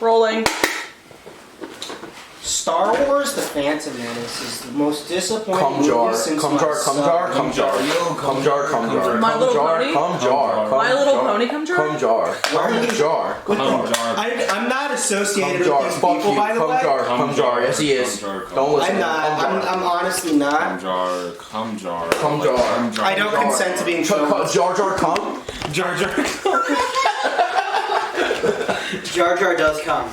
Rolling. Star Wars: The Phantom Menace is the most disappointing Cum jar, movie since cum jar, cum jar, cum jar, cum jar, cum jar, My Little Pony? cum jar, My Little Pony cum jar? cum jar, cum jar, cum jar. I'm not associated Cum jar, with these fuck people, you, by the cum way. jar, cum jar, yes he is. Don't listen. I'm not. I'm honestly not. Cum jar, cum jar. Cum jar. I don't consent to being filmed. Jar Jar cum? Jar Jar. Jar Jar does come.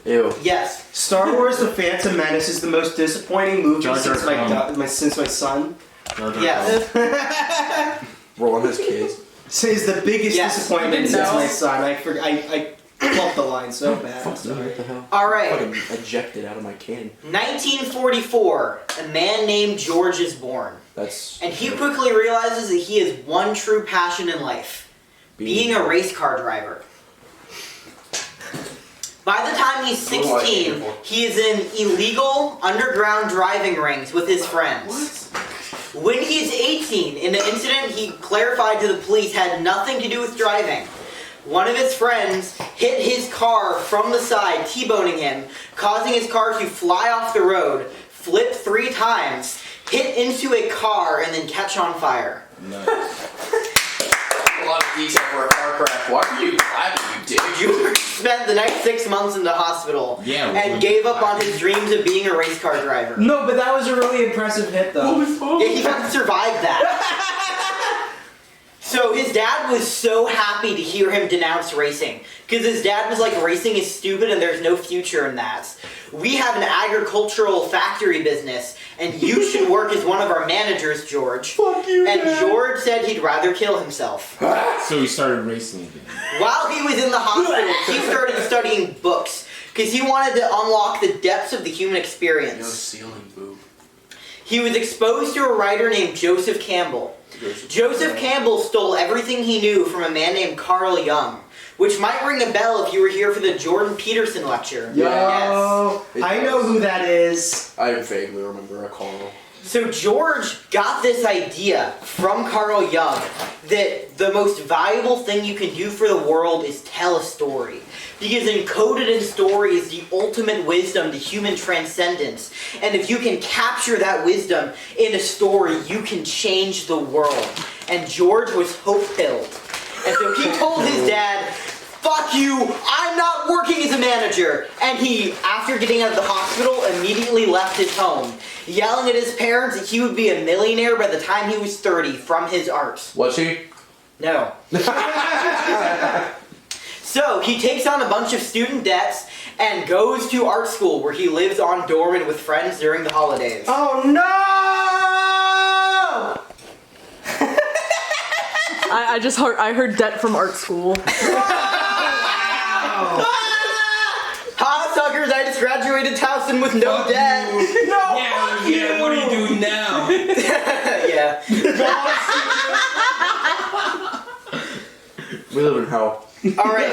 Ew. Yes. Star Wars: The Phantom Menace is the most disappointing movie Jar Jar since my son. Jar Jar. Yes. Rolling his kids. Is the biggest Yes. disappointment You didn't since know. my son. I flubbed the line so bad. I'm sorry. What the hell? All right. Fucking ejected out of my can. 1944. A man named George is born, That's. and he quickly realizes that he has one true passion in life: being a race car driver. By the time he's 16, he is in illegal underground driving rings with his friends. When he's 18, in an incident he clarified to the police had nothing to do with driving, one of his friends hit his car from the side, T-boning him, causing his car to fly off the road, flip 3 times, hit into a car, and then catch on fire. Nice. A lot of detail for a car crash. Why are you laughing, you dick? George spent the next 6 months in the hospital and gave up on his dreams of being a race car driver. No, but that was a really impressive hit, though. Yeah, he got to survive that. So his dad was so happy to hear him denounce racing, because his dad was like, racing is stupid and there's no future in that. We have an agricultural factory business, and you should work as one of our managers, George. Fuck you, And Dad. George said he'd rather kill himself. So he started racing again. While he was in the hospital, he started studying books, because he wanted to unlock the depths of the human No experience. ceiling, boob. He was exposed to a writer named Joseph Campbell. Joseph Campbell stole everything he knew from a man named Carl Jung, which might ring a bell if you were here for the Jordan Peterson lecture. Yo, Yes. I know who that is. I vaguely remember a Carl. So George got this idea from Carl Jung that the most valuable thing you can do for the world is tell a story. Because encoded in story is the ultimate wisdom to human transcendence. And if you can capture that wisdom in a story, you can change the world. And George was hope-filled. And so he told his dad, "Fuck you, I'm not working as a manager." And he, after getting out of the hospital, immediately left his home, yelling at his parents that he would be a millionaire by the time he was 30 from his art. Was he? No. So he takes on a bunch of student debts and goes to art school, where he lives on dorm with friends during the holidays. Oh no! I heard debt from art school. Ha, suckers, I just graduated Towson with no debt. No, Yeah, fuck you! yeah. What are you doing now? Yeah. We live in hell. Alright.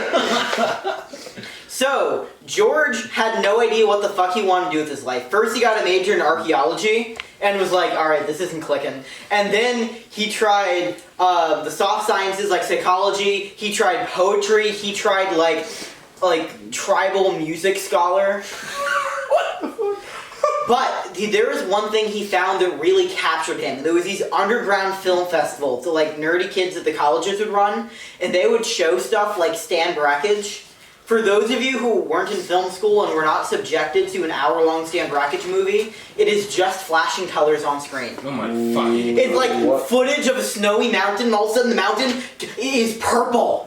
So, George had no idea what the fuck he wanted to do with his life. First he got a major in archaeology and was like, alright, this isn't clicking. And then he tried the soft sciences like psychology, he tried poetry, he tried like tribal music scholar. But there was one thing he found that really captured him. There was these underground film festivals that like nerdy kids at the colleges would run, and they would show stuff like Stand Brackage. For those of you who weren't in film school and were not subjected to an hour-long Stand Brackage movie, it is just flashing colors on screen. Oh my fucking. It's like footage of a snowy mountain, and all of a sudden the mountain is purple.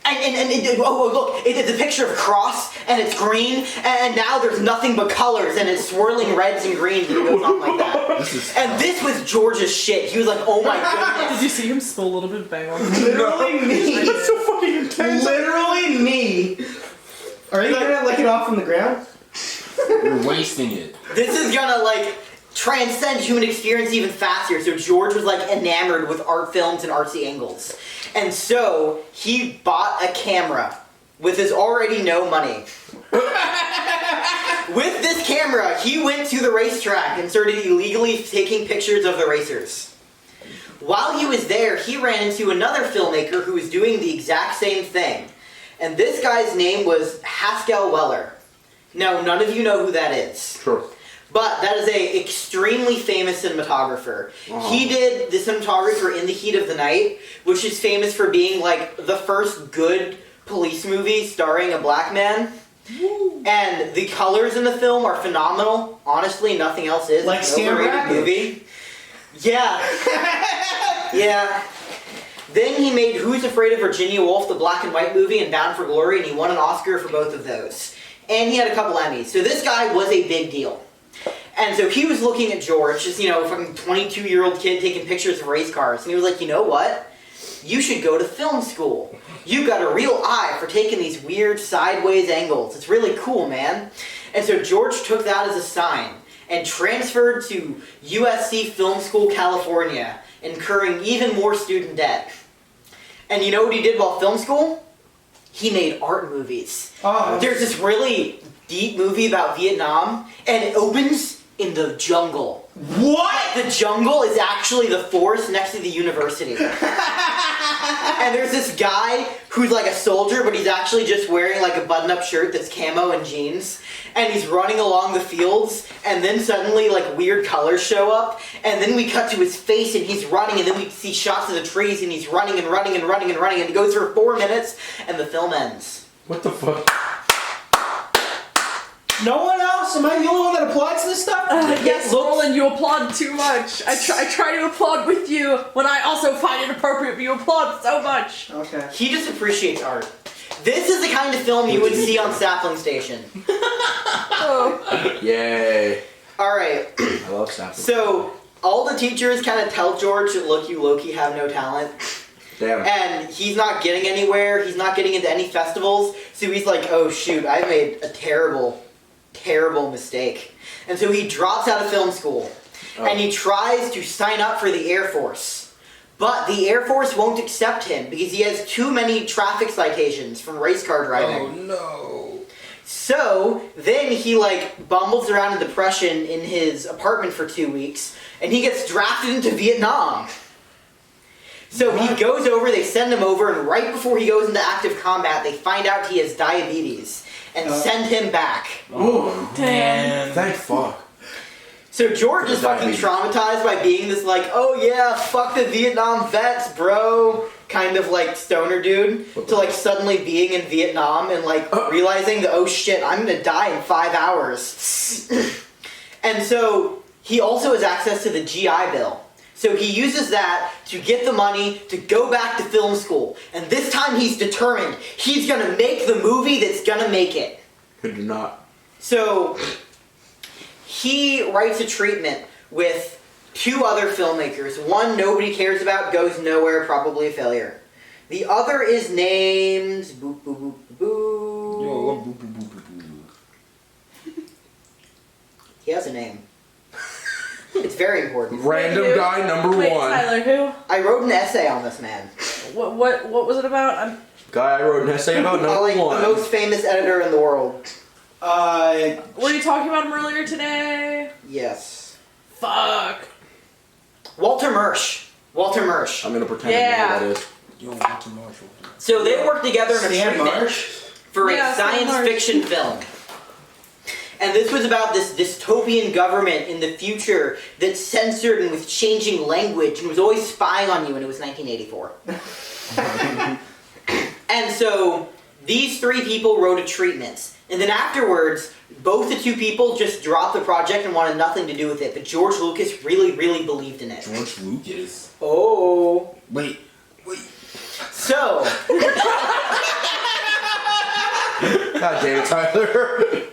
And oh look, it's a picture of a cross, and it's green, and now there's nothing but colors, and it's swirling reds and greens, and it goes on like that. And this was George's shit. He was like, oh my goodness. Did you see him spill a little bit of bang on? Literally me. That's so fucking intense. Literally me. Are you gonna lick it off from the ground? You're wasting it. This is gonna like transcend human experience even faster. So George was like enamored with art films and artsy angles. And so he bought a camera with his already no money. With this camera, he went to the racetrack and started illegally taking pictures of the racers. While he was there, he ran into another filmmaker who was doing the exact same thing. And this guy's name was Haskell Weller. Now, none of you know who that is. Sure. But that is a extremely famous cinematographer. He did the cinematographer In the Heat of the Night, which is famous for being like the first good police movie starring a black man. And the colors in the film are phenomenal. Honestly, nothing else is. Like It's an Stan overrated Rapids. movie. Yeah. Yeah. Then he made Who's Afraid of Virginia Woolf, the black and white movie, and Bound for Glory, and he won an Oscar for both of those. And he had a couple Emmys. So this guy was a big deal. And so he was looking at George, just, you know, fucking 22-year-old kid taking pictures of race cars. And he was like, you know what? You should go to film school. You've got a real eye for taking these weird sideways angles. It's really cool, man. And so George took that as a sign and transferred to USC Film School, California, incurring even more student debt. And you know what he did while film school? He made art movies. Oh. There's this really deep movie about Vietnam, and it opens in the jungle. What? The jungle is actually the forest next to the university. And there's this guy who's like a soldier, but he's actually just wearing like a button-up shirt that's camo and jeans. And he's running along the fields, and then suddenly like weird colors show up, and then we cut to his face and he's running, and then we see shots of the trees and he's running and running and running and running, and it goes for 4 minutes, and the film ends. What the fuck? No one else? Am I the only one that applauds this stuff? Yes, Roland, you applaud too much. I try to applaud with you when I also find it appropriate, but you applaud so much. Okay. He just appreciates art. This is the kind of film you would see on Sapling Station. Oh. Yay. Alright, I love Sapling. so all the teachers kind of tell George that, look, you low-key have no talent. Damn. And he's not getting anywhere, he's not getting into any festivals, so he's like, oh shoot, I made a terrible mistake. And so he drops out of film school, and he tries to sign up for the Air Force. But the Air Force won't accept him because he has too many traffic citations from race car driving. Oh no. So then he like bumbles around in depression in his apartment for 2 weeks, and he gets drafted into Vietnam. So he goes over, they send him over, and right before he goes into active combat, they find out he has diabetes and send him back. Oh, Damn. thank fuck. So George is fucking Diabetes. traumatized by being this like, oh yeah, fuck the Vietnam vets, bro, kind of like stoner dude, to like suddenly being in Vietnam and like realizing that, oh shit, I'm gonna die in 5 hours. And so he also has access to the GI Bill. So he uses that to get the money to go back to film school. And this time he's determined. He's gonna make the movie that's gonna make it. Could you not? So he writes a treatment with 2 other filmmakers. One nobody cares about, goes nowhere, probably a failure. The other is named... Boop, boop, boop, boop. Yo, boo, boo, boo, boo, boo. He has a name. It's very important. Random Who? guy number Wait, 1. Tyler, who? I wrote an essay on this man. What was it about? Guy I wrote an essay about number Like 1. the most famous editor in the world. Were you talking about him earlier today? Yes. Fuck. Walter Murch. Walter Murch. I'm gonna pretend Yeah. I know who that is. Yo, Walter Marshall. So they worked together in a Stan treatment Marsh? for Yeah, a Stan science Marsh. fiction film. And this was about this dystopian government in the future that censored and was changing language and was always spying on you, and it was 1984. And so these 3 people wrote a treatment. And then afterwards, both the 2 people just dropped the project and wanted nothing to do with it. But George Lucas really, really believed in it. George Lucas. Oh. Wait. So, God damn it, Tyler.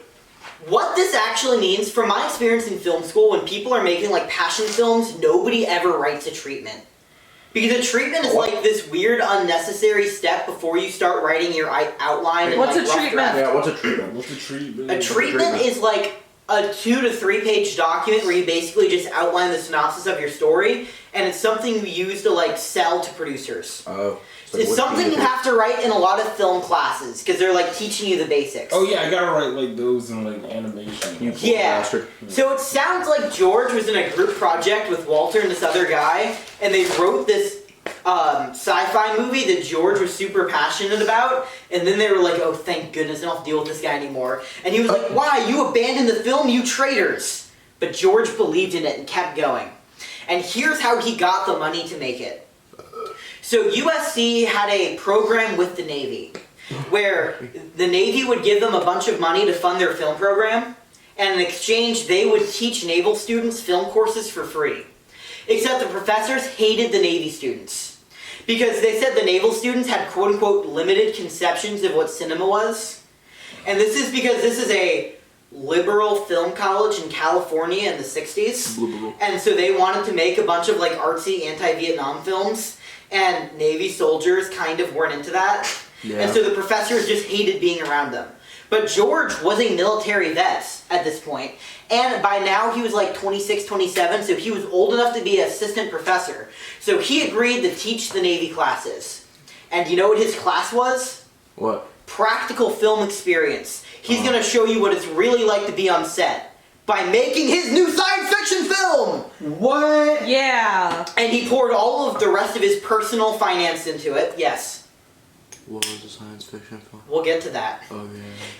what this actually means, from my experience in film school, when people are making like passion films, nobody ever writes a treatment. Because a treatment is like this weird, unnecessary step before you start writing your outline. And, What's like, a rough treatment? draft. Yeah, what's a treatment? What's the treatment? A treatment is like a 2 to 3 page document where you basically just outline the synopsis of your story, and it's something you use to like sell to producers. Oh. It's something you have to write in a lot of film classes because they're like teaching you the basics. Oh yeah, I gotta write like those in like animation. You Yeah. bastard. So it sounds like George was in a group project with Walter and this other guy, and they wrote this sci-fi movie that George was super passionate about, and then they were like, oh, thank goodness, I don't have to deal with this guy anymore. And he was like, why? You abandoned the film, you traitors! But George believed in it and kept going. And here's how he got the money to make it. So USC had a program with the Navy, where the Navy would give them a bunch of money to fund their film program, and in exchange they would teach naval students film courses for free. Except the professors hated the Navy students, because they said the naval students had quote-unquote limited conceptions of what cinema was. And this is because this is a liberal film college in California in the 60s. And so they wanted to make a bunch of like artsy anti-Vietnam films, and Navy soldiers kind of weren't into that. Yeah. And so the professors just hated being around them. But George was a military vet at this point, and by now he was like 26, 27, so he was old enough to be an assistant professor. So he agreed to teach the Navy classes. And you know what his class was? What? Practical film experience. He's going to show you what it's really like to be on set by making his new science fiction film! What? Yeah. And he poured all of the rest of his personal finance into it. Yes. What was a science fiction film? We'll get to that. Oh,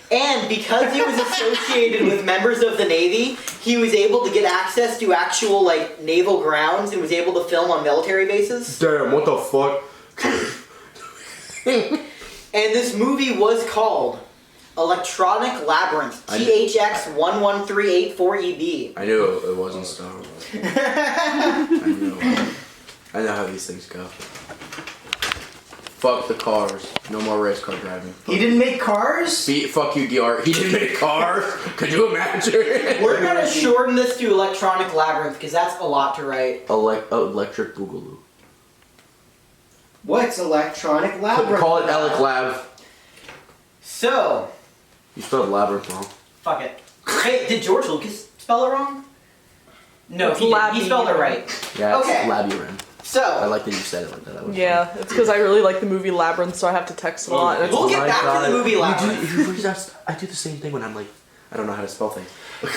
yeah. And because he was associated with members of the Navy, he was able to get access to actual, like, naval grounds and was able to film on military bases. Damn, what the fuck? And this movie was called Electronic Labyrinth, THX11384EB. I knew it wasn't Star Wars. I know how these things go. Fuck the cars. No more race car driving. He didn't make cars? Fuck you, DR. He didn't make cars? Could you imagine? We're gonna shorten this to Electronic Labyrinth, because that's a lot to write. Electric Boogaloo. What's Electronic Labyrinth? Call it Alec Lab. So, You spelled labyrinth wrong. fuck it. Hey, did George Lucas spell it wrong? No, It's he didn't. He spelled it labyrinth. right. Yeah, it's Okay. labyrinth. I So, like that you said it like that. That was Yeah, it's because I really like the movie Labyrinth, so I have to text a lot. And it's we'll get back to the movie Labyrinth. I do the same thing when I'm like, I don't know how to spell things.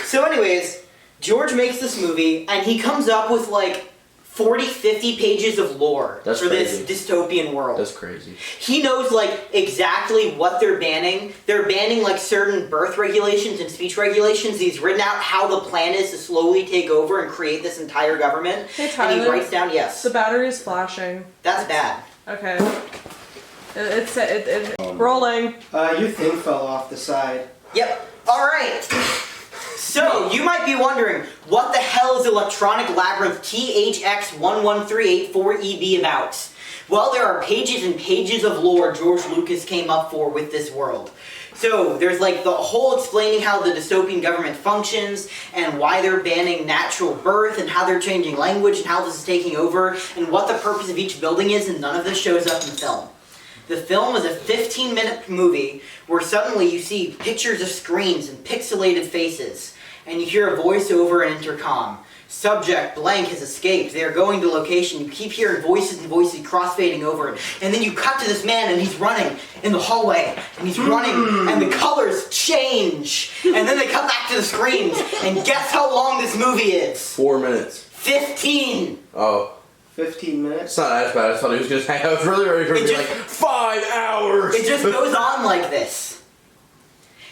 So anyways, George makes this movie, and he comes up with like 40, 50 pages of lore That's for crazy. this dystopian world. That's crazy. He knows like exactly what they're banning. They're banning like certain birth regulations and speech regulations. He's written out how the plan is to slowly take over and create this entire government. Hey, And he Tyler. writes down, yes, The battery is flashing. that's bad. Okay. It's rolling. Your thing fell off the side. Yep. Alright. So, you might be wondering, what the hell is Electronic Labyrinth THX11384EB about? Well, there are pages and pages of lore George Lucas came up for with this world. So, there's like the whole explaining how the dystopian government functions, and why they're banning natural birth, and how they're changing language, and how this is taking over, and what the purpose of each building is, and none of this shows up in the film. The film is a 15-minute movie where suddenly you see pictures of screens and pixelated faces, and you hear a voice over an intercom. Subject blank has escaped. They are going to location. You keep hearing voices and voices crossfading over it. And then you cut to this man and he's running in the hallway. And he's running and the colors change. And then they cut back to the screens. And guess how long this movie is? 4 minutes. 15! Oh. 15 minutes. It's not as bad. I thought it was just. I was really ready for it to be like 5 hours. It just goes on like this.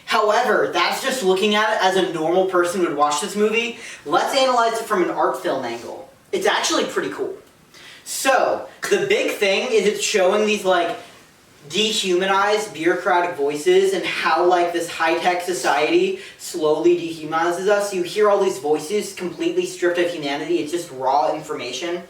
However, that's just looking at it as a normal person would watch this movie. Let's analyze it from an art film angle. It's actually pretty cool. So, the big thing is it's showing these like dehumanized bureaucratic voices and how like this high-tech society slowly dehumanizes us. You hear all these voices completely stripped of humanity. It's just raw information.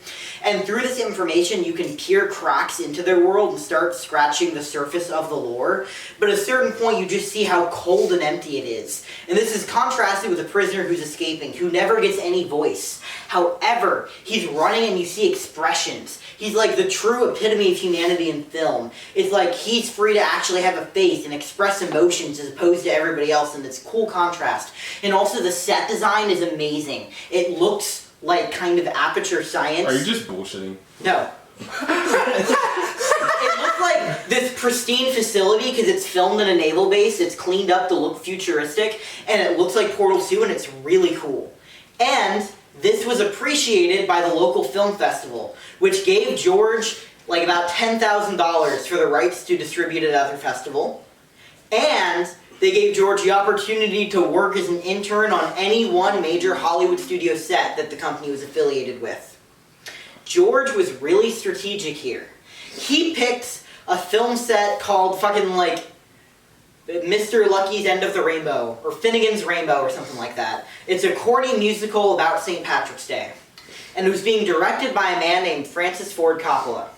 And through this information, you can peer cracks into their world and start scratching the surface of the lore. But at a certain point, you just see how cold and empty it is. And this is contrasted with a prisoner who's escaping, who never gets any voice. However, he's running and you see expressions. He's like the true epitome of humanity in film. It's like he's free to actually have a face and express emotions as opposed to everybody else, and it's cool contrast. And also the set design is amazing. It looks like kind of aperture science. Are you just bullshitting? No. It looks like this pristine facility because it's filmed in a naval base. It's cleaned up to look futuristic, and it looks like Portal 2, and it's really cool. And this was appreciated by the local film festival, which gave George like about $10,000 for the rights to distribute it at their festival. And they gave George the opportunity to work as an intern on any one major Hollywood studio set that the company was affiliated with. George was really strategic here. He picked a film set called fucking like Mr. Lucky's End of the Rainbow, or Finnegan's Rainbow, or something like that. It's a corny musical about St. Patrick's Day. And it was being directed by a man named Francis Ford Coppola.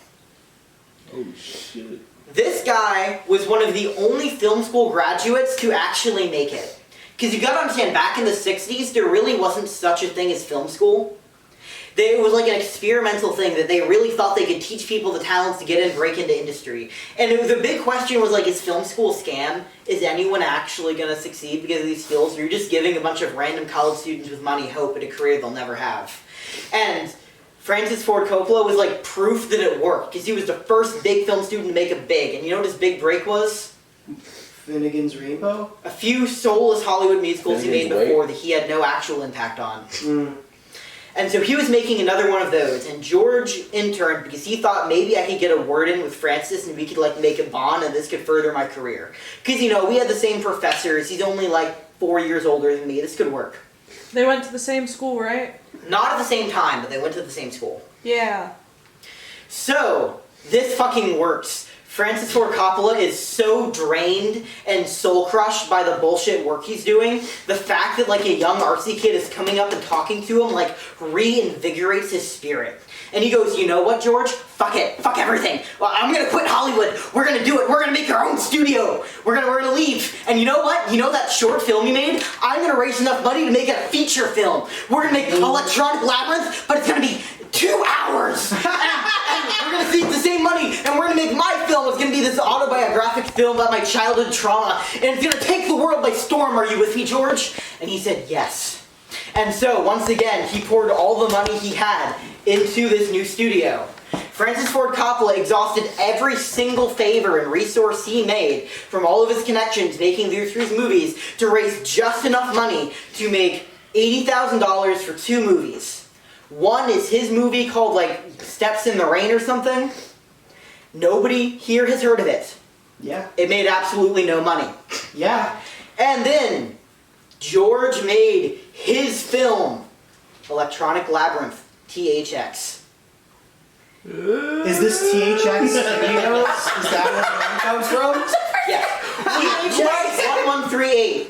Oh shit. This guy was one of the only film school graduates to actually make it. Because you gotta understand, back in the 60s, there really wasn't such a thing as film school. It was like an experimental thing that they really thought they could teach people the talents to get in, break into industry. And the big question was like, is film school a scam? Is anyone actually gonna succeed because of these skills? Or are you just giving a bunch of random college students with money hope at a career they'll never have? And Francis Ford Coppola was like proof that it worked, because he was the first big film student to make it big. And you know what his big break was? Finnegan's Rainbow? A few soulless Hollywood musicals he made Finnegan's before that he had no actual impact on. And so he was making another one of those, and George interned because he thought maybe I could get a word in with Francis and we could like make a bond and this could further my career. Because, you know, we had the same professors, he's only like 4 years older than me, this could work. They went to the same school, right? Not at the same time, but they went to the same school. Yeah. So, this fucking works. Francis Ford Coppola is so drained and soul-crushed by the bullshit work he's doing. The fact that like a young artsy kid is coming up and talking to him like reinvigorates his spirit. And he goes, you know what, George? Fuck it. Fuck everything. Well, I'm gonna quit Hollywood. We're gonna do it. We're gonna make our own studio. We're gonna leave. And you know what? You know that short film you made? I'm gonna raise enough money to make it a feature film. We're gonna make Electronic Labyrinth, but it's gonna be 2 hours. and we're gonna save the same money, and we're gonna make my film. It's gonna be this autobiographic film about my childhood trauma, and it's gonna take the world by storm. Are you with me, George? And he said yes. And so, once again, he poured all the money he had into this new studio. Francis Ford Coppola exhausted every single favor and resource he made from all of his connections making these movies to raise just enough money to make $80,000 for 2 movies. One is his movie called like Steps in the Rain or something. Nobody here has heard of it. Yeah. It made absolutely no money. Yeah. And then George made his film, Electronic Labyrinth, THX. Is this THX? Is that where the name comes from? Yeah. THX 1138.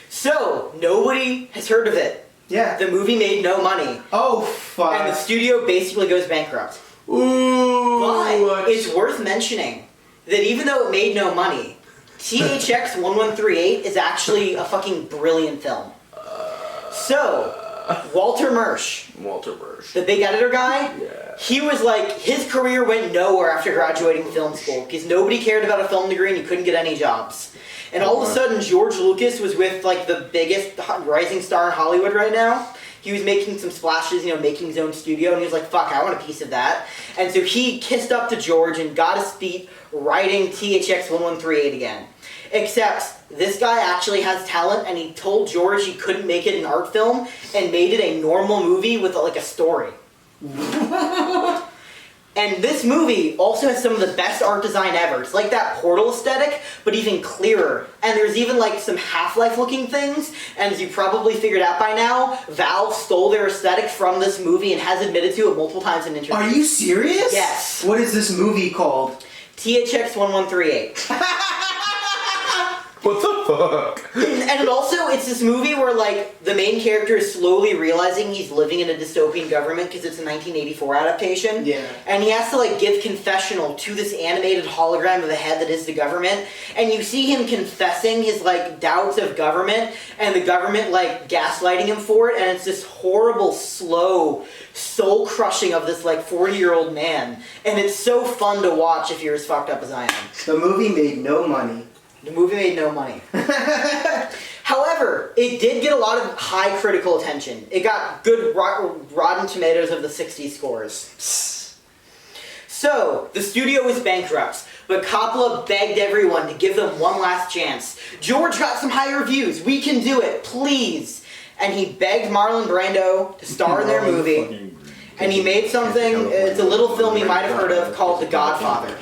So, nobody has heard of it. Yeah. The movie made no money. Oh, fuck. And the studio basically goes bankrupt. Ooh. But it's worth mentioning that even though it made no money, THX 1138 is actually a fucking brilliant film. So, Walter Murch, the big editor guy, he was like, his career went nowhere after graduating film school because nobody cared about a film degree and you couldn't get any jobs. And all of a sudden, George Lucas was with like the biggest rising star in Hollywood right now. He was making some splashes, you know, making his own studio, and he was like, fuck, I want a piece of that. And so he kissed up to George and got his feet writing THX 1138 again. Except, this guy actually has talent, and he told George he couldn't make it an art film, and made it a normal movie with like a story. And this movie also has some of the best art design ever. It's like that Portal aesthetic, but even clearer. And there's even like some Half-Life looking things. And as you probably figured out by now, Valve stole their aesthetic from this movie and has admitted to it multiple times in interviews. Are you serious? Yes. What is this movie called? THX 1138. What the fuck? And also, it's this movie where, like, the main character is slowly realizing he's living in a dystopian government because it's a 1984 adaptation. Yeah. And he has to, like, give confessional to this animated hologram of the head that is the government. And you see him confessing his, like, doubts of government and the government, like, gaslighting him for it. And it's this horrible, slow, soul-crushing of this, like, 40-year-old man. And it's so fun to watch if you're as fucked up as I am. The movie made no money. The movie made no money. However, it did get a lot of high critical attention. It got good Rotten Tomatoes of the 60 scores. So, the studio was bankrupt, but Coppola begged everyone to give them one last chance. George got some high reviews. We can do it, please. And he begged Marlon Brando to star in their movie. and he made something. It's a little film you might have heard of called The Godfather.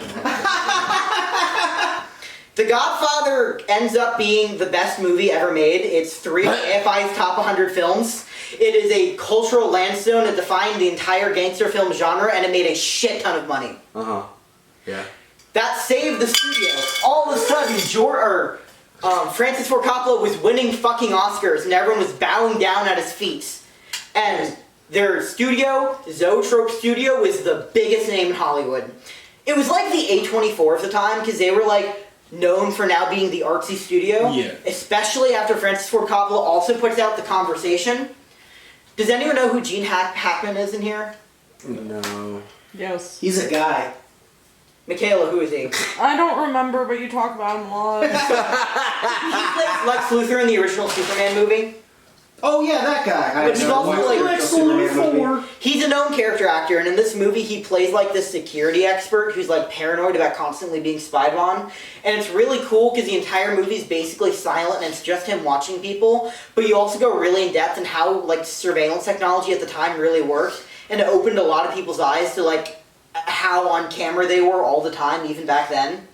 The Godfather ends up being the best movie ever made. It's 3 of AFI's top 100 films. It is a cultural landstone that defined the entire gangster film genre, and it made a shit ton of money. Yeah. That saved the studio. All of a sudden, Francis Ford Coppola was winning fucking Oscars, and everyone was bowing down at his feet. And their studio, Zoetrope Studio, was the biggest name in Hollywood. It was like the A24 of the time, because they were like known for now being the artsy studio. Yeah. Especially after Francis Ford Coppola also puts out The Conversation. Does anyone know who Gene Hackman is in here? No. Yes. He's a guy. Mikayla, who is he? I don't remember, but you talk about him a lot. He plays Lex Luthor in the original Superman movie. Oh yeah, that guy. But he's also like Lex Luthor. He's a known character actor, and in this movie he plays like this security expert who's like paranoid about constantly being spied on. And it's really cool because the entire movie is basically silent and it's just him watching people. But you also go really in depth in how like surveillance technology at the time really worked, and it opened a lot of people's eyes to like how on camera they were all the time, even back then.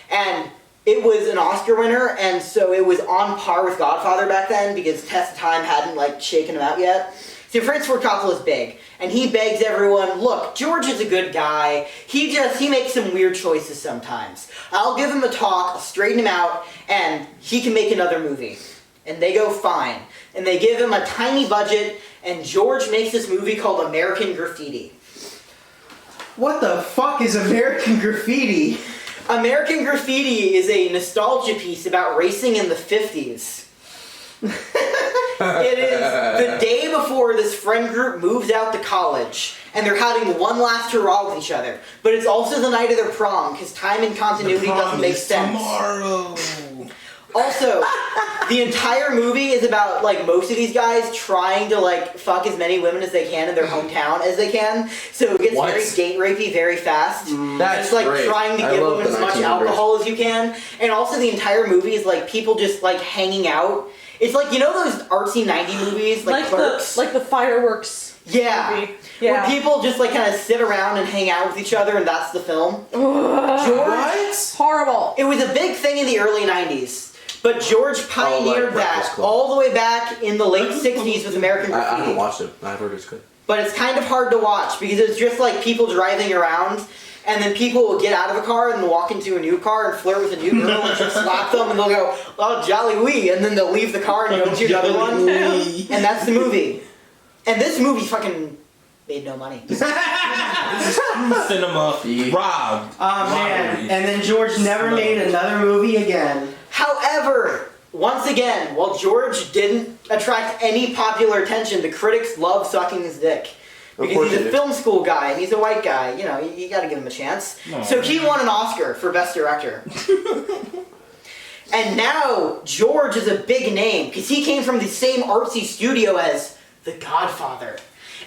And it was an Oscar winner, and so it was on par with Godfather back then because Test of Time hadn't like shaken him out yet. So Francis Ford Coppola's big, and he begs everyone, look, George is a good guy. He makes some weird choices sometimes. I'll give him a talk, I'll straighten him out, and he can make another movie. And they go fine. And they give him a tiny budget, and George makes this movie called American Graffiti. What the fuck is American Graffiti? American Graffiti is a nostalgia piece about racing in the 50s. It is the day before this friend group moves out to college, and they're having one last hurrah with each other. But it's also the night of their prom, because time and continuity doesn't make sense. Tomorrow. Also, the entire movie is about, like, most of these guys trying to, like, fuck as many women as they can in their hometown as they can. So it gets very date rapey very fast. That's it's like great. trying to I give love women the as much 1900s. alcohol as you can. And also the entire movie is, like, people just, like, hanging out. It's like, you know those artsy 90 movies, like Clerks? the fireworks. Yeah. Movie. Yeah. Where people just, like, kind of sit around and hang out with each other, and that's the film. George... Horrible. It was a big thing in the early 90s. But George pioneered that all the way back in the late 60s with American Graffiti. I haven't watched it. I've heard it's good. But it's kind of hard to watch because it's just like people driving around, and then people will get out of a car and walk into a new car and flirt with a new girl and just slap them, and they'll go, oh, jolly wee, and then they'll leave the car and go to another one. And that's the movie. And this movie fucking made no money. Cinema robbed. Oh man. And then George never made another movie again. However, once again, while George didn't attract any popular attention, the critics love sucking his dick. Because he's a film school guy and he's a white guy. You know, you gotta give him a chance. So he won an Oscar for Best Director. And now, George is a big name because he came from the same artsy studio as The Godfather.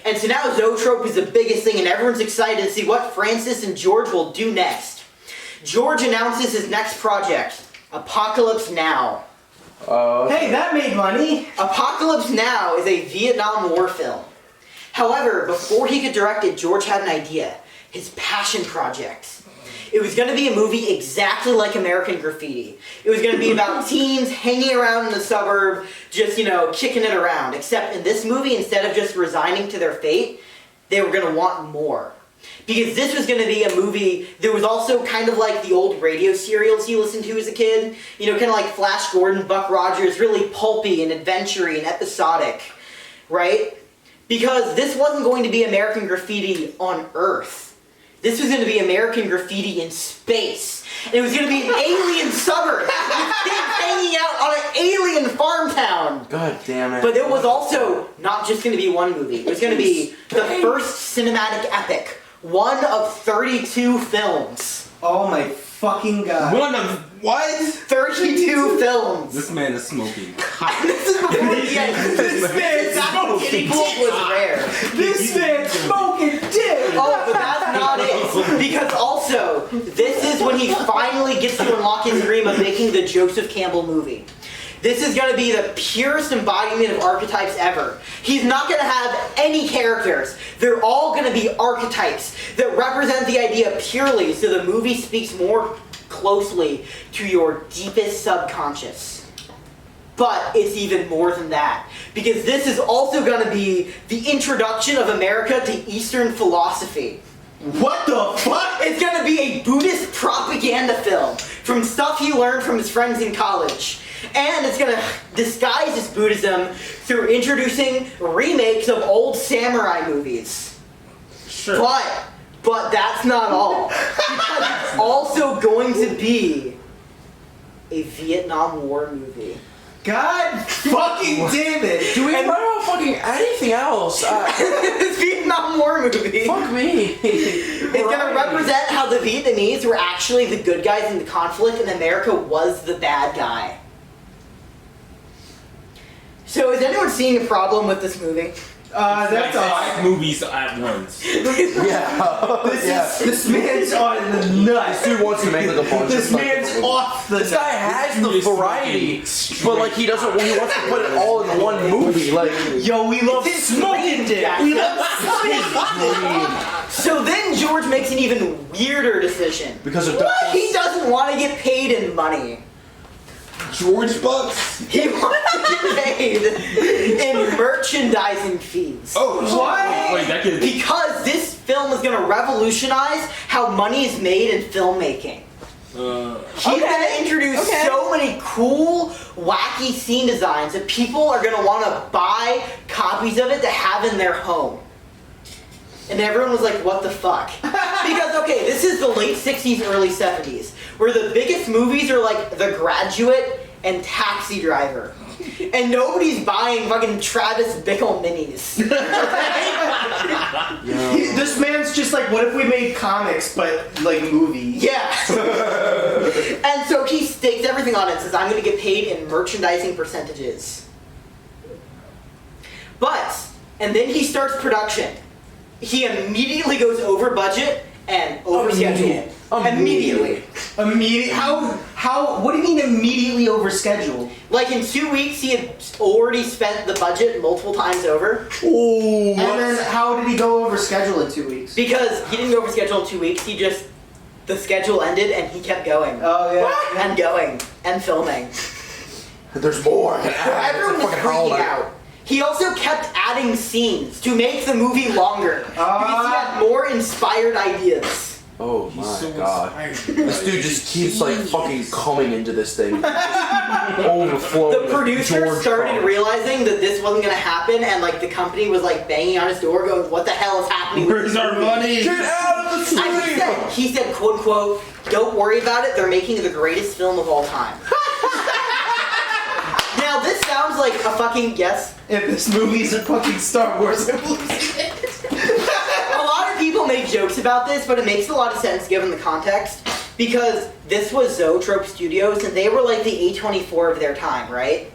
And so now Zoetrope is the biggest thing, and everyone's excited to see what Francis and George will do next. George announces his next project, Apocalypse Now. Hey, that made money. Apocalypse Now is a Vietnam War film. However, before he could direct it, George had an idea. His passion project. It was going to be a movie exactly like American Graffiti. It was going to be about teens hanging around in the suburb, just, you know, kicking it around. Except in this movie, instead of just resigning to their fate, they were going to want more. Because this was going to be a movie that was also kind of like the old radio serials you listened to as a kid. You know, kind of like Flash Gordon, Buck Rogers, really pulpy and adventure-y and episodic. Right? Because this wasn't going to be American Graffiti on Earth. This was going to be American Graffiti in space. And it was going to be an alien suburb with kids hanging out on an alien farm town. God damn it. But it was also not just going to be one movie. It was going to be the first cinematic epic. One of 32 films. Oh my fucking god. One of what? 32 films. This man is smoking cock. This is before this man's smoking dick was rare. This man's smoking dick. Oh, but that's not it. Because also, this is when he finally gets to unlock his dream of making the Joseph Campbell movie. this is going to be the purest embodiment of archetypes ever. He's not going to have any characters. They're all going to be archetypes that represent the idea purely, so the movie speaks more closely to your deepest subconscious. But it's even more than that, because this is also going to be the introduction of America to Eastern philosophy. What the fuck? It's going to be a Buddhist propaganda film from stuff he learned from his friends in college. And it's going to disguise his Buddhism through introducing remakes of old samurai movies. Sure. But that's not all. Because it's also going to be a Vietnam War movie. God fucking damn it! Do we run out of fucking anything else? This Vietnam War movie. Fuck me. It's going to represent how the Vietnamese were actually the good guys in the conflict and America was the bad guy. So is anyone seeing a problem with this movie? That's 5 movies at once. This man's on the nuts. This dude wants to make like a bunch This of man's fucking- off the This guy has the variety, but like he doesn't. He wants to put it all in one movie. Like Yo, we love smoking dick. We love So then George makes an even weirder decision. because of He doesn't want to get paid in money. George Bucks. He wants to get paid in merchandising fees. Oh, What? Wait, that could. Because this film is going to revolutionize how money is made in filmmaking. He's going to introduce so many cool, wacky scene designs that people are going to want to buy copies of it to have in their home. And everyone was like, what the fuck? Because, okay, this is the late 60s, early 70s, where the biggest movies are like The Graduate and Taxi Driver. And nobody's buying fucking Travis Bickle minis. This man's just like, what if we made comics but like movies? Yeah. And so he stakes everything on it and says, I'm going to get paid in merchandising percentages. And then he starts production. He immediately goes over budget and over schedule. Immediately. How, what do you mean immediately over schedule? Like in 2 weeks, he had already spent the budget multiple times over. Oh. And then how did he go over schedule in 2 weeks? Because he didn't go over schedule in 2 weeks, the schedule ended and he kept going. Oh, yeah. And going. And filming. there's more. Everyone was freaking out. He also kept adding scenes to make the movie longer. Because he had more inspired ideas. Oh my god. Inspired. This dude just keeps like fucking coming into this thing. Overflowing. The producers started realizing that this wasn't going to happen, and like the company was like banging on his door going, what the hell is happening? Where's our money? Get out of the And he said, quote unquote, don't worry about it, they're making the greatest film of all time. Now this sounds like a fucking yes. If this movie's a fucking Star Wars, A lot of people make jokes about this, but it makes a lot of sense given the context. Because this was Zoetrope Studios, and they were like the A24 of their time, right?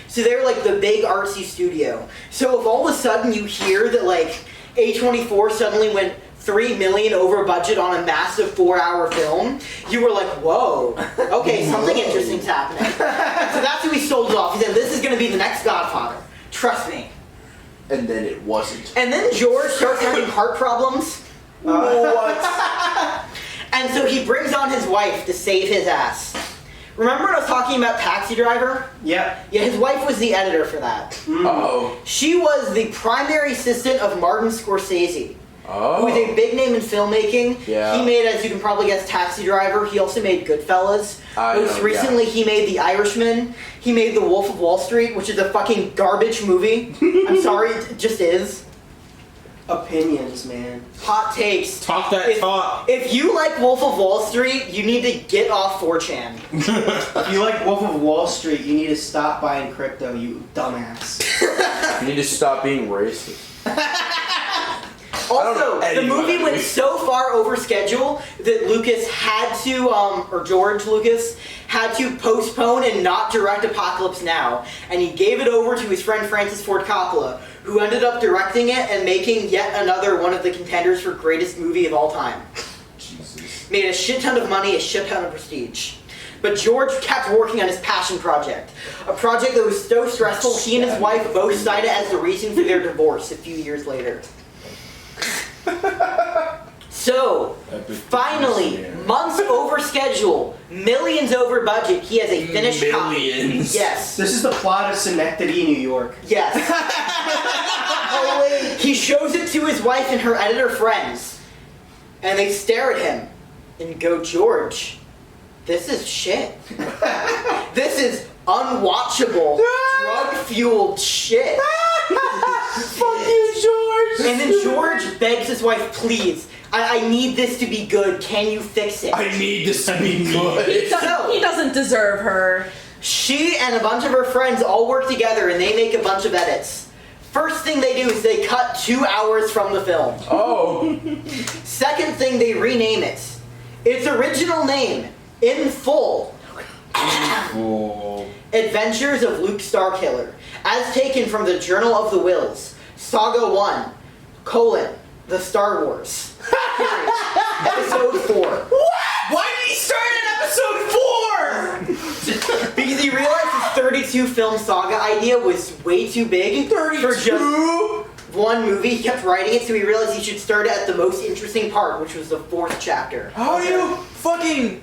So they were like the big artsy studio. So if all of a sudden you hear that like A24 suddenly went $3 million over budget on a massive 4-hour film, you were like, whoa, okay, something interesting's happening. So that's who he sold it off. He said, this is going to be the next Godfather. Trust me. And then it wasn't. And then George starts having heart problems. What? And so he brings on his wife to save his ass. Remember when I was talking about Taxi Driver? yeah. Yeah, his wife was the editor for that. Oh. She was the primary assistant of Martin Scorsese, Oh. who is a big name in filmmaking. Yeah. He made, as you can probably guess, Taxi Driver. He also made Goodfellas. Most know, recently, he made The Irishman. He made The Wolf of Wall Street, which is a fucking garbage movie. I'm sorry, it just is. Opinions, man. Hot takes. Talk that talk. If you like Wolf of Wall Street, you need to get off 4chan. If you like Wolf of Wall Street, you need to stop buying crypto, you dumbass. You need to stop being racist. Also, the anyone. movie went so far over schedule that Lucas had to, or George Lucas, had to postpone and not direct Apocalypse Now. And he gave it over to his friend Francis Ford Coppola, who ended up directing it and making yet another one of the contenders for greatest movie of all time. Jesus. Made a shit ton of money, a shit ton of prestige. but George kept working on his passion project. A project that was so stressful, he and his wife both cited it as the reason for their divorce a few years later. So, finally, months over schedule, millions over budget, he has a finished copy. Yes. This is the plot of Synecdoche, New York. Yes. He shows it to his wife and her editor friends, and they stare at him and go, George, this is shit. This is unwatchable, drug-fueled shit. Fuck you, George! And then George begs his wife, please, I need this to be good. Can you fix it? I need this to be good. He doesn't deserve her. She and a bunch of her friends all work together and they make a bunch of edits. First thing they do is they cut 2 hours from the film. Oh. Second thing, they rename it. Its original name, in full, Adventures of Luke Starkiller, as taken from the Journal of the Wills, Saga 1, The Star Wars. Episode 4. What? Why did he start at episode 4? Because he realized his 32 film saga idea was way too big for just one movie. He kept writing it, so he realized he should start at the most interesting part, which was the 4th chapter. How do you fucking...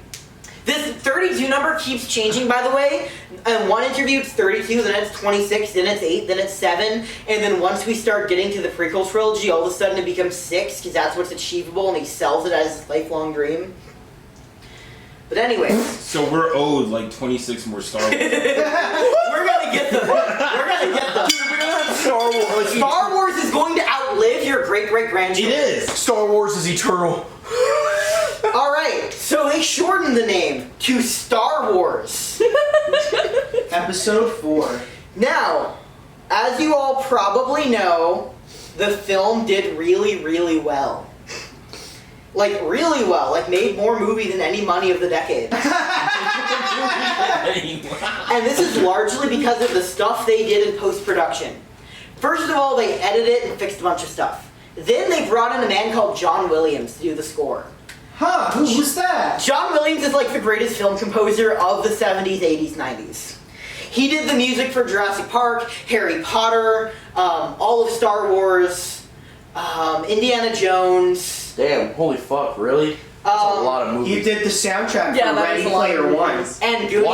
This 32 number keeps changing, by the way. In one interview, it's 32, then it's 26, then it's 8, then it's 7. And then once we start getting to the prequel trilogy, all of a sudden it becomes 6, because that's what's achievable, and he sells it as his lifelong dream. But anyway. So we're owed like 26 more Star Wars. We're gonna get them. We're gonna get them. Dude, we're gonna have Star Wars. Star Wars is going to outlive your great-great-grandchildren. It is. Star Wars is eternal. Alright, so they shortened the name to Star Wars. Episode 4. Now, as you all probably know, the film did really, really well. Like, really well. Like, made more movie than any money of the decade. And this is largely because of the stuff they did in post-production. First of all, they edited it and fixed a bunch of stuff. Then they brought in a man called John Williams to do the score. Huh, who's that? John Williams is like the greatest film composer of the 70s, 80s, 90s. He did the music for Jurassic Park, Harry Potter, all of Star Wars, Indiana Jones. Damn, holy fuck, really? That's a lot of movies. He did the soundtrack Yeah, for that Ready was a lot of Player One. movies. And Goonies.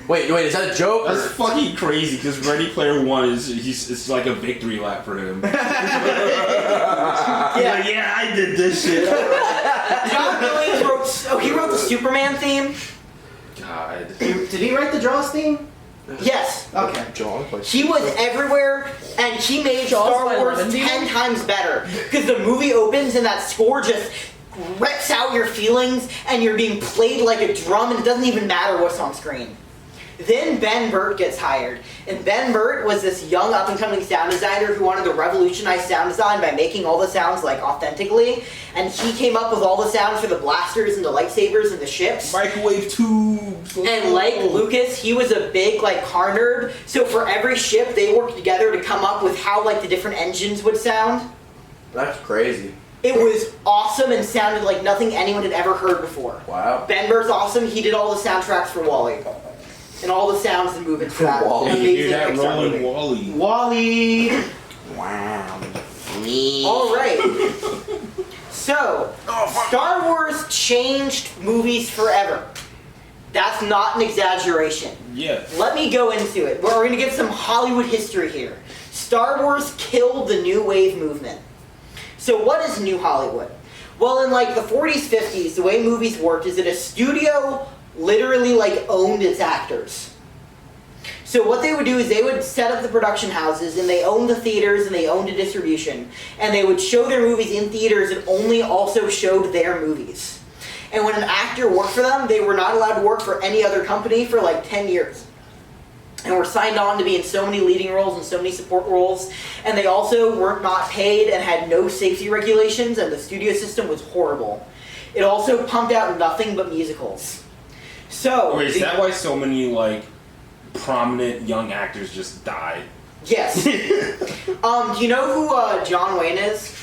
What? Wait, is that a joke? That's fucking crazy because Ready Player One it's like a victory lap for him. Yeah, I did this shit. John Williams wrote the Superman theme. God. Did he write the Jaws theme? Yes. Okay. John. He was everywhere, and he made Star Wars 10 times better. Because the movie opens and that score just rips out your feelings, and you're being played like a drum, and it doesn't even matter what's on screen. Then Ben Burtt gets hired, and Ben Burtt was this young up-and-coming sound designer who wanted to revolutionize sound design by making all the sounds like authentically, and he came up with all the sounds for the blasters and the lightsabers and the ships. Microwave tubes. And like Lucas, he was a big like car nerd, so for every ship they worked together to come up with how like the different engines would sound. That's crazy. It was awesome and sounded like nothing anyone had ever heard before. Wow. Ben Burtt's awesome. He did all the soundtracks for WALL-E. And all the sounds and movements for that WALL-E. You amazing hear that Pixar rolling movie. Wally? Wally. Wow. Alright. So, Star Wars changed movies forever. That's not an exaggeration. Yeah. Let me go into it. We're going to get some Hollywood history here. Star Wars killed the New Wave movement. So what is New Hollywood? Well, in like the 40s, 50s, the way movies worked is that a studio literally like owned its actors. So what they would do is they would set up the production houses, and they owned the theaters, and they owned the distribution, and they would show their movies in theaters and only also showed their movies. And when an actor worked for them, they were not allowed to work for any other company for like 10 years. And were signed on to be in so many leading roles and so many support roles. And they also were not paid and had no safety regulations, and the studio system was horrible. It also pumped out nothing but musicals. So... Wait, is that why so many, like, prominent young actors just died? Yes. Do you know who John Wayne is?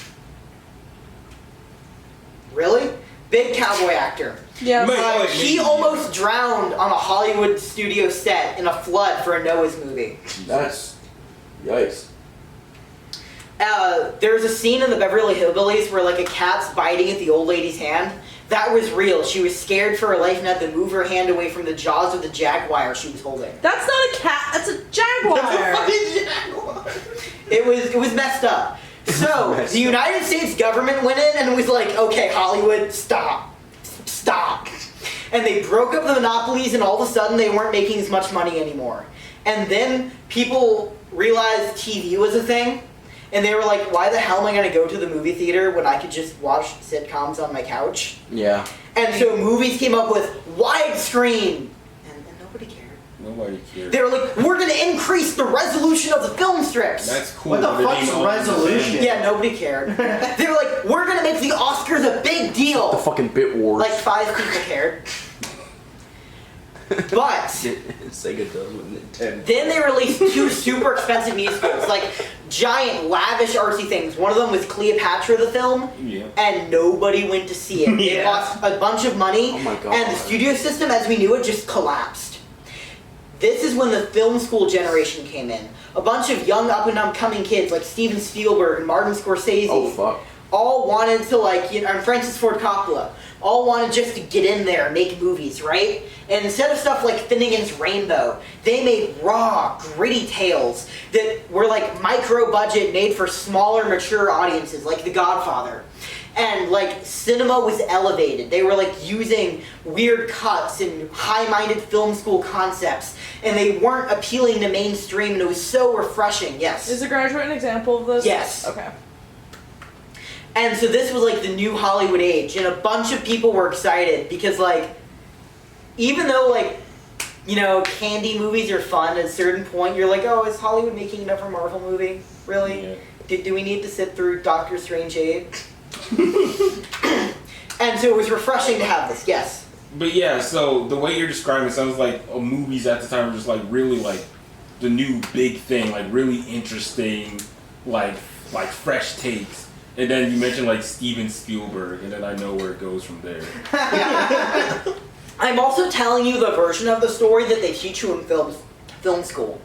Really? Big cowboy actor. Yeah. He almost drowned on a Hollywood studio set in a flood for a Noah's movie. That's yikes. There's a scene in the Beverly Hillbillies where like a cat's biting at the old lady's hand. That was real. She was scared for her life and had to move her hand away from the jaws of the jaguar she was holding. That's not a cat. That's a jaguar. It was messed up. So the United States government went in and was like, okay, Hollywood, stop. And they broke up the monopolies, and all of a sudden they weren't making as much money anymore. And then people realized TV was a thing. And they were like, why the hell am I going to go to the movie theater when I could just watch sitcoms on my couch? Yeah. And so movies came up with widescreen. And nobody cared. Nobody cared. They were like, we're going to increase the resolution of the film strips. That's cool. What the but it fuck's ain't resolution? Yeah, nobody cared. They were like, we're going to make the Oscars a big deal. The fucking Bit Wars. Like 5 people cared. But Sega does with Nintendo. then they released 2 super expensive musicals, like giant, lavish, artsy things. One of them was Cleopatra the film, Yeah. and nobody went to see it. It Yeah. cost a bunch of money, Oh my God. and the studio system as we knew it just collapsed. This is when the film school generation came in. A bunch of young up-and-coming kids like Steven Spielberg and Martin Scorsese Oh fuck. all wanted to and Francis Ford Coppola, all wanted just to get in there and make movies, right? And instead of stuff like Finnegan's Rainbow, they made raw, gritty tales that were like micro-budget, made for smaller, mature audiences, like The Godfather. And like cinema was elevated. They were like using weird cuts and high-minded film school concepts, and they weren't appealing to mainstream, and it was so refreshing. Yes. Is The Graduate an example of this? Yes. Okay. And so this was like the new Hollywood age, and a bunch of people were excited because like, even though like, you know, candy movies are fun at a certain point, you're like, oh, is Hollywood making another Marvel movie? Really? Yeah. Do we need to sit through Doctor Strange 8? And so it was refreshing to have this, yes. But yeah, so the way you're describing it sounds like movies at the time were just like really like the new big thing, like really interesting, like fresh takes. And then you mentioned like Steven Spielberg, and then I know where it goes from there. I'm also telling you the version of the story that they teach you in film school.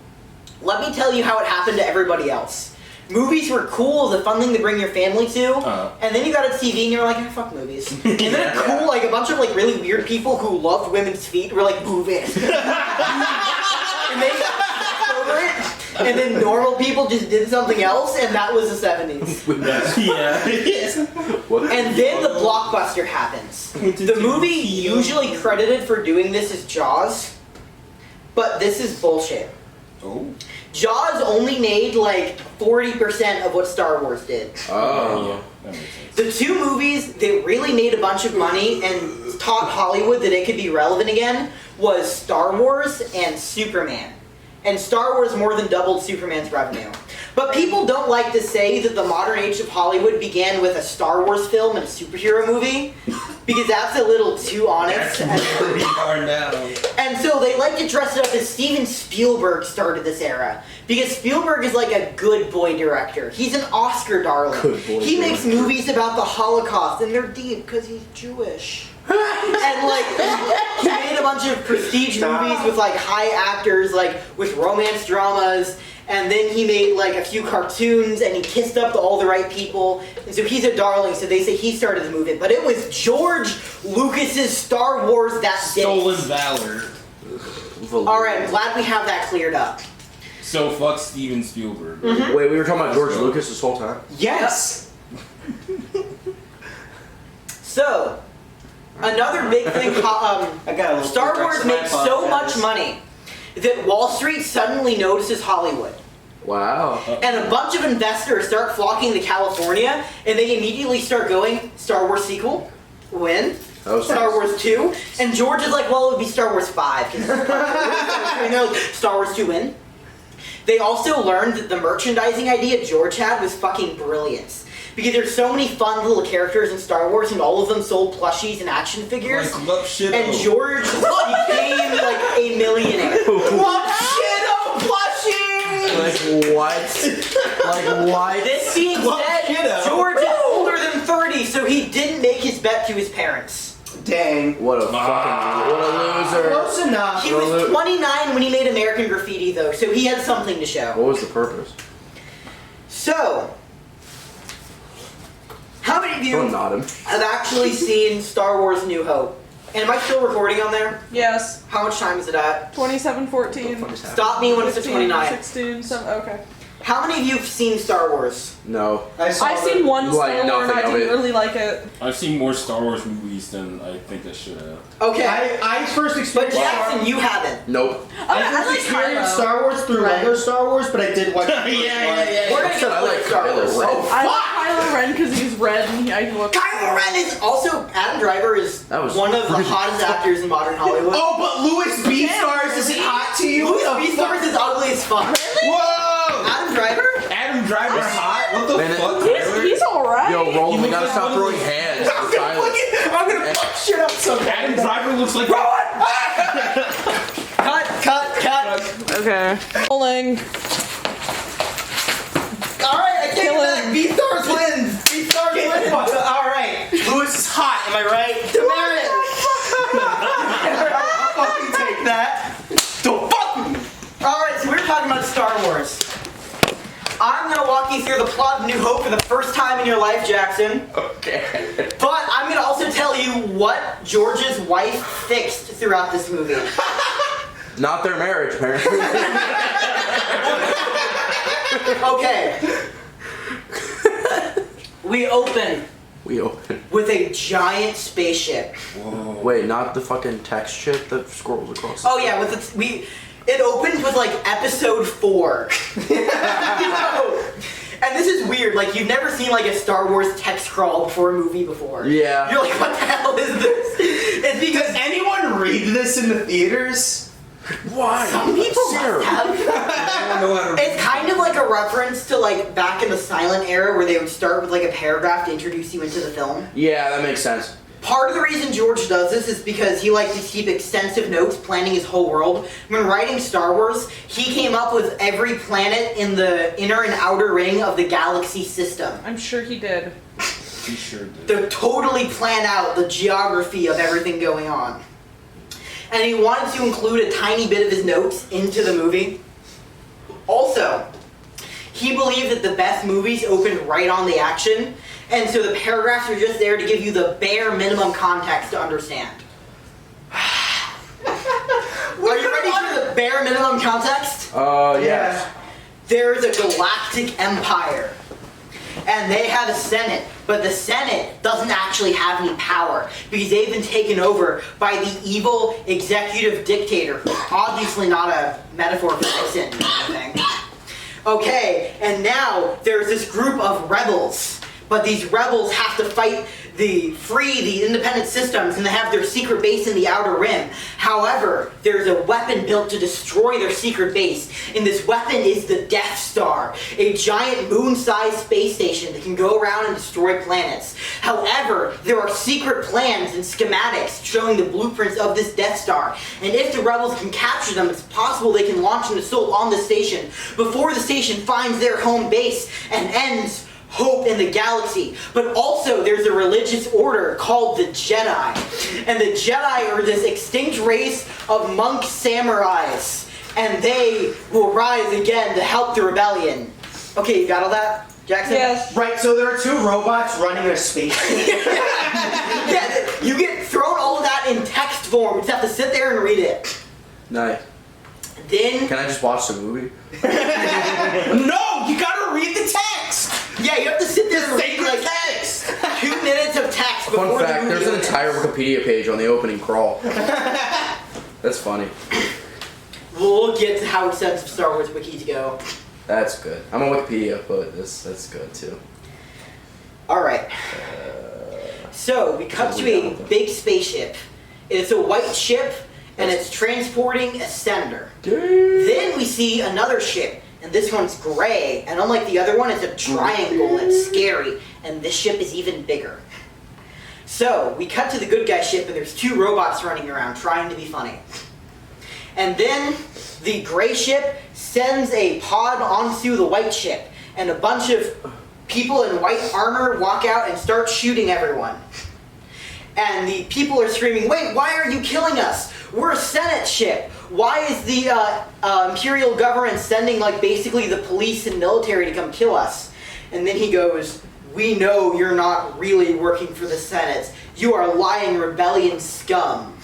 Let me tell you how it happened to everybody else. Movies were cool, the fun thing to bring your family to, and then you got a TV and you're like, fuck movies. And then cool, like a bunch of like really weird people who loved women's feet were like, movies. And they over it. And then normal people just did something else, and that was the 70s. Yeah. What? And then the blockbuster happens. The movie usually credited for doing this is Jaws, but this is bullshit. Oh. Jaws only made like 40% of what Star Wars did. Oh. That makes sense. The 2 movies that really made a bunch of money and taught Hollywood that it could be relevant again was Star Wars and Superman. And Star Wars more than doubled Superman's revenue. But people don't like to say that the modern age of Hollywood began with a Star Wars film and a superhero movie, because that's a little too honest. That's where we are now. And so they like to dress it up as Steven Spielberg started this era. Because Spielberg is like a good boy director. He's an Oscar darling. Good boy He makes director. movies about the Holocaust, and they're deep because he's Jewish. And like, he made a bunch of prestige movies with like high actors, like with romance dramas. And then he made like a few cartoons, and he kissed up to all the right people. And so he's a darling, so they say he started the movement. But it was George Lucas's Star Wars that did Stolen it. Valor. Alright, I'm glad we have that cleared up. So fuck Steven Spielberg. Mm-hmm. Wait, we were talking about George Lucas this whole time? Yes. So, another big thing, I got a little Star Wars makes so much money that Wall Street suddenly notices Hollywood. Wow. And a bunch of investors start flocking to California, and they immediately start going, Star Wars sequel? When? That was Star nice. Wars 2? And George is like, well, it would be Star Wars 5. 'Cause you know, Star Wars 2 when? They also learned that the merchandising idea George had was fucking brilliant. Because there's so many fun little characters in Star Wars, and all of them sold plushies and action figures. Like Love Shit. And George became like a millionaire. What shit on plushie? Like what? Like what? This being said, Kiddo. George is older than 30, so he didn't make his bet to his parents. Dang. What a loser. Close enough. He was 29 when he made American Graffiti, though, so he had something to show. What was the purpose? So, how many of you Don't nod him. have actually seen Star Wars New Hope? And am I still recording on there? Yes. How much time is it at? 27:14. Stop me when it's at 29. 16, 7, okay. How many of you have seen Star Wars? No. I've seen one You like Star Wars and I nothing of didn't it. really like it. I've seen more Star Wars movies than I think I should have. Okay. I first But experienced Jackson, you haven't. Nope. I like experienced Kylo. Star Wars through Right. Lego Star Wars, but I did watch. We're I gonna said go I like with Star Kylo Wars. Ren. I like Kylo Ren because he's red and I look. Kylo Ren is also Adam Driver is That was one of the pretty hottest actors in modern Hollywood. Oh, but Louis B. Stars isn't hot to you? Louis What the B. Stars fuck? is ugly as fuck. Whoa! Adam Driver? Adam Driver hot? What the Man, fuck? He's alright. Yo, Roland, we looks gotta like stop one of throwing those- hands. I'm gonna fuck shit up someday. Adam Driver looks like Cut. Okay. Rolling. Alright, I take Kill it back. him. B. Stars wins. B. Stars wins. Alright. Louis is hot, am I right? Demerit. I'll fucking take that. Don't fuck me. Alright, so we're talking about Star Wars. I'm gonna walk you through the plot of New Hope for the first time in your life, Jackson. Okay. But I'm gonna also tell you what George's wife fixed throughout this movie. Not their marriage, apparently. Okay. We open We open. with a giant spaceship. Wait, not the fucking text shit that scrolls across. Oh yeah, with it opens with like episode 4. And this is weird, like you've never seen like a Star Wars text crawl before a movie before. Yeah. You're like, what the hell is this? It's because Does anyone read this in the theaters? Why? some people Sarah. must have. I don't know how to It's kind of like a reference to like back in the silent era where they would start with like a paragraph to introduce you into the film. Yeah, that makes sense. Part of the reason George does this is because he likes to keep extensive notes planning his whole world. When writing Star Wars, he came up with every planet in the inner and outer ring of the galaxy system. I'm sure he did. He sure did. To totally plan out the geography of everything going on. And he wanted to include a tiny bit of his notes into the movie. Also, he believed that the best movies opened right on the action, and so the paragraphs are just there to give you the bare minimum context to understand. Are you ready for the bare minimum context? Yes. There is a galactic empire, and they have a senate, but the senate doesn't actually have any power because they've been taken over by the evil executive dictator. Obviously not a metaphor for Nixon or anything. Okay, and now there's this group of rebels, but these rebels have to fight the independent systems, and they have their secret base in the Outer Rim. However, there's a weapon built to destroy their secret base, and this weapon is the Death Star, a giant moon-sized space station that can go around and destroy planets. However, there are secret plans and schematics showing the blueprints of this Death Star, and if the rebels can capture them, it's possible they can launch an assault on the station before the station finds their home base and ends hope in the galaxy. But also there's a religious order called the Jedi. And the Jedi are this extinct race of monk samurais. And they will rise again to help the rebellion. Okay, you got all that, Jackson? Yes. Right, so there are two robots running a spaceship. Yeah, you get thrown all of that in text form. You just have to sit there and read it. Nice. Then, Can I just watch the movie? No, you gotta read the text. yeah, you have to sit there and read Sacred like text. 2 minutes of text before Fun the fact, movie there's an opens. entire Wikipedia page on the opening crawl. That's funny. We'll get to how extensive Star Wars wikis go. That's good. I'm on Wikipedia, but that's good too. Alright. So, we cut to a big spaceship. It's a white ship, and it's transporting a senator. Then we see another ship, and this one's gray, and unlike the other one, it's a triangle and it's scary, and this ship is even bigger. So, we cut to the good guy ship, and there's 2 robots running around trying to be funny. And then the gray ship sends a pod onto the white ship, and a bunch of people in white armor walk out and start shooting everyone. and the people are screaming, "Wait, why are you killing us? We're a Senate ship. Why is the Imperial government sending like basically the police and military to come kill us?" And then he goes, "We know you're not really working for the Senate. You are lying rebellion scum."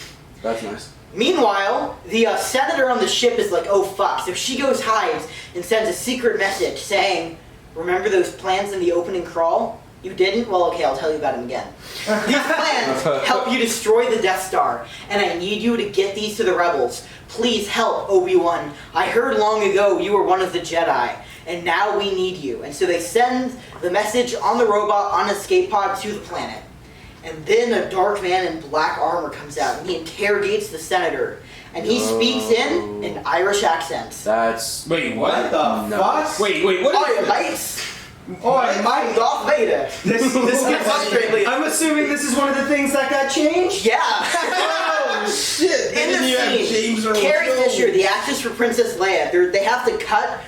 That's nice. Meanwhile, the senator on the ship is like, "Oh fuck." So she goes hides and sends a secret message saying, "Remember those plans in the opening crawl? You didn't? Well, okay, I'll tell you about them again. These plans help you destroy the Death Star, and I need you to get these to the rebels. Please help, Obi-Wan. I heard long ago you were one of the Jedi, and now we need you." And so they send the message on the robot on an escape pod to the planet. And then a dark man in black armor comes out, and he interrogates the senator. And he speaks in an Irish accent. That's... Wait, what? What the fuck? Wait, what "Oh, is you this? mates? Oh, I'm Darth Vader." this Australian. I'm assuming this is one of the things that got changed? Yeah. Oh, shit. In Didn't you have the James scene, Earl Carrie Jones? Fisher, the actress for Princess Leia, they have to cut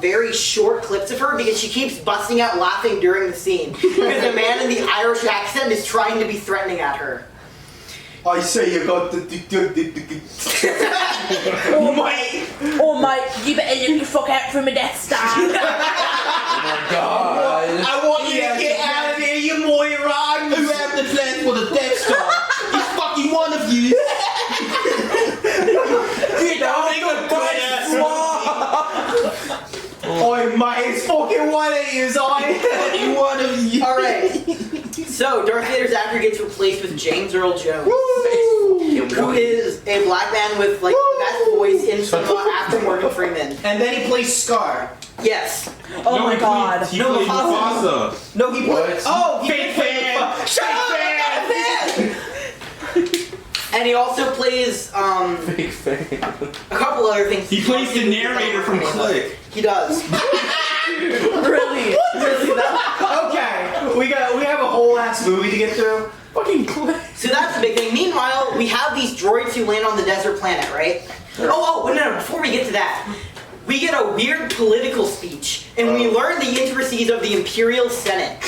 very short clips of her because she keeps busting out laughing during the scene because the man in the Irish accent is trying to be threatening at her. I say you got the Oh mate, you better let the fuck out from a Death Star. Oh my god. I want you to get out of here, you moron! Who have the plan for the Death Star? It's fucking one of you. Get out of the Oi, mate, it's fucking one of yous, Fucking one of you. Alright, so Darth Vader's actor gets replaced with James Earl Jones, who is a black man with like the best voice in cinema after Morgan Freeman. And then he plays Scar. Yes. Oh my god. He played Mufasa. No, he plays. What? Oh, he Fake fan. Shut up, And he also plays Big fan. a couple other things. He plays the narrator from Click. He does. Really? Really? Okay, we have a whole ass movie to get through. Fucking clip. So that's the big thing. Meanwhile, we have these droids who land on the desert planet, right? Oh, no, before we get to that, we get a weird political speech, and we learn the intricacies of the Imperial Senate.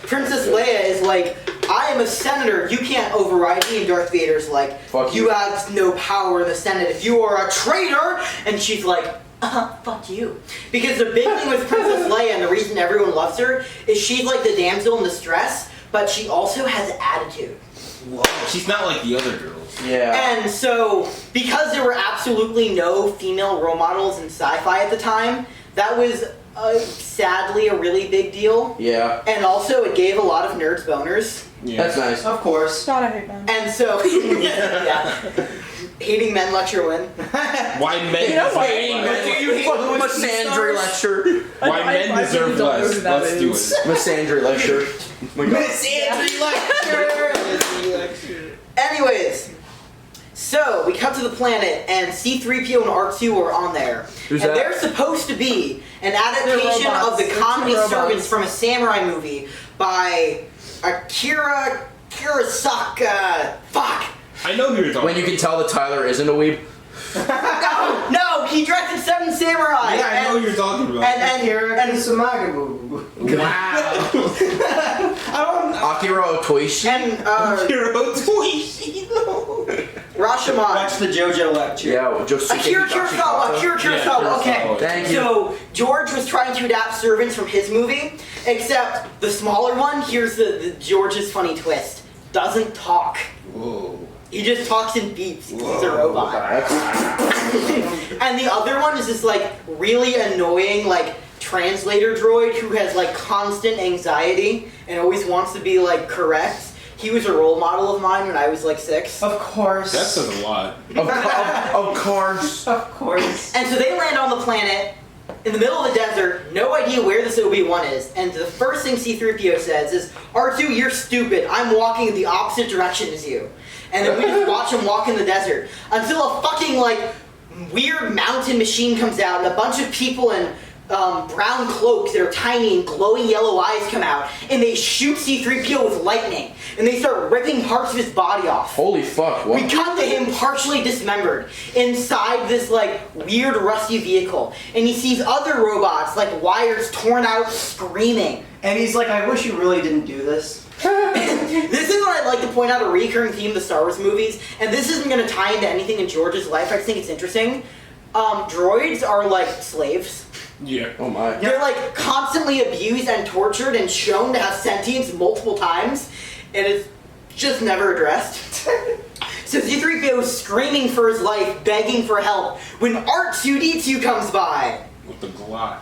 Princess Leia is like, "I am a senator, you can't override me," and Darth Vader's like, Fuck "You you. have no power in the Senate if you are a traitor," and she's like, "Fuck you." Because the big thing with Princess Leia, and the reason everyone loves her, is she's like the damsel in distress, but she also has attitude. Whoa. She's not like the other girls. Yeah. And so, because there were absolutely no female role models in sci-fi at the time, that was sadly a really big deal. Yeah. And also, it gave a lot of nerds boners. Yeah. That's nice. Of course. God, I hate men. And so, yeah. Hating men lecture win. Why men You know what? What do you hate Fucking Louis Misandry Stars? lecture. Why men I deserve really don't know less. who that Let's do is. it. Misandry lecture. Oh my god. Miss Andrew lecture. Anyways, so we cut to the planet, and C-3PO and R2 are on there. Who's and that? they're supposed to be an adaptation robots. of the They're comedy two robots. servants from a samurai movie by Akira Kurosawa. Fuck! I know who you're talking When you can tell that Tyler isn't a weeb. No, he directed Seven Samurai. Yeah, I know who you're talking about. And Here and is Samagabu. Akira Otoishi. and Hero Toishino. Rashomon. Watch the JoJo lecture. Yeah, just Akira Kurosawa. Yeah, Okay. Kurosawa. Thank you. So George was trying to adapt servants from his movie, except the smaller one. Here's the George's funny twist: doesn't talk. Whoa. He just talks in beeps because he's a robot. That's And the other one is this like really annoying like translator droid who has like constant anxiety and always wants to be like correct. He was a role model of mine when I was like 6. Of course. That says a lot. of course. Of course. And so they land on the planet in the middle of the desert, no idea where this Obi-Wan is, and the first thing C-3PO says is, "R2, you're stupid. I'm walking in the opposite direction as you." And then we just watch him walk in the desert until a fucking like weird mountain machine comes out and a bunch of people in brown cloaks that are tiny and glowing yellow eyes come out, and they shoot C-3PO with lightning, and they start ripping parts of his body off. Holy fuck, what? We cut to him partially dismembered inside this like weird rusty vehicle, and he sees other robots like wires torn out screaming. And he's like, I wish you really didn't do this. This is what I'd like to point out, a recurring theme of the Star Wars movies, and this isn't going to tie into anything in George's life. I just think it's interesting. Droids are like slaves. Yeah. Oh my. They're like constantly abused and tortured and shown to have sentience multiple times, and it's just never addressed. So C-3PO is screaming for his life, begging for help, when R2-D2 comes by. With the Glock.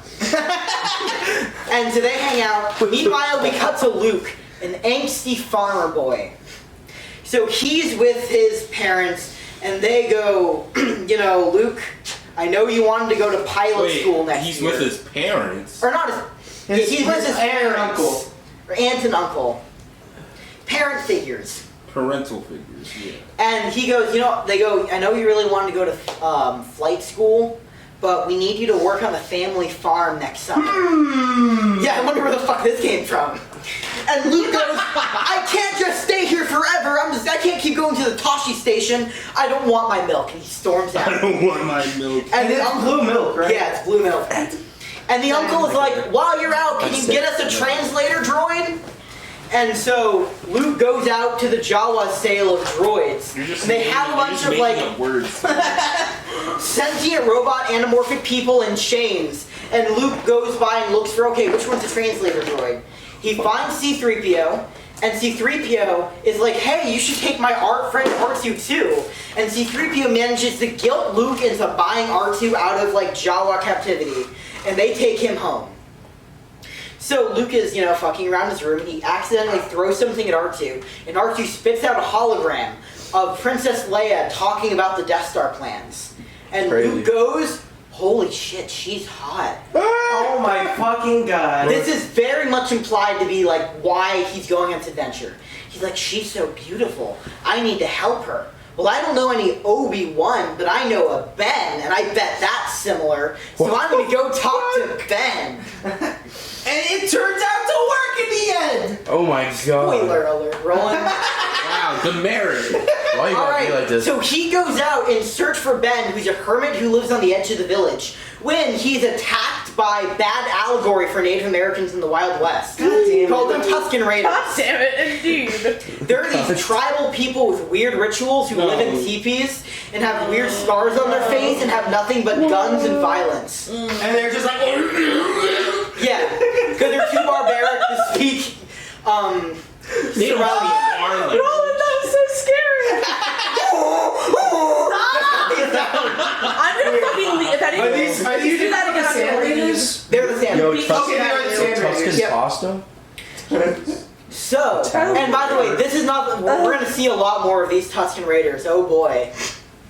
And so they hang out. Meanwhile, we cut to Luke, an angsty farmer boy. So he's with his parents, and they go, you know, Luke, I know you wanted to go to pilot school next he's year. with his parents? Or not his... He's with his aunt and parents. uncle. Or aunt and uncle. Parent figures. Parental figures, yeah. And he goes, you know, they go, I know you really wanted to go to flight school, but we need you to work on the family farm next summer. Yeah, I wonder where the fuck this came from. And Luke goes, I can't just stay here forever. I can't keep going to the Toshi station. I don't want my milk. And he storms out. I don't want my milk. And the It's blue milk, right? Yeah, it's blue milk. And the uncle is like, while you're out, can you get us a translator droid? And so Luke goes out to the Jawa sale of droids. You're just And they have a bunch of like words. sentient robot anamorphic people in chains. And Luke goes by and looks for, okay, which one's the translator droid? He finds C-3PO, and C-3PO is like, hey, you should take my art friend R2 too. And C-3PO manages to guilt Luke into buying R2 out of like Jawa captivity. And they take him home. So Luke is, you know, fucking around his room, and he accidentally throws something at R2, and R2 spits out a hologram of Princess Leia talking about the Death Star plans. And Crazy. Luke goes, holy shit, she's hot. Oh my fucking god. This is very much implied to be like why he's going on this adventure. He's like, she's so beautiful, I need to help her. Well, I don't know any Obi-Wan, but I know a Ben, and I bet that's similar. So I'm going to go talk to Ben. And it turns out to work in the end! Oh my god. Spoiler alert, Roland. Wow, the merit. Why you gotta be like this? So he goes out in search for Ben, who's a hermit who lives on the edge of the village, when he's attacked by bad allegory for Native Americans in the Wild West. Called the Tuscan Raiders. God damn it, indeed. There are these tribal people with weird rituals who live in teepees and have weird scars on their face and have nothing but guns and violence. And they're just like, Yeah, because they're too barbaric to speak, They don't Surrounding. are like. Roland, that was so scary. I'm gonna fucking leave. If anyone Are these if you do that again, I'm Sand gonna leave. Raiders? they're the same. Yo, Beach Okay, they're the Sand Raiders. Raiders. Tuscan Yep. pasta? So, and by the way, this is not. We're gonna see a lot more of these Tuscan Raiders. Oh boy.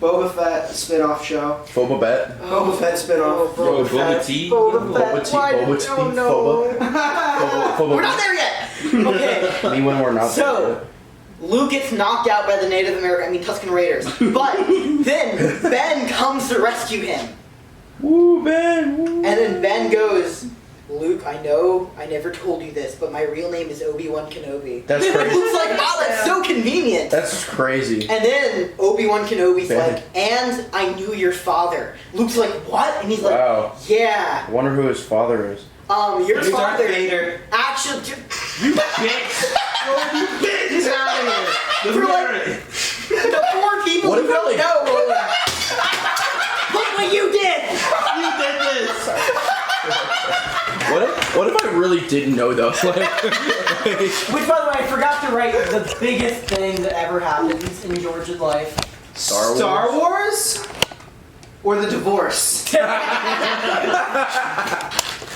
Boba Fett spin-off show. Boba Bett? Boba Fett spin-off. Bro, Boba Tea? Boba Boba Fett. tea, Why? Boba tea, Oh no. Boba. We're not there yet. Okay. Me when we're not So, Luke gets knocked out by the Tuscan Raiders. But then Ben comes to rescue him. Woo, Ben! Woo. And then Ben goes, Luke, I know I never told you this, but my real name is Obi-Wan Kenobi. That's crazy. Luke's like, wow, that's so convenient. That's crazy. And then Obi-Wan Kenobi's Ben. like, and I knew your father. Luke's like, what? And he's like, Wow. yeah. I wonder who his father is. Your Darth father Vader. actually You bitch! You bitch! He's out of here! The For like- merit! the four people What who if it, don't like- know. Roland. Look what you did. You did this! What if I really didn't know though? Like, Which, by the way, I forgot to write the biggest thing that ever happens in George's life. Star Wars? Or the divorce?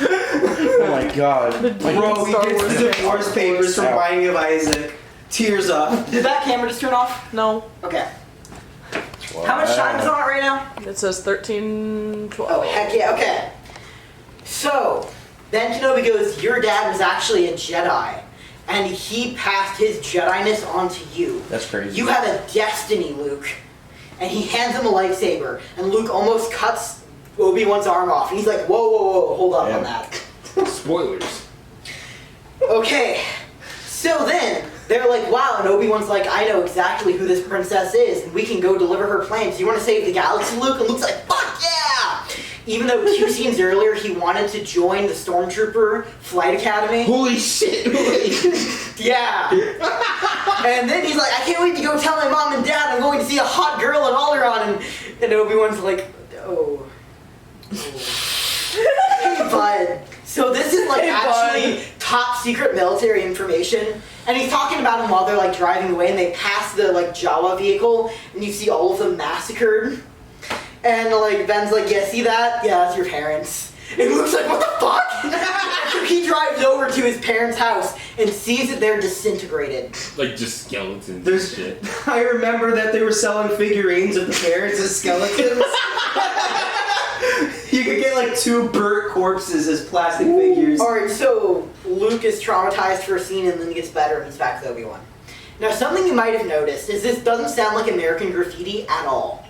oh my god. Bro, he gets the divorce papers from Ow. Binding of Isaac. Tears up. Did that camera just turn off? No, Okay. How much time is on it right now? it says 13, 12. Oh, heck yeah, okay. So, Ben Kenobi goes, your dad was actually a Jedi, and he passed his Jedi-ness on to you. That's crazy. You have a destiny, Luke. And he hands him a lightsaber, and Luke almost cuts Obi-Wan's arm off, and he's like, whoa, whoa, whoa, hold up on that. Spoilers. Okay, so then, they're like, wow, and Obi-Wan's like, I know exactly who this princess is, and we can go deliver her plans. Do you want to save the galaxy, Luke? And Luke's like, fuck yeah! even though 2 scenes earlier he wanted to join the Stormtrooper Flight Academy. Holy shit! Yeah. And then he's like, I can't wait to go tell my mom and dad I'm going to see a hot girl in Alderaan. And Obi-Wan's like, oh. Hey, bud. So this is like actually top secret military information. And he's talking about them while they're like driving away, and they pass the like Jawa vehicle, and you see all of them massacred. And like Ben's like, yeah, see that? Yeah, that's your parents. And Luke's like, what the fuck? So he drives over to his parents' house and sees that they're disintegrated. Like just skeletons. There's and shit. I remember that they were selling figurines of the parents as skeletons. You could get like 2 burnt corpses as plastic figures. Alright, so Luke is traumatized for a scene and then gets better and he's back to Obi-Wan. Now something you might have noticed is this doesn't sound like American Graffiti at all.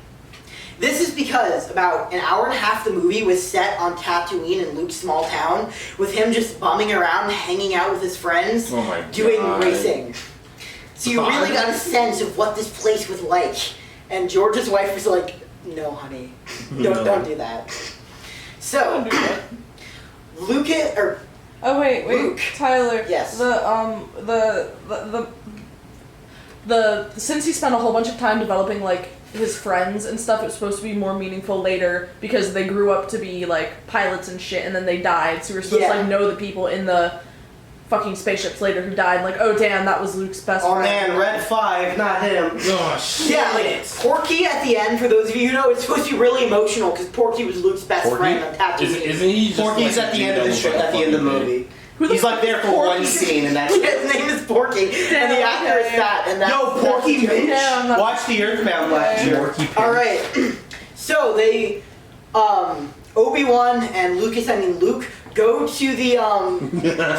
This is because about an hour and a half of the movie was set on Tatooine in Luke's small town, with him just bumming around, hanging out with his friends, doing racing. So you really got a sense of what this place was like. And George's wife was like, no, honey, don't do that. So, Oh wait, Luke. Tyler. Yes. Since he spent a whole bunch of time developing like his friends and stuff, it was supposed to be more meaningful later because they grew up to be like pilots and shit, and then they died. So we're supposed to like know the people in the fucking spaceships later who died. Like, oh damn, that was Luke's best friend. Oh man, Red 5, not him. Oh shit. Yeah, like Porky at the end, for those of you who know, it's supposed to be really emotional because Porky was Luke's best friend on Tatooine. Isn't he just Porky's like at the end of the show, at the end of the movie. Who He's like there for Porky? one scene, and that's Yeah, his name is Porky, and the actor is Fat, and that's... Yo, Porky that's Mitch! Yeah, I'm not- Watch the Earthbound last year. Alright, so they, Obi-Wan and Luke go to the,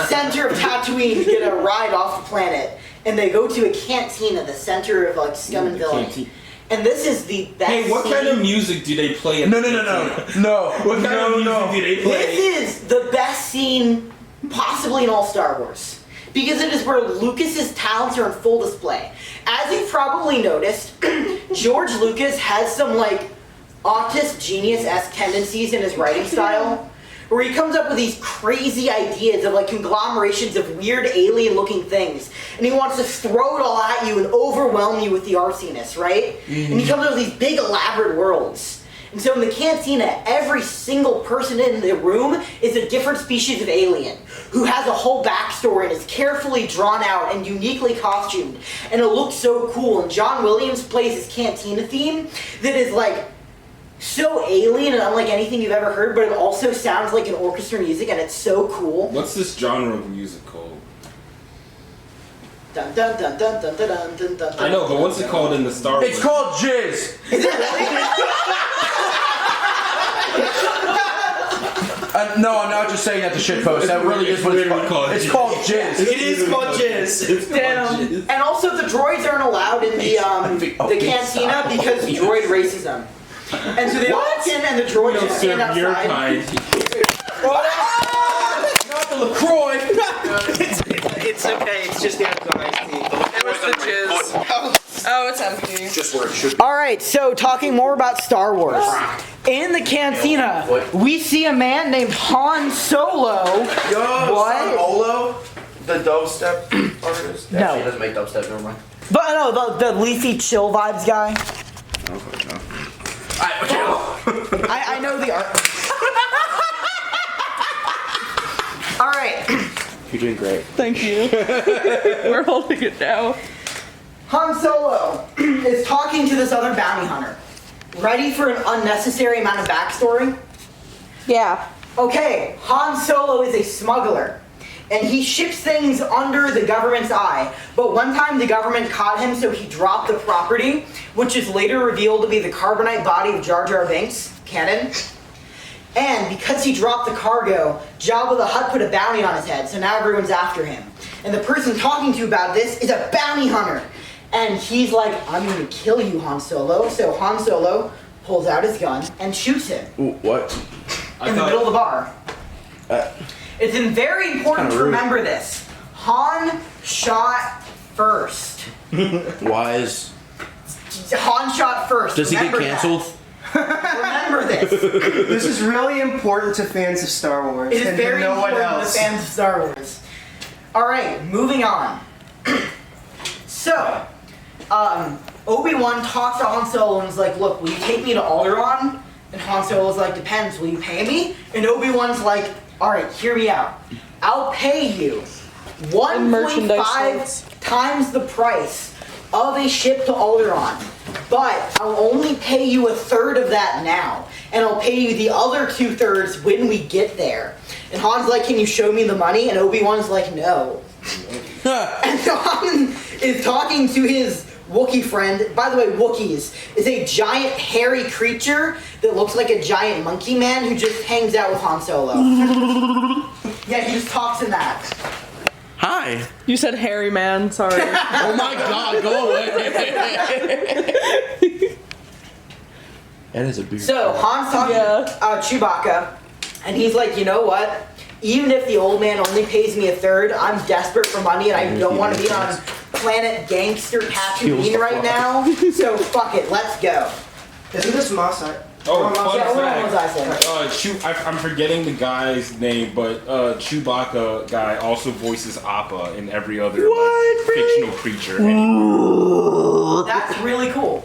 center of Tatooine to get a ride off the planet, and they go to a cantina, the center of, like, scum and villainy. And this is the best Hey, what kind of music do they play at No. the What kind of music do they play? This is the best scene possibly in all Star Wars. Because it is where Lucas's talents are in full display. As you've probably noticed, George Lucas has some like autist genius-esque tendencies in his writing style, where he comes up with these crazy ideas of like conglomerations of weird alien-looking things, and he wants to throw it all at you and overwhelm you with the artsiness, right? And he comes up with these big elaborate worlds. And so in the cantina, every single person in the room is a different species of alien who has a whole backstory and is carefully drawn out and uniquely costumed. And it looks so cool. And John Williams plays his cantina theme that is like so alien and unlike anything you've ever heard, but it also sounds like an orchestra music and it's so cool. What's this genre of music called? Dun dun dun dun dun dun dun dun dun. I know, but what's it called in the Star Wars? It's called Jizz. Is it really? No, I'm not just saying that to shitpost. That really is what it's called. It's called Jizz. It is called Jizz. Damn. And also the droids aren't allowed in the cantina because droid racism. And so they walk in and the droids just stand Serve your outside. kind. Not the LaCroix. It's okay, it's just the iced tea. It was the jizz. Oh, it's empty. Just where it should be. Alright, so talking more about Star Wars. In the cantina, we see a man named Han Solo. Yo, What? Olo, the dubstep artist. No. Actually, he doesn't make dubstep, never mind. But no, the leafy chill vibes guy. I know the art. Alright. You're doing great. Thank you. We're holding it now. Han Solo is talking to this other bounty hunter. Ready for an unnecessary amount of backstory? Yeah. Okay, Han Solo is a smuggler. And he ships things under the government's eye. But one time the government caught him, so he dropped the property, which is later revealed to be the carbonite body of Jar Jar Binks, canon. And because he dropped the cargo, Jabba the Hutt put a bounty on his head, so now everyone's after him. And the person talking to you about this is a bounty hunter. And he's like, I'm gonna kill you, Han Solo. So Han Solo pulls out his gun and shoots him. Ooh, what? In the middle of the bar. It's very important to rude. remember this. Han shot first. Why is... Han shot first. Does he get Remember that. canceled? Remember this. This is really important to fans of Star Wars. It is and very to no one important to else. fans of Star Wars. Alright, moving on. So, Obi-Wan talks to Han Solo and is like, look, will you take me to Alderaan? And Han Solo's like, depends, will you pay me? And Obi-Wan's like, alright, hear me out. I'll pay you 1.5 times the price of a ship to Alderaan. But I'll only pay you 1/3 of that now. And I'll pay you the other 2/3 when we get there. And Han's like, can you show me the money? And Obi-Wan's like, no. And so Han is talking to his Wookiee friend. By the way, Wookiees is a giant hairy creature that looks like a giant monkey man who just hangs out with Han Solo. Yeah, he just talks in that. Hi. You said hairy man, sorry. Oh my god, go away. That is a beard. So Han's talking to Chewbacca, and he's like, you know what? Even if the old man only pays me 1/3, I'm desperate for money, and I don't want to be on planet gangster Tatooine right now. So fuck it, let's go. Isn't this Mos Eisley? Oh, Yeah, fun what was I saying? fact. I'm forgetting the guy's name, but Chewbacca guy also voices Appa in every other fictional creature. That's really cool.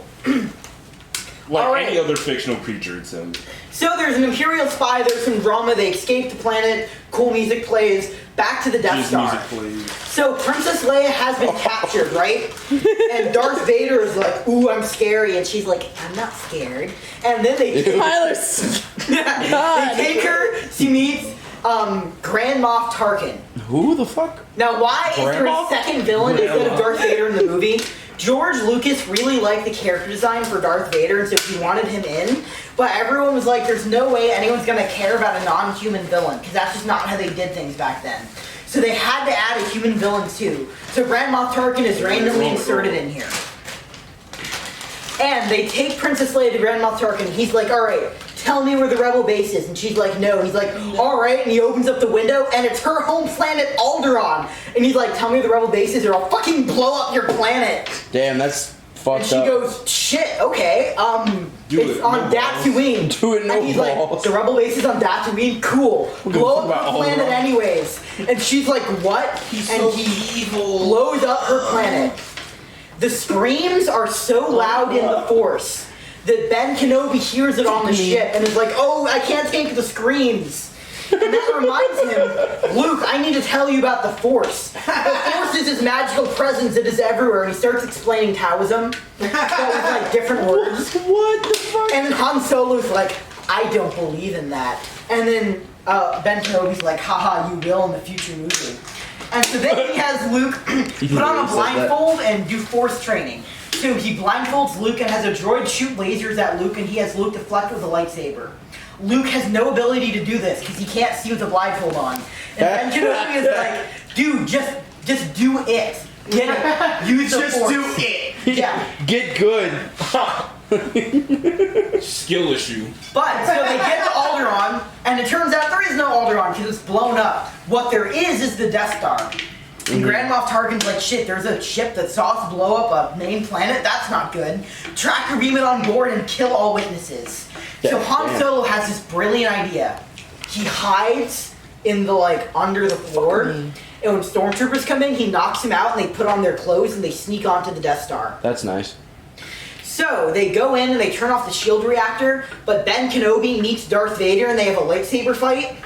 Any other fictional creature, it says. So there's an Imperial spy, there's some drama, they escape the planet, cool music plays, back to the Death Star. Music plays. So Princess Leia has been captured, right? And Darth Vader is like, ooh, I'm scary, and she's like, I'm not scared. And then they they take her to meet Grand Moff Tarkin. Who the fuck? Now, why is there a second villain instead of Darth Vader in the movie? George Lucas really liked the character design for Darth Vader, and so he wanted him in. But everyone was like, there's no way anyone's going to care about a non-human villain, because that's just not how they did things back then. So they had to add a human villain too. So Grand Moff Tarkin is randomly inserted in here. And they take Princess Leia to Grand Moff Tarkin, and he's like, alright, tell me where the rebel base is. And she's like, no. And he's like, alright. And he opens up the window, and it's her home planet, Alderaan. And he's like, tell me where the rebel base is, or I'll fucking blow up your planet. Damn, that's fucked and she up. goes, shit, okay. It's on Tatooine. Do it, no And he's balls. like, the rebel base is on Tatooine? Cool. Blow up her planet anyways. And she's like, what? He's and so he evil. blows up her planet. The screams are so loud in the Force that Ben Kenobi hears it on the ship and is like, oh, I can't take the screams. And that reminds him, Luke, I need to tell you about the Force. The Force is this magical presence that is everywhere, and he starts explaining Taoism, but with like different words. What the fuck? And then Han Solo's like, I don't believe in that. And then Ben Kenobi's like, haha, you will in the future movie. And so then he has Luke put on a blindfold and do Force training. So he blindfolds Luke and has a droid shoot lasers at Luke, and he has Luke deflect with a lightsaber. Luke has no ability to do this because he can't see with the blindfold on. And Ben Kenobi is like, dude, just do it. Get it. Use the Force. Just do it. Yeah. Get good. Skill issue. But, so they get to Alderaan, and it turns out there is no Alderaan because it's blown up. What there is the Death Star. And Grand Moff Tarkin's like, shit, there's a ship that saw us blow up a main planet? That's not good. Track your beam it on board and kill all witnesses. So Han Solo has this brilliant idea. He hides in the, under the floor, and when stormtroopers come in, he knocks them out, and they put on their clothes, and they sneak onto the Death Star. That's nice. So, they go in and they turn off the shield reactor, but Ben Kenobi meets Darth Vader and they have a lightsaber fight.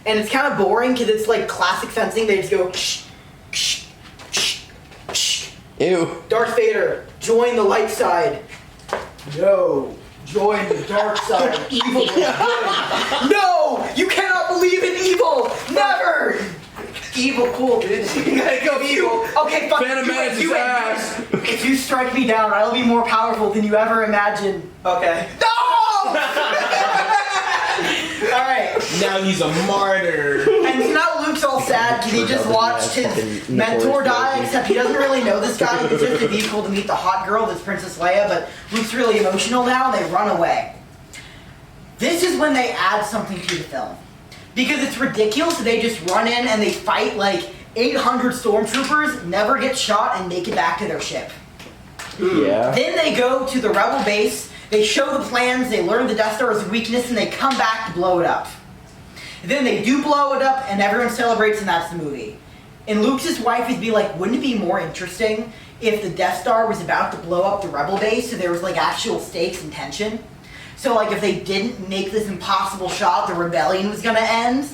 And it's kind of boring because it's like classic fencing. They just go, ksh, ksh, ksh, ksh. Ew. Darth Vader, join the light side. No, join the dark side. Evil is good. No, you cannot believe in evil. Never. Evil, cool, dude. You gotta go evil. Okay, fuck. Phantom Menace is ass. If you strike me down, I'll be more powerful than you ever imagined. Okay. No! Alright. Now he's a martyr. And now Luke's all sad because he just watched his mentor die, except he doesn't really know this guy. He's just a vehicle to meet the hot girl that's Princess Leia, but Luke's really emotional now and they run away. This is when they add something to the film. Because it's ridiculous, they just run in and they fight like 800 stormtroopers, never get shot, and make it back to their ship. Yeah. Then they go to the rebel base They show the plans, they learn the Death Star's weakness, and they come back to blow it up. And then they do blow it up, and everyone celebrates, and that's the movie. And Luke's wife would be like, wouldn't it be more interesting if the Death Star was about to blow up the Rebel base, so there was like actual stakes and tension? So like if they didn't make this impossible shot, the rebellion was gonna end.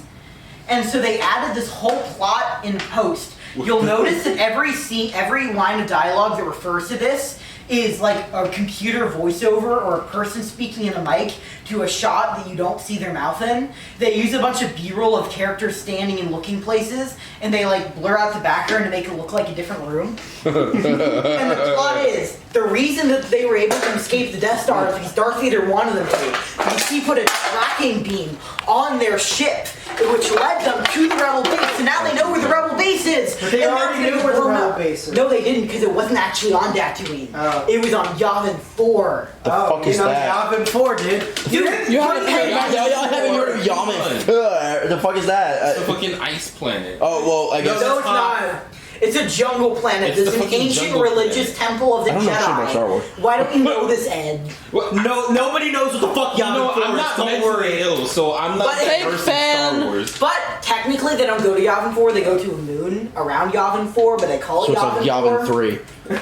And so they added this whole plot in post. You'll notice that every scene, every line of dialogue that refers to this is like a computer voiceover or a person speaking in a mic to a shot that you don't see their mouth in. They use a bunch of B-roll of characters standing and looking places, and they like blur out the background to make it look like a different room. And the plot is, the reason that they were able to escape the Death Star is because Darth Vader wanted them to. Because he put a tracking beam on their ship, which led them to the Rebel base, and now they know where the Rebel base is. But they already knew where the Rebel base is. No, they didn't, because it wasn't actually on Tatooine. Oh. It was on Yavin 4. The fuck is that? Yavin 4, dude. You haven't heard of Yamin. The fuck is that? It's a fucking ice planet. Oh, well, I guess. No, it's not. It's a jungle planet. It's It's the an fucking ancient jungle religious temple of the I don't know shit about Star Jedi. Wars. Why don't you know this, Ed? No, nobody knows what the fuck You Yavin know, 4 I'm is. not Don't mentally worry. ill, so I'm not But fake versed in fan. Star Wars. But technically, they don't go to Yavin 4. They go to a moon around Yavin 4, but they call So it it's like Yavin 4. Yavin 3.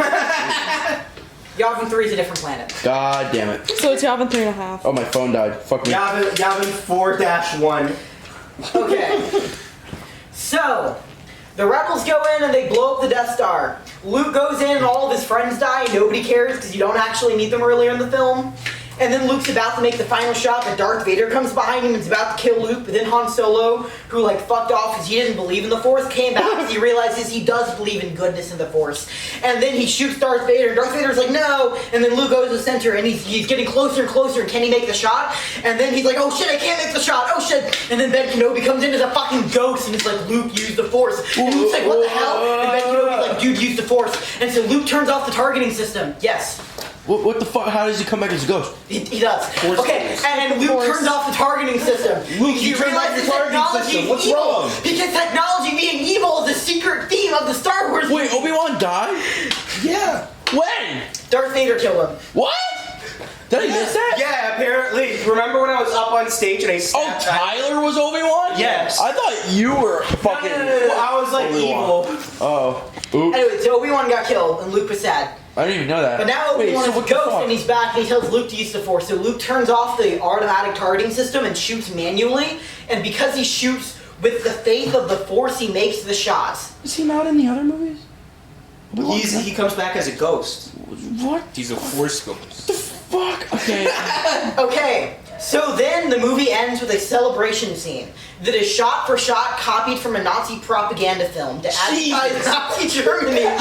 Yavin 3 is a different planet. God damn it. So it's Yavin 3.5. Oh, my phone died. Fuck me. Yavin 4-1. Okay. So, the rebels go in and they blow up the Death Star. Luke goes in and all of his friends die and nobody cares because you don't actually meet them earlier in the film. And then Luke's about to make the final shot, but Darth Vader comes behind him and is about to kill Luke. But then Han Solo, who like fucked off because he didn't believe in the Force, came back because he realizes he does believe in goodness in the Force. And then he shoots Darth Vader, and Darth Vader's like, no! And then Luke goes to the center, and he's getting closer and closer, and can he make the shot? And then he's like, oh shit, I can't make the shot, oh shit! And then Ben Kenobi comes in as a fucking ghost, and it's like, Luke, use the Force. And Luke's like, what the hell? And Ben Kenobi's like, dude, use the Force. And so Luke turns off the targeting system. Yes. What the fuck? How does he come back as a ghost? He does. Force Okay, goes. and Luke turns off the targeting system. Luke, you He turned off realizes the targeting technology system. is What's evil. wrong? Because technology being evil is a secret theme of the Star Wars Wait, movie. Obi-Wan died? Yeah. When? Darth Vader killed him. What? Did I miss that? Yeah, apparently. Remember when I was up on stage and I Oh, snapped Tyler was Obi-Wan? Yes. I thought you were fucking... I was like Obi-Wan. evil. Oh. Oops. Anyway, so Obi-Wan got killed, and Luke was sad. I didn't even know that. But now Wait, Obi-Wan so is a what the ghost, fuck? and he's back, and he tells Luke to use the Force. So Luke turns off the automatic targeting system and shoots manually, and because he shoots with the faith of the Force, he makes the shots. Is he not in the other movies? He comes back as a ghost. What? He's a Force ghost. Fuck. Okay. Okay, so then the movie ends with a celebration scene that is shot for shot copied from a Nazi propaganda film to advertise Nazi Germany at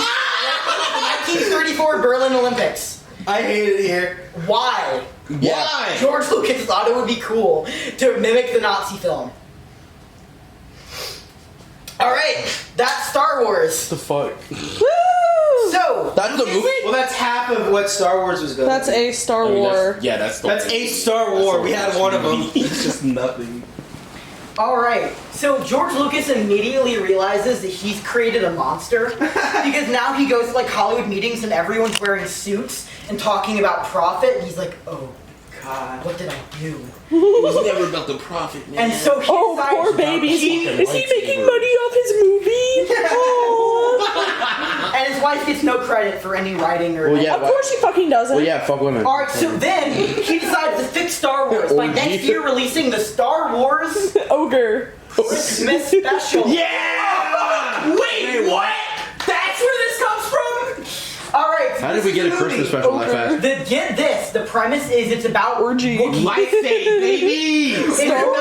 the 1934 Berlin Olympics. I hate it here. Why? Yeah. George Lucas thought it would be cool to mimic the Nazi film. Alright, that's Star Wars. What the fuck? So, That's the movie? Well, that's half of what Star Wars was going. That's a Star I mean, War. that's the That's a Star War. We had one of them. It's just nothing. alright, so George Lucas immediately realizes that he's created a monster because now he goes to like Hollywood meetings and everyone's wearing suits and talking about profit and he's like, oh god, what did I do? It was never about the profit, man. And so he Oh, decides- poor baby. Is he making money off his movie? Oh. And his wife gets no credit for any writing or Well, yeah. Of course he fucking doesn't. Well, yeah, fuck women. Alright, so then he decides to fix Star Wars by next year releasing the Star Wars Ogre. Christmas special. Yeah! Wait, what? That's where this comes from? Alright, so How did this we is get a the Christmas movie. special that fast? Get this, the premise is it's about Orgy. Wookiees. Life Day, baby! It's about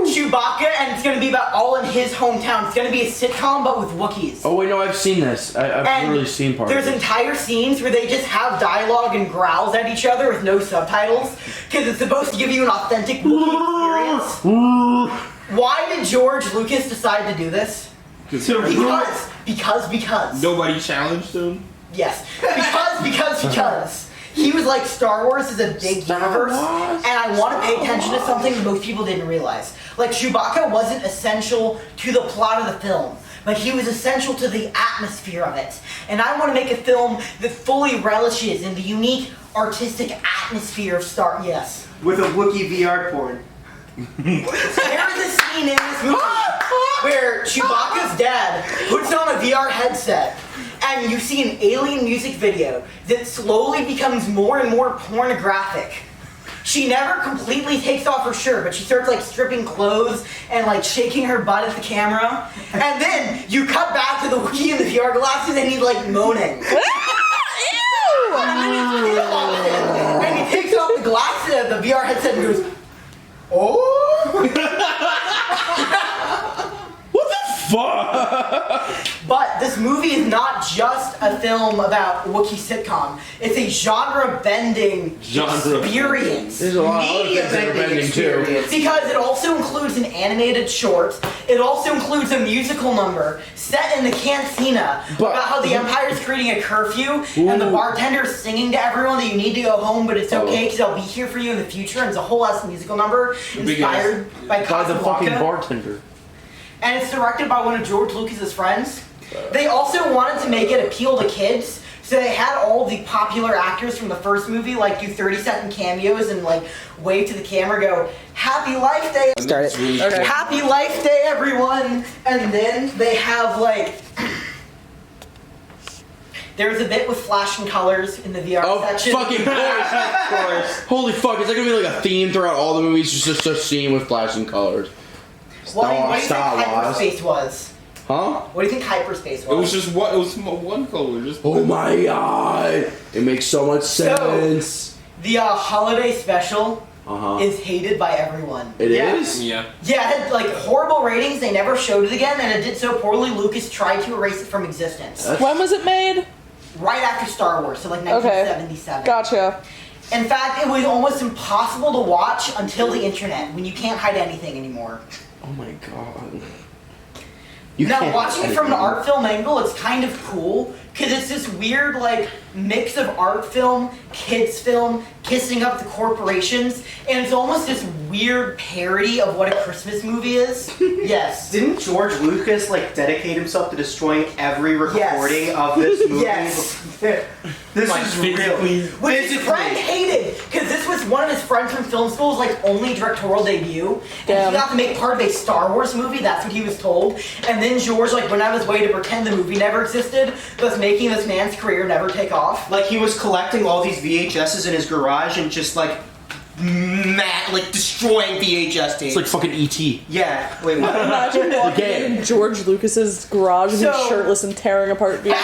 Chewbacca and it's gonna be about all in his hometown. It's gonna be a sitcom but with Wookiees. Oh, wait, no, I've seen this. I've And literally seen part of there's it. entire scenes where they just have dialogue and growls at each other with no subtitles because it's supposed to give you an authentic Wookiee experience. Why did George Lucas decide to do this? Because. Nobody challenged him? Yes. Because. He was like, Star Wars is a big universe, and I want to pay attention to something most people didn't realize. Like, Chewbacca wasn't essential to the plot of the film, but he was essential to the atmosphere of it. And I want to make a film that fully relishes in the unique artistic atmosphere of Star. Yes. With a Wookiee VR porn. There is a scene in this movie where Chewbacca's dad puts on a VR headset and you see an alien music video that slowly becomes more and more pornographic. She never completely takes off her shirt, but she starts like stripping clothes and like shaking her butt at the camera. And then you cut back to the Wookiee in the VR glasses and he's like moaning. Ew! And he takes off the glasses of the VR headset and goes, oh? What the fuck? But this movie is not just a film about Wookiee sitcom. It's a genre-bending experience. There's a lot of other things that are bending too. Because it also includes an animated short. It also includes a musical number set in the cantina about how the Empire's creating a curfew and the bartender's singing to everyone that you need to go home, but it's okay because I'll be here for you in the future. And it's a whole ass musical number inspired by the fucking Casablanca. bartender. And it's directed by one of George Lucas's friends. They also wanted to make it appeal to kids, so they had all the popular actors from the first movie like do 30-second cameos and like wave to the camera, go, "Happy Life Day!" Start it. Okay. "Happy Life Day, everyone!" And then they have like, there's a bit with flashing colors in the VR section. Fucking course. Of course. Holy fuck, is that gonna be like a theme throughout all the movies? Just a scene with flashing colors. What do you think Star Wars. hyperspace was? Huh? What do you think hyperspace was? It was just one. It was one color. Just Oh my god. It makes so much sense. The holiday special Uh-huh. is hated by everyone. It is? yeah. Yeah, it had like horrible ratings. They never showed it again, and it did so poorly. Lucas tried to erase it from existence. When was it made? Right after Star Wars, so like Okay. 1977. Gotcha. In fact, it was almost impossible to watch until the internet, when you can't hide anything anymore. Oh my god. Now, can't watching it hide from an anything. art film angle, it's kind of cool, because it's this weird, like, mix of art film, kids film, kissing up the corporations, and it's almost this weird parody of what a Christmas movie is. Yes. Didn't George Lucas like dedicate himself to destroying every recording of this movie? Yes. This Like is real. physically. Which his friend hated, because this was one of his friends from film school's like only directorial debut, and Damn. he got to make part of a Star Wars movie. That's what he was told. And then George like went out of his way to pretend the movie never existed, thus making this man's career never take off. Like he was collecting all these VHSs in his garage and just like destroying VHS tapes. It's like fucking E.T. Yeah. Wait, what? Imagine walking game. in George Lucas's garage and he's So- shirtless and tearing apart VHS.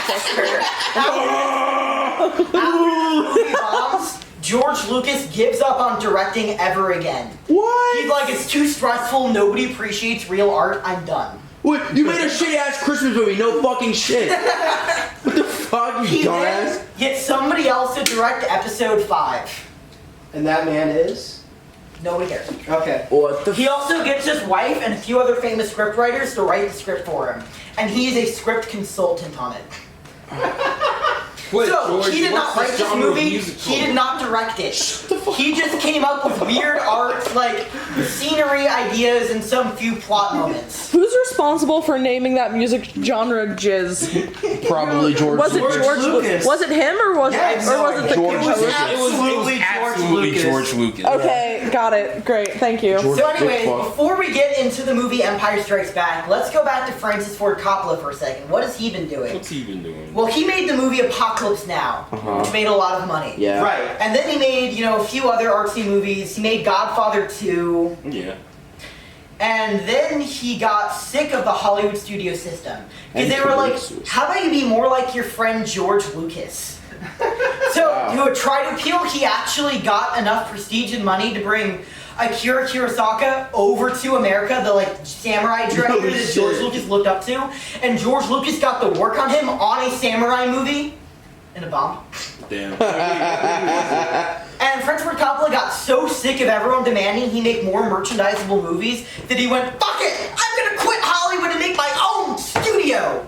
After the movie bombs, George Lucas gives up on directing ever again. What? He's like, it's too stressful. Nobody appreciates real art. I'm done. Wait, you made a shitty ass Christmas movie, no fucking shit. What the fuck, you He dumbass? then gets somebody else to direct episode 5. And that man is? Nobody cares. Okay. What the He also gets his wife and a few other famous scriptwriters to write the script for him. And he is a script consultant on it. Wait, So, George, he did not what's write the this genre of movie, music he called? did not direct it. He just came up with weird art, like scenery ideas and some few plot moments. Who's responsible for naming that music genre jizz? Probably George Was it Lucas. George Lucas. Was it him or was Yes. or was it the George composer? Lucas. It was Absolutely absolutely George George Lucas. Okay, got it. Great, thank you. George So anyways, Lucas. before we get into the movie Empire Strikes Back, let's go back to Francis Ford Coppola for a second. What has he been doing? What's he been doing? Well, he made the movie Apocalypse Now, which made a lot of money. Yeah. Right. And then he made, a few other artsy movies. He made Godfather 2. Yeah. And then he got sick of the Hollywood studio system. Because And they were like, committed suicide. how about you be more like your friend George Lucas? So, to try to appeal, he actually got enough prestige and money to bring Akira Kurosawa over to America, the samurai director No that George shit. Lucas looked up to. And George Lucas got to work on him on a samurai movie. And a bomb. Damn. And Francis Ford Coppola got so sick of everyone demanding he make more merchandisable movies that he went, fuck it! I'm gonna quit Hollywood and make my own studio!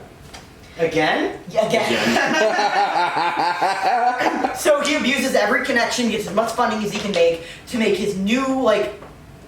Again? Yeah, again. So he abuses every connection, gets as much funding as he can make to make his new,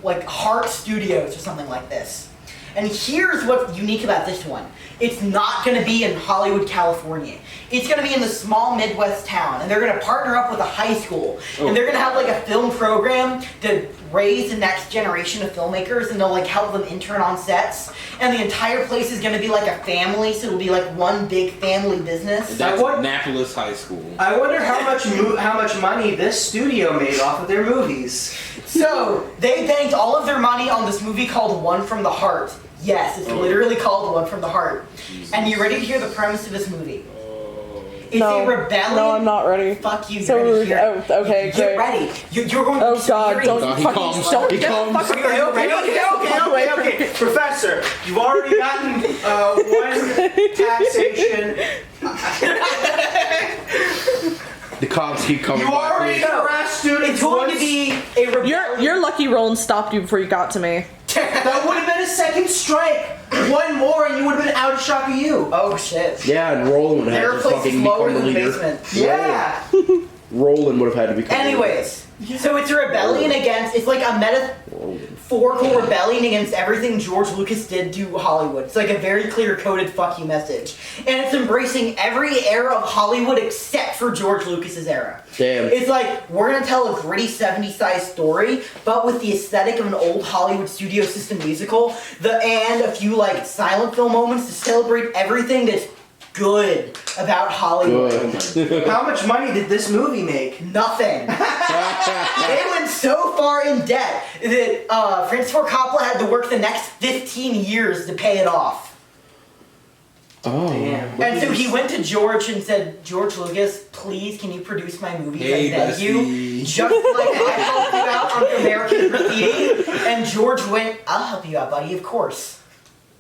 Heart Studios or something like this. And here's what's unique about this one. It's not going to be in Hollywood, California. It's going to be in the small Midwest town, and they're going to partner up with a high school, and they're going to have like a film program to raise the next generation of filmmakers, and they'll like help them intern on sets. And the entire place is going to be like a family, so it'll be like one big family business. That's Annapolis High School. I wonder how much money this studio made off of their movies. So they banked all of their money on this movie called One from the Heart. Yes, it's literally called One from the Heart. Jesus. And you ready to hear the premise of this movie? It's a rebellion. No, I'm not ready. Fuck you. So ready to hear it. okay, Get great. ready. You're going Oh to God! Don't God, he fucking comes. don't He get comes. fucking Okay. Professor, you've already gotten one taxation. The cops keep coming. You already harassed students. It's going to be a rebellion. You're lucky Roland stopped you before you got to me. That would have been a second strike. One more and you would have been out of shot of you. Oh shit. Yeah, and Roland would Their have to place is fucking lower become the than the leader. basement. Yeah. Roland would have had to become. Anyways, so it's a rebellion against. It's like a metaphorical rebellion against everything George Lucas did to Hollywood. It's like a very clear-coded "fuck you" message, and it's embracing every era of Hollywood except for George Lucas's era. Damn. It's like we're gonna tell a gritty 70s-sized story, but with the aesthetic of an old Hollywood studio system musical, and a few like silent film moments to celebrate everything that's good about Hollywood. Good. How much money did this movie make? Nothing. They went so far in debt that Francis Ford Coppola had to work the next 15 years to pay it off. Oh. Damn. And so he went to George and said, George Lucas, please can you produce my movies? Hey, I beg you. bestie. Just like I helped you out on American Graffiti. And George went, I'll help you out, buddy, of course.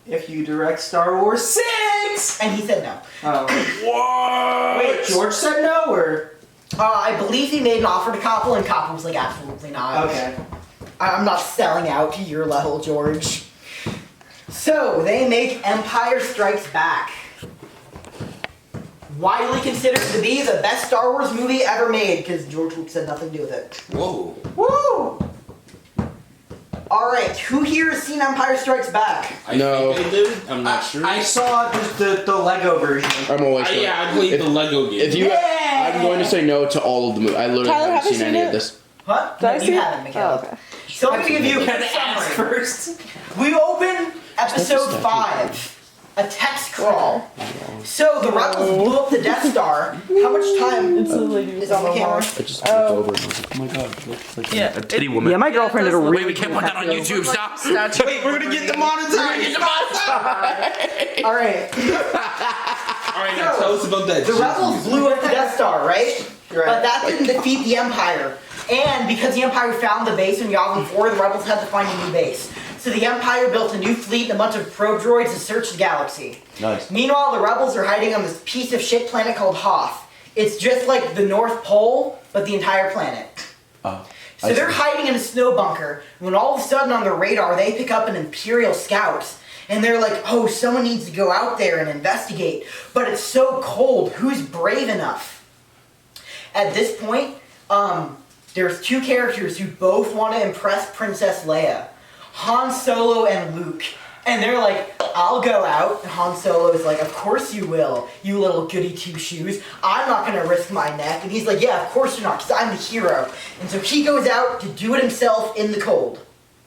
If you direct Star Wars 6! And he said no. Oh. Wait, George said no, or? I believe he made an offer to Coppola, and Coppola was like, absolutely not. Okay. I'm not selling out to your level, George. So, they make Empire Strikes Back. Widely considered to be the best Star Wars movie ever made, because George Lucas had nothing to do with it. Whoa. Woo! Alright, who here has seen Empire Strikes Back? I No. think they did. I'm not sure. I saw the Lego version. I'm always. I played the Lego game. If you, I'm going to say no to all of the movies. I literally Tyler, haven't have you seen any seen of it? this. What? Did I No, see you it? haven't, Mikayla. Oh, okay. So let me give you a quick Ask summary. first. We open episode statue. 5. A text crawl. So the rebels blew up the Death Star. How much time It's the lady is on the camera? I just looked over and I was like, oh my god, it looks like Yeah. a titty woman. Yeah, my girlfriend did a really Wait, we can't put that on YouTube. Stop. Statue. Wait, we're gonna get demonetized. Alright. Alright, now tell us about that. The rebels blew up the Death Star, right? Right. But that didn't defeat the Empire. And because the Empire found the base in Yavin 4, the rebels had to find a new base. So the Empire built a new fleet and a bunch of probe droids to search the galaxy. Nice. Meanwhile, the rebels are hiding on this piece of shit planet called Hoth. It's just like the North Pole, but the entire planet. So they're hiding in a snow bunker, when all of a sudden on their radar, they pick up an Imperial scout. And they're like, oh, someone needs to go out there and investigate. But it's so cold, who's brave enough? At this point, there's two characters who both want to impress Princess Leia. Han Solo and Luke. And they're like, I'll go out. And Han Solo is like, of course you will, you little goody two-shoes. I'm not going to risk my neck. And he's like, yeah, of course you're not, because I'm the hero. And so he goes out to do it himself in the cold.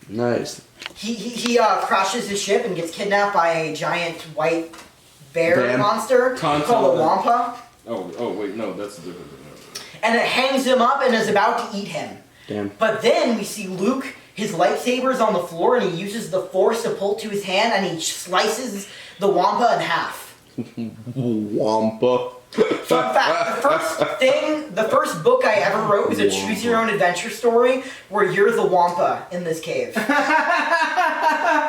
Nice. He crashes his ship and gets kidnapped by a giant white bear monster called a Wampa. Oh, wait, no, that's a different thing. And it hangs him up and is about to eat him. Damn. But then we see Luke, his lightsaber's on the floor, and he uses the Force to pull to his hand, and he slices the Wampa in half. Wampa. Fun fact, the first book I ever wrote was a choose your own adventure story where you're the Wampa in this cave.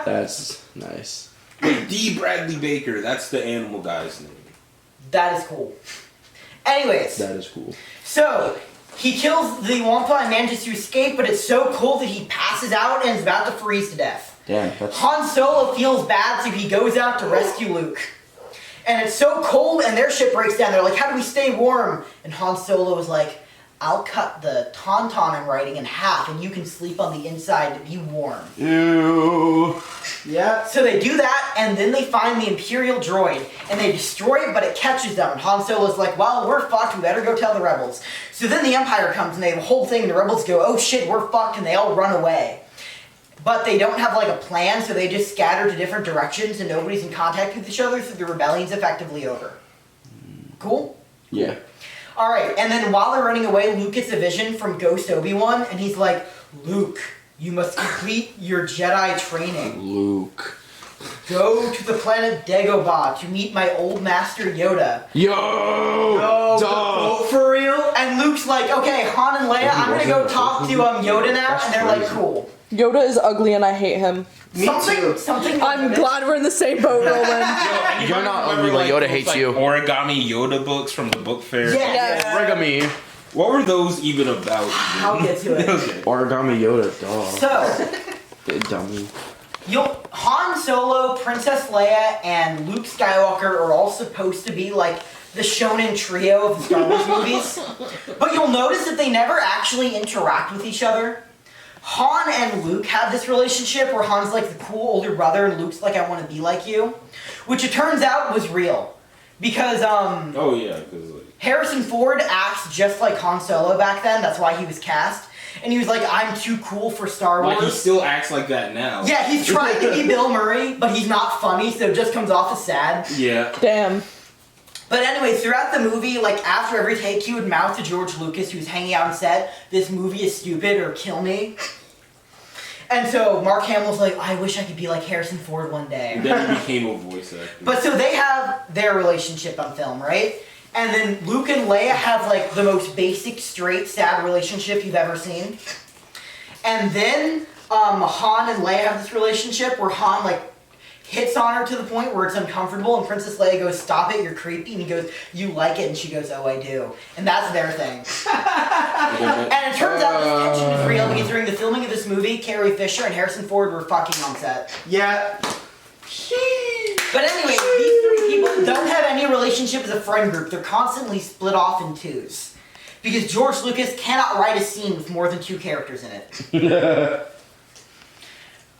That's nice. Wait, D. Bradley Baker, that's the animal guy's name. That is cool. Anyways. That is cool. So, he kills the Wampa and manages to escape, but it's so cold that he passes out and is about to freeze to death. Damn, that's... Han Solo feels bad, so he goes out to rescue Luke. And it's so cold and their ship breaks down. They're like, how do we stay warm? And Han Solo is like, I'll cut the tauntaun I'm writing in half and you can sleep on the inside to be warm. Ew. Yeah. So they do that, and then they find the Imperial droid, and they destroy it, but it catches them. And Han Solo's like, well, we're fucked, we better go tell the rebels. So then the Empire comes, and they have a whole thing, and the rebels go, oh shit, we're fucked, and they all run away. But they don't have, like, a plan, so they just scatter to different directions, and nobody's in contact with each other, so the rebellion's effectively over. Cool? Yeah. Alright, and then while they're running away, Luke gets a vision from Ghost Obi-Wan, and he's like, Luke, you must complete your Jedi training. Luke. Go to the planet Dagobah to meet my old master Yoda. Yo! Duh. For real? And Luke's like, okay, Han and Leia, I'm gonna go talk to Yoda now, and they're like, cool. Yoda is ugly and I hate him. Me too. Something. I'm glad we're in the same boat, Roland. You're not ugly, but Yoda those, hates like, you. Origami Yoda books from the book fair. Yeah. Origami. What were those even about? I'll get to it. Okay. Origami Yoda, dog. So, Dummy. Han Solo, Princess Leia, and Luke Skywalker are all supposed to be like the shonen trio of the Star Wars movies. But you'll notice that they never actually interact with each other. Han and Luke have this relationship where Han's like the cool older brother and Luke's like, I want to be like you. Which it turns out was real. Because, Oh yeah, because like. Harrison Ford acts just like Han Solo back then, that's why he was cast. And he was like, I'm too cool for Star Wars. Like he still acts like that now. Yeah, he's trying to be Bill Murray, but he's not funny, so it just comes off as sad. Yeah. Damn. But anyway, throughout the movie, like after every take, he would mouth to George Lucas, who's hanging out on set, this movie is stupid or kill me. And so Mark Hamill's like, I wish I could be like Harrison Ford one day. And then he became a voice actor. But so they have their relationship on film, right? And then Luke and Leia have like the most basic, straight, sad relationship you've ever seen. And then Han and Leia have this relationship where Han like hits on her to the point where it's uncomfortable, and Princess Leia goes, stop it, you're creepy, and he goes, you like it, and she goes, oh, I do. And that's their thing. And it turns out this tension is real because during the filming of this movie, Carrie Fisher and Harrison Ford were fucking on set. Yeah. But anyway, these three people don't have any relationship as a friend group. They're constantly split off in twos. Because George Lucas cannot write a scene with more than two characters in it.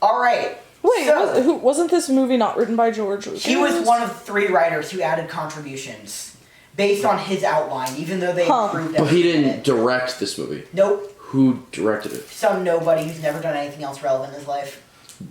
Alright. Wait, So- wasn't this movie not written by George Lucas? He was one of the three writers who added contributions based on his outline, even though they improved But he everything in didn't it. direct this movie. Nope. Who directed it? Some nobody who's never done anything else relevant in his life.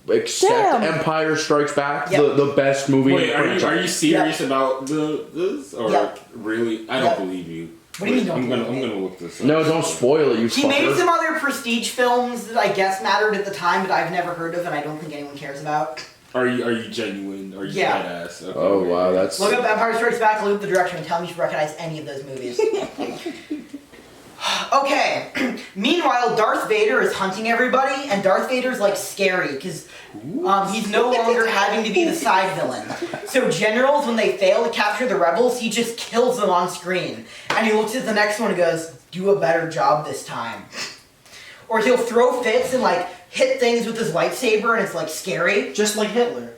Except Damn. Empire Strikes Back, Yep. the best movie Wait, in the are you franchise. serious about this or Yep. really? I don't Yep. believe you. What do you mean don't I'm believe gonna me? look this up. No, don't spoil it, you He fucker. made some other prestige films that I guess mattered at the time, but I've never heard of and I don't think anyone cares about. Are you genuine? Are you Yeah. badass? Okay, Oh, wait. wow, that's... Look up Empire Strikes Back, look up the director, and tell me if you recognize any of those movies. Okay. Meanwhile, Darth Vader is hunting everybody, and Darth Vader's like scary because he's no longer having to be the side villain. So generals, when they fail to capture the rebels, he just kills them on screen. And he looks at the next one and goes, do a better job this time. Or he'll throw fits and like hit things with his lightsaber, and it's like scary. Just like Hitler.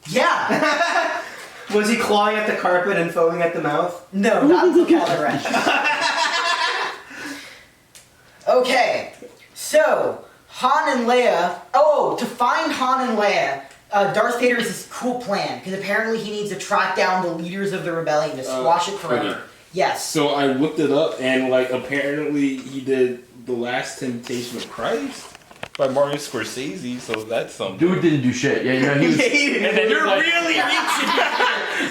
Yeah. Was he clawing at the carpet and foaming at the mouth? No, not the Kylo Ren. Okay, so Han and Leia. Oh, to find Han and Leia, Darth Vader has this cool plan because apparently he needs to track down the leaders of the rebellion to squash it forever. okay. Yes. So I looked it up, and like apparently he did The Last Temptation of Christ by Martin Scorsese. So that's something. Dude didn't do shit. Yeah, you know, he was... And then you're really reaching.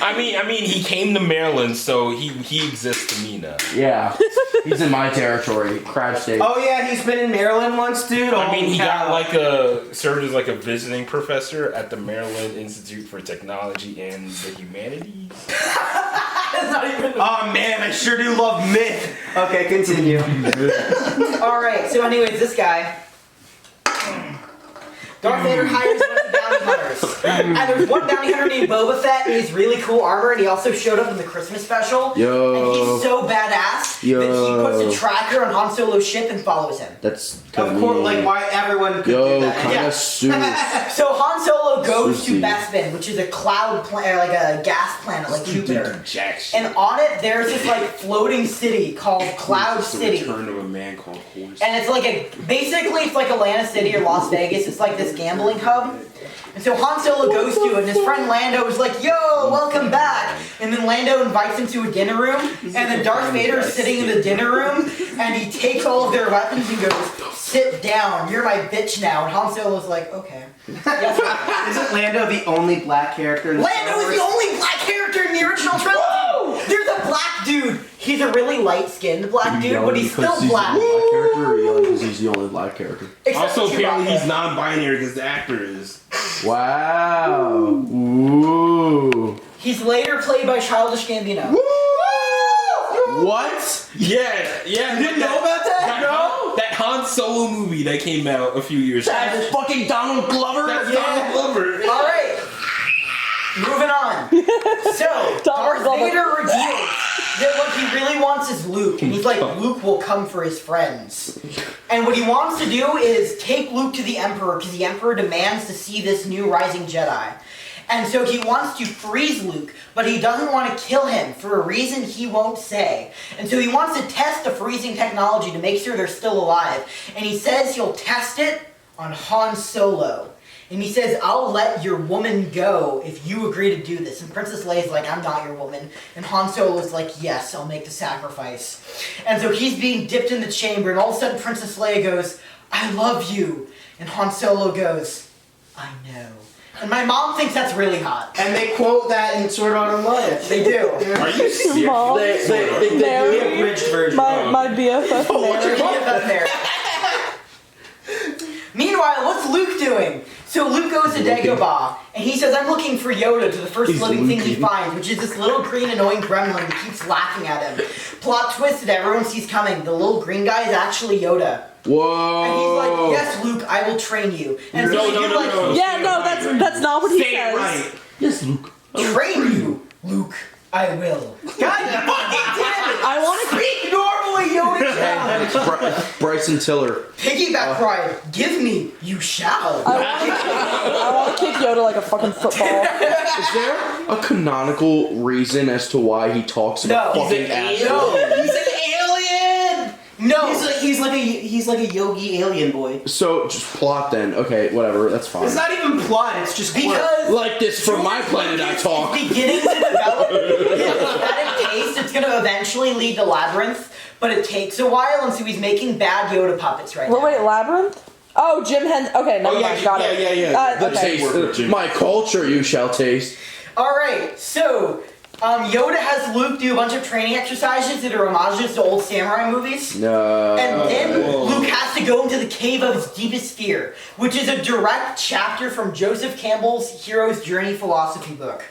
I mean, he came to Maryland, so he exists to me now. Yeah. He's in my territory. Crab steak. Oh yeah, he's been in Maryland once, dude. I mean, he cow. got served as like a visiting professor at the Maryland Institute for Technology and the Humanities. That's not even. Oh man, I sure do love myth. Okay, continue. All right. So, anyways, this guy. Darth Vader hires a bunch of bounty hunters. And there's one bounty hunter named Boba Fett, and he's really cool armor, and he also showed up in the Christmas special. Yo. And he's so badass that he puts a tracker on Han Solo's ship and follows him. That's Of course, like why everyone could do that. kinda Yeah. suits. So Han Solo goes Susie. to Bespin, which is a cloud planet, like a gas planet, like Jupiter. Jack shit. And on it, there's this like floating city called Cloud It's the City. Return of a Man Called Horse. And it's like basically it's like Atlantis City or Las Vegas. It's like this gambling hub. And so Han Solo goes to it, and his friend Lando is like, "Yo, welcome back!" And then Lando invites him to a dinner room, and then Darth Vader is sitting in the dinner room, and he takes all of their weapons and goes, "Sit down, you're my bitch now." And Han Solo's like, "Okay." Isn't Lando the only black character in the Lando is the only black character in the original trilogy. There's a black dude. He's a really light-skinned black dude, but he's still black. Character, or yelling because he's the only black character? Except Also, for apparently Chewbacca. he's non-binary because the actor is. Wow. Ooh. He's later played by Childish Gambino. What? Yeah. You didn't know about that? No? That Han Solo movie that came out a few years ago. That's fucking Donald Glover? That's Donald Glover. All right. Moving on. So, Darth Vader reveals that what he really wants is Luke. And he's like, Luke will come for his friends. And what he wants to do is take Luke to the Emperor, because the Emperor demands to see this new rising Jedi. And so he wants to freeze Luke, but he doesn't want to kill him for a reason he won't say. And so he wants to test the freezing technology to make sure they're still alive. And he says he'll test it on Han Solo. And he says, "I'll let your woman go if you agree to do this." And Princess Leia's like, "I'm not your woman." And Han Solo's like, "Yes, I'll make the sacrifice." And so he's being dipped in the chamber, and all of a sudden Princess Leia goes, "I love you." And Han Solo goes, "I know." And my mom thinks that's really hot. And they quote that in Sword Art Online. They do. Are you serious? Mom. They The Mary, abridged version. my BFF Mary. There. Meanwhile, what's Luke doing? So Luke goes to Dagobah, and he says, "I'm looking for Yoda," to the first He's living thing he looking. finds, which is this little green annoying gremlin that keeps laughing at him. Plot twist that everyone sees coming. The little green guy is actually Yoda. Whoa. And he's like, "Yes, Luke, I will train you." And so No, you no, like, no. Yeah, no, that's not what he Say says. it right. Yes, Luke. "Train you, Luke, I will." God fucking damn it! I want to. Speak normally, Yoda shall. Bryson Tiller. Piggyback ride. Give me, you shall. I want to kick Yoda like a fucking football. Is there a canonical reason as to why he talks about No. fucking He's acid? No. He's an alien! No. He's like a yogi alien boy. So, just plot then. Okay, whatever, that's fine. It's not even plot, it's just quirk. Because Like this from my planet I talk. it's beginning to develop his aesthetic taste. It's going to eventually lead to Labyrinth, but it takes a while, and so he's making bad Yoda puppets right now. Wait, Labyrinth? Oh, Jim Henson. Okay, never mind. Got it. Yeah. The Okay. taste, my culture you shall taste. Alright, so Yoda has Luke do a bunch of training exercises that are homages to old samurai movies. No. And then Whoa. Luke has to go into the cave of his deepest fear, which is a direct chapter from Joseph Campbell's Hero's Journey philosophy book.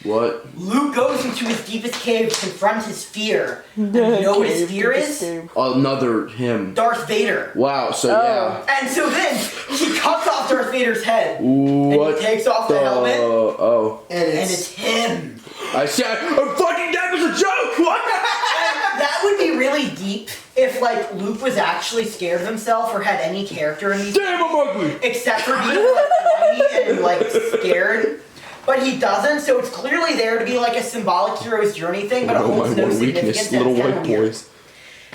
What? Luke goes into his deepest cave to confront his fear. And you know what his fear is? Another him. Darth Vader. Wow, so Oh. And so then he cuts off Darth Vader's head. yeah. What? And he takes off the helmet. Oh. And And it's him. I said, fucking that was a joke! What? And that would be really deep if, like, Luke was actually scared of himself or had any character in these Damn, I'm ugly! except for being, like, whiny and, like, scared. But he doesn't, so it's clearly there to be, like, a symbolic hero's journey thing, but it Oh, my holds no one significance. weakness, and little it's kinda white weird. boys.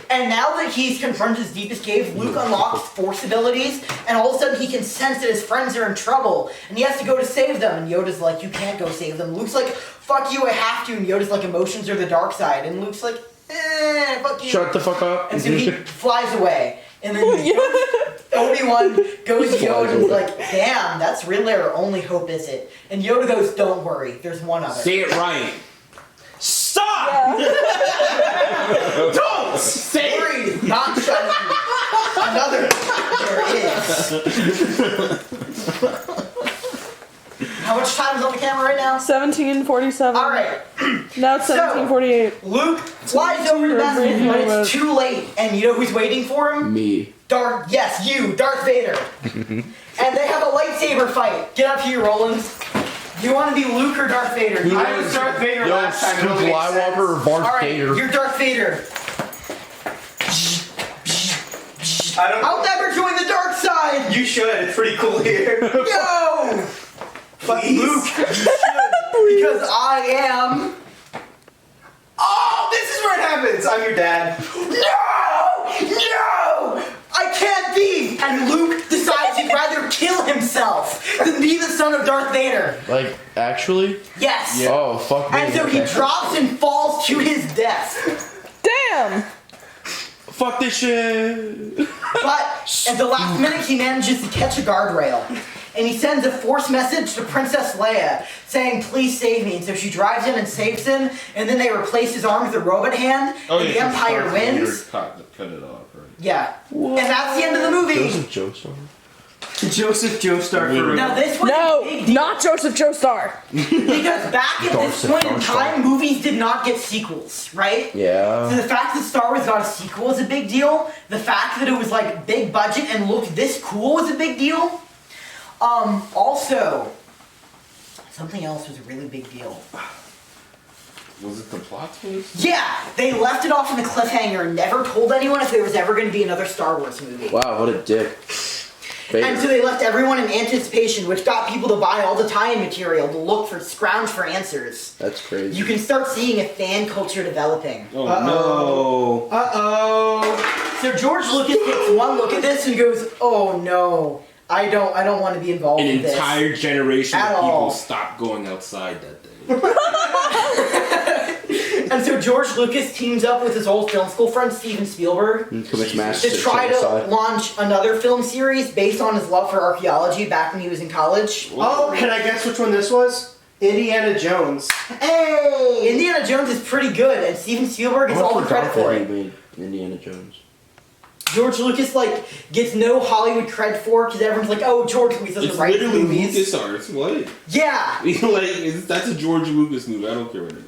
And now that he's confronted his deepest cave, Luke unlocks force abilities, and all of a sudden he can sense that his friends are in trouble, and he has to go to save them, and Yoda's like, "You can't go save them." Luke's like, "Fuck you, I have to," and Yoda's like, "Emotions are the dark side," and Luke's like, fuck you. Shut the fuck up. And so he flies away, and then Obi-Wan goes to Yoda and is like, "Damn, that's really our only hope, is it?" And Yoda goes, "Don't worry, there's one other." Say it right. stop! Yeah. Don't say Breathe, not shut another. There is. How much time is on the camera right now? 1747. All right. Now it's 1748. Luke flies over to Bespin, but it's too late. And you know who's waiting for him? Me. Darth Vader. And they have a lightsaber fight. Get up here, Roland. Do you want to be Luke or Darth Vader? I was Darth Vader last time. Luke Skywalker or Darth Alright, Vader? you're Darth Vader. I'll never join the dark side! You should. It's pretty cool here. No! But Luke, you should. Because I am... Oh, this is where it happens. I'm your dad. No! No! I can't be! And Luke decides he'd rather kill himself than be the son of Darth Vader. Like, actually? Yes. Yeah. Oh, fuck me. And so he drops and falls to his death. Damn! Fuck this shit. But at the last minute, he manages to catch a guardrail. And he sends a force message to Princess Leia saying, please save me. And so she drives in and saves him. And then they replace his arm with a robot hand. Oh, and yeah, the Empire wins. Cut it off, right? Yeah. And that's the end of the movie. Joseph Joestar? Joseph Joestar for real. Now this was a No, big deal. not Joseph Joestar. Because back at this Darth point in Star. time, movies did not get sequels, right? So Yeah. the fact that Star Wars got a sequel is a big deal. The fact that it was like big budget and looked this cool was a big deal. Also, something else was a really big deal. Was it the plot twist? Yeah, they left it off in a cliffhanger and never told anyone if there was ever going to be another Star Wars movie. Wow, what a dick. And so they left everyone in anticipation, which got people to buy all the tie-in material to scrounge for answers. That's crazy. You can start seeing a fan culture developing. Oh Uh-oh. Uh-oh. So George Lucas takes one look at this and goes, "Oh no, I don't want to be involved no! An in this." entire generation At of people all. stopped going outside that day. And so George Lucas teams up with his old film school friend Steven Spielberg Commits mass to try to genocide. launch another film series based on his love for archaeology back when he was in college. Oh, can I guess which one this was? Indiana Jones. Hey, Indiana Jones is pretty good, and Steven Spielberg gets all the credit for He it. made Indiana Jones. George Lucas gets no Hollywood cred for it because everyone's like, "Oh, George Lucas doesn't It's write literally movies." LucasArts. What? Yeah, That's a George Lucas movie. I don't care what it is.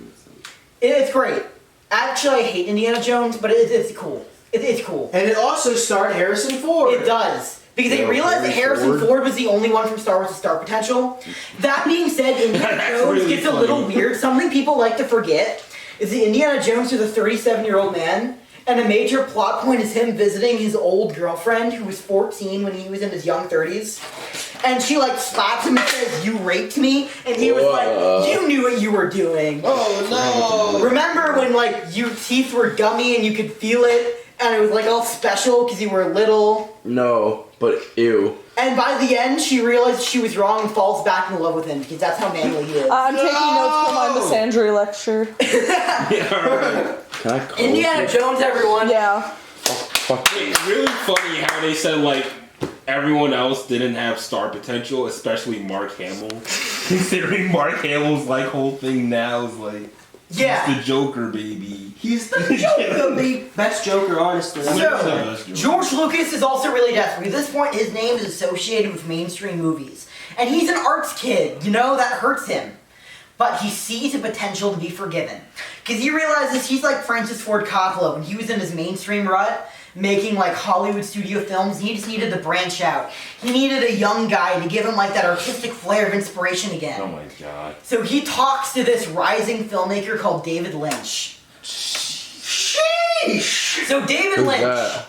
it's great. Actually, I hate Indiana Jones, but it's cool. It's cool. And it also starred Harrison Ford. It does. Because they Yeah, realized that Harrison Harrison Ford was the only one from Star Wars with star potential. That being said, Indiana That's Jones really gets a little funny. weird. Something people like to forget is that Indiana Jones is a 37-year-old man, and a major plot point is him visiting his old girlfriend who was 14 when he was in his young 30s. And she slaps him and says, "You raped me," and he was like, "You knew what you were doing." Oh no! Remember when your teeth were gummy and you could feel it, and it was all special because you were little? No, but ew. And by the end, she realized she was wrong and falls back in love with him because that's how manly he is. I'm taking notes for my Miss Andrew lecture. Yeah, alright. Can I call Indiana it? Jones, everyone. Yeah. Fuck. It's really funny how they said everyone else didn't have star potential, especially Mark Hamill. Considering Mark Hamill's whole thing now is Yeah. he's the Joker, baby. He's the Joker, baby. Best Joker, honestly. So, George Lucas is also really desperate. At this point, his name is associated with mainstream movies. And he's an arts kid, that hurts him. But he sees a potential to be forgiven. Because he realizes he's like Francis Ford Coppola when he was in his mainstream rut, making Hollywood studio films. He just needed to branch out. He needed a young guy to give him that artistic flair of inspiration again. Oh my god. So he talks to this rising filmmaker called David Lynch. Sheesh. So David Who's Lynch that?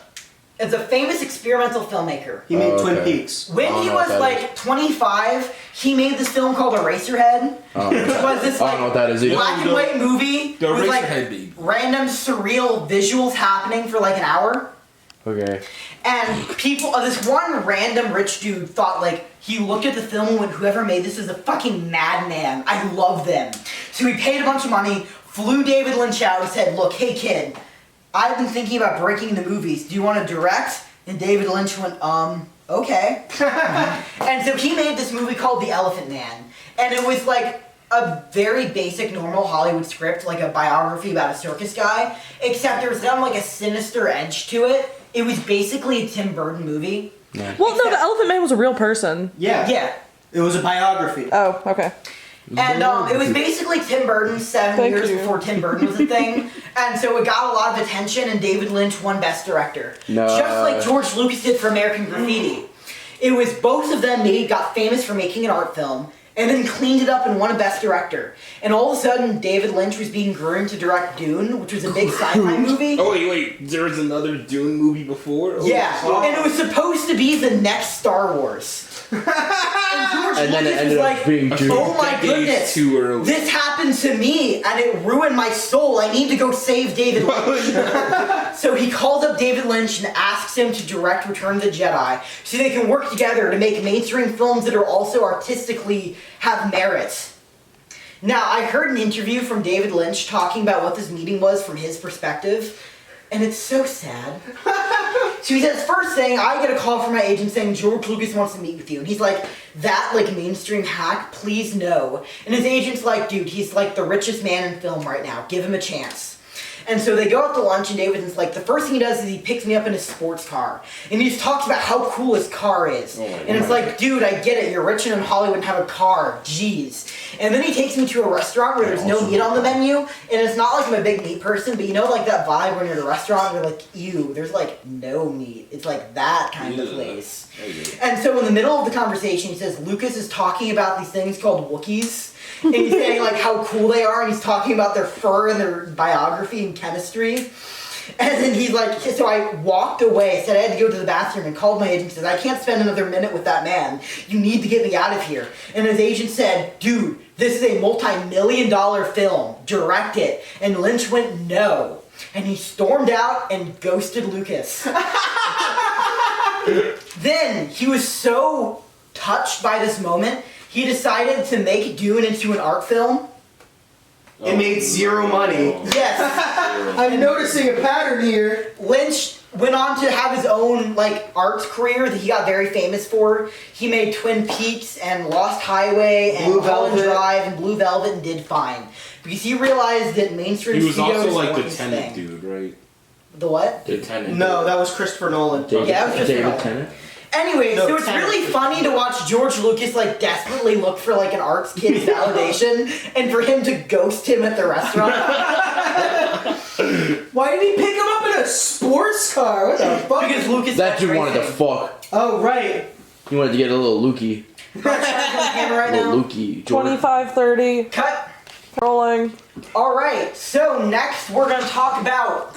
is a famous experimental filmmaker. He made Oh, Twin okay. Peaks. When I he don't know was what that 25, he made this film called Eraserhead, which was this I don't know what that is either. black and white movie The with Eraserhead, baby. random surreal visuals happening for an hour. Okay. And people, this one random rich dude thought he looked at the film and went, "Whoever made this is a fucking madman. I love them." So he paid a bunch of money, flew David Lynch out and said, "Look, hey kid, I've been thinking about breaking into movies. Do you want to direct?" And David Lynch went, okay. And so he made this movie called The Elephant Man. And it was a very basic, normal Hollywood script, a biography about a circus guy, except there was a sinister edge to it. It was basically a Tim Burton movie. Yeah. Well, no, the Elephant Man was a real person. Yeah. Yeah. It was a biography. Oh, okay. And it was basically Tim Burton 7 Thank years you. before Tim Burton was a thing. And so it got a lot of attention, and David Lynch won Best Director. No. Just like George Lucas did for American Graffiti. It was both of them got famous for making an art film, and then cleaned it up and won a Best Director. And all of a sudden, David Lynch was being groomed to direct Dune, which was a big sci-fi movie. Oh wait, there was another Dune movie before? Oh, Yeah, and it was supposed to be the next Star Wars. And George And then it Lucas ended was up like, being Dune. oh my Decades goodness, too early. this happened to me and it ruined my soul. I need to go save David Lynch. So he calls up David Lynch and asks him to direct Return of the Jedi so they can work together to make mainstream films that are also artistically have merit. Now, I heard an interview from David Lynch talking about what this meeting was from his perspective, and it's so sad. So he says, first thing, I get a call from my agent saying George Lucas wants to meet with you. And he's like, that, like, mainstream hack? Please no. And his agent's like, dude, he's like the richest man in film right now. Give him a chance. And so they go out to lunch, and David's like, the first thing he does is he picks me up in his sports car. And he just talks about how cool his car is. And it's like, dude, I get it. You're rich and in Hollywood and have a car. Jeez. And then he takes me to a restaurant where there's no meat on the menu. And it's not like I'm a big meat person, but you know like that vibe when you're at a restaurant and you're like, ew, there's like no meat. It's like that kind of place. And so in the middle of the conversation, he says, Lucas is talking about these things called Wookiees. And he's saying like how cool they are, and he's talking about their fur and their biography and chemistry. And then he's like, so I walked away, said I had to go to the bathroom, and called my agent and said, I can't spend another minute with that man. You need to get me out of here. And his agent said, dude, this is a multi-million-dollar film. Direct it. And Lynch went, no. And he stormed out and ghosted Lucas. Then he was so touched by this moment, he decided to make Dune into an art film. It made zero money. Yes. I'm noticing a pattern here. Lynch went on to have his own like arts career that he got very famous for. He made Twin Peaks and Lost Highway and Blue Mulholland Velvet. Drive and Blue Velvet and did fine. Because he realized that mainstream He was studios also like weren't the his Tenet thing. dude, right? The what? The Tenet No, dude. that was Christopher Nolan. Yeah, that was just David Nolan. Tennant. Anyway, No, so it's Tenet. really funny to watch George Lucas like desperately look for like an arts kid's validation, and for him to ghost him at the restaurant. Why did he pick him up in a sports car? What the fuck? Because Lucas That dude wanted to racing. fuck. Oh, right. He wanted to get a little Lukey. Right A little now. Lukey. Jordan. 25:30. Cut. Rolling. Alright, so next we're going to talk about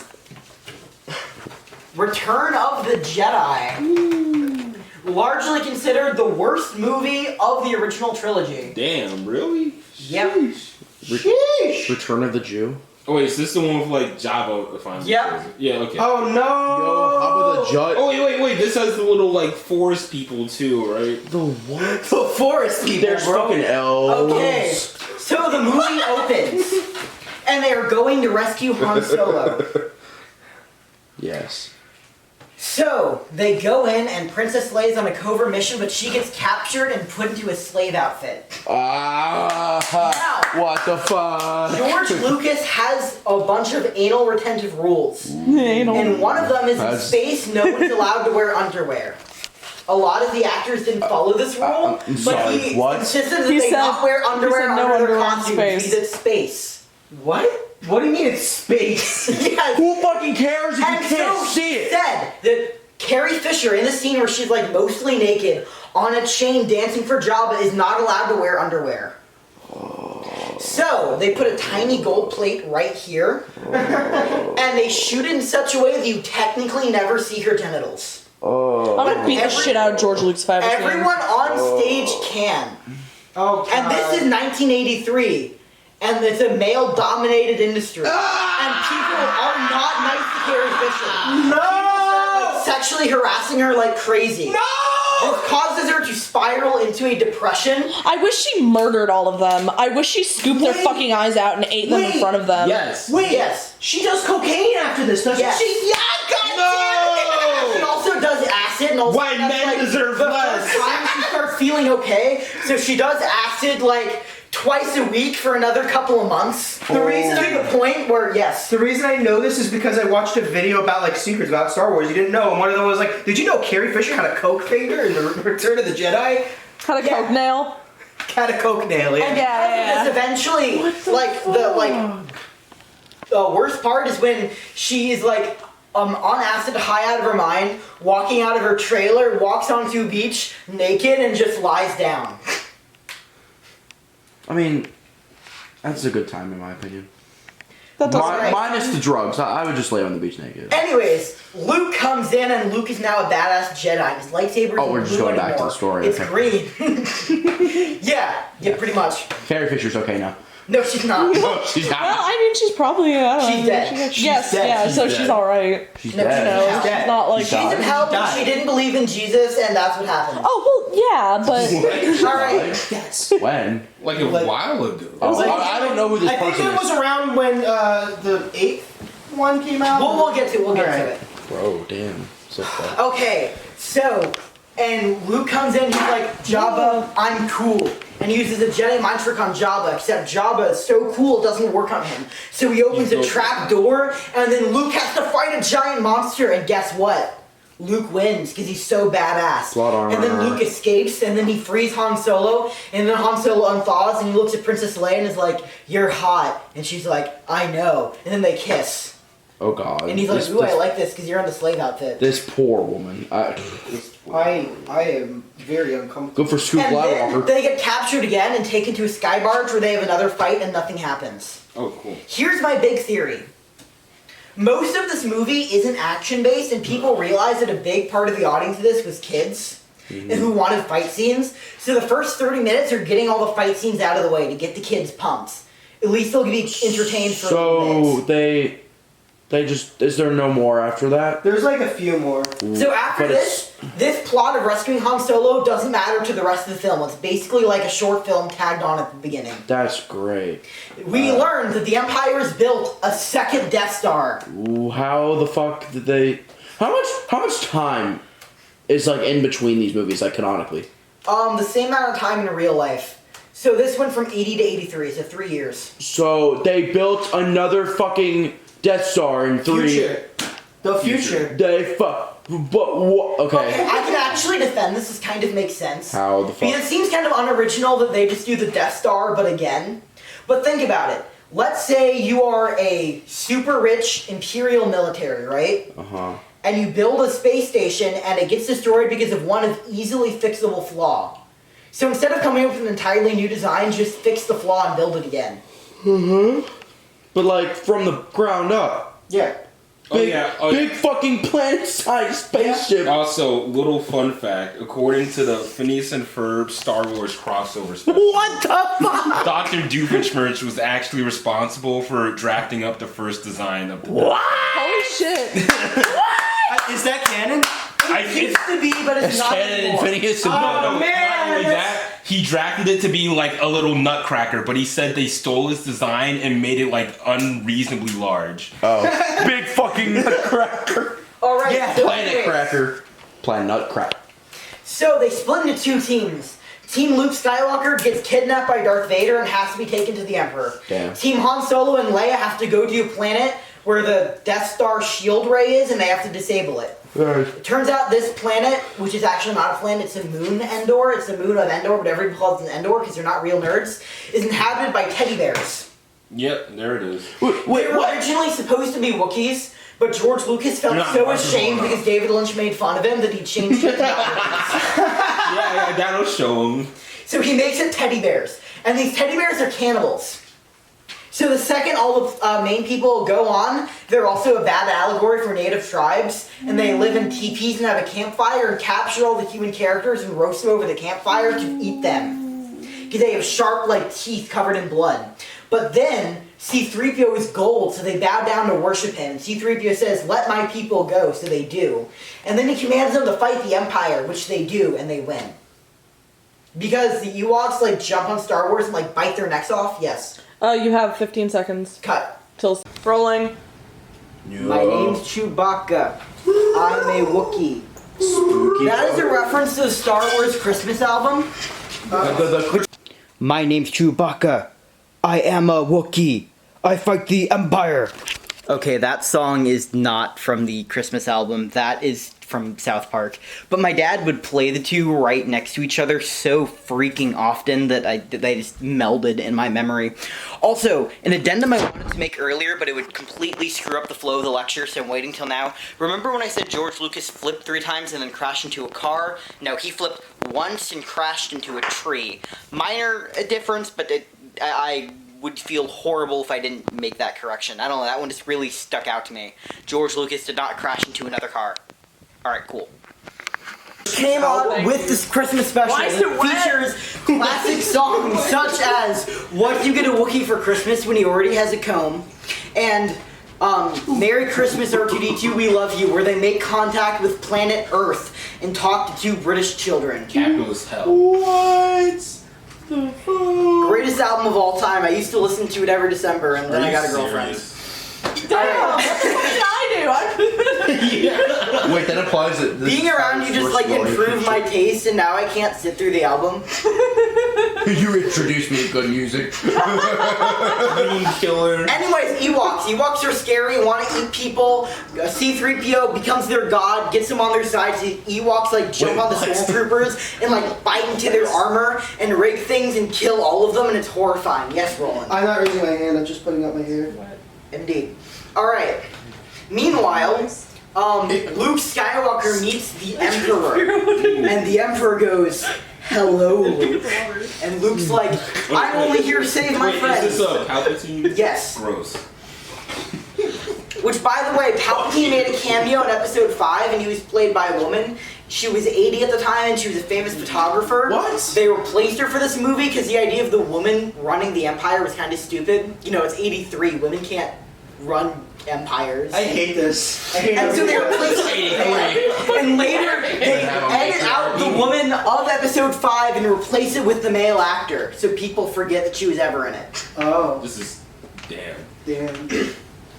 Return of the Jedi. Largely considered the worst movie of the original trilogy. Damn, really? Yep. Sheesh. Return of the Jew. Oh wait, is this the one with like Jabba? If I'm Yep. Yeah. Okay. Oh, no. Yo, how about the judge? Oh wait. This has the little like forest people too, right? The what? The forest people, There's bro. fucking elves. Okay, so the movie opens, and they are going to rescue Han Solo. Yes. So, they go in, and Princess Leia's on a covert mission, but she gets captured and put into a slave outfit. Ah, what the fuck? George Lucas has a bunch of anal retentive rules. And one of them is in That's- space, no one's allowed to wear underwear. A lot of the actors didn't follow this rule, I'm but sorry, he what? insisted that He they said- not wear underwear he said no under their underwear in costumes. space. He's at space. What? What do you mean it's space? Yes. Who fucking cares if And you can't so see it? said that Carrie Fisher, in the scene where she's like mostly naked on a chain dancing for Jabba, is not allowed to wear underwear. So they put a tiny gold plate right here, and they shoot it in such a way that you technically never see her genitals. Oh. I'm gonna beat the shit out of George Lucas if I ever see him. Everyone on stage can. Oh, And this is 1983, and it's a male-dominated industry. And people are not nice to Carrie Fisher. No! Sexually harassing her like crazy. No! This causes her to spiral into a depression. I wish she murdered all of them. I wish she scooped their Wait. fucking eyes out and ate them in Wait. front of them. Yes. Wait, Yes. she does cocaine after this, doesn't Yes. she? Yeah, goddamn! She also does acid, and also White that's, men like, deserve the less. first time she starts feeling okay, so she does acid like twice a week for another couple of months. The reason To the point where The reason I know this is because I watched a video about like secrets about Star Wars you didn't know, and one of them was like, did you know Carrie Fisher had a coke finger in the Return of the Jedi? Had a Yeah. coke nail. Had a coke nail, yeah. And Yeah. because eventually, the worst part is when she is like on acid, high out of her mind, walking out of her trailer, walks onto a beach naked, and just lies down. I mean, that's a good time in my opinion. That doesn't Minus the drugs. I would just lay on the beach naked. Anyways, Luke comes in and Luke is now a badass Jedi. His lightsaber Oh, we're isn't just blue going back to anymore. the story. It's Okay. green. yeah, pretty much. Carrie Fisher's okay now. No, she's not. No, she's not. Well, I mean, she's probably. I don't She's know, dead. yes, dead. yeah. She's so dead. she's all right. She's No, dead. No, She's dead. she's not like. She died. She's in hell, but died. she didn't believe in Jesus, and that's what happened. Oh well, yeah, but All right. Yes. When? Like a Like- while ago. Oh, Like, I don't know who this I think person it was is. around when the 8th one came out. We'll get to it. We'll get to Alright. it. Bro, damn. So bad. Okay, so, and Luke comes in, he's like, Jabba, I'm cool. And he uses a Jedi mind trick on Jabba, except Jabba is so cool it doesn't work on him. So he opens a trap door, and then Luke has to fight a giant monster, and guess what? Luke wins, because he's so badass. Plot armor. And then Luke escapes, and then he frees Han Solo, and then Han Solo unthaws, and he looks at Princess Leia and is like, you're hot. And she's like, I know. And then they kiss. Oh god. And he's like, This- ooh, I this- like this, because you're in the slave outfit. This poor woman. I am very uncomfortable. Go for Scoop And then Gladwalker. they get captured again and taken to a sky barge where they have another fight and nothing happens. Oh, cool. Here's my big theory. Most of this movie isn't action-based, and people realize that a big part of the audience of this was kids and who wanted fight scenes. So the first 30 minutes are getting all the fight scenes out of the way to get the kids pumped. At least they'll be entertained for a little So bit. they just, is there no more after that? There's like a few more. So after But it's- this plot of rescuing Han Solo doesn't matter to the rest of the film. It's basically like a short film tagged on at the beginning. That's great. We learned that the Empire's built a second Death Star. Ooh, how the fuck did they? How much time is like in between these movies, like canonically? The same amount of time in real life. So this went from 80 to 83, so 3 years. So they built another fucking Death Star in three. Future. The future. They but what? Okay, Okay. I can actually defend this. This kind of makes sense. How the fuck? Because it seems kind of unoriginal that they just do the Death Star, but again. But think about it. Let's say you are a super rich Imperial military, right? Uh-huh. And you build a space station and it gets destroyed because of one easily fixable flaw. So instead of coming up with an entirely new design, just fix the flaw and build it again. But like from the ground up. Yeah. Big fucking planet-sized spaceship. Also, little fun fact: according to the Phineas and Ferb Star Wars crossover special, What the fuck? Dr. Doofenshmirtz was actually responsible for drafting up the first design of the. Holy shit! Is that canon? It used to be, but it's not Canon and anymore. Phineas and Oh, Ferb. Not man, only that's- that, he drafted it to be like a little nutcracker, but he said they stole his design and made it like unreasonably large. Oh. Big fucking nutcracker. Alright, Yeah, so Planet anyways. cracker. Planet nutcracker. So they split into two teams. Team Luke Skywalker gets kidnapped by Darth Vader and has to be taken to the Emperor. Damn. Team Han Solo and Leia have to go to a planet where the Death Star shield ray is and they have to disable it. It turns out this planet, which is actually not a planet, it's a moon Endor, it's the moon of Endor, but everybody calls it Endor because they're not real nerds, is inhabited by teddy bears. Yep, there it is. They were originally supposed to be Wookiees, but George Lucas felt You're not so watching ashamed Boba. because David Lynch made fun of him that he changed it to not Wookiees. Yeah, that'll show him. So he makes it teddy bears. And these teddy bears are cannibals. So the second all the main people go on, they're also a bad allegory for native tribes. And they live in teepees and have a campfire and capture all the human characters and roast them over the campfire to eat them. Because they have sharp, like, teeth covered in blood. But then, C-3PO is gold, so they bow down to worship him. C-3PO says, let my people go, so they do. And then he commands them to fight the Empire, which they do, and they win. Because the Ewoks, like, jump on Star Wars and, like, bite their necks off? Yes. You have 15 seconds Cut. till rolling. My name's Chewbacca. I'm a Wookiee. That is a reference to the Star Wars Christmas album. My name's Chewbacca. I am a Wookiee. I fight the Empire. Okay, that song is not from the Christmas album. That is from South Park. But my dad would play the two right next to each other so freaking often that they just melded in my memory. Also, an addendum I wanted to make earlier, but it would completely screw up the flow of the lecture, so I'm waiting till now. Remember when I said George Lucas flipped 3 times and then crashed into a car? No, he flipped once and crashed into a tree. Minor difference, but I would feel horrible if I didn't make that correction. I don't know, that one just really stuck out to me. George Lucas did not crash into another car. Alright, cool. Came out with this Christmas special Why is that it wet? features classic songs such as What Do You Get a Wookiee for Christmas When He Already Has a Comb? And Merry Christmas R2-D2 We Love You, where they make contact with planet Earth and talk to two British children. Capitalist hell. What the fuck? Greatest album of all time. I used to listen to it every December, and then I got a girlfriend. Damn, what did I do? Wait, that applies to this. Being around you just like improved my taste, and now I can't sit through the album. You introduced me to good music. Green killer. Anyways, Ewoks. Ewoks are scary, want to eat people. C-3PO becomes their god, gets them on their side. So Ewoks like jump on the stormtroopers and like bite into their armor and rig things and kill all of them, and it's horrifying. Yes, Roland. I'm not raising my hand. I'm just putting up my hair. Indeed. Alright. Meanwhile, Luke Skywalker meets the Emperor. And the Emperor goes, "Hello, Luke." And Luke's like, "I'm only here to save my friends." Is this Palpatine? Yes. Gross. Which, by the way, Palpatine made a cameo in episode 5 and he was played by a woman. She was 80 at the time and she was a famous photographer. What? They replaced her for this movie because the idea of the woman running the Empire was kind of stupid. You know, it's 83. Women can't run empires. I hate this. I hate And so they everything. replaced her. And later, they edit out the woman of episode 5 and replace it with the male actor. So people forget that she was ever in it. Oh, This is damn. damn.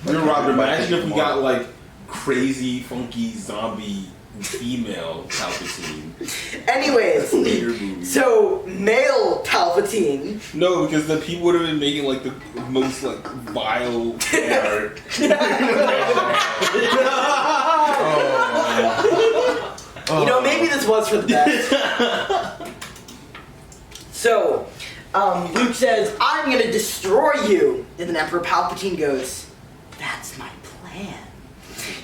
You know, Robert, imagine if we got like crazy, funky zombie female Palpatine. Anyways, Later movie. so male Palpatine. No, because the people would have been making like the most like vile hair. You know, maybe this was for the best. So, Luke says, "I'm gonna destroy you." And then Emperor Palpatine goes, "That's my plan.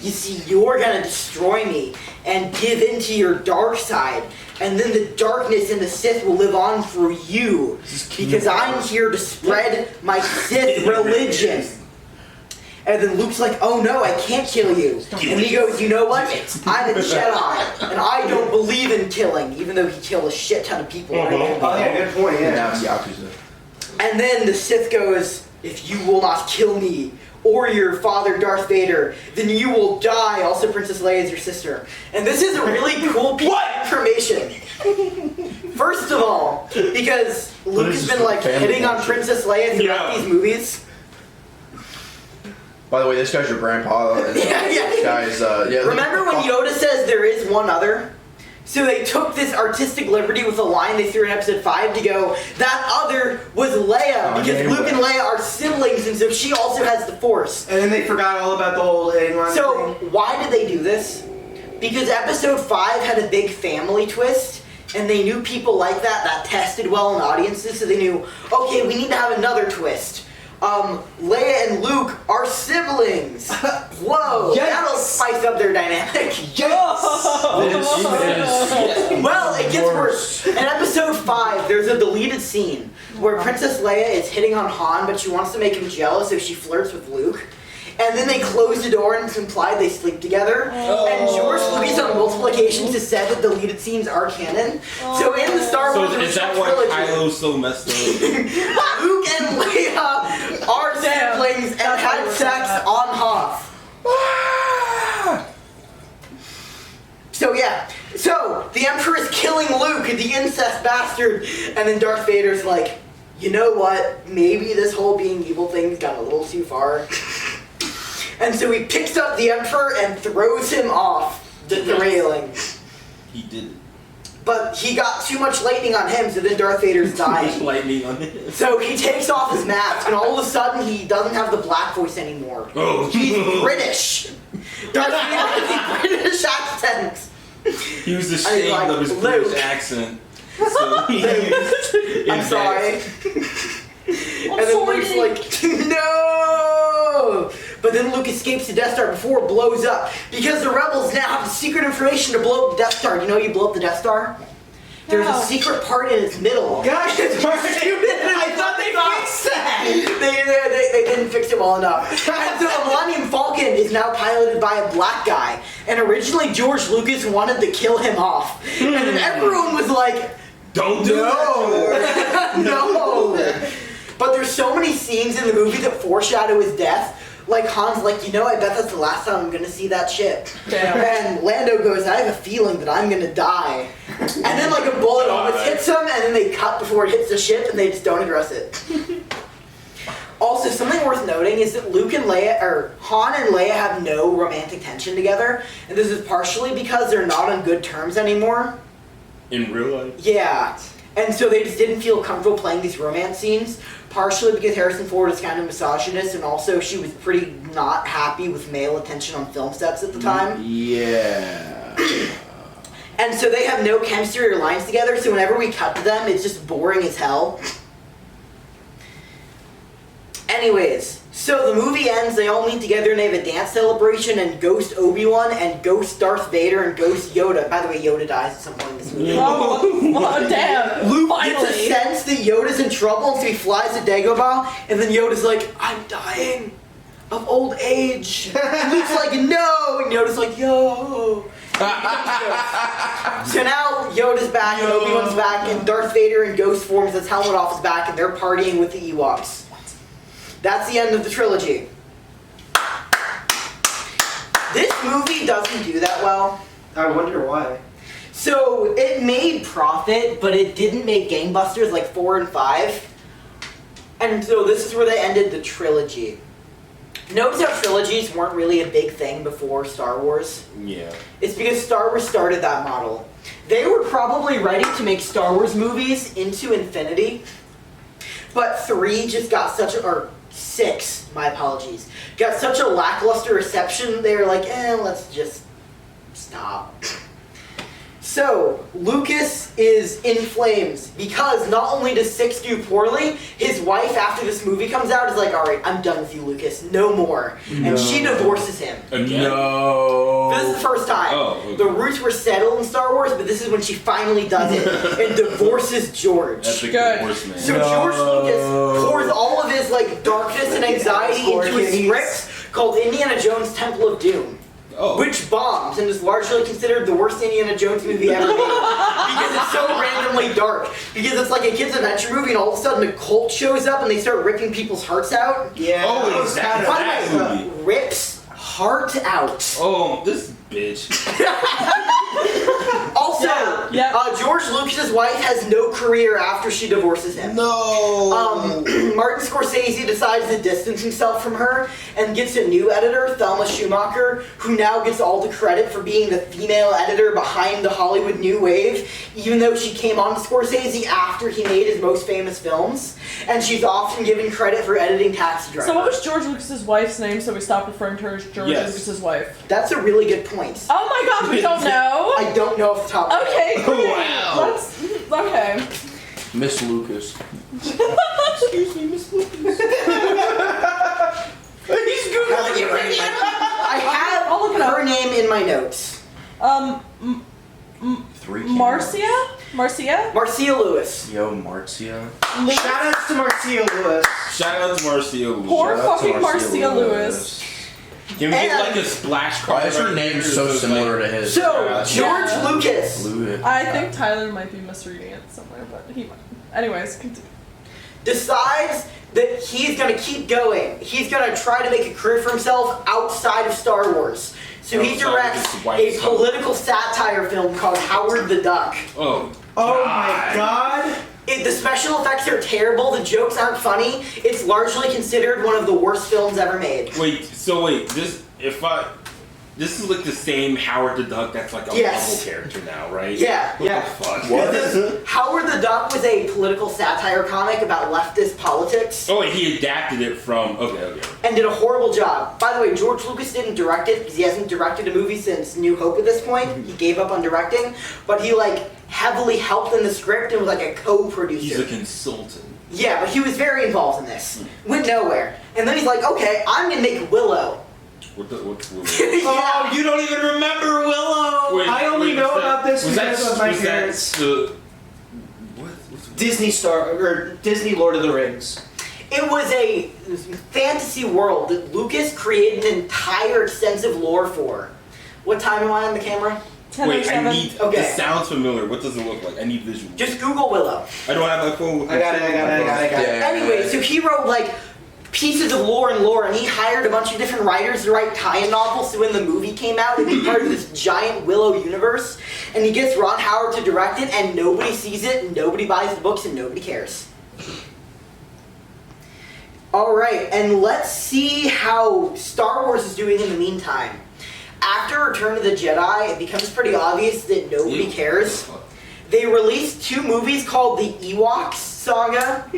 You see, you're gonna destroy me and give in to your dark side. And then the darkness and the Sith will live on through you. Because I'm here to spread my Sith religion." And then Luke's like, "Oh no, I can't kill you." And he goes, "You know what? I'm a Jedi, and I don't believe in killing, even though he killed a shit ton of people. Right? Oh yeah, good point. Yeah. Now it's the opposite. And then the Sith goes, "If you will not kill me, or your father Darth Vader, then you will die." Also, Princess Leia is your sister. And this is a really cool piece of information. First of all, because Luke has been like hitting on Princess Leia throughout these movies. By the way, this guy's your grandpa. And, Yeah. This guy's, yeah. Remember when Yoda says there is one other? So they took this artistic liberty with a line they threw in episode 5 to go, that other was Leia, because Luke and Leia are siblings, and so she also has the Force. And then they forgot all about the whole A1 So thing. why did they do this? Because episode 5 had a big family twist, and they knew people like that tested well in audiences, so they knew, okay, we need to have another twist. Leia and Luke are siblings. Whoa, Yes. that'll spice up their dynamic. Well, it gets worse. In episode 5, there's a deleted scene where Princess Leia is hitting on Han, but she wants to make him jealous, so she flirts with Luke. And then they close the door and it's implied they sleep together. And George Lucas on multiple occasions has said that deleted scenes are canon. So in the Star Wars So is that why trilogy, Kylo's so messed up? Luke and Leia are siblings and had sex on Hoth. So yeah, so the Emperor is killing Luke, the incest bastard, and then Darth Vader's like, you know what, maybe this whole being evil thing's got a little too far. And so he picks up the Emperor and throws him off the railing. He did it. But he got too much lightning on him, so then Darth Vader's dying. Lightning on it. So he takes off his mask, and all of a sudden he doesn't have the black voice anymore. Oh. He's British. Darth Vader has a British accent. He was ashamed like, of his Luke. British accent. So he I'm sorry. And then Luke's like, no! But then Luke escapes the Death Star before it blows up. Because the rebels now have the secret information to blow up the Death Star. You know how you blow up the Death Star? There's a secret part in its middle. Guys, it's hard. I thought they fix that? They didn't fix it well enough. And so the Millennium Falcon is now piloted by a black guy. And originally George Lucas wanted to kill him off. And then everyone was like, Don't do that. no. But there's so many scenes in the movie that foreshadow his death. Like Han's like, I bet that's the last time I'm gonna see that ship. Damn. And Lando goes, I have a feeling that I'm gonna die. And then like a bullet almost hits him, and then they cut before it hits the ship, and they just don't address it. Also, something worth noting is that Han and Leia have no romantic tension together, and this is partially because they're not on good terms anymore. In real life? Yeah. And so they just didn't feel comfortable playing these romance scenes, partially because Harrison Ford is kind of misogynist, and also she was pretty not happy with male attention on film sets at the time. Yeah. And so they have no chemistry or lines together, so whenever we cut to them, it's just boring as hell. Anyways, so the movie ends, they all meet together and they have a dance celebration, and Ghost Obi-Wan and Ghost Darth Vader and Ghost Yoda. By the way, Yoda dies at some point in this movie. Oh, damn. Luke Finally. gets a sense that Yoda's in trouble, so he flies to Dagobah, and then Yoda's like, I'm dying of old age. And Luke's like, no! And Yoda's like, yo! So now Yoda's back, and Obi-Wan's back, and Darth Vader and Ghost forms his helmet off his back, and they're partying with the Ewoks. That's the end of the trilogy. This movie doesn't do that well. I wonder why. So, it made profit, but it didn't make gangbusters like 4 and 5. And so this is where they ended the trilogy. Notice how trilogies weren't really a big thing before Star Wars? Yeah. It's because Star Wars started that model. They were probably ready to make Star Wars movies into infinity, but 3 just got such a... or 6, my apologies, got such a lackluster reception, they were like, let's just stop. So, Lucas is in flames because not only does 6 do poorly, his wife, after this movie comes out, is like, alright, I'm done with you, Lucas, no more. No. And she divorces him. Again? No. This is the first time. Oh, okay. The roots were settled in Star Wars, but this is when she finally does it and divorces George. Epic Good. divorce, man. So George Lucas pours all of his darkness and anxiety into his script called Indiana Jones Temple of Doom. Oh. Which bombs and is largely considered the worst Indiana Jones movie ever made because it's so randomly dark. Because it's like a kid's adventure movie, and all of a sudden a cult shows up and they start ripping people's hearts out. Yeah. Oh, that was exactly. kinda- By the way, rips heart out. Oh, this bitch. Also, Yeah. George Lucas's wife has no career after she divorces him. No. Martin Scorsese decides to distance himself from her and gets a new editor, Thelma Schumacher, who now gets all the credit for being the female editor behind the Hollywood New Wave, even though she came on to Scorsese after he made his most famous films, and she's often given credit for editing Taxi Driver. So what was George Lucas's wife's name so we stopped referring to her as George Yes. Lucas's wife? That's a really good point. Oh my god, we don't know? I don't know off the top of my head. Okay, great. Wow. That's... okay. Miss Lucas. Excuse me, Miss Lucas. He's Googling it right I have I'll look it up. her name in my notes. Three Marcia? Marcia? Marcia Lewis. Yo, Marcia. Shout outs to Marcia Lewis. Shout out to Marcia Lewis. Poor Shout out to fucking Marcia Lewis. Can we get And- like a splash card? Why is her name so similar to his? So, Yeah. George Yeah. Lucas I think Tyler might be misreading it somewhere, but he might. Anyways, continue. decides that he's going to keep going. He's going to try to make a career for himself outside of Star Wars. So he Outside of directs his a wife's home. political satire film called Howard the Duck. Oh. Oh my god. The special effects are terrible, the jokes aren't funny, it's largely considered one of the worst films ever made. Wait. This is like the same Howard the Duck that's like a Yes. Marvel character now, right? Yeah. What Yeah. the fuck? What? Howard the Duck was a political satire comic about leftist politics Oh, wait, he adapted it from. Okay. and did a horrible job. By the way, George Lucas didn't direct it because he hasn't directed a movie since New Hope at this point. He gave up on directing, but he heavily helped in the script and was like a co-producer. He's a consultant. Yeah, but he was very involved in this. Went nowhere. And then he's like, okay, I'm gonna make Willow. What's Oh, you don't even remember Willow. Wait, I only know was that- about this was that- because of my was that parents. the- what? Disney Lord of the Rings. It was a fantasy world that Lucas created an entire extensive lore for. What time am I on the camera? 10 Wait, or I 7. need. Okay. This sounds familiar. What does it look like? I need visuals. Just Google Willow. I don't have my phone with me. I got it. Anyway, so he wrote like pieces of lore, and he hired a bunch of different writers to write tie-in novels. So when the movie came out, it'd be part of this giant Willow universe. And he gets Ron Howard to direct it, and nobody sees it, and nobody buys the books, and nobody cares. Alright, and let's see how Star Wars is doing in the meantime. After Return of the Jedi, it becomes pretty obvious that nobody cares. They released 2 movies called the Ewoks Saga.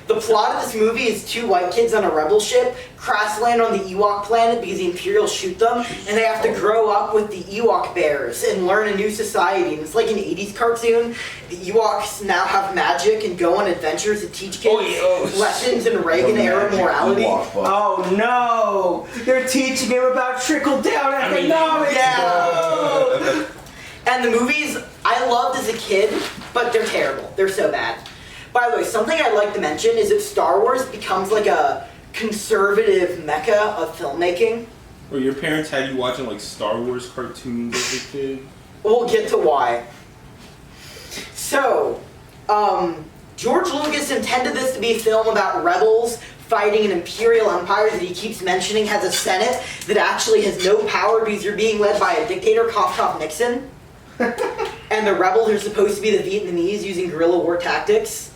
The plot of this movie is 2 white kids on a rebel ship crash land on the Ewok planet because the Imperials shoot them, and they have to grow up with the Ewok bears and learn a new society. And it's like an 80s cartoon. The Ewoks now have magic and go on adventures to teach kids lessons in Reagan-era morality. Oh no! They're teaching him about trickle-down economics! Yeah. And the movies I loved as a kid, but they're terrible. They're so bad. By the way, something I'd like to mention is that Star Wars becomes like a conservative mecca of filmmaking. Well, your parents had you watching like Star Wars cartoons as a kid? We'll get to why. So, George Lucas intended this to be a film about rebels fighting an imperial empire that he keeps mentioning has a senate that actually has no power because you're being led by a dictator, Cough Cough Nixon. And the rebels are supposed to be the Vietnamese using guerrilla war tactics.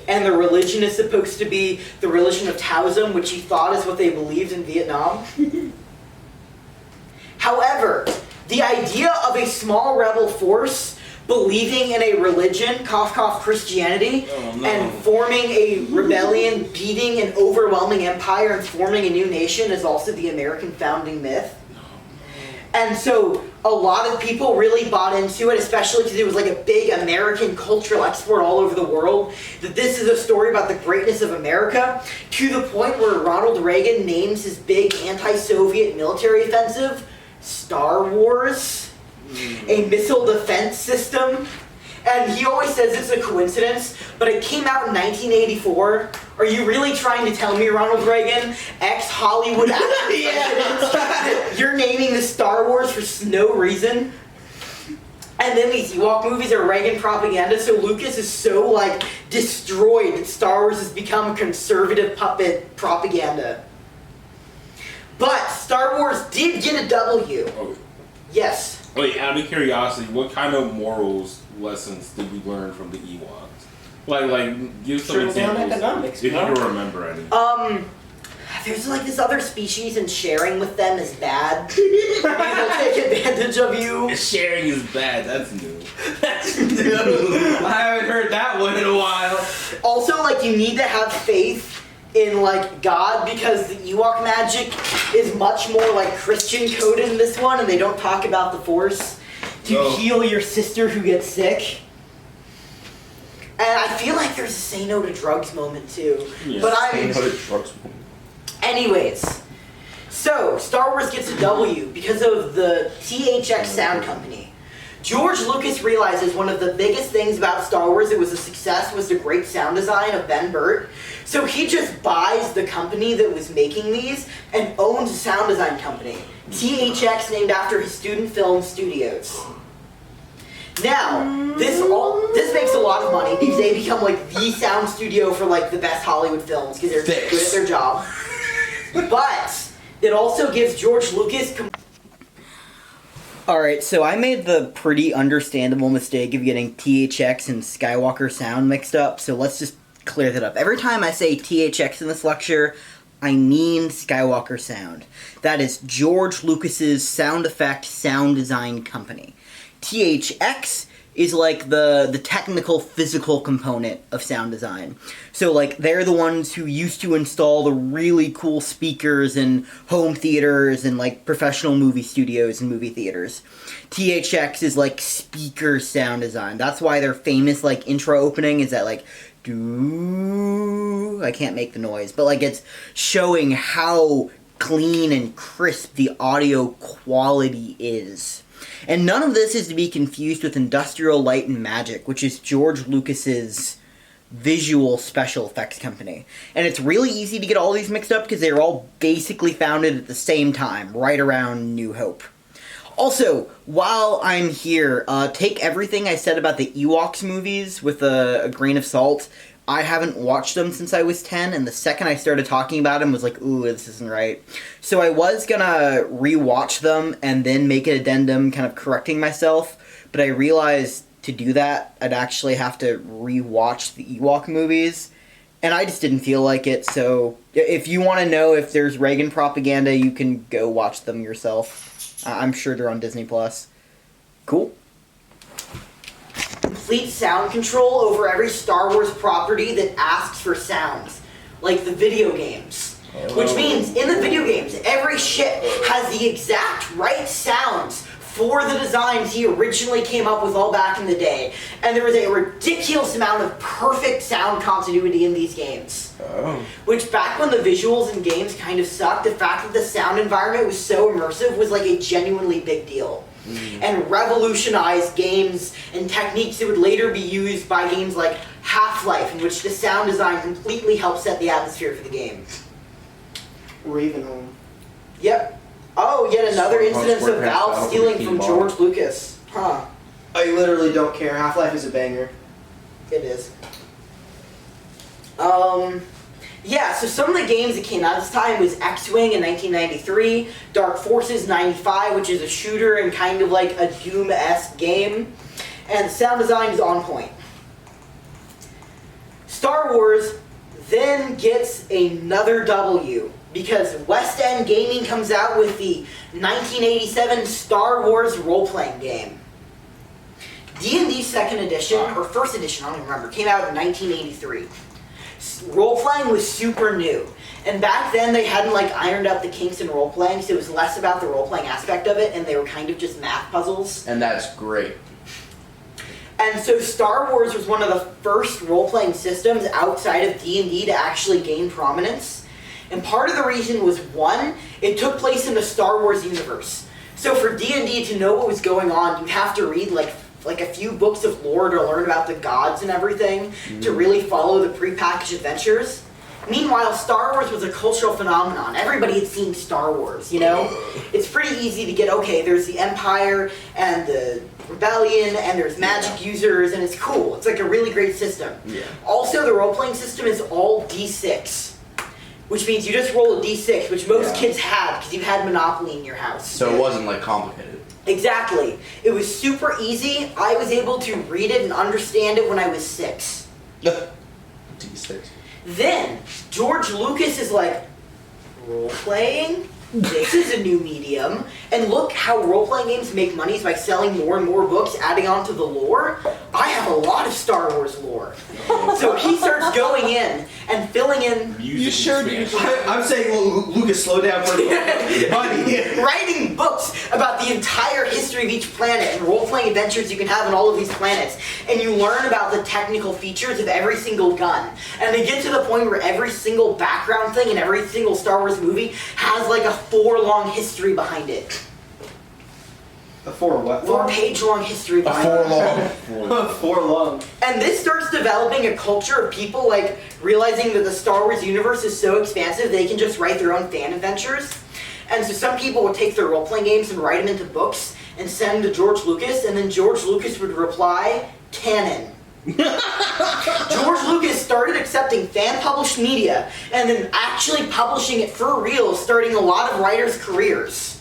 And the religion is supposed to be the religion of Taoism, which he thought is what they believed in Vietnam. However, the idea of a small rebel force believing in a religion, cough cough Christianity, and forming a rebellion, beating an overwhelming empire, and forming a new nation is also the American founding myth. And so a lot of people really bought into it, especially because it was like a big American cultural export all over the world, that this is a story about the greatness of America, to the point where Ronald Reagan names his big anti-Soviet military offensive Star Wars, a missile defense system. And he always says it's a coincidence, but it came out in 1984. Are you really trying to tell me, Ronald Reagan, ex-Hollywood actor president, that you're naming the Star Wars for no reason? And then these Ewok movies are Reagan propaganda, so Lucas is so, like, destroyed that Star Wars has become conservative puppet propaganda. But Star Wars did get a W. Oh. Yes. Wait, out of curiosity, what kind of morals lessons did we learn from the Ewoks? Like, give some Trickle-down examples economics, if you bro. can remember any. There's like this other species and sharing with them is bad. They'll take advantage of you. Sharing is bad. That's new. That's new. I haven't heard that one in a while. Also, like, you need to have faith in, like, God, because the Ewok magic is much more, like, Christian coded in this one, and they don't talk about the Force to heal your sister who gets sick. And I feel like there's a say no to drugs moment, too. Yeah. But drugs. anyways, so Star Wars gets a W because of the Thx Sound Company. George Lucas realizes one of the biggest things about Star Wars that was a success was the great sound design of Ben Burtt. So he just buys the company that was making these and owns a sound design company. THX, named after his student film studios. Now, this makes a lot of money because they become like the sound studio for like the best Hollywood films because they're good at their job. But it also gives George Lucas. Alright, so I made the pretty understandable mistake of getting THX and Skywalker Sound mixed up, so let's just clear that up. Every time I say THX in this lecture, I mean Skywalker Sound. That is George Lucas's sound effect sound design company. THX is like the technical physical component of sound design. So like they're the ones who used to install the really cool speakers in home theaters and like professional movie studios and movie theaters. THX is like speaker sound design. That's why their famous like intro opening is that like I can't make the noise, but like it's showing how clean and crisp the audio quality is. And none of this is to be confused with Industrial Light and Magic, which is George Lucas's visual special effects company. And it's really easy to get all these mixed up because they were all basically founded at the same time, right around New Hope. Also, while I'm here, take everything I said about the Ewoks movies with a grain of salt. I haven't watched them since I was 10, and the second I started talking about them was like, ooh, this isn't right. So I was gonna rewatch them and then make an addendum kind of correcting myself, but I realized to do that, I'd actually have to rewatch the Ewok movies, and I just didn't feel like it, so if you want to know if there's Reagan propaganda, you can go watch them yourself. I'm sure they're on Disney+. Cool. Complete sound control over every Star Wars property that asks for sounds, like the video games. Which means, in the video games, every ship has the exact right sounds for the designs he originally came up with all back in the day. And there was a ridiculous amount of perfect sound continuity in these games. Which, back when the visuals in games kind of sucked, the fact that the sound environment was so immersive was like a genuinely big deal. And revolutionized games and techniques that would later be used by games like Half-Life, in which the sound design completely helped set the atmosphere for the game. Ravenholm. Yep. Oh, yet another incident of Valve stealing from George Lucas. Huh. I literally don't care. Half-Life is a banger. It is. Yeah, so some of the games that came out this time was X-Wing in 1993, Dark Forces 95, which is a shooter and kind of like a Doom-esque game, and the sound design is on point. Star Wars then gets another W, because West End Gaming comes out with the 1987 Star Wars role-playing game. D&D 2nd edition, or 1st edition, I don't even remember, came out in 1983. Role-playing was super new, and back then they hadn't like ironed out the kinks in role-playing, so it was less about the role-playing aspect of it, and they were kind of just math puzzles. And that's great. And so Star Wars was one of the first role-playing systems outside of D&D to actually gain prominence. And part of the reason was, one, it took place in the Star Wars universe. So for D&D to know what was going on, you'd have to read like a few books of lore to learn about the gods and everything, to really follow the prepackaged adventures. Meanwhile, Star Wars was a cultural phenomenon. Everybody had seen Star Wars, you know? It's pretty easy to get, okay, there's the Empire and the Rebellion, and there's magic users, and it's cool. It's like a really great system. Yeah. Also, the role-playing system is all D6, which means you just roll a D6, which most kids had, because you had Monopoly in your house. So it wasn't like complicated. Exactly. It was super easy. I was able to read it and understand it when I was 6. D6. Then, George Lucas is like, role-playing? This is a new medium. And look how role-playing games make money is by selling more and more books, adding on to the lore. I have a lot of Star Wars lore. So he starts going in and filling in... You sure do. I'm saying, well, Lucas, slow down for a minute. Buddy. Writing books about the entire history of each planet and role-playing adventures you can have on all of these planets. And you learn about the technical features of every single gun. And they get to the point where every single background thing in every single Star Wars movie has like a 4-long history behind it. A 4 what? 4-page-long history behind it. 4 long. And this starts developing a culture of people like realizing that the Star Wars universe is so expansive they can just write their own fan adventures. And so some people would take their role-playing games and write them into books and send them to George Lucas, and then George Lucas would reply, canon. George Lucas started accepting fan-published media and then actually publishing it for real, starting a lot of writers' careers.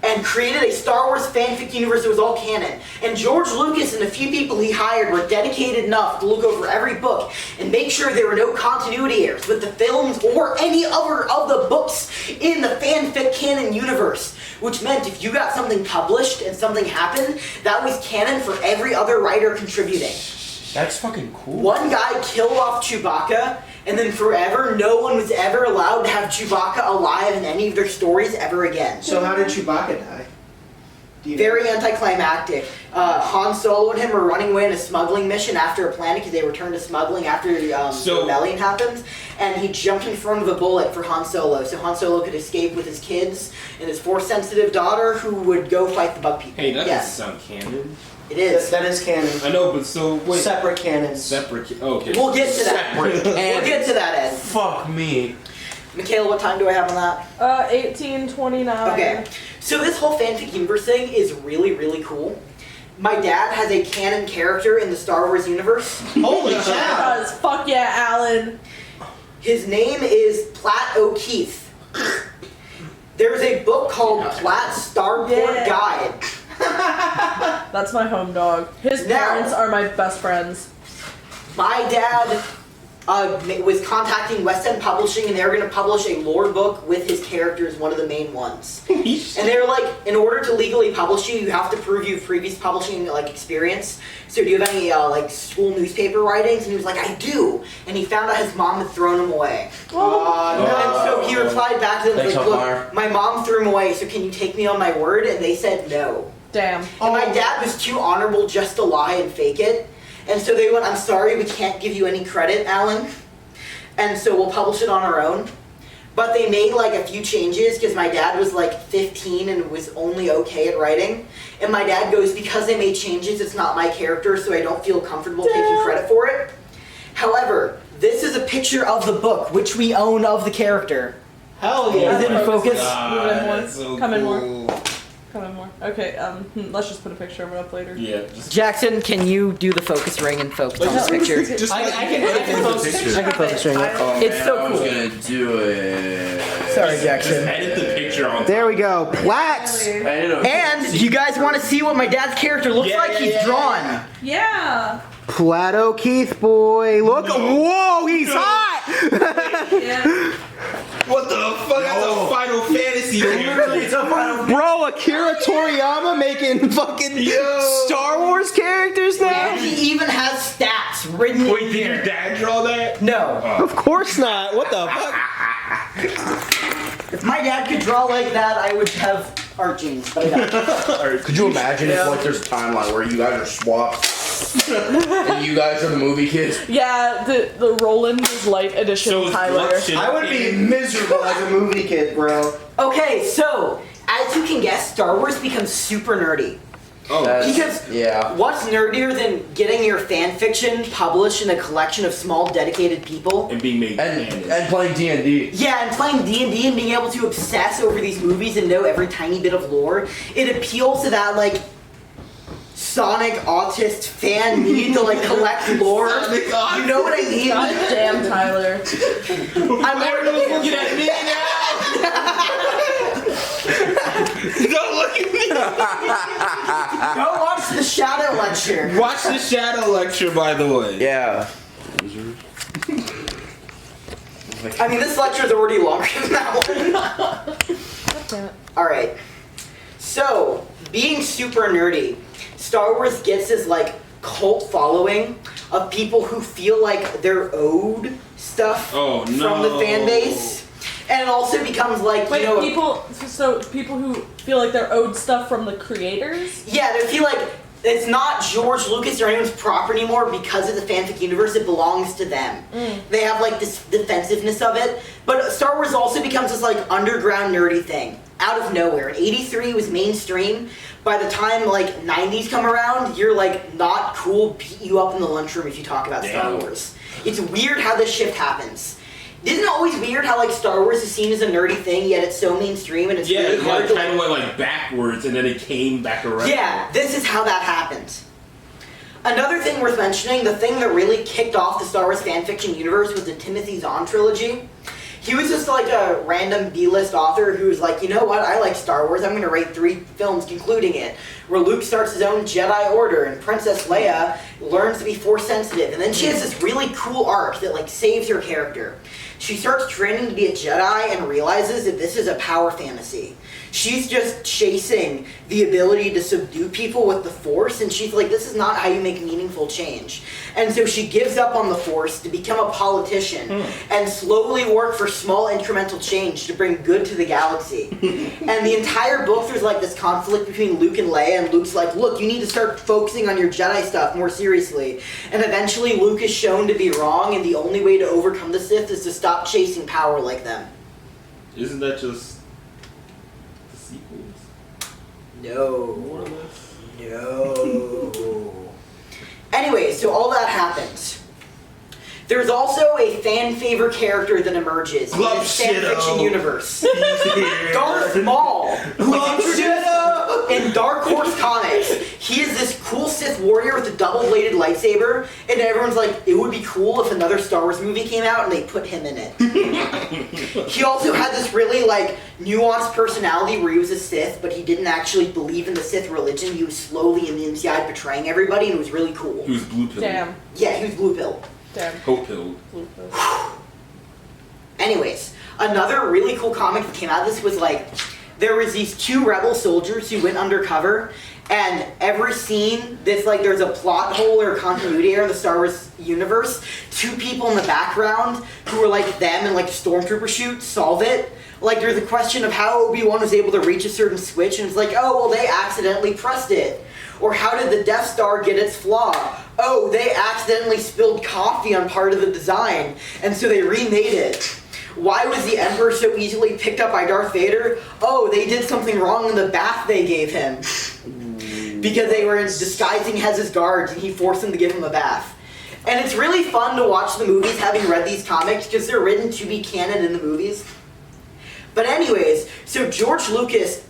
And created a Star Wars fanfic universe that was all canon. And George Lucas and the few people he hired were dedicated enough to look over every book and make sure there were no continuity errors with the films or any other of the books in the fanfic canon universe. Which meant if you got something published and something happened, that was canon for every other writer contributing. That's fucking cool. One guy killed off Chewbacca, and then forever, no one was ever allowed to have Chewbacca alive in any of their stories ever again. So how did Chewbacca die? Very anticlimactic. Han Solo and him were running away on a smuggling mission after a planet because they returned to smuggling after the rebellion happened, and he jumped in front of a bullet for Han Solo, so Han Solo could escape with his kids and his Force-sensitive daughter, who would go fight the bug people. Hey, that doesn't sound canon. It is. That is canon. I know, but so wait. Separate canons. Okay. We'll get to that. We'll get to that, Ed. Fuck me. Mikayla, what time do I have on that? 1829. Okay. So this whole fanfic universe thing is really, really cool. My dad has a canon character in the Star Wars universe. Holy cow! Because fuck yeah, Alan. His name is Platt O'Keefe. There's a book called Platt's Starport Yeah. Guide. That's my home dog. His Now- parents are my best friends. My dad was contacting West End Publishing, and they were going to publish a lore book with his characters, one of the main ones. And they were like, in order to legally publish you have to prove you have previous publishing experience. So do you have any school newspaper writings? And he was like, I do. And he found out his mom had thrown him away. And so he replied back to them Thanks, like, Hellfire. look, my mom threw him away, so can you take me on my word? And they said no. Damn. And my dad was too honorable just to lie and fake it. And so they went, I'm sorry, we can't give you any credit, Alan. And so we'll publish it on our own. But they made a few changes because my dad was 15 and was only okay at writing. And my dad goes, because they made changes, it's not my character, so I don't feel comfortable taking credit for it. However, this is a picture of the book, which we own of the character. Hell Is it in focus? Move it in more. That's so Come in more. cool. Come in more. Okay, let's just put a picture of it up later. Yeah. Just Jackson, can you do the focus ring and focus on this picture? Just I can focus ring it. It's so I was cool. gonna do it. Sorry, Just Jackson. edit the picture on. There we go. Platts. And you guys want to see what my dad's character looks like? He's drawn. Yeah. Platt O'Keefe, boy. Look. Whoa, he's hot. Yeah. What the fuck? That's a Final Fantasy character. Bro, Akira Toriyama making fucking Star Wars characters now? And he even has stats written Wait, in did your here. dad draw that? No. Of course not. What the fuck? If my dad could draw like that, I would have art genes, but I don't. Could you imagine if there's a timeline where you guys are swapped and you guys are the movie kids? Yeah, the Roland is light edition So is Tyler. Blush I would be miserable as a movie kid, bro. Okay, so, as you can guess, Star Wars becomes super nerdy. Oh, Because Yeah. what's nerdier than getting your fan fiction published in a collection of small, dedicated people? and being made canon. And playing D&D. Yeah, and playing D&D and being able to obsess over these movies and know every tiny bit of lore. It appeals to that, Sonic autist fan need to, collect lore. Sonic autist. You know what I mean? God damn, Tyler. I'm looking at me now. Don't look at me. Go watch the Shadow Lecture. Watch the Shadow Lecture, by the way. Yeah. I mean, this lecture's already longer than that one. God damn it. Alright. So, being super nerdy, Star Wars gets this, cult following of people who feel like they're owed stuff Oh, from no. the fan base. And it also becomes Wait, people, people who feel like they're owed stuff from the creators? yeah, they feel like it's not George Lucas or anyone's property anymore because of the fanfic universe. It belongs to them. They have this defensiveness of it. But Star Wars also becomes this underground nerdy thing out of nowhere. In '83 was mainstream. By the time 90s come around, you're not cool, beat you up in the lunchroom if you talk about Star Damn. Wars. It's weird how this shift happens. Isn't it always weird how Star Wars is seen as a nerdy thing, yet it's so mainstream and it's Yeah, really it hard to kind of went backwards, and then it came back around. Yeah, this is how that happens. Another thing worth mentioning, the thing that really kicked off the Star Wars fanfiction universe was the Timothy Zahn trilogy. He was just a random B-list author who was like, you know what, I like Star Wars, I'm going to write 3 films concluding it, where Luke starts his own Jedi Order and Princess Leia learns to be Force sensitive, and then she has this really cool arc that saves her character. She starts training to be a Jedi and realizes that this is a power fantasy. She's just chasing the ability to subdue people with the Force, and she's like, this is not how you make meaningful change. And so she gives up on the Force to become a politician and slowly work for small incremental change to bring good to the galaxy. And the entire book, there's this conflict between Luke and Leia, and Luke's like, look, you need to start focusing on your Jedi stuff more seriously. And eventually Luke is shown to be wrong, and the only way to overcome the Sith is to stop chasing power like them. Isn't that just the sequels? No. More or less? No. Anyway, so all that happens. There's also a fan favorite character that emerges in this fan fiction universe. Darth Maul was introduced in Dark Horse Comics. He is this cool Sith warrior with a double-bladed lightsaber, and everyone's like, it would be cool if another Star Wars movie came out and they put him in it. He also had this really like nuanced personality where he was a Sith, but he didn't actually believe in the Sith religion. He was slowly in the inside betraying everybody, and it was really cool. He was blue pill. Damn. Yeah, he was blue pill. Damn. Hope pill. Anyways, another really cool comic that came out of this was like, there was these two rebel soldiers who went undercover, and every scene that's like there's a plot hole or continuity error in the Star Wars universe, two people in the background who are like them and like stormtrooper shoot solve it. Like there's a question of how Obi-Wan was able to reach a certain switch, and it's like, oh well, they accidentally pressed it. Or how did the Death Star get its flaw? Oh, they accidentally spilled coffee on part of the design, and so they remade it. Why was the Emperor so easily picked up by Darth Vader? Oh, they did something wrong in the bath they gave him. Because they were disguising as his guards, and he forced them to give him a bath. And it's really fun to watch the movies having read these comics, because they're written to be canon in the movies. But anyways, so George Lucas,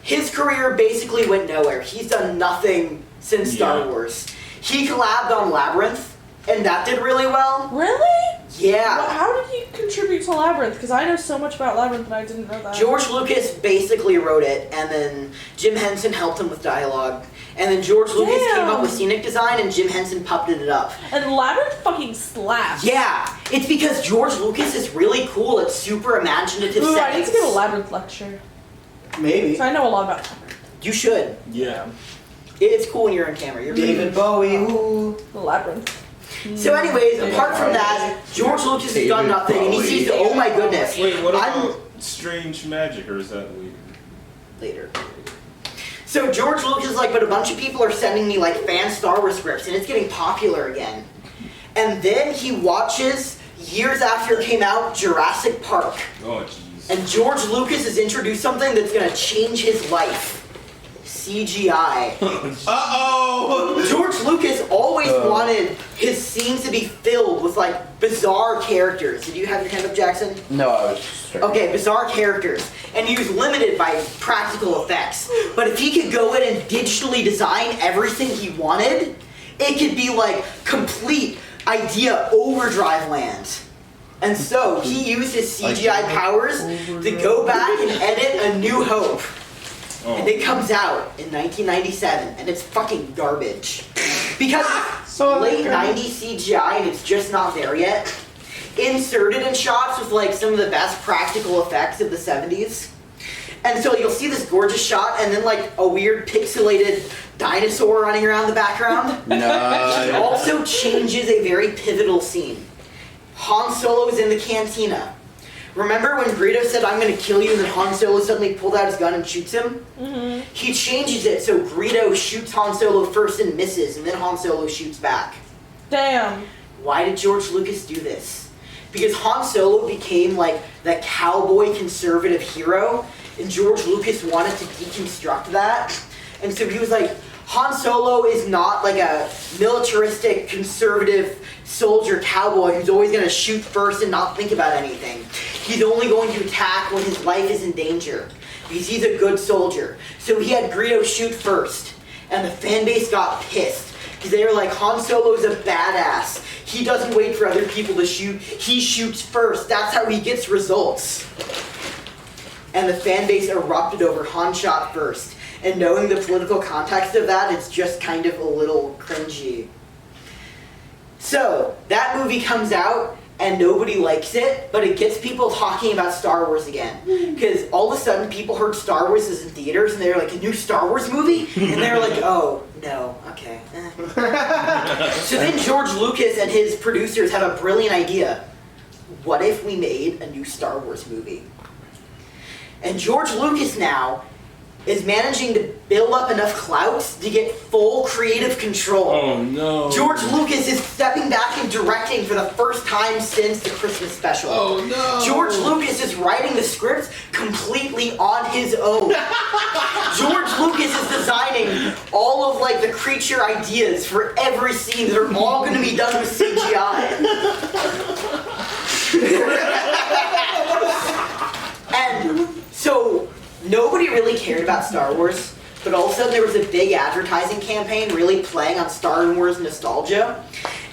his career basically went nowhere. He's done nothing since Star Wars. He collabed on Labyrinth, and that did really well. Really? Yeah. Well, how did he contribute to Labyrinth? Because I know so much about Labyrinth and I didn't know that. George Lucas basically wrote it, and then Jim Henson helped him with dialogue. And then George Lucas came up with scenic design, and Jim Henson puppeted it up. And Labyrinth fucking slaps. Yeah, it's because George Lucas is really cool at super imaginative settings. I need to give a Labyrinth lecture. Maybe. So I know a lot about Labyrinth. You should. Yeah. It's cool when you're on camera. You're David Bowie. Ooh. The Labyrinth. So anyways, apart from that, George Lucas has done nothing, and he sees, oh my goodness. Wait, what about Strange Magic, or is that later? Later. So George Lucas is like, but a bunch of people are sending me like fan Star Wars scripts, and it's getting popular again. And then he watches, years after it came out, Jurassic Park. Oh, jeez. And George Lucas has introduced something that's gonna change his life. CGI. Uh-oh! George Lucas always wanted his scenes to be filled with like bizarre characters. Did you have your hand up, Jackson? No, I was just... Okay, bizarre characters. And he was limited by practical effects. But if he could go in and digitally design everything he wanted, it could be like complete idea overdrive land. And so he used his CGI powers to go back and edit A New Hope. And it comes out in 1997, and it's fucking garbage. Because it's late 90s CGI, and it's just not there yet. Inserted in shots with like some of the best practical effects of the 70s. And so you'll see this gorgeous shot, and then like a weird pixelated dinosaur running around the background. No. It also changes a very pivotal scene. Han Solo's in the cantina. Remember when Greedo said, I'm gonna kill you, and then Han Solo suddenly pulled out his gun and shoots him? Mm-hmm. He changes it so Greedo shoots Han Solo first and misses, and then Han Solo shoots back. Damn. Why did George Lucas do this? Because Han Solo became like the cowboy conservative hero, and George Lucas wanted to deconstruct that. And so he was like, Han Solo is not like a militaristic, conservative soldier cowboy who's always going to shoot first and not think about anything. He's only going to attack when his life is in danger, because he's a good soldier. So he had Greedo shoot first, and the fan base got pissed, because they were like, Han Solo's a badass. He doesn't wait for other people to shoot, he shoots first. That's how he gets results. And the fan base erupted over Han shot first. And knowing the political context of that, it's just kind of a little cringy. So, that movie comes out, and nobody likes it, but it gets people talking about Star Wars again. Because all of a sudden, people heard Star Wars is in theaters, and they're like, a new Star Wars movie? And they're like, oh, no, okay. So then George Lucas and his producers have a brilliant idea. What if we made a new Star Wars movie? And George Lucas now is managing to build up enough clout to get full creative control. Oh no. George Lucas is stepping back and directing for the first time since the Christmas special. Oh no. George Lucas is writing the scripts completely on his own. George Lucas is designing all of like the creature ideas for every scene that are all going to be done with CGI. And so nobody really cared about Star Wars, but all of a sudden there was a big advertising campaign really playing on Star Wars nostalgia.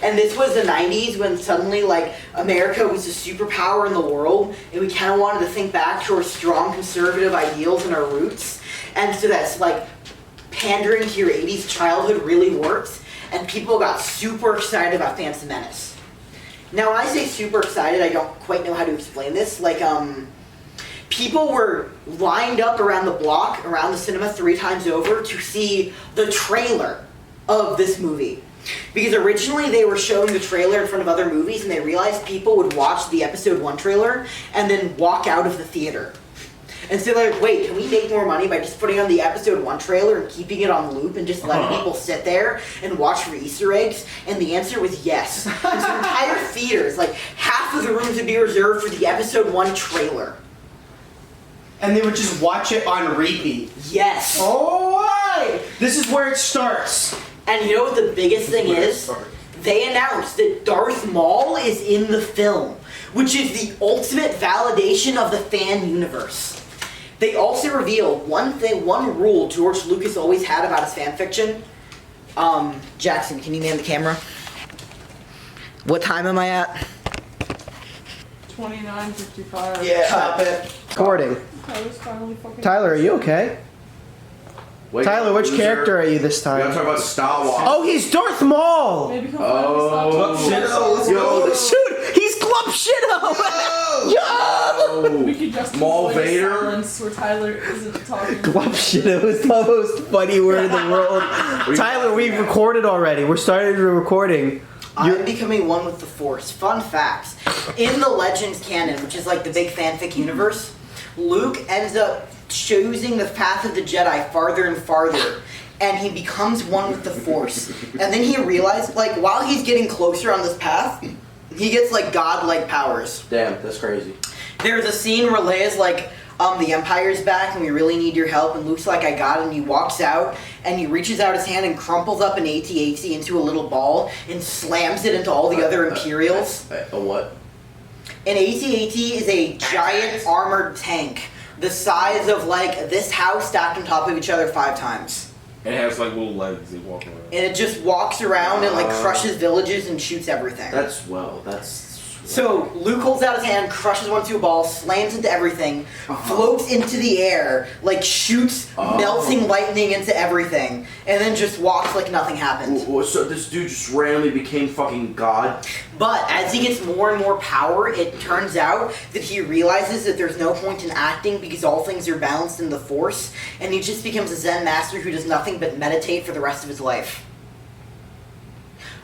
And this was the 90s when suddenly like America was a superpower in the world, and we kind of wanted to think back to our strong conservative ideals and our roots. And so that's like pandering to your 80s childhood really worked, and people got super excited about Phantom Menace. Now when I say super excited, I don't quite know how to explain this. Like people were lined up around the block, around the cinema 3 times over to see the trailer of this movie. Because originally they were showing the trailer in front of other movies, and they realized people would watch the episode 1 trailer and then walk out of the theater. And so they're like, wait, can we make more money by just putting on the episode 1 trailer and keeping it on loop and just letting people sit there and watch for Easter eggs? And the answer was yes. And so entire theaters, like half of the rooms would be reserved for the episode 1 trailer. And they would just watch it on repeat. Yes. Oh, why? This is where it starts. And you know what the biggest thing is? They announced that Darth Maul is in the film, which is the ultimate validation of the fan universe. They also revealed one rule George Lucas always had about his fan fiction. Jackson, can you man the camera? What time am I at? 29:55. Yeah. Stop it. Recording. Tyler's finally fucking. Tyler, are you okay? Wait, Tyler, which loser. character are you this We gotta time? talk about Star Wars. Oh, he's Darth Maul! Maybe he'll finally stop talking. Yo, Shoot, he's Glump Shido! Yo! We could just Maul avoid Vader? silence where Tyler isn't talking. Glump Shido is the most funny word in the world. Tyler, we've recorded already. We're starting the recording. I'm becoming one with the Force. Fun facts. In the Legends canon, which is like the big fanfic universe, Luke ends up choosing the path of the Jedi farther and farther, and he becomes one with the Force. And then he realized, like, while he's getting closer on this path, he gets, like, godlike powers. Damn, that's crazy. There's a scene where Leia's like, the Empire's back and we really need your help, and Luke's like, I got it, and he walks out, and he reaches out his hand and crumples up an AT-AT into a little ball and slams it into all the other Imperials. A what? An AT-AT is a giant armored tank the size of like this house stacked on top of each other 5 times. And it has like little legs that walk around. And it just walks around and like crushes villages and shoots everything. That's So Luke holds out his hand, crushes one into a ball, slams into everything, floats into the air, like shoots melting lightning into everything, and then just walks like nothing happened. So this dude just randomly became fucking God? But as he gets more and more power, it turns out that he realizes that there's no point in acting because all things are balanced in the Force, and he just becomes a Zen master who does nothing but meditate for the rest of his life.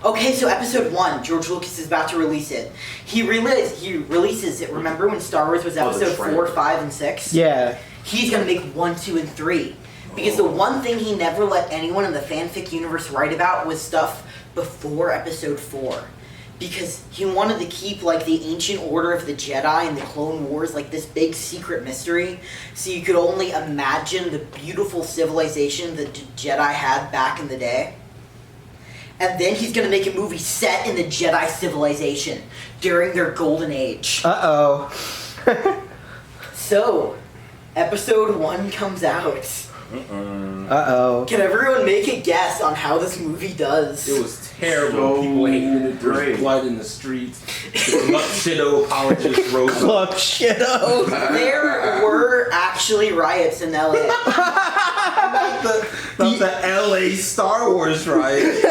Okay, so episode 1, George Lucas is about to release it. He releases it. Remember when Star Wars was episode 4, 5, and 6? Yeah. He's gonna make 1, 2, and 3. Because the one thing he never let anyone in the fanfic universe write about was stuff before episode 4. Because he wanted to keep like the ancient order of the Jedi and the Clone Wars like this big secret mystery, so you could only imagine the beautiful civilization that the Jedi had back in the day. And then he's gonna make a movie set in the Jedi civilization during their golden age. Uh-oh. So, episode 1 comes out. Uh-oh. Can everyone make a guess on how this movie does? It was terrible. So People hated it. There great. was blood in the streets. The Shido apologist rose up. Glump Shido. There were actually riots in LA. Not the LA Star Wars riot.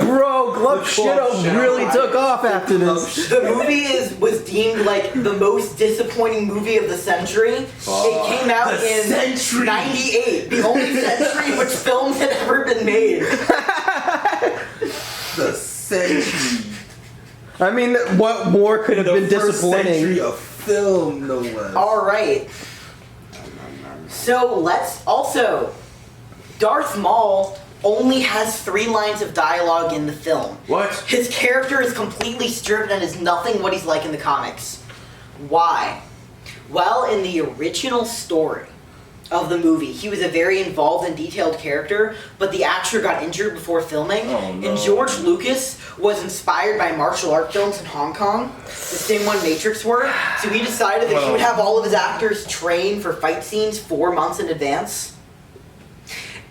Bro, Glump Shido really took off after this. The movie was deemed like the most disappointing movie of the century. It came out in century. 98, the only century in which films had ever been made. The century. I mean, what more could have been First century disappointing? of film, no less. Alright. So let's also... Darth Maul only has 3 lines of dialogue in the film. What? His character is completely stripped and is nothing what he's like in the comics. Why? Well, in the original story of the movie, he was a very involved and detailed character, but the actor got injured before filming, and George Lucas was inspired by martial art films in Hong Kong, the same one Matrix were, so he decided that he would have all of his actors train for fight scenes 4 months in advance.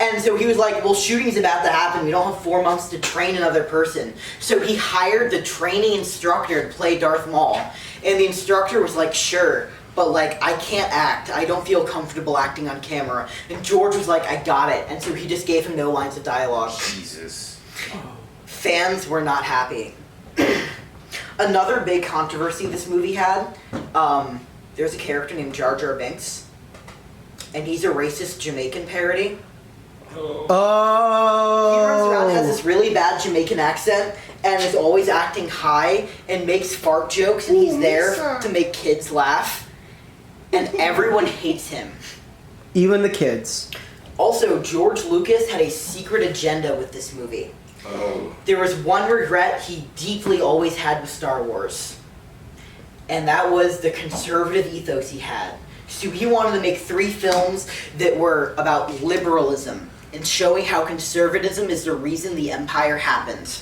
And so he was like, well, shooting's about to happen, we don't have 4 months to train another person. So he hired the training instructor to play Darth Maul, and the instructor was like, sure, but like, I can't act. I don't feel comfortable acting on camera. And George was like, I got it. And so he just gave him no lines of dialogue. Jesus. Fans were not happy. Another big controversy this movie had, there's a character named Jar Jar Binks, and he's a racist Jamaican parody. Oh. He runs around, has this really bad Jamaican accent, and is always acting high, and makes fart jokes, and he's there to make kids laugh. And everyone hates him. Even the kids. Also, George Lucas had a secret agenda with this movie. Oh. There was one regret he deeply always had with Star Wars. And that was the conservative ethos he had. So he wanted to make 3 films that were about liberalism and showing how conservatism is the reason the empire happened.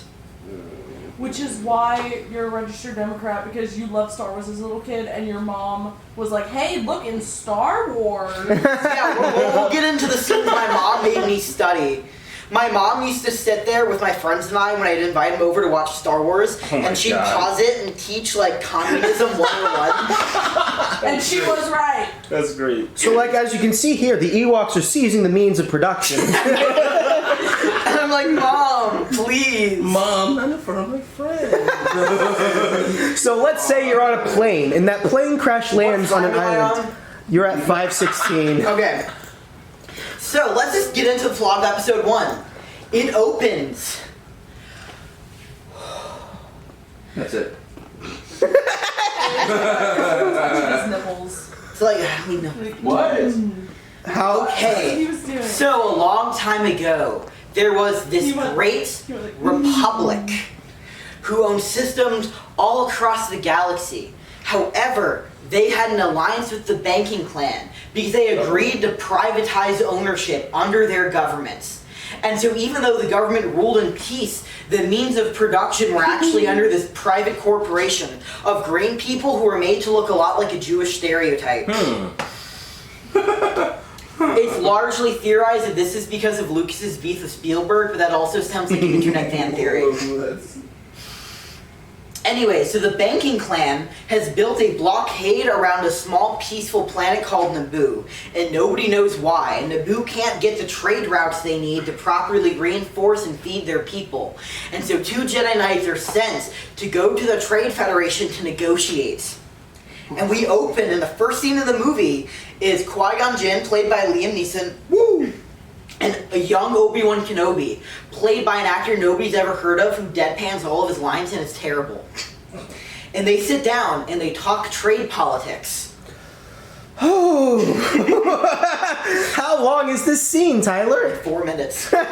Which is why you're a registered Democrat, because you loved Star Wars as a little kid, and your mom was like, hey, look, in Star Wars. Yeah, we'll get into the scenes my mom made me study. My mom used to sit there with my friends and I when I'd invite them over to watch Star Wars, and she'd pause it and teach, like, communism 101. And she was right. That's great. So, like, as you can see here, the Ewoks are seizing the means of production. And I'm like, Mom, please. Mom, not in front of my friend. So let's say you're on a plane, and that plane crash lands on an What time am I island. on? You're at 5:16. Okay. So let's just get into the plot of episode 1. It opens. That's it. His nipples. It's like, we know. What? How? What Okay. he was doing. So a long time ago, there was this great republic who owned systems all across the galaxy. However, they had an alliance with the banking clan because they agreed to privatize ownership under their governments. And so even though the government ruled in peace, the means of production were actually under this private corporation of green people who were made to look a lot like a Jewish stereotype. It's largely theorized that this is because of Lucas's beef with Spielberg, but that also sounds like an internet fan theory. Anyway, so the banking clan has built a blockade around a small peaceful planet called Naboo, and nobody knows why. Naboo can't get the trade routes they need to properly reinforce and feed their people. And so 2 Jedi Knights are sent to go to the Trade Federation to negotiate. And we open, and the first scene of the movie is Qui-Gon Jinn, played by Liam Neeson, and a young Obi-Wan Kenobi, played by an actor nobody's ever heard of, who deadpans all of his lines, and it's terrible. And they sit down, and they talk trade politics. Oh. How long is this scene, Tyler? 4 minutes. And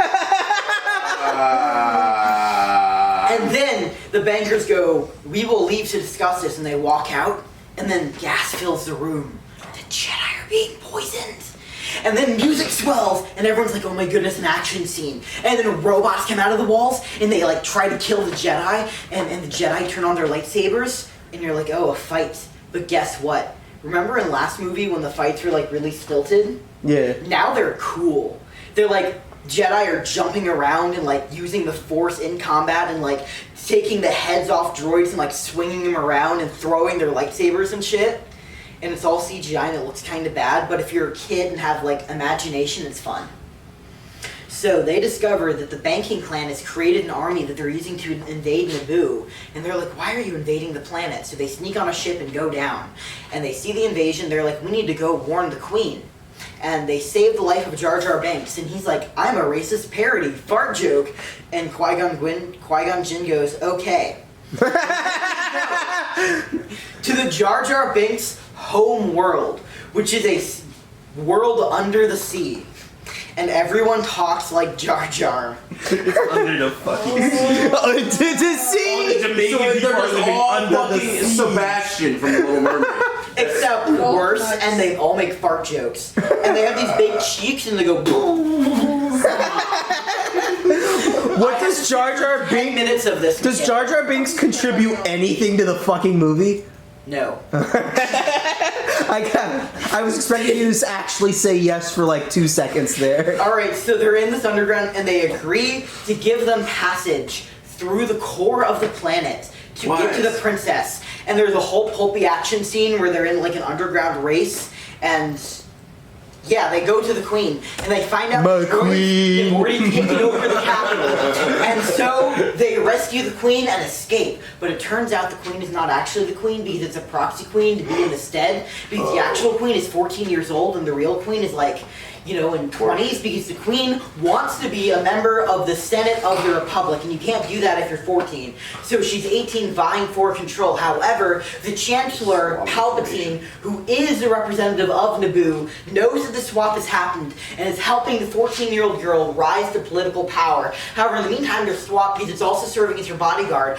then the bankers go, we will leave to discuss this, and they walk out, and then gas fills the room. The Jedi are being poisoned. And then music swells, and everyone's like, oh my goodness, an action scene. And then robots come out of the walls, and they like try to kill the Jedi, and the Jedi turn on their lightsabers, and you're like, oh, a fight. But guess what? Remember in last movie when the fights were like really stilted? Yeah. Now they're cool. They're like, Jedi are jumping around and like using the Force in combat and like taking the heads off droids and like swinging them around and throwing their lightsabers and shit. And it's all CGI and it looks kind of bad, but if you're a kid and have like imagination, it's fun. So they discover that the banking clan has created an army that they're using to invade Naboo, and they're like, why are you invading the planet? So they sneak on a ship and go down, and they see the invasion, they're like, we need to go warn the queen. And they save the life of Jar Jar Binks, and he's like, I'm a racist parody, fart joke. And Qui-Gon Jinn goes, okay. To the Jar Jar Binks home world, which is a world under the sea. And everyone talks like Jar Jar. It's under the fucking sea. Under the sea! All the Jamaican So people they're are just living all under the fucking sea. Sebastian from The Little Mermaid. except worse, and they all make fart jokes. And they have these big cheeks, and they go boom. What does Jar Jar 10 Binks? minutes of this. Does Jar Jar Binks contribute anything to the fucking movie? No. I was expecting you to actually say yes for like 2 seconds there. Alright, so they're in this underground, and they agree to give them passage through the core of the planet to get to the princess. And there's a whole pulpy action scene where they're in like an underground race, and yeah, they go to the queen, and they find out they've already taken over the capital. And so they rescue the queen and escape. But it turns out the queen is not actually the queen because it's a proxy queen to be in the stead. Because the actual queen is 14 years old and the real queen is like, you know, in 20s, because the queen wants to be a member of the Senate of the Republic, and you can't do that if you're 14. So she's 18, vying for control. However, the Chancellor, Palpatine, who is the representative of Naboo, knows that the swap has happened, and is helping the 14-year-old girl rise to political power. However, in the meantime, they're swapped because it's also serving as her bodyguard.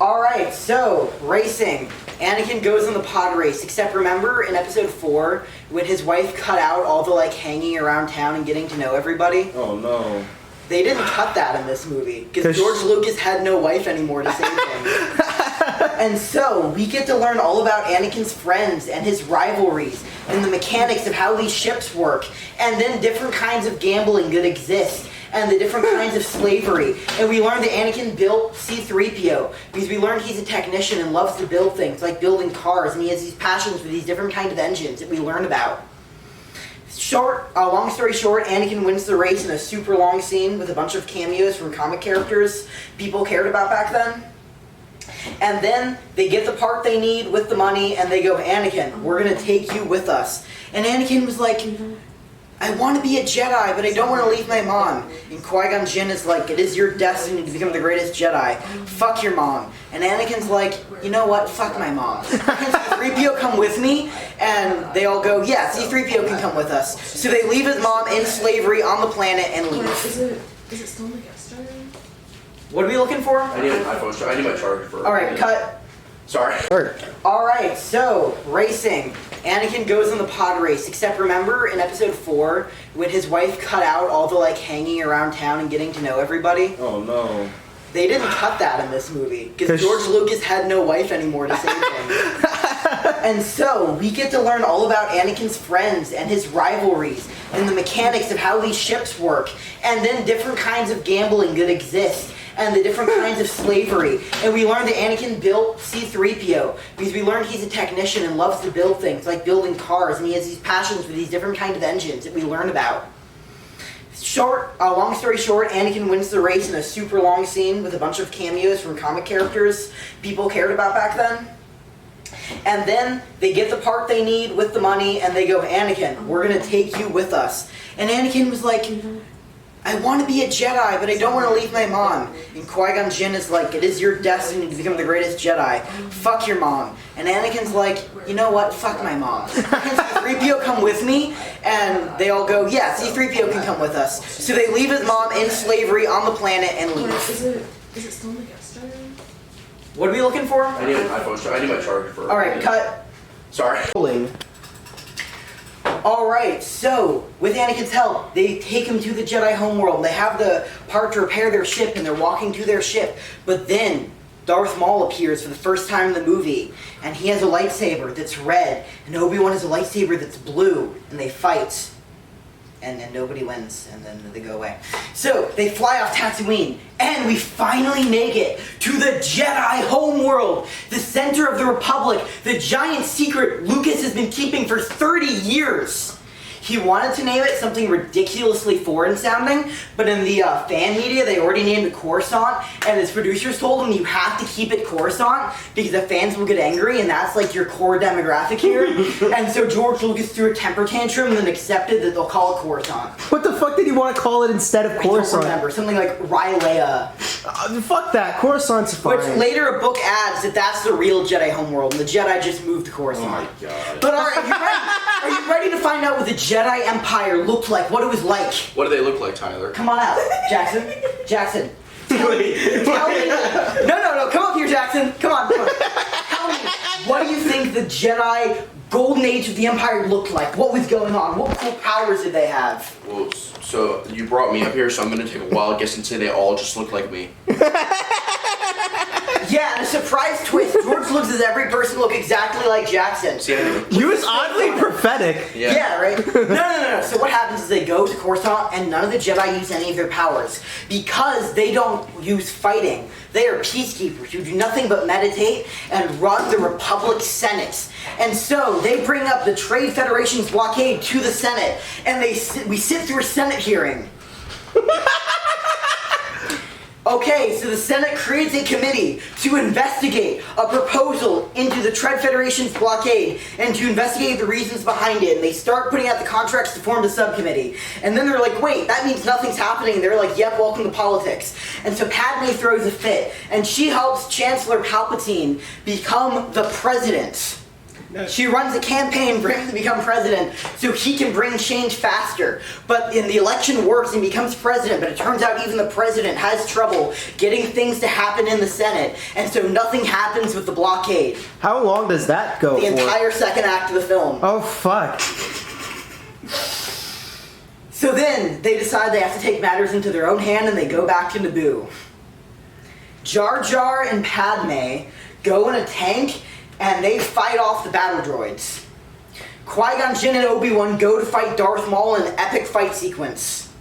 Alright, so, racing. Anakin goes on the pod race, except remember in episode 4 when his wife cut out all the like hanging around town and getting to know everybody? Oh no. They didn't cut that in this movie because George Lucas had no wife anymore to save him. And so we get to learn all about Anakin's friends and his rivalries and the mechanics of how these ships work, and then different kinds of gambling that exist, and the different kinds of slavery. And we learned that Anakin built C-3PO because we learned he's a technician and loves to build things, like building cars, and he has these passions for these different kinds of engines that we learn about. Long story short, Anakin wins the race in a super long scene with a bunch of cameos from comic characters people cared about back then. And then they get the part they need with the money, and they go, Anakin, we're gonna take you with us. And Anakin was like, I want to be a Jedi, but I don't want to leave my mom. And Qui-Gon Jinn is like, it is your destiny to become the greatest Jedi. Fuck your mom. And Anakin's like, you know what? Fuck my mom. Can C-3PO come with me? And they all go, yeah, C-3PO can come with us. So they leave his mom in slavery on the planet and leave. Is it still the guest star? What are we looking for? I need an iPhone charger. I need my charger for. Alright, cut. Sorry. Alright, so, racing. Anakin goes on the pod race, except remember in episode 4 when his wife cut out all the like hanging around town and getting to know everybody? Oh no. They didn't cut that in this movie because George Lucas had no wife anymore to save him. And so we get to learn all about Anakin's friends and his rivalries and the mechanics of how these ships work, and then different kinds of gambling that exist, and the different kinds of slavery. And we learned that Anakin built C-3PO because we learned he's a technician and loves to build things, like building cars, and he has these passions for these different kinds of engines that we learn about. Long story short, Anakin wins the race in a super long scene with a bunch of cameos from comic characters people cared about back then. And then they get the part they need with the money, and they go, Anakin, we're gonna take you with us. And Anakin was like, I want to be a Jedi, but I don't want to leave my mom. And Qui-Gon Jinn is like, it is your destiny to become the greatest Jedi. Fuck your mom. And Anakin's like, you know what? Fuck my mom. Can C-3PO come with me? And they all go, yeah, C-3PO can come with us. So they leave his mom in slavery on the planet and leave. Is it still the guest star? What are we looking for? I need an iPhone charger. I need my charger for. Alright, cut. Sorry. Alright, so, with Anakin's help, they take him to the Jedi homeworld. They have the part to repair their ship, and they're walking to their ship. But then, Darth Maul appears for the first time in the movie, and he has a lightsaber that's red, and Obi-Wan has a lightsaber that's blue, and they fight. And then nobody wins, and then they go away. So, they fly off Tatooine, and we finally make it to the Jedi homeworld, the center of the Republic, the giant secret Lucas has been keeping for 30 years. He wanted to name it something ridiculously foreign sounding, but in the fan media they already named it Coruscant, and his producers told him you have to keep it Coruscant because the fans will get angry, and that's like your core demographic here. And so George Lucas threw a temper tantrum and then accepted that they'll call it Coruscant. What the fuck did he want to call it instead of I Coruscant? don't remember, something like Rylea. Fuck that, Coruscant's fine. Which later a book adds that that's the real Jedi homeworld, and the Jedi just moved to Coruscant. Oh my god. But alright, are you ready to find out what the Jedi Empire looked like, what it was like? What do they look like, Tyler? Come on out, Jackson. Jackson. Tell me. No, come up here, Jackson. Come on. Tell me, what do you think think the Jedi golden age of the Empire looked like? What was going on? What cool powers did they have? Well, so you brought me up here, so I'm gonna take a wild guess and say they all just look like me. Yeah, and a surprise twist. George Lucas has every person look exactly like Jackson. You was oddly prophetic. Yeah, right? No. So what happens is they go to Coruscant and none of the Jedi use any of their powers. Because they don't use fighting. They are peacekeepers who do nothing but meditate and run the Republic Senate. And so they bring up the Trade Federation's blockade to the Senate. And we sit through a Senate hearing. Okay, so the Senate creates a committee to investigate a proposal into the Trade Federation's blockade and to investigate the reasons behind it. And they start putting out the contracts to form the subcommittee. And then they're like, wait, that means nothing's happening. They're like, yep, welcome to politics. And so Padme throws a fit. And she helps Chancellor Palpatine become the president. She runs a campaign for him to become president so he can bring change faster. But in the election works and becomes president, but it turns out even the president has trouble getting things to happen in the Senate. And so nothing happens with the blockade. How long does that go The for? entire second act of the film. Oh, fuck. So then they decide they have to take matters into their own hand and they go back to Naboo. Jar Jar and Padme go in a tank and they fight off the battle droids. Qui-Gon Jinn and Obi-Wan go to fight Darth Maul in an epic fight sequence.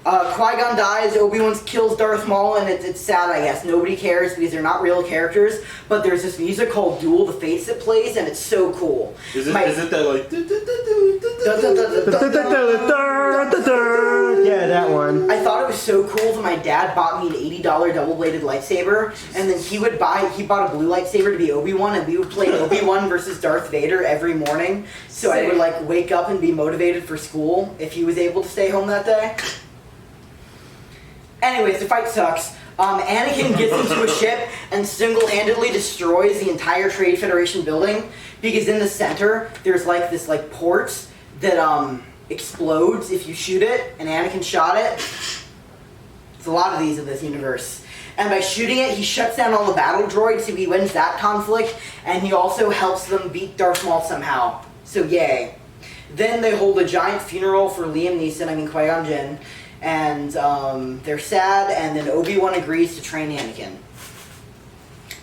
Qui-Gon dies, Obi-Wan kills Darth Maul, and it's sad, I guess. Nobody cares because they're not real characters, but there's this music called Duel the Fates that plays, and it's so cool. Is it that like... Yeah, that one. I thought it was so cool that my dad bought me an $80 double-bladed lightsaber, and then he bought a blue lightsaber to be Obi-Wan, and we would play Obi-Wan versus Darth Vader every morning, so I would like wake up and be motivated for school if he was able to stay home that day. Anyways, the fight sucks. Anakin gets into a ship and single-handedly destroys the entire Trade Federation building because in the center there's like this like port that explodes if you shoot it, and Anakin shot it. There's a lot of these in this universe. And by shooting it, he shuts down all the battle droids, so he wins that conflict, and he also helps them beat Darth Maul somehow. So yay. Then they hold a giant funeral for Liam Neeson, Qui-Gon Jinn, and they're sad, and then Obi-Wan agrees to train Anakin.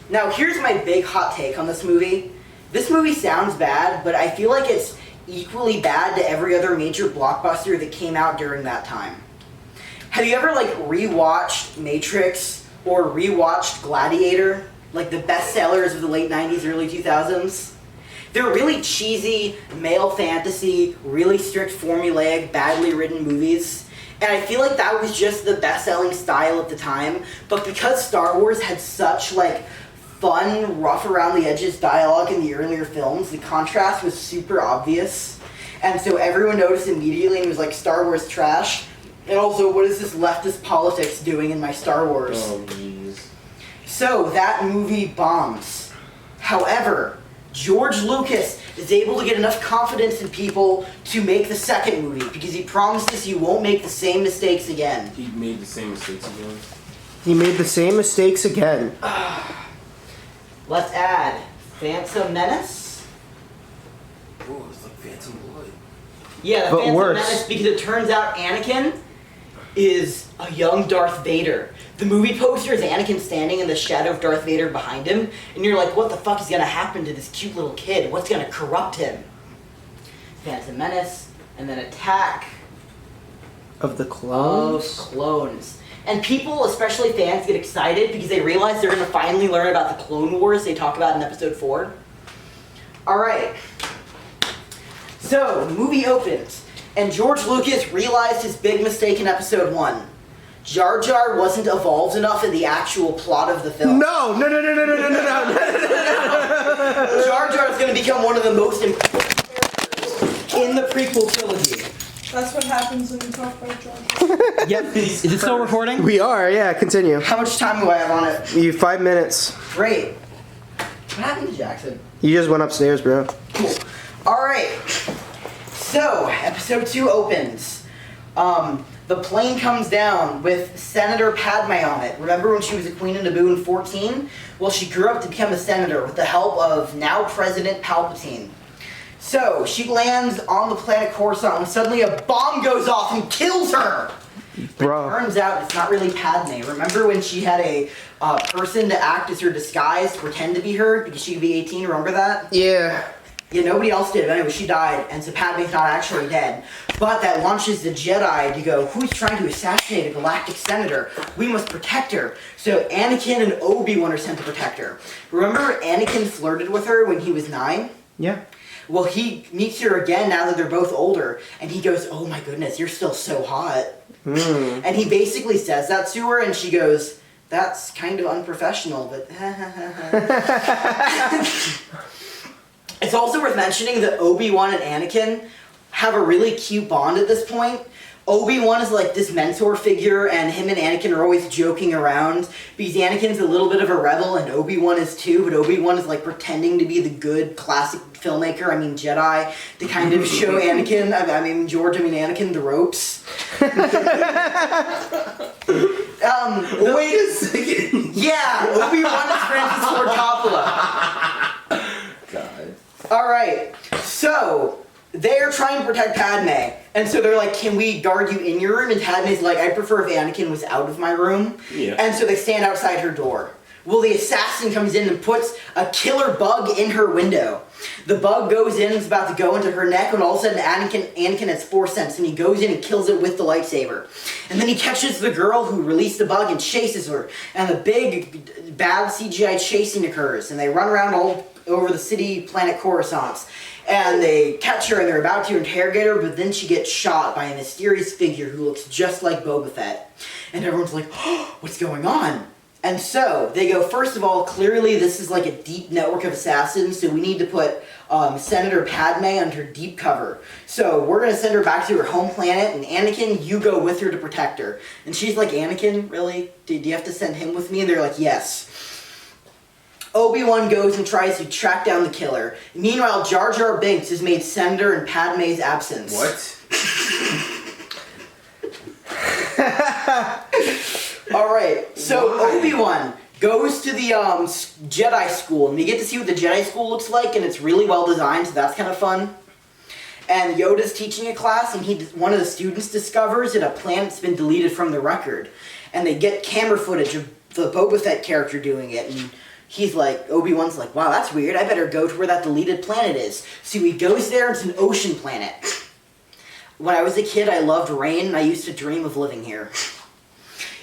Now, here's my big hot take on this movie. This movie sounds bad, but I feel like it's equally bad to every other major blockbuster that came out during that time. Have you ever, like, rewatched Matrix or rewatched Gladiator? Like, the bestsellers of the late 90s, early 2000s? They're really cheesy, male fantasy, really strict formulaic, badly written movies. And I feel like that was just the best-selling style at the time, but because Star Wars had such, like, fun, rough-around-the-edges dialogue in the earlier films, the contrast was super obvious. And so everyone noticed immediately and was like, Star Wars trash. And also, what is this leftist politics doing in my Star Wars? Oh, jeez. So, that movie bombs. However, George Lucas is able to get enough confidence in people to make the second movie because he promised us he won't make the same mistakes again. He made the same mistakes again. He made the same mistakes again. Let's add Phantom Menace. Oh, it's like Phantom Blood. Yeah, the But Phantom worse. Menace because it turns out Anakin is a young Darth Vader. The movie poster is Anakin standing in the shadow of Darth Vader behind him, and you're like, what the fuck is gonna happen to this cute little kid? What's gonna corrupt him? Phantom Menace, and then Attack Of the of clones? Clones. And people, especially fans, get excited because they realize they're gonna finally learn about the Clone Wars they talk about in episode 4. Alright. So, the movie opens, and George Lucas realized his big mistake in episode 1. Jar Jar wasn't evolved enough in the actual plot of the film. No. Jar Jar is going to become one of the most important characters in the prequel trilogy. That's what happens when you talk about Jar Jar. Yep. Is it still recording? We are, yeah, continue. How much time do I have on it? You have 5 minutes. Great. What happened to Jackson? You just went upstairs, bro. Cool. Alright. So, episode 2 opens. The plane comes down with Senator Padme on it. Remember when she was a queen in Naboo in 14? Well, she grew up to become a senator with the help of now President Palpatine. So, she lands on the planet Coruscant and suddenly a bomb goes off and kills her! Bro. Turns out it's not really Padme. Remember when she had a person to act as her disguise to pretend to be her because she could be 18? Remember that? Yeah. Yeah, nobody else did. But anyway, she died, and so Padme's not actually dead. But that launches the Jedi to go, who's trying to assassinate a galactic senator? We must protect her. So Anakin and Obi-Wan are sent to protect her. Remember Anakin flirted with her when he was 9? Yeah. Well, he meets her again now that they're both older, and he goes, oh my goodness, you're still so hot. And he basically says that to her, and she goes, that's kind of unprofessional, but It's also worth mentioning that Obi-Wan and Anakin have a really cute bond at this point. Obi-Wan is like this mentor figure, and him and Anakin are always joking around because Anakin's a little bit of a rebel, and Obi-Wan is too, but Obi-Wan is like pretending to be the good classic filmmaker, Jedi, to kind of show Anakin, Anakin the ropes. Wait a second. Yeah, Obi-Wan is Francis Ford Coppola. God. Alright, so they're trying to protect Padme, and so they're like, can we guard you in your room? And Padme's like, I prefer if Anakin was out of my room. Yeah. And so they stand outside her door. Well, the assassin comes in and puts a killer bug in her window. The bug goes in and is about to go into her neck, when all of a sudden Anakin has 4 cents, and he goes in and kills it with the lightsaber. And then he catches the girl who released the bug and chases her, and the big, bad CGI chasing occurs, and they run around all over the city planet Coruscant. And they catch her and they're about to interrogate her, but then she gets shot by a mysterious figure who looks just like Boba Fett. And everyone's like, oh, what's going on? And so, they go, first of all, clearly this is like a deep network of assassins, so we need to put Senator Padme under deep cover. So, we're going to send her back to her home planet, and Anakin, you go with her to protect her. And she's like, Anakin, really? Do you have to send him with me? And they're like, yes. Obi-Wan goes and tries to track down the killer. Meanwhile, Jar Jar Binks has made Senator in Padme's absence. What? Alright, so Why? Obi-Wan goes to the Jedi school, and we get to see what the Jedi school looks like, and it's really well designed, so that's kind of fun. And Yoda's teaching a class, and one of the students discovers that a planet's been deleted from the record. And they get camera footage of the Boba Fett character doing it, and he's like, Obi-Wan's like, wow, that's weird, I better go to where that deleted planet is. So he goes there, it's an ocean planet. When I was a kid, I loved rain, and I used to dream of living here.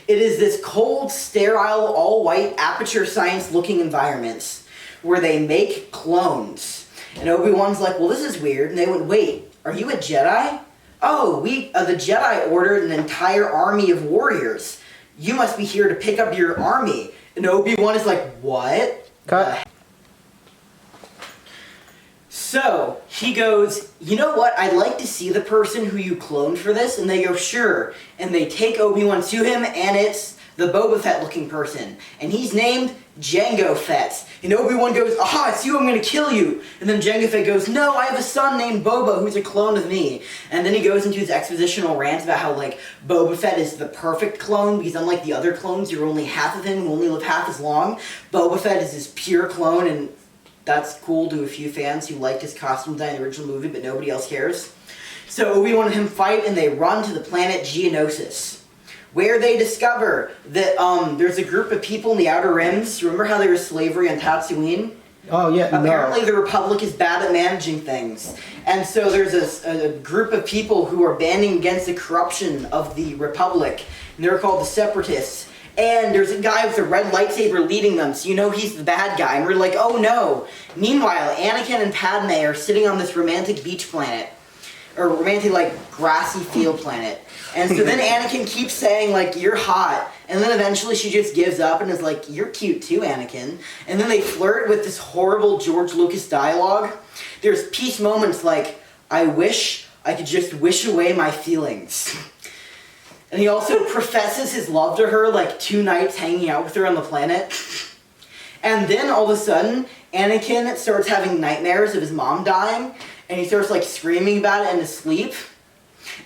It is this cold, sterile, all-white, aperture science-looking environment where they make clones. And Obi-Wan's like, well, this is weird. And they went, wait, are you a Jedi? Oh, the Jedi ordered an entire army of warriors. You must be here to pick up your army. And Obi-Wan is like, what? Cut. So, he goes, you know what, I'd like to see the person who you cloned for this, and they go, sure. And they take Obi-Wan to him, and it's the Boba Fett looking person. And he's named Jango Fett. And Obi-Wan goes, aha, it's you, I'm gonna kill you. And then Jango Fett goes, no, I have a son named Boba who's a clone of me. And then he goes into his expositional rant about how, like, Boba Fett is the perfect clone, because unlike the other clones, you're only half of him, who only live half as long. Boba Fett is this pure clone, and that's cool to a few fans who liked his costume design in the original movie, but nobody else cares. So Obi-Wan and him fight, and they run to the planet Geonosis, where they discover that there's a group of people in the Outer Rims. Remember how there was slavery on Tatooine? Oh, yeah, Apparently no. the Republic is bad at managing things. And so there's a group of people who are banding against the corruption of the Republic, and they're called the Separatists. And there's a guy with a red lightsaber leading them, so you know he's the bad guy. And we're like, oh no. Meanwhile, Anakin and Padme are sitting on this romantic beach planet. Or romantic, like, grassy field planet. And so then Anakin keeps saying, like, you're hot. And then eventually she just gives up and is like, you're cute too, Anakin. And then they flirt with this horrible George Lucas dialogue. There's peace moments like, I wish I could just wish away my feelings. And he also professes his love to her, like 2 nights hanging out with her on the planet. And then all of a sudden, Anakin starts having nightmares of his mom dying, and he starts like screaming about it in his sleep.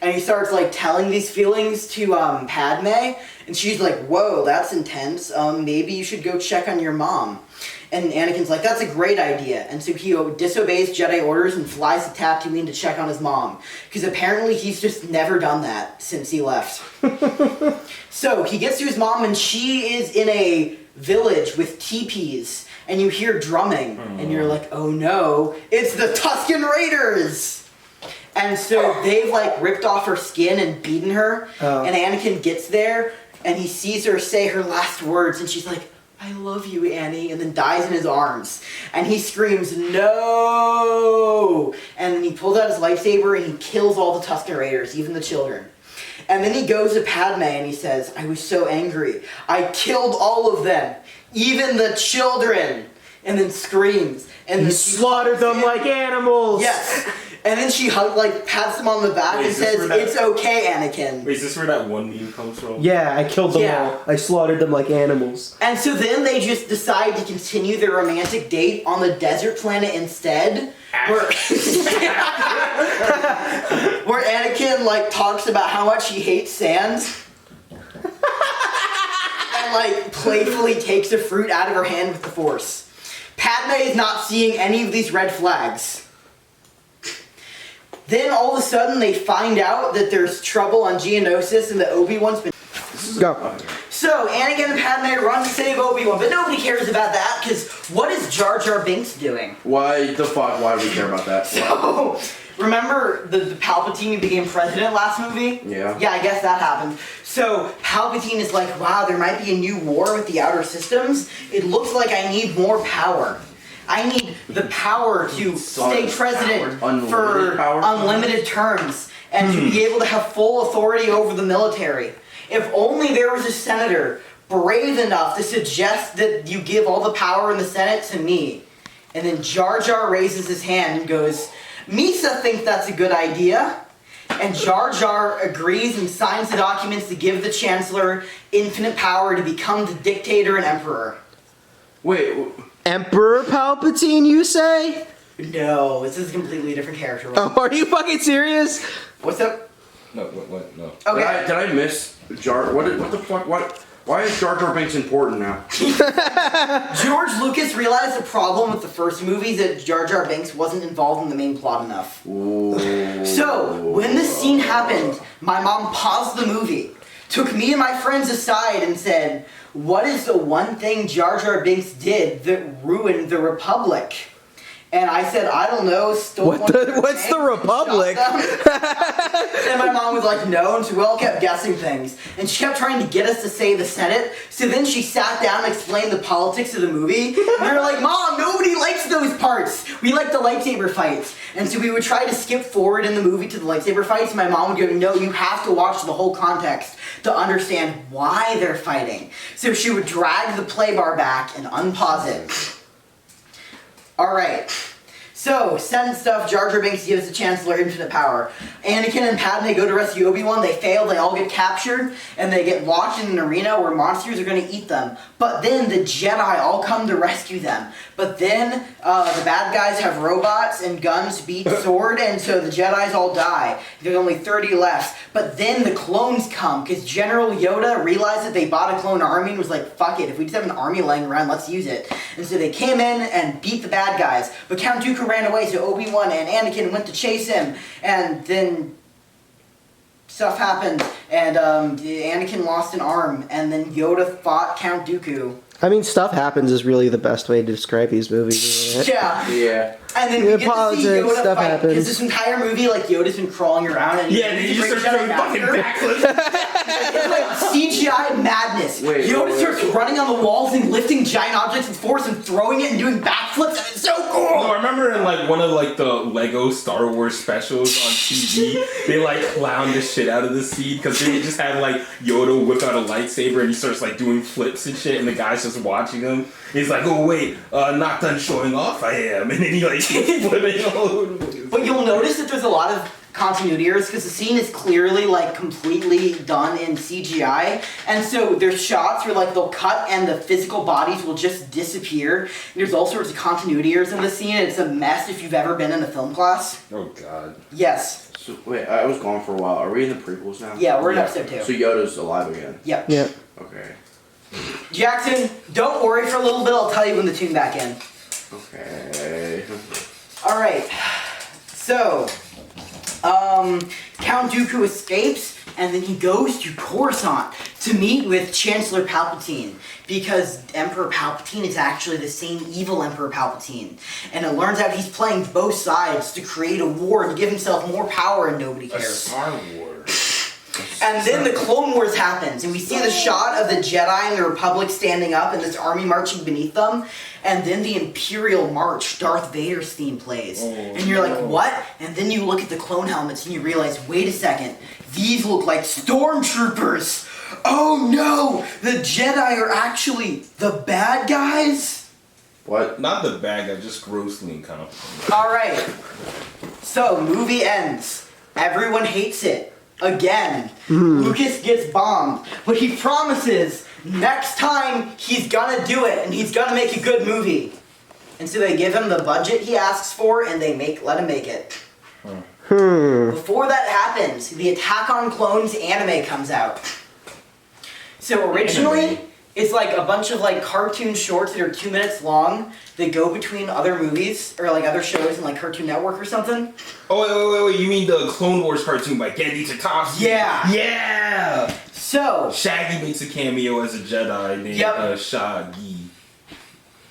And he starts like telling these feelings to Padme, and she's like, "Whoa, that's intense. Maybe you should go check on your mom." And Anakin's like, "That's a great idea." And so he disobeys Jedi orders and flies to Tatooine to check on his mom, because apparently he's just never done that since he left. So he gets to his mom, and she is in a village with teepees, and you hear drumming, and you're like, "Oh no, it's the Tuscan Raiders!" And so they've like ripped off her skin and beaten her, and Anakin gets there, and he sees her say her last words, and she's like, "I love you, Annie," and then dies in his arms. And he screams, "No!" And then he pulls out his lightsaber and he kills all the Tuscan Raiders, even the children. And then he goes to Padme and he says, "I was so angry. I killed all of them, even the children." And then screams. And then she slaughtered them like animals. Yes. And then she pats him on the back and says, "It's okay, Anakin." Wait, is this where that one meme comes from? Yeah, I killed them all. I slaughtered them like animals. And so then they just decide to continue their romantic date on the desert planet instead, where where Anakin like talks about how much he hates sand. And like playfully takes a fruit out of her hand with the Force. Padme is not seeing any of these red flags. Then all of a sudden they find out that there's trouble on Geonosis and that Obi-Wan's been... Go. So Anakin and Padme run to save Obi-Wan, but nobody cares about that, because what is Jar Jar Binks doing? Why the fuck? Why do we care about that? So, remember the Palpatine who became president last movie? Yeah. Yeah, I guess that happened. So Palpatine is like, "Wow, there might be a new war with the outer systems. It looks like I need more power. I need the power to stay president for unlimited terms and to be able to have full authority over the military. If only there was a senator brave enough to suggest that you give all the power in the Senate to me." And then Jar Jar raises his hand and goes, "Misa thinks that's a good idea." And Jar Jar agrees and signs the documents to give the Chancellor infinite power to become the dictator and emperor. Wait. Emperor Palpatine, you say? No, this is a completely different character. Oh, are you fucking serious? What's up? No, what? No. Okay. Did I miss Jar? What the fuck? Why is Jar Jar Binks important now? George Lucas realized the problem with the first movie that Jar Jar Binks wasn't involved in the main plot enough. Ooh. So, when this scene happened, my mom paused the movie, took me and my friends aside and said, "What is the one thing Jar Jar Binks did that ruined the Republic?" And I said, "I don't know, stole What's the Republic?" And my mom was like, "No," and so we all kept guessing things. And she kept trying to get us to say the Senate, so then she sat down and explained the politics of the movie. And we were like, "Mom, nobody likes those parts. We like the lightsaber fights." And so we would try to skip forward in the movie to the lightsaber fights, and my mom would go, "No, you have to watch the whole context to understand why they're fighting." So she would drag the play bar back and unpause it. Alright, so, Senate stuff, Jar Jar Binks gives the Chancellor infinite power. Anakin and Padme go to rescue Obi-Wan, they fail, they all get captured, and they get locked in an arena where monsters are going to eat them. But then the Jedi all come to rescue them. But then the bad guys have robots and guns beat sword, and so the Jedis all die. There's only 30 left. But then the clones come, because General Yoda realized that they bought a clone army and was like, "Fuck it, if we just have an army laying around, let's use it." And so they came in and beat the bad guys. But Count Dooku ran away, so Obi-Wan and Anakin went to chase him. And then stuff happened, and Anakin lost an arm, and then Yoda fought Count Dooku. I mean, stuff happens is really the best way to describe these movies, isn't it? Yeah. Yeah. And then we get Politics, to see Yoda stuff fight, happens. because this entire movie, like, Yoda's been crawling around, and Yeah, and he just starts doing fucking backflips. It's like CGI madness. Wait, Yoda wait. starts running on the walls and lifting giant objects with force and throwing it and doing backflips, and it's so cool! No, I remember in like one of like the Lego Star Wars specials on TV, they like clowned the shit out of the scene because they just had like Yoda whip out a lightsaber and he starts like doing flips and shit, and the guy's just watching him. He's like, "Oh wait, not done showing off, I am," and then he like keeps flipping all over the place. But you'll notice that there's a lot of continuity errors because the scene is clearly like completely done in CGI, and so there's shots where like they'll cut and the physical bodies will just disappear. And there's all sorts of continuity errors in the scene. It's a mess if you've ever been in a film class. Oh god. Yes. So wait, I was gone for a while. Are we in the prequels now? Yeah, we're in episode 2. So Yoda's alive again. Yep. Yeah. Okay. Jackson, don't worry for a little bit. I'll tell you when to tune back in. Okay. All right. So, Count Dooku escapes, and then he goes to Coruscant to meet with Chancellor Palpatine, because Emperor Palpatine is actually the same evil Emperor Palpatine. And it learns out he's playing both sides to create a war to give himself more power, and nobody A cares. Star Wars. And then the Clone Wars happens, and we see the shot of the Jedi and the Republic standing up and this army marching beneath them, and then the Imperial March, Darth Vader's theme plays. And you're like, what? And then you look at the clone helmets and you realize, wait a second, these look like stormtroopers! Oh no! The Jedi are actually the bad guys? What? Not the bad guy, just grossly incompetent. Alright, so movie ends. Everyone hates it. Again. Lucas gets bombed. But he promises next time he's gonna do it and he's gonna make a good movie. And so they give him the budget he asks for and they let him make it. Before that happens, the Attack on Clones anime comes out. So originally, it's like a bunch of like cartoon shorts that are 2 minutes long that go between other movies or like other shows in like Cartoon Network or something. Oh, wait, you mean the Clone Wars cartoon by Gendy Tartakovsky? Yeah. Yeah! So, Shaggy makes a cameo as a Jedi named Shaggy.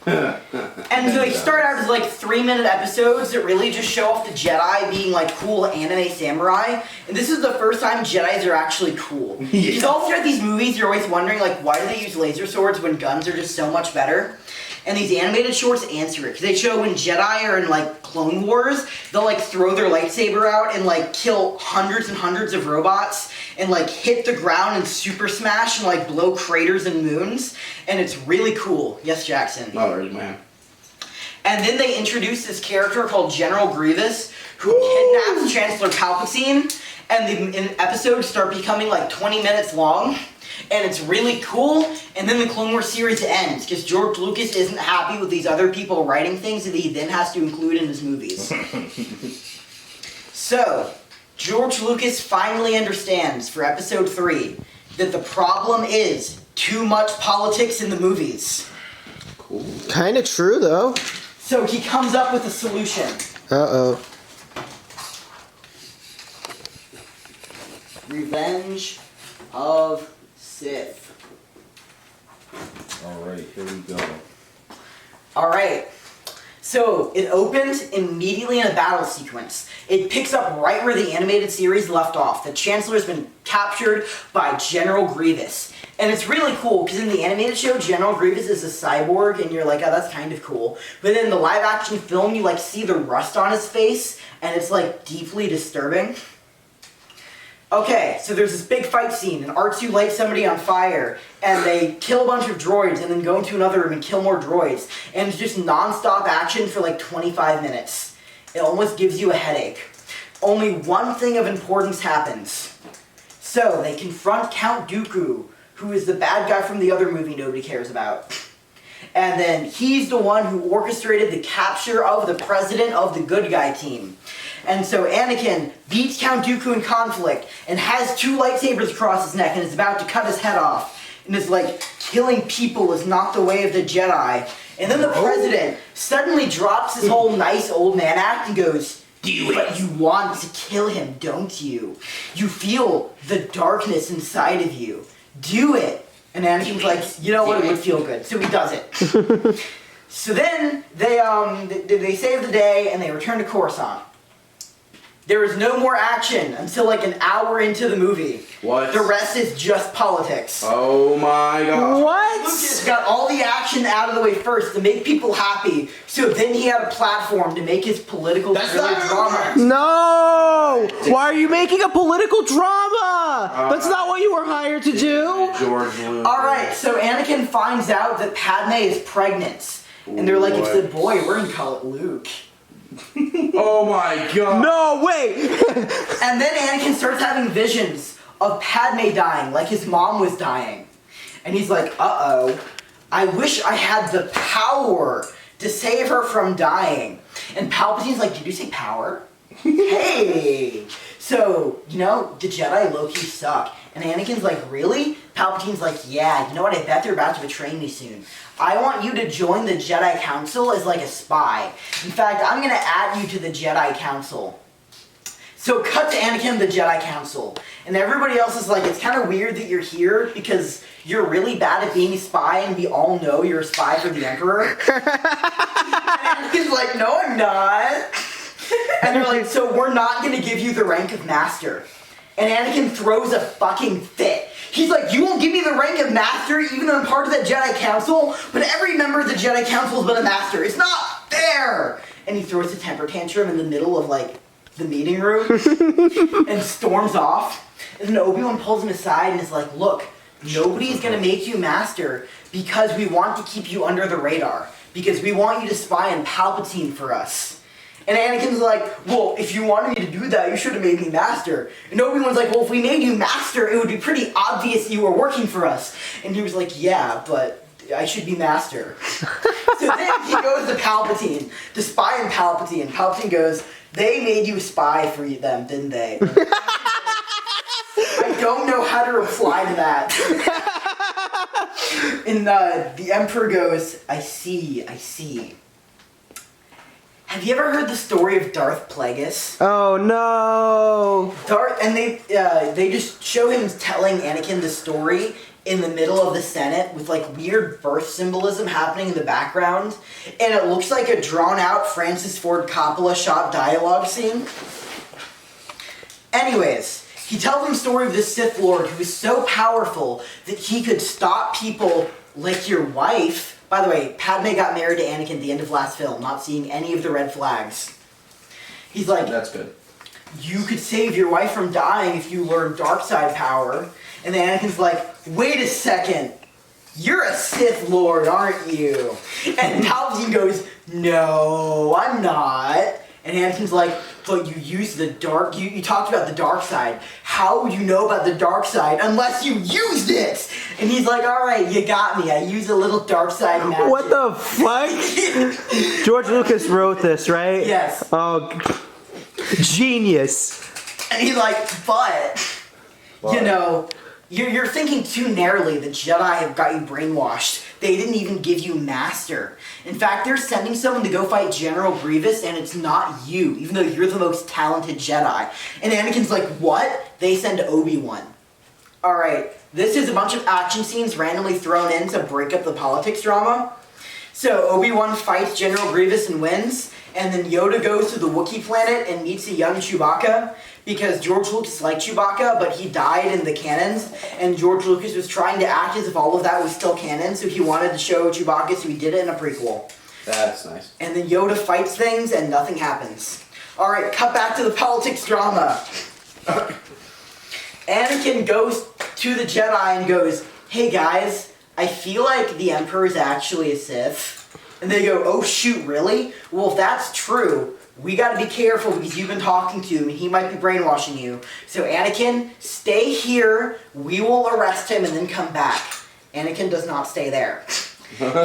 and so they start out as like 3-minute episodes that really just show off the Jedi being like cool anime samurai. And this is the first time Jedis are actually cool. Because all throughout these movies, you're always wondering like, why do they use laser swords when guns are just so much better? And these animated shorts answer it. Because they show when Jedi are in like Clone Wars, they'll like throw their lightsaber out and like kill hundreds and hundreds of robots and like hit the ground and super smash and like blow craters and moons. And it's really cool. Yes, Jackson? No, there's man. And then they introduce this character called General Grievous, who kidnaps Chancellor Palpatine, and the episodes start becoming like 20 minutes long, and it's really cool, and then the Clone Wars series ends, because George Lucas isn't happy with these other people writing things that he then has to include in his movies. So, George Lucas finally understands for episode 3 that the problem is too much politics in the movies. Cool. Kind of true, though. So he comes up with a solution. Uh-oh. Revenge of Sith. Alright, here we go. Alright. So it opens immediately in a battle sequence. It picks up right where the animated series left off. The Chancellor's been captured by General Grievous. And it's really cool, because in the animated show, General Grievous is a cyborg, and you're like, oh, that's kind of cool. But in the live-action film, you, like, see the rust on his face, and it's, like, deeply disturbing. Okay, so there's this big fight scene, and R2 lights somebody on fire, and they kill a bunch of droids, and then go into another room and kill more droids. And it's just non-stop action for, like, 25 minutes. It almost gives you a headache. Only one thing of importance happens. So, they confront Count Dooku, who is the bad guy from the other movie nobody cares about. And then he's the one who orchestrated the capture of the president of the good guy team. And so Anakin beats Count Dooku in conflict and has 2 lightsabers across his neck and is about to cut his head off. And is like, killing people is not the way of the Jedi. And then the president suddenly drops his whole nice old man act and goes, do it. But you want to kill him, don't you? You feel the darkness inside of you. Do it. And Anakin's like, you know what, it would feel good. So he does it. So then, they save the day and they return to Coruscant. There is no more action until like an hour into the movie. What? The rest is just politics. Oh my god. What? Lucas got all the action out of the way first to make people happy, so then he had a platform to make his political thriller drama. No! Why are you making a political drama? That's not what you were hired to do. George Lucas. Alright, so Anakin finds out that Padme is pregnant. And they're like, it's the boy, we're gonna call it Luke. Oh my god. No, wait! And then Anakin starts having visions of Padme dying, like his mom was dying. And he's like, uh-oh, I wish I had the power to save her from dying. And Palpatine's like, did you say power? Hey! So, the Jedi low-key suck. And Anakin's like, really? Palpatine's like, yeah, you know what, I bet they're about to betray me soon. I want you to join the Jedi Council as like a spy. In fact, I'm gonna add you to the Jedi Council. So cut to Anakin and the Jedi Council. And everybody else is like, it's kind of weird that you're here because you're really bad at being a spy and we all know you're a spy for the Emperor. And Anakin's like, no, I'm not. And they're like, so we're not going to give you the rank of Master. And Anakin throws a fucking fit. He's like, you won't give me the rank of Master even though I'm part of the Jedi Council? But every member of the Jedi Council has been a Master. It's not fair! And he throws a temper tantrum in the middle of, like, the meeting room and storms off. And then Obi-Wan pulls him aside and is like, look, nobody's going to make you Master because we want to keep you under the radar. Because we want you to spy on Palpatine for us. And Anakin's like, well, if you wanted me to do that, you should have made me Master. And Obi-Wan's like, well, if we made you Master, it would be pretty obvious you were working for us. And he was like, yeah, but I should be Master. So then he goes to Palpatine, to spy on Palpatine. And Palpatine goes, they made you spy for them, didn't they? I don't know how to reply to that. And the Emperor goes, I see. Have you ever heard the story of Darth Plagueis? Oh no! Darth, and they just show him telling Anakin the story in the middle of the Senate with like weird birth symbolism happening in the background, and it looks like a drawn-out Francis Ford Coppola shot dialogue scene. Anyways, he tells him the story of this Sith Lord who is so powerful that he could stop people like your wife. By the way, Padme got married to Anakin at the end of last film, not seeing any of the red flags. He's like, That's good. you could save your wife from dying if you learn dark side power. And then Anakin's like, wait a second, you're a Sith Lord, aren't you? And Palpatine goes, no, I'm not. And Anakin's like, but you used the dark, you talked about the dark side. How would you know about the dark side unless you used it? And he's like, alright, you got me. I used a little dark side magic. What the fuck? George Lucas wrote this, right? Yes. Oh, genius. And he's like, but, you're thinking too narrowly. The Jedi have got you brainwashed. They didn't even give you Master. In fact, they're sending someone to go fight General Grievous, and it's not you, even though you're the most talented Jedi. And Anakin's like, what? They send Obi-Wan. Alright, this is a bunch of action scenes randomly thrown in to break up the politics drama. So Obi-Wan fights General Grievous and wins, and then Yoda goes to the Wookiee planet and meets a young Chewbacca, because George Lucas liked Chewbacca, but he died in the canons, and George Lucas was trying to act as if all of that was still canon, so he wanted to show Chewbacca, so he did it in a prequel. That's nice. And then Yoda fights things, and nothing happens. Alright, cut back to the politics drama. Anakin goes to the Jedi and goes, hey guys, I feel like the Emperor is actually a Sith. And they go, oh shoot, really? Well, if that's true, we gotta be careful because you've been talking to him and he might be brainwashing you. So Anakin, stay here, we will arrest him and then come back. Anakin does not stay there.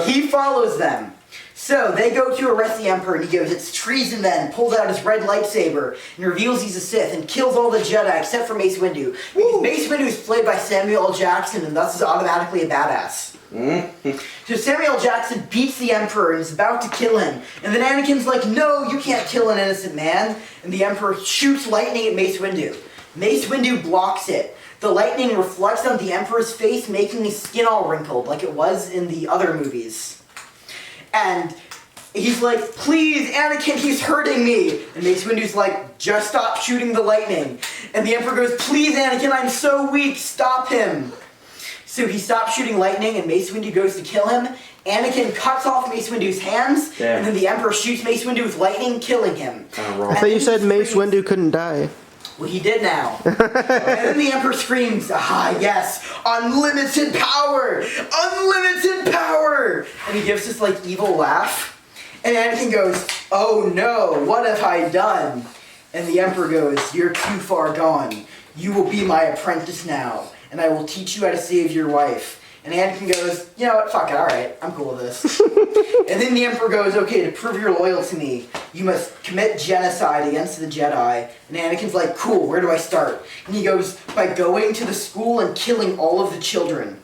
He follows them. So they go to arrest the Emperor and he goes, it's treason then, pulls out his red lightsaber and reveals he's a Sith and kills all the Jedi except for Mace Windu. Because Mace Windu is played by Samuel L. Jackson and thus is automatically a badass. So Samuel L. Jackson beats the Emperor and is about to kill him. And then Anakin's like, no, you can't kill an innocent man. And the Emperor shoots lightning at Mace Windu. Mace Windu blocks it. The lightning reflects on the Emperor's face, making his skin all wrinkled, like it was in the other movies. And he's like, please, Anakin, he's hurting me. And Mace Windu's like, just stop shooting the lightning. And the Emperor goes, please, Anakin, I'm so weak, stop him. So he stops shooting lightning, and Mace Windu goes to kill him. Anakin cuts off Mace Windu's hands, and then the Emperor shoots Mace Windu with lightning, killing him. I thought you said Mace Windu couldn't die. Well, he did now. And then the Emperor screams, ah, yes, unlimited power! Unlimited power! And he gives this, like, evil laugh. And Anakin goes, oh no, what have I done? And the Emperor goes, you're too far gone. You will be my apprentice now, and I will teach you how to save your wife. And Anakin goes, you know what, fuck it, alright, I'm cool with this. And then the Emperor goes, okay, to prove you're loyal to me, you must commit genocide against the Jedi. And Anakin's like, cool, where do I start? And he goes, by going to the school and killing all of the children.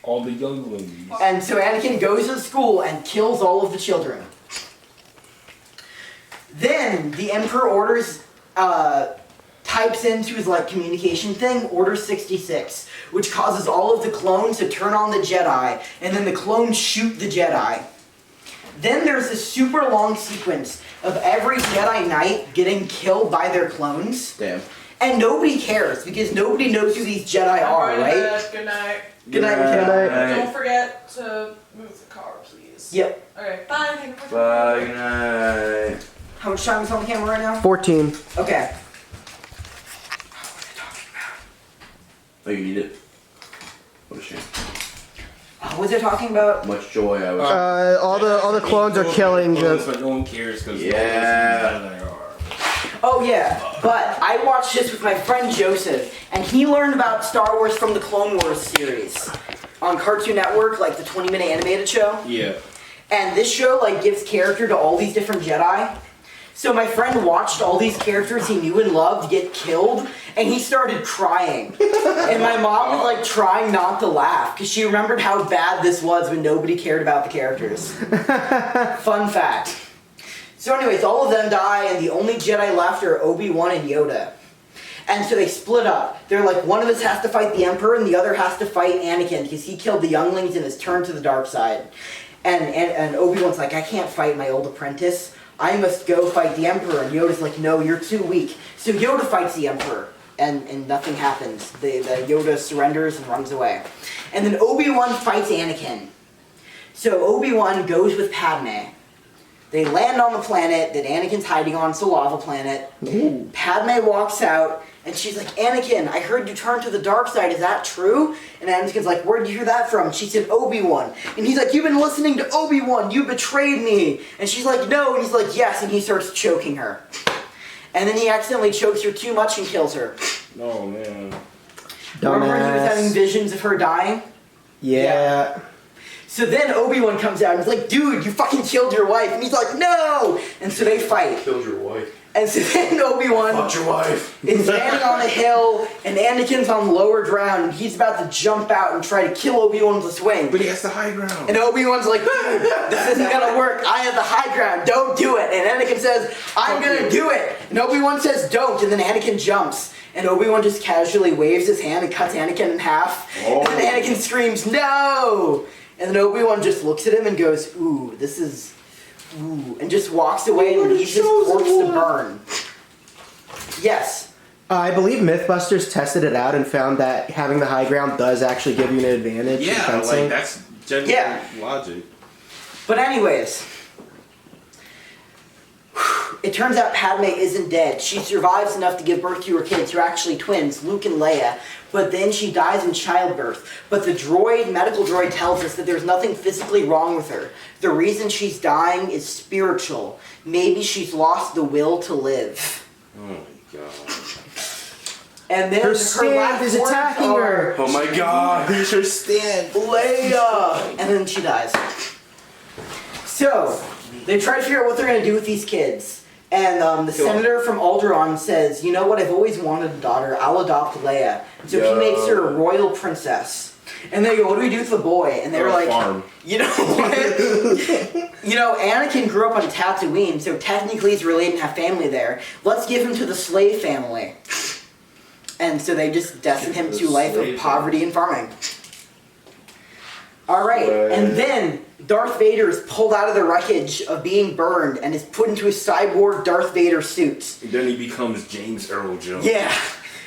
All the younglings. And so Anakin goes to the school and kills all of the children. Then the Emperor orders, types into his like communication thing, Order 66, which causes all of the clones to turn on the Jedi, and then the clones shoot the Jedi. Then there's this super long sequence of every Jedi Knight getting killed by their clones. Damn. And nobody cares, because nobody knows who these Jedi are, right? Good night. Good night, Mikayla. Don't forget to move the car, please. Yep. Okay, bye. Thank you for Bye, good night. How much time is on the camera right now? 14. Okay. Oh, you need it? What a shame. What was I talking about? Much joy I was. All the clones are killing Clones, the. but no one cares because Yeah. Oh yeah, but I watched this with my friend Joseph, and he learned about Star Wars from the Clone Wars series on Cartoon Network, like the 20-minute animated show. Yeah. And this show like gives character to all these different Jedi. So my friend watched all these characters he knew and loved get killed, and he started crying. And my mom was like trying not to laugh, because she remembered how bad this was when nobody cared about the characters. Fun fact. So anyways, all of them die, and the only Jedi left are Obi-Wan and Yoda. And so they split up. They're like, one of us has to fight the Emperor, and the other has to fight Anakin, because he killed the younglings and has turned to the dark side. And Obi-Wan's like, I can't fight my old apprentice. I must go fight the Emperor. And Yoda's like, no, you're too weak. So Yoda fights the Emperor, and nothing happens. The Yoda surrenders and runs away. And then Obi-Wan fights Anakin. So Obi-Wan goes with Padme. They land on the planet that Anakin's hiding on. It's a lava planet. Ooh. Padme walks out, and she's like, Anakin, I heard you turned to the dark side. Is that true? And Anakin's like, where did you hear that from? She said, Obi-Wan. And he's like, you've been listening to Obi-Wan. You betrayed me. And she's like, no. And he's like, yes. And he starts choking her. And then he accidentally chokes her too much and kills her. Oh, man. Remember he was having visions of her dying? Yeah. So then Obi-Wan comes out and he's like, dude, you fucking killed your wife. And he's like, no! And so they fight. Killed your wife. And so then Obi-Wan Fucked your wife. is standing on a hill, and Anakin's on lower ground, and he's about to jump out and try to kill Obi-Wan with a swing. But he has the high ground. And Obi-Wan's like, this isn't gonna work. I have the high ground. Don't do it. And Anakin says, I'm gonna do it. And Obi-Wan says, don't. And then Anakin jumps. And Obi-Wan just casually waves his hand and cuts Anakin in half. Oh. And then Anakin screams, no! And then Obi-Wan just looks at him and goes, ooh, this is... Ooh. And just walks away and leaves his corpse to burn. Yes. I believe Mythbusters tested it out and found that having the high ground does actually give you an advantage in Yeah, fencing. like, that's genuine logic. But anyways, it turns out Padme isn't dead. She survives enough to give birth to her kids, who are actually twins, Luke and Leia. But then she dies in childbirth. But the medical droid tells us that there's nothing physically wrong with her. The reason she's dying is spiritual. Maybe she's lost the will to live. Oh my god. And then Her stand last is words attacking are, her. Oh my god, who's her stand? Leia! And then she dies. So, they try to figure out what they're going to do with these kids. And the senator from Alderaan says, you know what, I've always wanted a daughter. I'll adopt Leia. So he makes her a royal princess. And they go, what do we do with the boy? And they're like, farm. you know what? You know, Anakin grew up on Tatooine, so technically he's related and have family there. Let's give him to the slave family. And so they just destined him to a life of poverty and farming. Alright, and then Darth Vader is pulled out of the wreckage of being burned and is put into a cyborg Darth Vader suit. And then he becomes James Earl Jones. Yeah.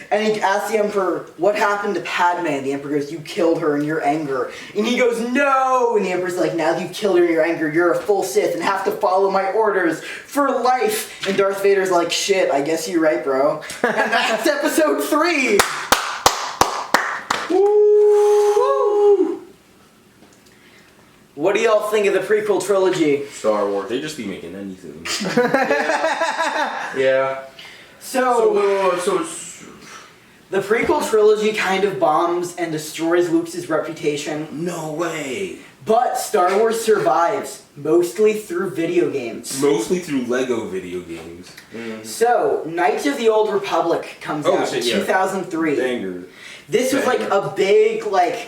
And he asks the Emperor, what happened to Padme? And the Emperor goes, you killed her in your anger. And he goes, no! And the Emperor's like, now that you've killed her in your anger, you're a full Sith and have to follow my orders for life. And Darth Vader's like, shit, I guess you're right, bro. And that's episode 3! Woo! What do y'all think of the prequel trilogy? Star Wars. They just be making anything. Yeah. So So it's The prequel trilogy kind of bombs and destroys Luke's reputation, No way. but Star Wars survives, mostly through video games. Mostly through Lego video games. So, Knights of the Old Republic comes Oh, out shit, in yeah. 2003. Banger. This was like Banger. a big, like,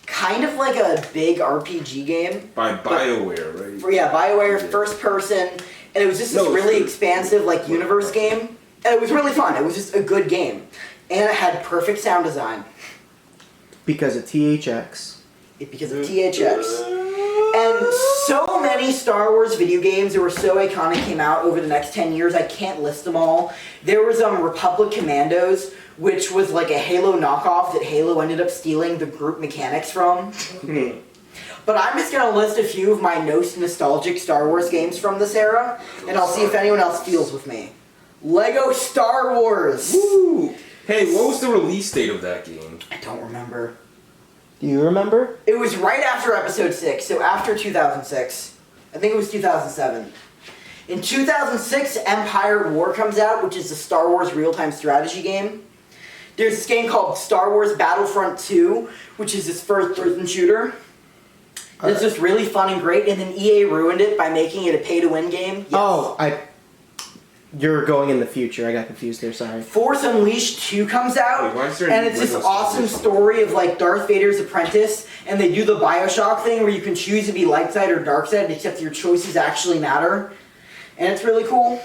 kind of like a big RPG game. By BioWare, right? Yeah, BioWare, Yeah. first person, and it was just this No, really it's- expansive, like, universe game. And it was really fun. It was just a good game. And it had perfect sound design. Because of THX. Because of THX. And so many Star Wars video games that were so iconic came out over the next 10 years, I can't list them all. There was Republic Commandos, which was like a Halo knockoff that Halo ended up stealing the group mechanics from. But I'm just going to list a few of my most nostalgic Star Wars games from this era, and I'll see if anyone else feels with me. Lego Star Wars! Woo! Hey, what was the release date of that game? I don't remember. Do you remember? It was right after Episode 6, so after 2006. I think it was 2007. In 2006, Empire at War comes out, which is a Star Wars real-time strategy game. There's this game called Star Wars Battlefront 2, which is this first-person shooter. It's just really fun and great, and then EA ruined it by making it a pay-to-win game. Yes. Oh, you're going in the future. I got confused there, sorry. Force Unleashed 2 comes out, Wait, why is there and a it's this Lego awesome Star story of like Darth Vader's apprentice, and they do the Bioshock thing where you can choose to be light side or dark side, except your choices actually matter, and it's really cool.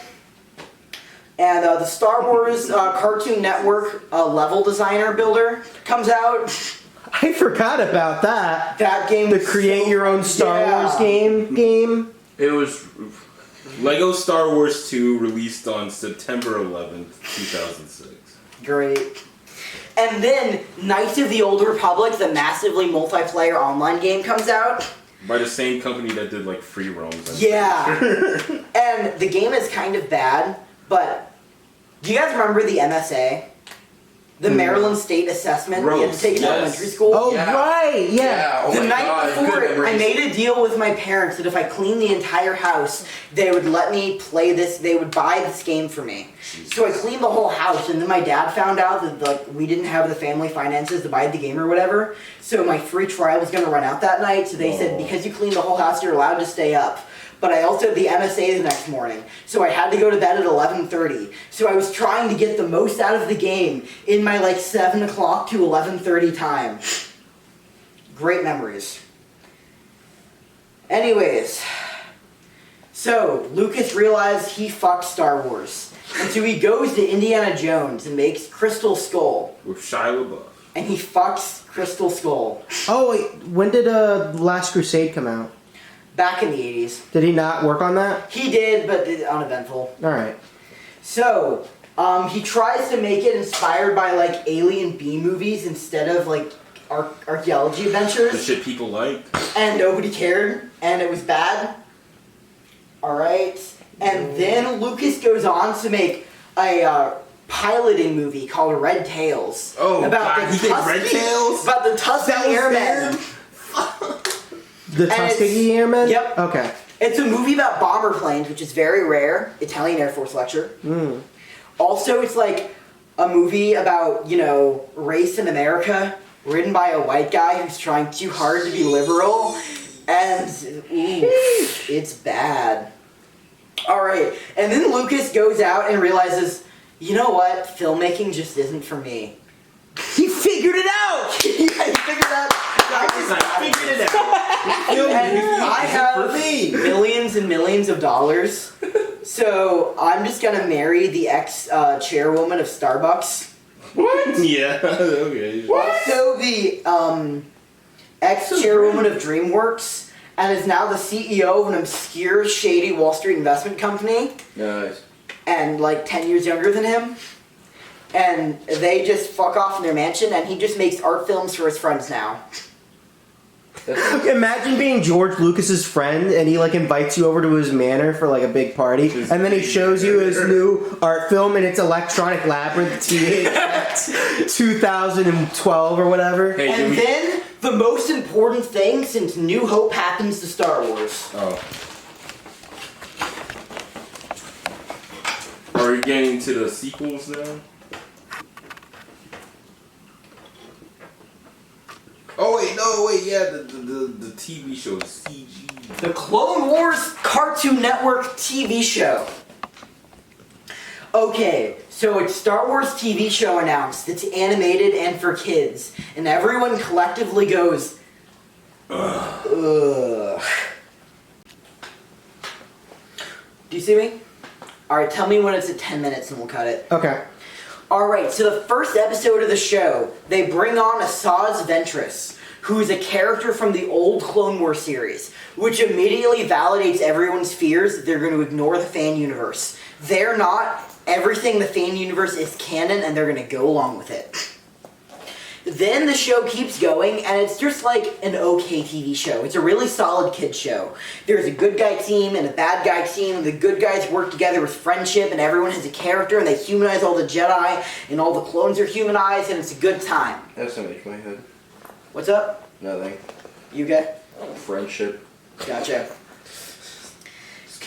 And the Star Wars Cartoon Network level designer builder comes out. I forgot about that. That game The was create so- your own Star Yeah. Wars game. It was Lego Star Wars 2 released on September 11th, 2006. Great. And then Knights of the Old Republic, the massively multiplayer online game, comes out. By the same company that did like free roams. Yeah. And the game is kind of bad, but do you guys remember the MSA? The Maryland State Assessment you had to Gross, take in yes. elementary school? Oh, Yeah. right, yeah. Oh The my night God, before, good I memories. made a deal with my parents that if I cleaned the entire house, they would let me play this, they would buy this game for me. So I cleaned the whole house, and then my dad found out that like we didn't have the family finances to buy the game or whatever, so my free trial was going to run out that night, so they said, because you cleaned the whole house, you're allowed to stay up. But I also had the MSA the next morning, so I had to go to bed at 11:30. So I was trying to get the most out of the game in my like 7 o'clock to 11:30 time. Great memories. Anyways, so Lucas realized he fucked Star Wars. And so he goes to Indiana Jones and makes Crystal Skull. With Shia LaBeouf. And he fucks Crystal Skull. Oh, wait, when did Last Crusade come out? Back in the 80s. Did he not work on that? He did, but uneventful. Alright. So, he tries to make it inspired by like alien B movies instead of like archaeology The adventures. shit people like. And nobody cared, and it was bad. Alright. And then Lucas goes on to make a piloting movie called Red Tails. Oh, about God, the he did Red Tuscan- Tails? About the Tuscan That was Airmen. The And it's- Tuskegee Airmen? Yep. Okay. It's a movie about bomber planes, which is very rare. Italian Air Force lecture. Also, it's like a movie about, you know, race in America, written by a white guy who's trying too hard to be liberal. And, ooh, it's bad. Alright, and then Lucas goes out and realizes, you know what, filmmaking just isn't for me. He figured it out! Yeah, he figured out. I figured it out. And I have millions and millions of dollars, so I'm just gonna marry the ex-chairwoman of Starbucks. What? Yeah, okay. Also the ex-chairwoman of DreamWorks, and is now the CEO of an obscure, shady Wall Street investment company, Nice. and like 10 years younger than him. And they just fuck off in their mansion, and he just makes art films for his friends now. Imagine being George Lucas's friend and he like invites you over to his manor for like a big party and then he shows you his new art film and it's Electronic Labyrinth THX 2012 or whatever. Hey, And then, the most important thing since New Hope happens to Star Wars. Oh. Are we getting to the sequels now? Oh wait, yeah, the TV show, the CG. The Clone Wars Cartoon Network TV show. Okay, so it's Star Wars TV show announced. It's animated and for kids. And everyone collectively goes, ugh. Do you see me? Alright, tell me when it's at 10 minutes and we'll cut it. Okay. Alright, so the first episode of the show, they bring on Asajj Ventress, who is a character from the old Clone Wars series, which immediately validates everyone's fears that they're going to ignore the fan universe. They're not. Everything the fan universe is canon, and they're going to go along with it. Then the show keeps going, and it's just like an okay TV show. It's a really solid kids show. There's a good guy team and a bad guy team, and the good guys work together with friendship, and everyone has a character, and they humanize all the Jedi, and all the clones are humanized, and it's a good time. That's an H in my head. What's up? Nothing. You okay? Friendship. Gotcha.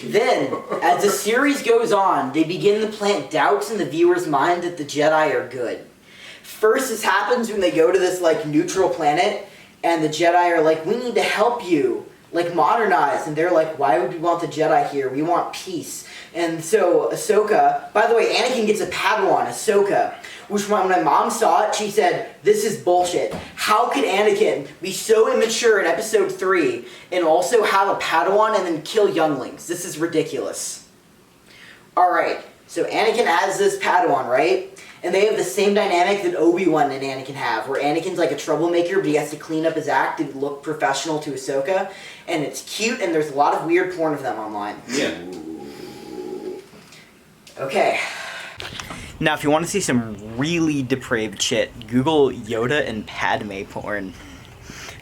Then, as the series goes on, they begin to plant doubts in the viewer's mind that the Jedi are good. First, this happens when they go to this, like, neutral planet, and the Jedi are like, we need to help you, like, modernize. And they're like, why would we want the Jedi here? We want peace. And so, Ahsoka, by the way, Anakin gets a Padawan, Ahsoka, which when my mom saw it, she said, this is bullshit. How could Anakin be so immature in episode 3 and also have a Padawan and then kill younglings? This is ridiculous. Alright, so Anakin has this Padawan, right? And they have the same dynamic that Obi-Wan and Anakin have, where Anakin's like a troublemaker, but he has to clean up his act to look professional to Ahsoka. And it's cute, and there's a lot of weird porn of them online. Yeah. Okay. Now, if you want to see some really depraved shit, Google Yoda and Padme porn.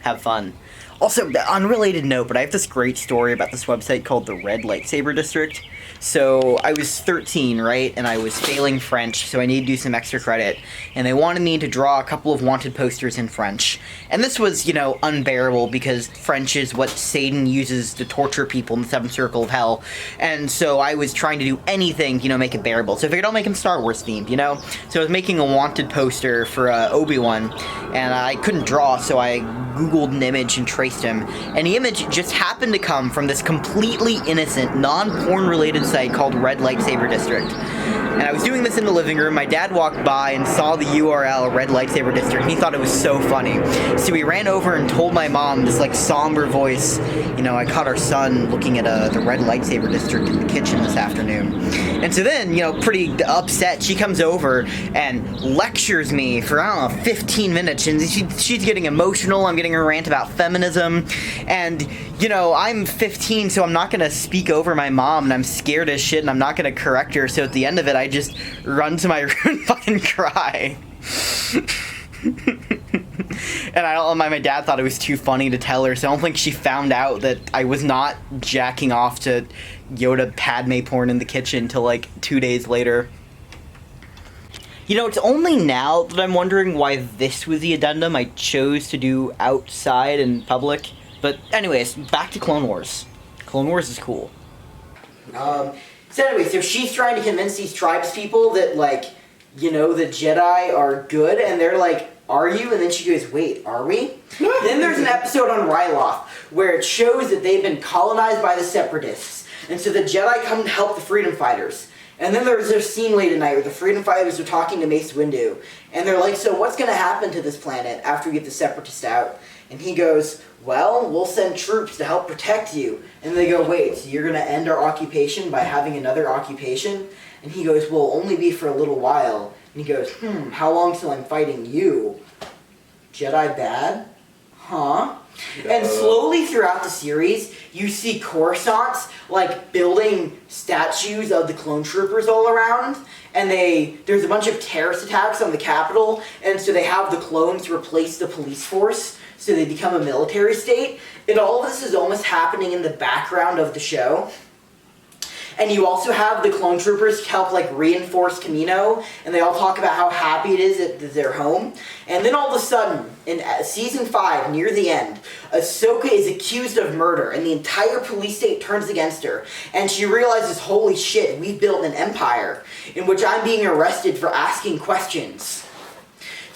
Have fun. Also, unrelated note, but I have this great story about this website called the Red Lightsaber District. So, I was 13, right, and I was failing French, so I needed to do some extra credit, and they wanted me to draw a couple of wanted posters in French. And this was, you know, unbearable, because French is what Satan uses to torture people in the Seventh Circle of Hell, and so I was trying to do anything, you know, make it bearable. So I figured I'll make him Star Wars themed, you know? So I was making a wanted poster for Obi-Wan, and I couldn't draw, so I Googled an image and traced him, and the image just happened to come from this completely innocent, non-porn related site called Red Lightsaber District. And I was doing this in the living room. My dad walked by and saw the URL Red Lightsaber District, and he thought it was so funny. So he ran over and told my mom, this like somber voice, you know, I caught our son looking at the Red Lightsaber District in the kitchen this afternoon. And so then, you know, pretty upset, she comes over and lectures me for, I don't know, 15 minutes, and she's getting emotional. I'm getting her rant about feminism, and, you know, I'm 15, so I'm not going to speak over my mom, and I'm scared as shit, and I'm not going to correct her, so at the end of it, I just run to my room and fucking cry. And my dad thought it was too funny to tell her, so I don't think she found out that I was not jacking off to Yoda Padme porn in the kitchen till like 2 days later. You know, it's only now that I'm wondering why this was the addendum I chose to do outside in public. But anyways, back to Clone Wars. Clone Wars is cool. So anyway, so she's trying to convince these tribes people that, like, you know, the Jedi are good, and they're like, are you? And then she goes, wait, are we? Then there's an episode on Ryloth where it shows that they've been colonized by the Separatists, and so the Jedi come to help the Freedom Fighters. And then there's a scene late at night where the Freedom Fighters are talking to Mace Windu, and they're like, so what's going to happen to this planet after we get the Separatists out? And he goes, well, we'll send troops to help protect you. And they go, wait, so you're going to end our occupation by having another occupation? And he goes, well, only be for a little while. And he goes, how long till I'm fighting you? Jedi bad? Huh? And slowly throughout the series, you see Coruscants, like, building statues of the clone troopers all around. And there's a bunch of terrorist attacks on the Capitol, and so they have the clones replace the police force, so they become a military state. And all of this is almost happening in the background of the show. And you also have the clone troopers help, like, reinforce Kamino, and they all talk about how happy it is that they're home. And then all of a sudden, in season 5, near the end, Ahsoka is accused of murder, and the entire police state turns against her. And she realizes, holy shit, we've built an empire in which I'm being arrested for asking questions.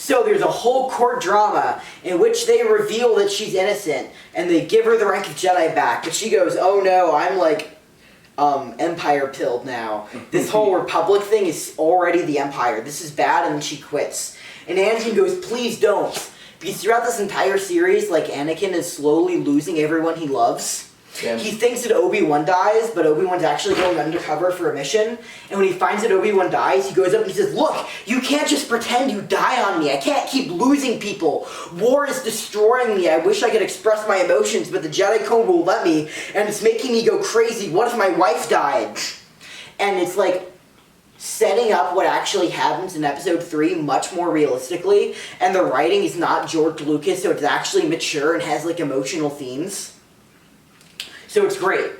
So there's a whole court drama in which they reveal that she's innocent, and they give her the rank of Jedi back, but she goes, oh no, I'm like, Empire pilled now. This whole Republic thing is already the Empire. This is bad, and then she quits. And Anakin goes, please don't. Because throughout this entire series, like, Anakin is slowly losing everyone he loves. Yeah. He thinks that Obi-Wan dies, but Obi-Wan's actually going undercover for a mission. And when he finds that Obi-Wan dies, he goes up and he says, look, you can't just pretend you die on me. I can't keep losing people. War is destroying me. I wish I could express my emotions, but the Jedi Code won't let me, and it's making me go crazy. What if my wife died? And it's like setting up what actually happens in episode 3 much more realistically, and the writing is not George Lucas, so it's actually mature and has like emotional themes. So it's great.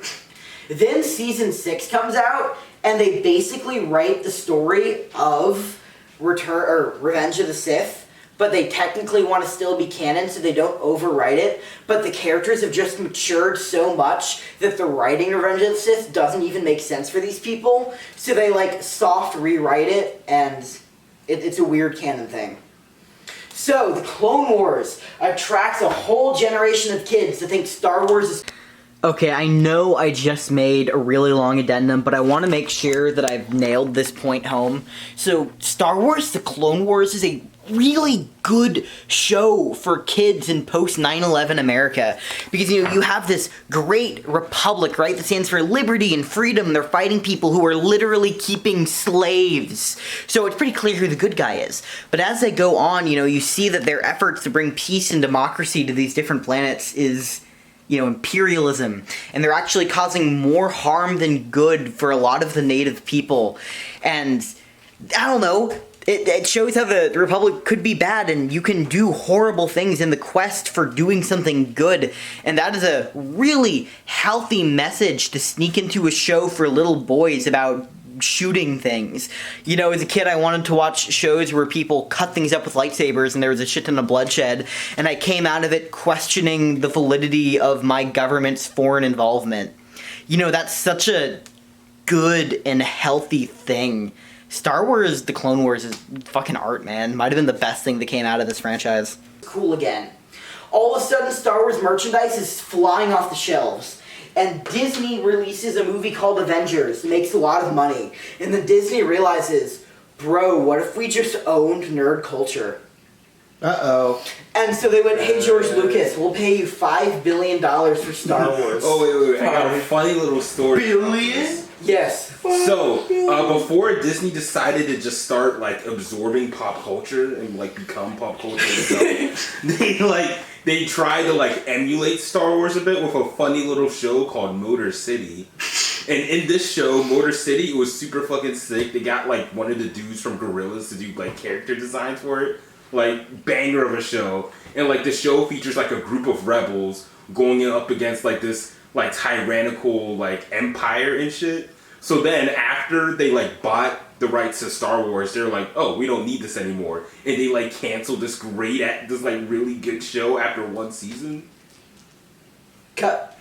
Then season 6 comes out, and they basically write the story of Revenge of the Sith, but they technically want to still be canon, so they don't overwrite it. But the characters have just matured so much that the writing of Revenge of the Sith doesn't even make sense for these people. So they like soft rewrite it, and it's a weird canon thing. So the Clone Wars attracts a whole generation of kids to think Star Wars is... Okay, I know I just made a really long addendum, but I want to make sure that I've nailed this point home. So, Star Wars The Clone Wars is a really good show for kids in post 9/11 America. Because, you know, you have this great republic, right, that stands for liberty and freedom. They're fighting people who are literally keeping slaves. So it's pretty clear who the good guy is. But as they go on, you know, you see that their efforts to bring peace and democracy to these different planets is... you know, imperialism, and they're actually causing more harm than good for a lot of the native people. And I don't know, it shows how the Republic could be bad, and you can do horrible things in the quest for doing something good. And that is a really healthy message to sneak into a show for little boys about shooting things. You know, as a kid I wanted to watch shows where people cut things up with lightsabers and there was a shit ton of bloodshed, and I came out of it questioning the validity of my government's foreign involvement. You know, that's such a good and healthy thing. Star Wars The Clone Wars is fucking art, man. Might have been the best thing that came out of this franchise. Cool again. All of a sudden Star Wars merchandise is flying off the shelves. And Disney releases a movie called Avengers, makes a lot of money. And then Disney realizes, bro, what if we just owned nerd culture? Uh-oh. And so they went, hey, George Lucas, we'll pay you $5 billion for Star Wars. Oh, wait. I got a funny little story. Billion? Yes. So, before Disney decided to just start, like, absorbing pop culture and, like, become pop culture itself, they tried to, like, emulate Star Wars a bit with a funny little show called Motor City. And in this show, Motor City, it was super fucking sick. They got, like, one of the dudes from Gorillaz to do, like, character designs for it. Like, banger of a show. And, like, the show features, like, a group of rebels going up against, like, this, like, tyrannical, like, empire and shit. So then, after they, like, bought the rights to Star Wars, they're like, oh, we don't need this anymore. And they, like, canceled this like, really good show after one season. Cut.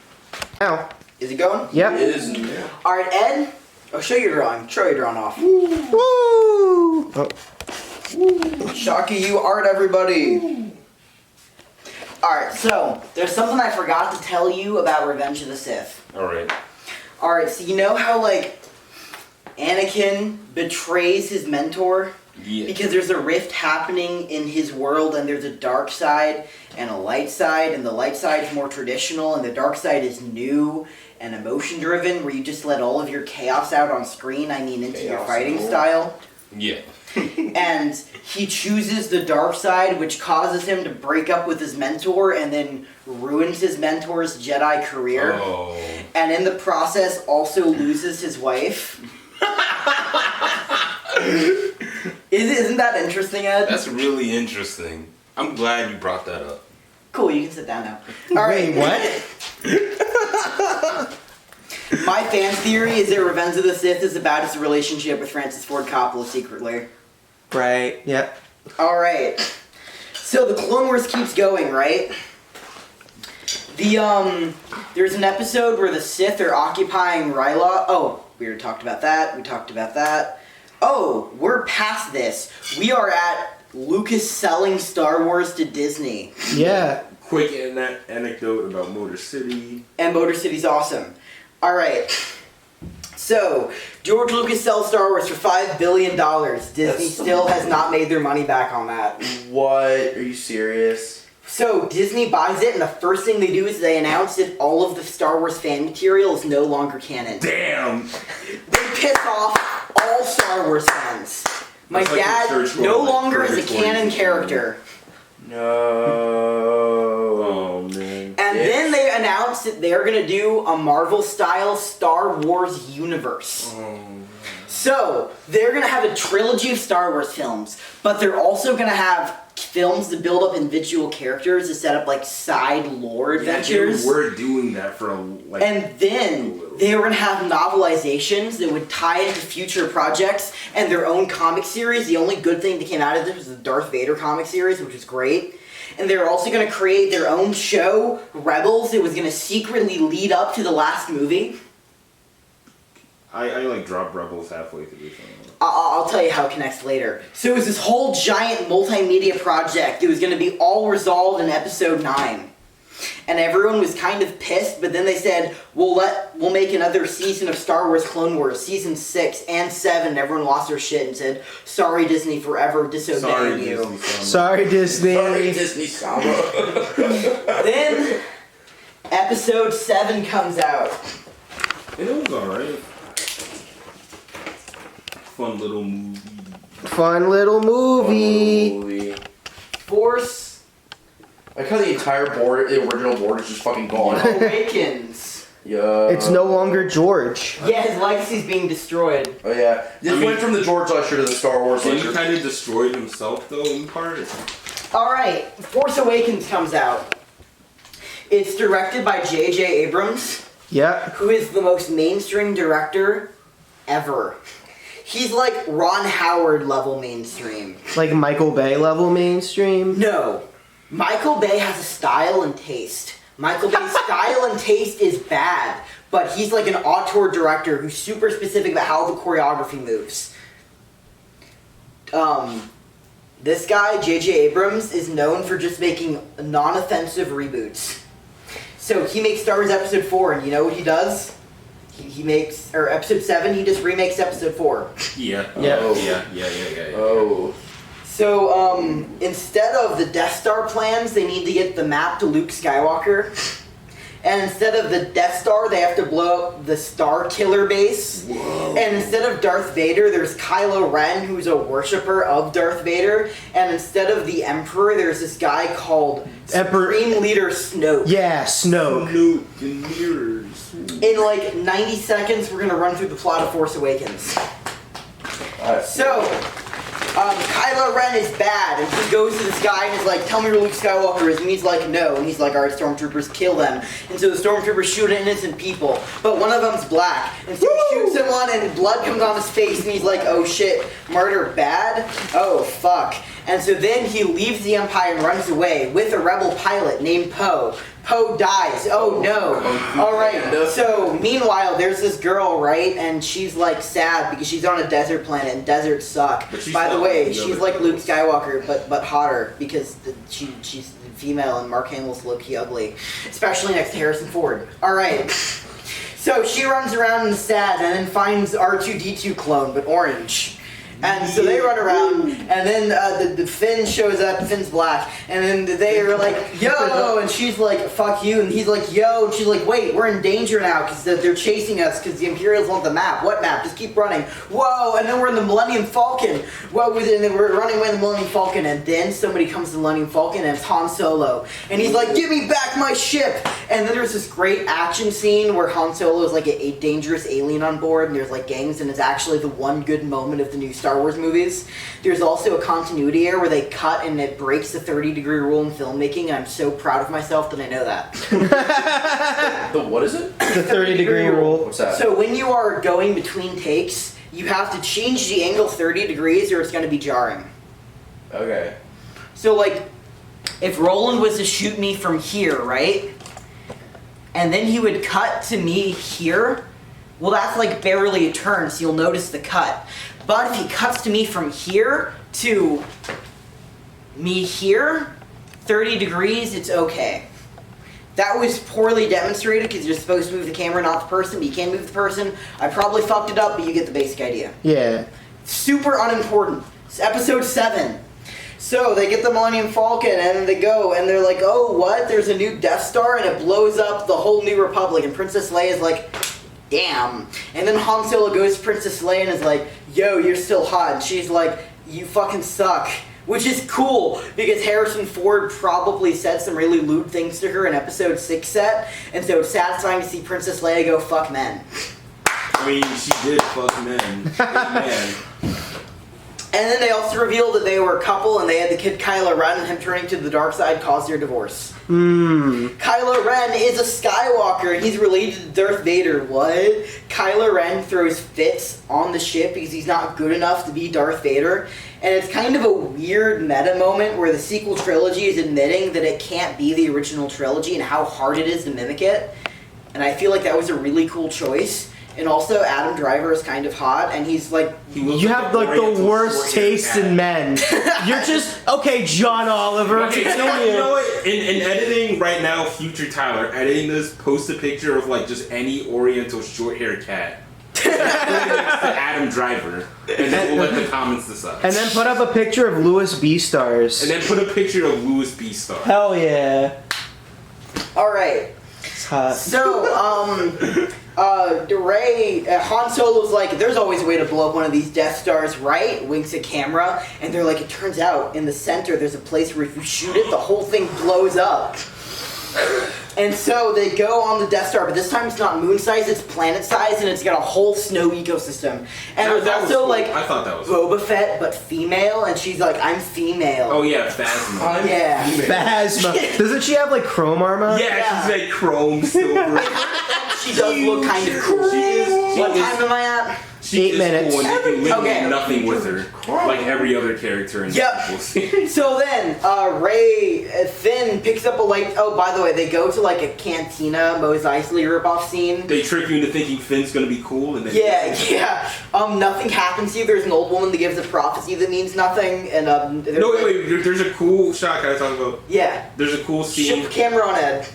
Now. Is it going? Yep. It is. Yeah. Alright, Ed. Oh, show your drawing. Show your drawing off. Woo! Oh. Shocky, you art, everybody. Alright, so, there's something I forgot to tell you about Revenge of the Sith. Alright. Alright, so you know how, like, Anakin betrays his mentor? Yeah. Because there's a rift happening in his world, and there's a dark side and a light side, and the light side is more traditional, and the dark side is new and emotion-driven, where you just let all of your chaos out on screen, I mean into your fighting style. Yeah. And he chooses the dark side, which causes him to break up with his mentor and then ruins his mentor's Jedi career. Oh. And in the process also loses his wife. Isn't that interesting, Ed? That's really interesting. I'm glad you brought that up. Cool, you can sit down now. Alright. Wait, what? My fan theory is that Revenge of the Sith is about his relationship with Francis Ford Coppola secretly. Right. Yep. Alright. So the Clone Wars keeps going, right? There's an episode where the Sith are occupying Ryloth. Oh, we already talked about that. Oh, we're past this. We are at Lucas selling Star Wars to Disney. Yeah. Quick anecdote about Motor City. And Motor City's awesome. Alright. So, George Lucas sells Star Wars for $5 billion. Disney still has not made their money back on that. What? Are you serious? So, Disney buys it, and the first thing they do is they announce that all of the Star Wars fan material is no longer canon. Damn! They piss off all Star Wars fans. My That's like dad the church no going, like, longer is a purgatory canon season. character. No. Oh, man. And then they announced that they're gonna do a Marvel-style Star Wars universe. Oh. So, they're gonna have a trilogy of Star Wars films, but they're also gonna have films to build up individual characters to set up like side lore adventures. We're doing that for like. And then they were gonna have novelizations that would tie into future projects and their own comic series. The only good thing that came out of this was the Darth Vader comic series, which was great. And they're also gonna create their own show, Rebels. It was gonna secretly lead up to the last movie. I like dropped Rebels halfway through. I'll tell you how it connects later. So it was this whole giant multimedia project. It was going to be all resolved in episode 9. And everyone was kind of pissed, but then they said, we'll make another season of Star Wars Clone Wars, season 6 and 7. And everyone lost their shit and said, sorry Disney, forever disobeying you. Sorry, Disney. Sorry, Disney Saga. Then episode 7 comes out. It was alright. Fun little movie. Fun little movie. Movie. Force I like how the entire board, the original board, is just fucking gone. Awakens. Yeah. It's no longer George. Yeah, his legacy's being destroyed. Oh yeah. This went from the George Usher to the Star Wars And he Usher. kind of destroyed himself though in part. Alright, Force Awakens comes out. It's directed by J.J. Abrams, Yeah. who is the most mainstream director ever. He's like Ron Howard level mainstream. Like Michael Bay level mainstream. No. Michael Bay has a style and taste. Michael Bay's style and taste is bad, but he's like an auteur director who's super specific about how the choreography moves. This guy, J.J. Abrams, is known for just making non-offensive reboots. So he makes Star Wars Episode 4, and you know what he does? He makes, or Episode 7, he just remakes Episode 4. Yeah. Yeah. Oh. Yeah. Oh. So, instead of the Death Star plans, they need to get the map to Luke Skywalker. And instead of the Death Star, they have to blow up the Star Killer base. Whoa. And instead of Darth Vader, there's Kylo Ren, who's a worshiper of Darth Vader. And instead of the Emperor, there's this guy called Supreme Leader Snoke. Yeah, Snoke. Luke and mirrors. In like 90 seconds, we're gonna run through the plot of Force Awakens. So, Kylo Ren is bad, and he goes to this guy and is like, tell me where Luke Skywalker is, and he's like, no, and he's like, alright, stormtroopers, kill them. And so the stormtroopers shoot at innocent people, but one of them's black, and so he shoots someone and blood comes on his face, and he's like, oh shit, murder bad? Oh fuck. And so then he leaves the Empire and runs away with a rebel pilot named Poe. Poe dies. Oh no. Alright, so meanwhile there's this girl, right? And she's like sad because she's on a desert planet and deserts suck. By the way, she's like Luke Skywalker but hotter because she's female and Mark Hamill's low-key ugly. Especially next to Harrison Ford. Alright. So she runs around and is sad and then finds R2-D2 clone but orange. And so they run around, and then the Finn shows up, Finn's black, and then they are like, yo, and she's like, fuck you, and he's like, yo, and she's like, wait, we're in danger now, because they're chasing us, because the Imperials want the map. What map? Just keep running. Whoa, and then we're in the Millennium Falcon. Whoa, and then we're running away in the Millennium Falcon, and then somebody comes to the Millennium Falcon, and it's Han Solo, and he's like, give me back my ship, and then there's this great action scene where Han Solo is like a dangerous alien on board, and there's like gangs, and it's actually the one good moment of the new Star Wars movies. There's also a continuity error where they cut and it breaks the 30-degree rule in filmmaking, and I'm so proud of myself that I know that. The what is it? The 30-degree rule. What's that? So when you are going between takes, you have to change the angle 30 degrees or it's going to be jarring. Okay. So like, if Roland was to shoot me from here, right? And then he would cut to me here, well that's like barely a turn, so you'll notice the cut. But if he cuts to me from here to me here, 30 degrees, it's okay. That was poorly demonstrated because you're supposed to move the camera, not the person, but you can't move the person. I probably fucked it up, but you get the basic idea. Yeah. Super unimportant. It's episode 7. So they get the Millennium Falcon and they go and they're like, oh, what? There's a new Death Star and it blows up the whole New Republic. And Princess Leia's like, damn. And then Han Solo goes to Princess Leia and is like, yo, you're still hot. And she's like, you fucking suck. Which is cool, because Harrison Ford probably said some really lewd things to her in episode 6 set, and so it's satisfying to see Princess Leia go fuck men. I mean, she did fuck men. Man. And then they also revealed that they were a couple, and they had the kid Kylo Ren, and him turning to the dark side caused their divorce. Kylo Ren is a Skywalker, and he's related to Darth Vader. What? Kylo Ren throws fits on the ship because he's not good enough to be Darth Vader. And it's kind of a weird meta moment where the sequel trilogy is admitting that it can't be the original trilogy and how hard it is to mimic it. And I feel like that was a really cool choice. And also, Adam Driver is kind of hot, and he's like... You have like the worst taste in men. You're just... Okay, John Oliver. Okay, you know what? In editing right now, future Tyler, editing this, post a picture of like just any Oriental short-haired cat. Next to Adam Driver, and then we'll let the comments decide. And then put up a picture of Louis B. Stars. And then put a picture of Louis B. Star. Hell yeah. Alright. It's hot. So, Han Solo's like, there's always a way to blow up one of these Death Stars, right? Winks at camera, and they're like, it turns out in the center there's a place where if you shoot it, the whole thing blows up. And so they go on the Death Star, but this time it's not moon size, it's planet size, and it's got a whole snow ecosystem. And there's also cool. like I thought that was Boba Fett, but female, and she's like, I'm female. Oh yeah, Phasma. Yeah. Phasma. Doesn't she have like chrome armor? Yeah, she's like chrome silver. She does look kind of cool. What time am I at? She 8 minutes. Cool, and you can literally Okay. nothing with her, like every other character in Yep. the sequel. So then, Finn picks up a light. Oh, by the way, they go to like a cantina Mos Eisley ripoff scene. They trick you into thinking Finn's gonna be cool, and then Yeah. Nothing happens to you. There's an old woman that gives a prophecy that means nothing, and No, wait. There's a cool shot. Can I talk about? Yeah. There's a cool scene. Ship camera on Ed.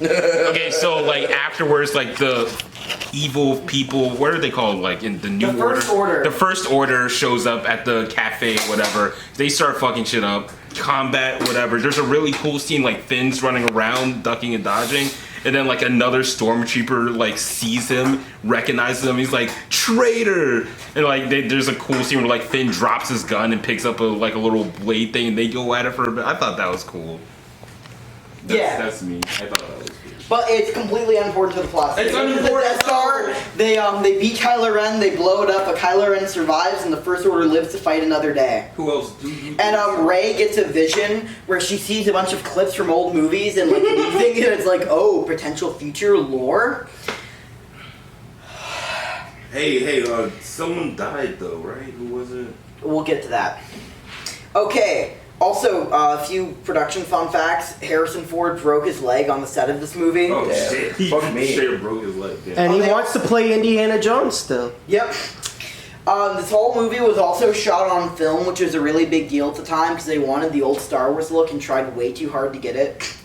Okay, so like afterwards, like the evil people, what are they called? Like in the New The First Order. The First Order shows up at the cafe, whatever. They start fucking shit up. Combat, whatever. There's a really cool scene, like Finn's running around, ducking and dodging. And then like another stormtrooper like sees him, recognizes him. He's like, traitor! And like there's a cool scene where like Finn drops his gun and picks up a little blade thing, and they go at it for a bit. I thought that was cool. That's me. I thought that was cool. But it's completely unimportant to the plot. It's They go to the unimportant. Death Star. They beat Kylo Ren. They blow it up. But Kylo Ren survives, and the First Order lives to fight another day. Who else? And Rey gets a vision where she sees a bunch of clips from old movies and like anything, and it's like, oh, potential future lore. Hey, someone died though, right? Who was it? We'll get to that. Okay. Also, a few production fun facts. Harrison Ford broke his leg on the set of this movie. Oh shit! He Fuck me. straight broke his leg. Yeah. And he they wants to play Indiana Jones still. Yep. This whole movie was also shot on film, which was a really big deal at the time because they wanted the old Star Wars look and tried way too hard to get it.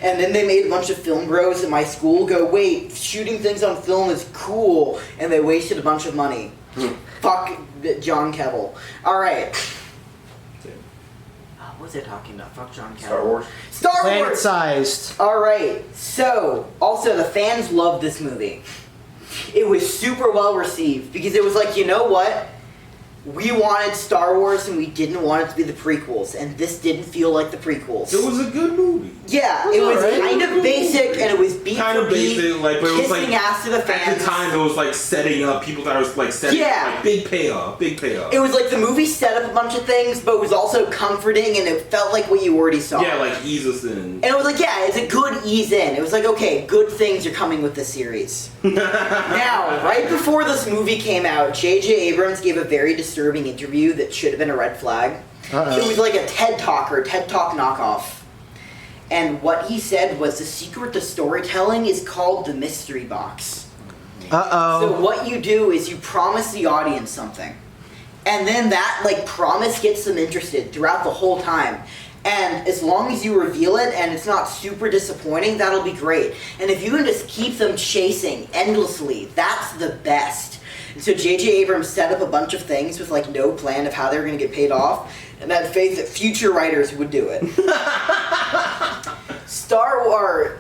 And then they made a bunch of film bros at my school go, wait, shooting things on film is cool, and they wasted a bunch of money. Fuck John Keble. Alright. What was I talking about? Fuck John Keble. Star Wars. Star Planet Wars! sized. Alright, so, also the fans loved this movie. It was super well received because it was like, you know what? We wanted Star Wars and we didn't want it to be the prequels, and this didn't feel like the prequels. It was a good movie. Yeah, it was alright. kind of basic and it was beat Kind for of beat, basic, like, but it was kissing like ass to the fans. at the time it was like setting up. People thought it was like setting Yeah. up, like big payoff. It was like the movie set up a bunch of things, but it was also comforting and it felt like what you already saw. Yeah, like ease us in. And it was like, yeah, it's a good ease in. It was like, okay, good things are coming with this series. Now, right before this movie came out, J.J. Abrams gave a very disturbing interview that should have been a red flag. Uh-oh. It was like a TED Talk or TED Talk knockoff. And what he said was the secret to storytelling is called the mystery box. So what you do is you promise the audience something. And then that promise gets them interested throughout the whole time. And as long as you reveal it and it's not super disappointing, that'll be great. And if you can just keep them chasing endlessly, that's the best. And so J.J. Abrams set up a bunch of things with no plan of how they were going to get paid off, and had faith that future writers would do it. Star Wars.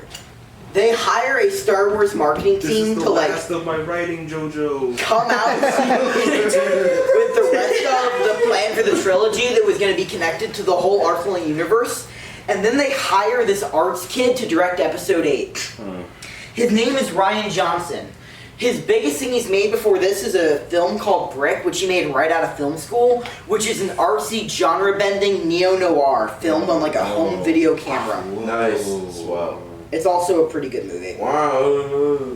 They hire a Star Wars marketing team to last of my writing, JoJo. Come out with the rest of the plan for the trilogy that was going to be connected to the whole Artful universe, and then they hire this arts kid to direct Episode 8. His name is Ryan Johnson. His biggest thing he's made before this is a film called Brick, which he made right out of film school, which is an artsy, genre-bending neo-noir filmed on a home video camera. Nice. Wow. It's also a pretty good movie. Wow.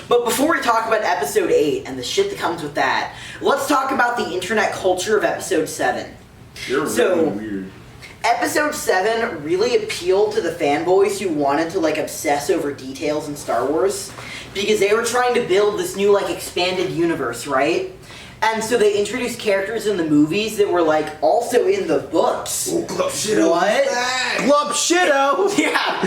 But before we talk about Episode 8 and the shit that comes with that, let's talk about the internet culture of Episode 7. You're really weird. Episode 7 really appealed to the fanboys who wanted to obsess over details in Star Wars, because they were trying to build this new expanded universe, right? And so they introduced characters in the movies that were also in the books. Oh, Glub Shitto. What? Glub Shitto! Yeah.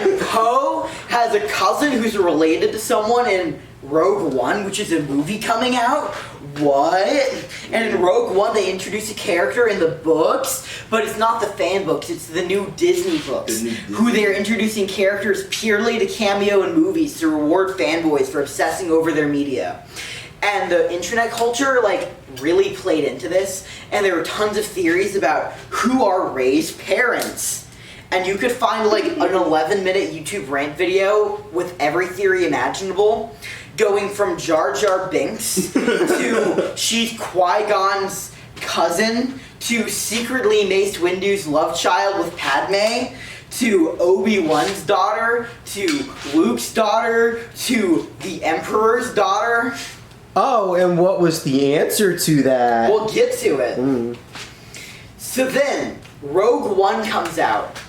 And Poe has a cousin who's related to someone in Rogue One, which is a movie coming out. What? And in Rogue One, they introduce a character in the books, but it's not the fan books, it's the new Disney books, who they're introducing characters purely to cameo in movies to reward fanboys for obsessing over their media. And the internet culture, really played into this, and there were tons of theories about who are Rey's parents. And you could find, an 11-minute YouTube rant video with every theory imaginable, going from Jar Jar Binks to she's Qui-Gon's cousin, to secretly Mace Windu's love child with Padme, to Obi-Wan's daughter, to Luke's daughter, to the Emperor's daughter. Oh, and what was the answer to that? We'll get to it. So then, Rogue One comes out.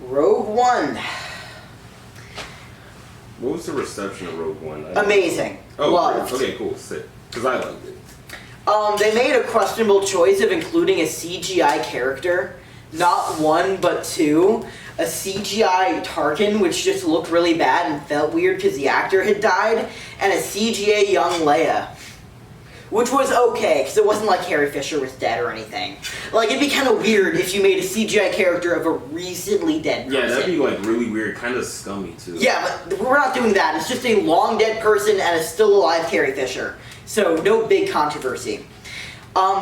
Rogue One. What was the reception of Rogue One? Amazing. Loved. Okay, cool. Sick. Because I liked it. They made a questionable choice of including a CGI character. Not one, but two. A CGI Tarkin, which just looked really bad and felt weird because the actor had died. And a CGI young Leia. Which was okay, because it wasn't like Carrie Fisher was dead or anything. It'd be kind of weird if you made a CGI character of a recently dead person. Yeah, that'd be really weird, kind of scummy too. Yeah, but we're not doing that. It's just a long dead person and a still alive Carrie Fisher. So no big controversy.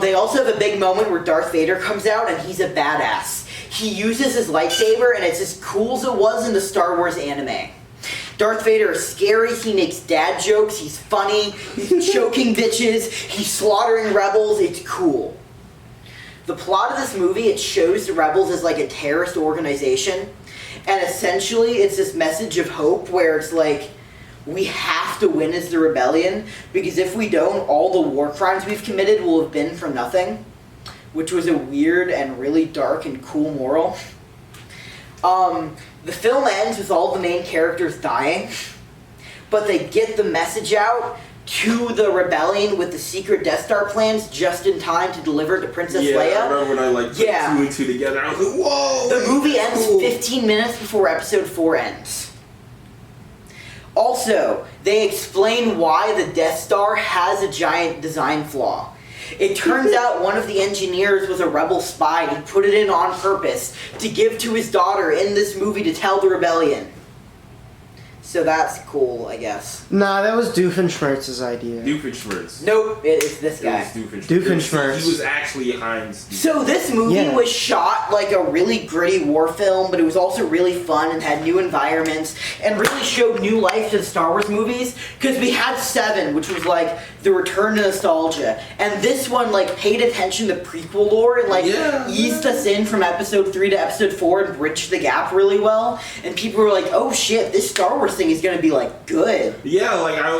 They also have a big moment where Darth Vader comes out and he's a badass. He uses his lightsaber and it's as cool as it was in the Star Wars anime. Darth Vader is scary, he makes dad jokes, he's funny, he's choking bitches, he's slaughtering rebels, it's cool. The plot of this movie, it shows the rebels as a terrorist organization, and essentially it's this message of hope where it's we have to win as the rebellion, because if we don't, all the war crimes we've committed will have been for nothing, which was a weird and really dark and cool moral. The film ends with all the main characters dying, but they get the message out to the rebellion with the secret Death Star plans just in time to deliver to Princess Leia. Yeah, I remember when I put two and two together, I was like, whoa! The movie ends 15 minutes before Episode 4 ends. Also, they explain why the Death Star has a giant design flaw. It turns out one of the engineers was a rebel spy and put it in on purpose to give to his daughter in this movie to tell the rebellion. So that's cool, I guess. Nah, that was Doofenshmirtz's idea. Doofenshmirtz. Nope, it is this guy. Doofenshmirtz. He was actually Heinz. So this movie was shot like a really gritty war film, but it was also really fun and had new environments and really showed new life to the Star Wars movies, because we had 7, which was the return to nostalgia, and this one paid attention to prequel lore and eased us in from Episode 3 to Episode 4 and bridged the gap really well, and people were like, oh shit, this Star Wars Wars thing is gonna be like good. Yeah, like I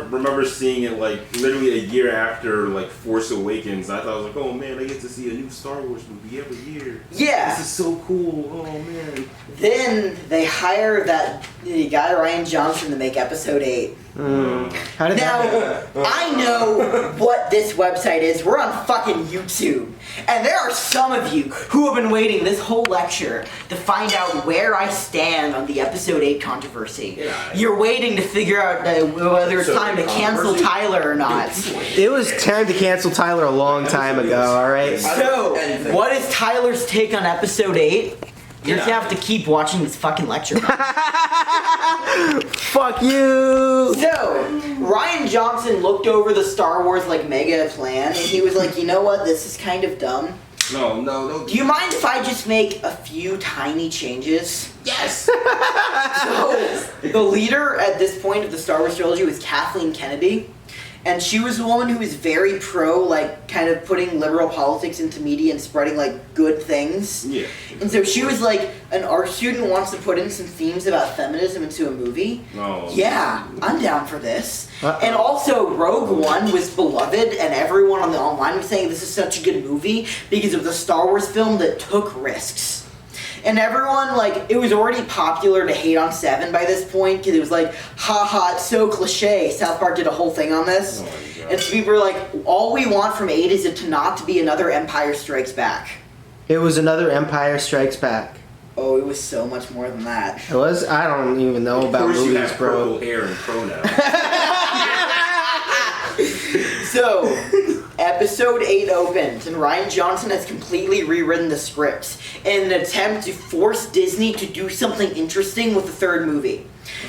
remember seeing it like literally a year after like Force Awakens. I thought I was like, oh man, I get to see a new Star Wars movie every year. Yeah. This is so cool. Oh man. Then they hire that guy Ryan Johnson to make Episode 8. How did Now, that I know what this website is. We're on fucking YouTube. And there are some of you who have been waiting this whole lecture to find out where I stand on the Episode 8 controversy. Yeah. You're waiting to figure out whether it's time to cancel Tyler or not. It was time to cancel Tyler a long time ago, alright? So, what is Tyler's take on Episode 8? You're gonna have to keep watching this fucking lecture. Fuck you! So, Ryan Johnson looked over the Star Wars like mega plan and he was like, you know what, this is kind of dumb. No. Do you mind if I just make a few tiny changes? Yes! So, the leader at this point of the Star Wars trilogy was Kathleen Kennedy. And she was the woman who was very pro, like, kind of putting liberal politics into media and spreading, like, good things. Yeah. And so she was like, an art student wants to put in some themes about feminism into a movie. No. Yeah, I'm down for this. Uh-oh. And also, Rogue One was beloved, and everyone on the online was saying this is such a good movie because of the Star Wars film that took risks. And everyone, like, it was already popular to hate on 7 by this point, because it was like, haha, it's so cliche. South Park did a whole thing on this. Oh my God. And so people were like, all we want from 8 is it to not to be another Empire Strikes Back. It was another Empire Strikes Back. Oh, it was so much more than that. It was? I don't even know about Of course you movies, have bro. purple hair and pronouns. So, Episode 8 opens, and Ryan Johnson has completely rewritten the script in an attempt to force Disney to do something interesting with the third movie.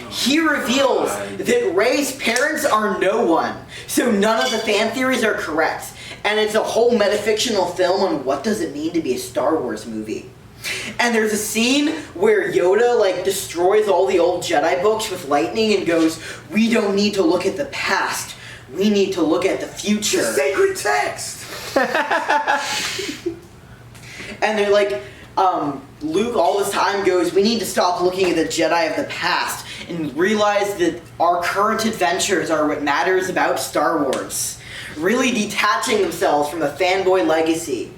He reveals that Rey's parents are no one, so none of the fan theories are correct, and it's a whole metafictional film on what does it mean to be a Star Wars movie. And there's a scene where Yoda, like, destroys all the old Jedi books with lightning and goes, we don't need to look at the past. We need to look at the future. Sacred text! And they're like, Luke all this time goes, we need to stop looking at the Jedi of the past and realize that our current adventures are what matters about Star Wars. Really detaching themselves from the fanboy legacy.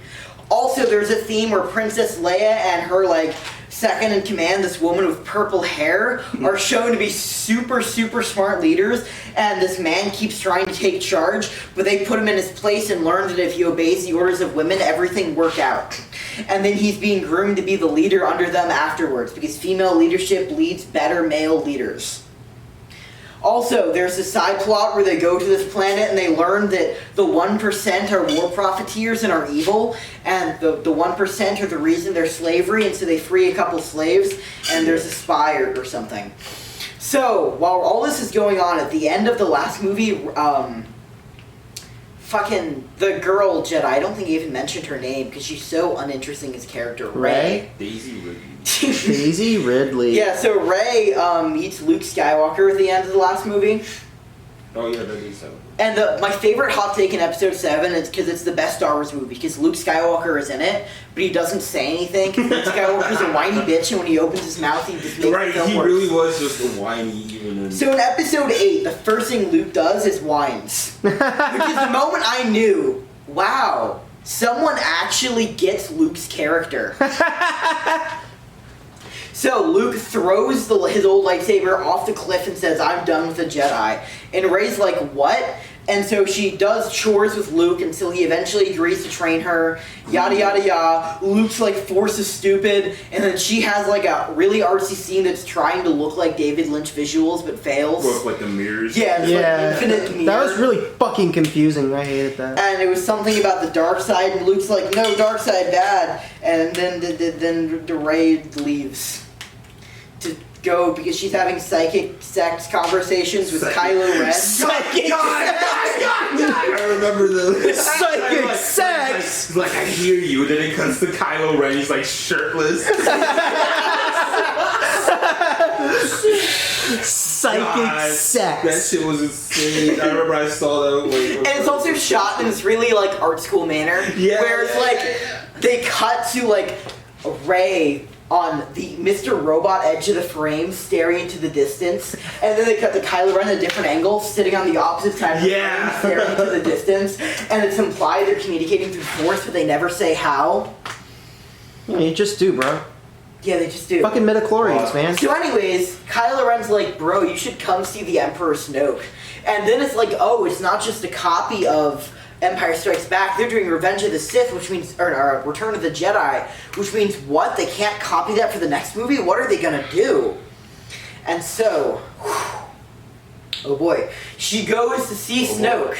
Also, there's a theme where Princess Leia and her, like, second in command, this woman with purple hair, are shown to be super, super smart leaders, and this man keeps trying to take charge, but they put him in his place and learn that if he obeys the orders of women, everything works out. And then he's being groomed to be the leader under them afterwards, because female leadership leads better male leaders. Also, there's a side plot where they go to this planet and they learn that the 1% are war profiteers and are evil, and the 1% are the reason they're slavery, and so they free a couple slaves, and there's a spy or something. So, while all this is going on, at the end of the last movie, fucking the girl Jedi, I don't think I even mentioned her name because she's so uninteresting as character. Rey. Daisy Ridley. Daisy Ridley. Yeah, so Rey meets Luke Skywalker at the end of the last movie. Oh yeah, that is so. And my favorite hot take in Episode 7 is because it's the best Star Wars movie, because Luke Skywalker is in it, but he doesn't say anything. Luke Skywalker's a whiny bitch, and when he opens his mouth, he just makes Right, the film he worse. really was just a whiny even in... So in Episode 8, the first thing Luke does is whines. Which is the moment I knew, wow, someone actually gets Luke's character. So Luke throws his old lightsaber off the cliff and says, I'm done with the Jedi. And Rey's like, what? And so she does chores with Luke until he eventually agrees to train her. Yada yada yada. Luke's like, Force is stupid. And then she has like a really artsy scene that's trying to look like David Lynch visuals but fails. Look like the mirrors. Yeah, it's like infinite mirror. That was really fucking confusing. I hated that. And it was something about the dark side, and Luke's like, no, dark side bad. And then the Rey leaves to go because she's having psychic sex conversations with Kylo Ren. Psychic I remember the Psychic sex! He's like, I hear you. And then it comes to Kylo Ren. He's like shirtless. Psychic sex. That shit was insane. I remember I saw that. And it's also shot in this really like art school manner, Yeah. where it's like they cut to like Rey on the Mr. Robot edge of the frame, staring into the distance, and then they cut the Kylo Ren at a different angle, sitting on the opposite side of the frame, staring into the distance, and it's implied they're communicating through Force, but they never say how. Yeah, you just do, bro. Yeah, they just do. Fucking midichlorians, man. So anyways, Kylo Ren's like, bro, you should come see the Emperor Snoke. And then it's like, oh, it's not just a copy of Empire Strikes Back. They're doing Revenge of the Sith, which means, or Return of the Jedi, which means what? They can't copy that for the next movie? What are they gonna do? And so, oh boy, she goes to see Snoke.